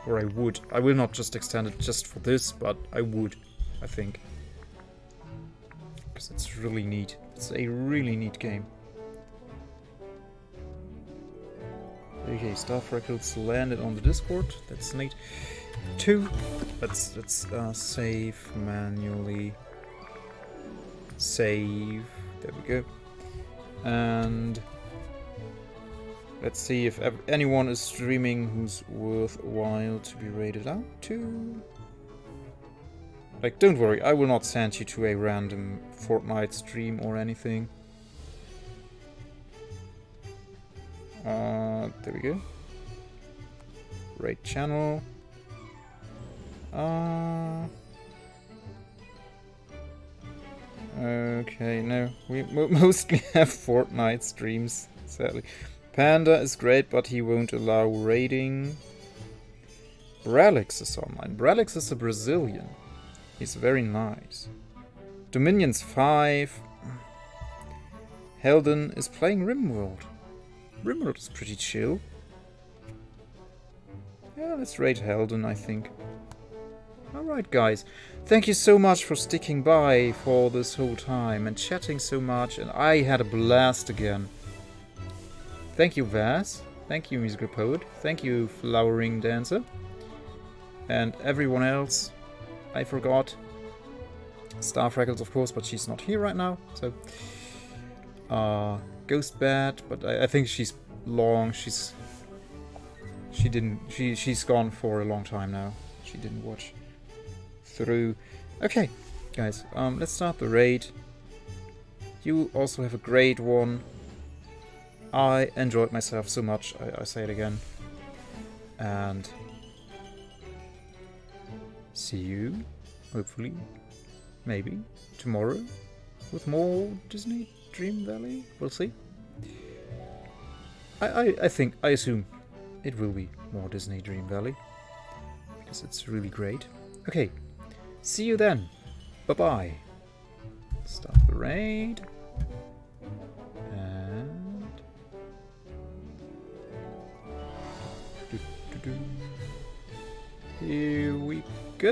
Or I would. I will not just extend it just for this, but I would, I think. Because it's really neat. It's a really neat game. Okay, staff records landed on the Discord. That's neat. 2. Let's save manually. Save. There we go. And let's see if anyone is streaming who's worthwhile to be rated out to. Like, don't worry, I will not send you to a random Fortnite stream or anything. There we go. Rate channel. Okay, no. We mostly have Fortnite streams, sadly. Panda is great, but he won't allow raiding. Bralix is online. Bralix is a Brazilian. He's very nice. Dominion's 5. Helden is playing RimWorld. RimWorld is pretty chill. Yeah, let's rate Helden, I think. Alright, guys. Thank you so much for sticking by for this whole time and chatting so much. And I had a blast again. Thank you, Vaz. Thank you, Musical Poet. Thank you, Flowering Dancer. And everyone else. I forgot. Star Freckles, of course, but she's not here right now. So, Ghost Bat, but I think she's long. She's gone for a long time now. She didn't watch through. Okay, guys, let's start the raid. You also have a great one. I enjoyed myself so much. I say it again, and see you, hopefully, maybe, tomorrow, with more Disney Dream Valley. We'll see. I assume it will be more Disney Dream Valley, because it's really great. Okay, see you then. Bye-bye. Start the raid.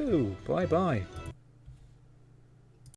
go. Bye-bye.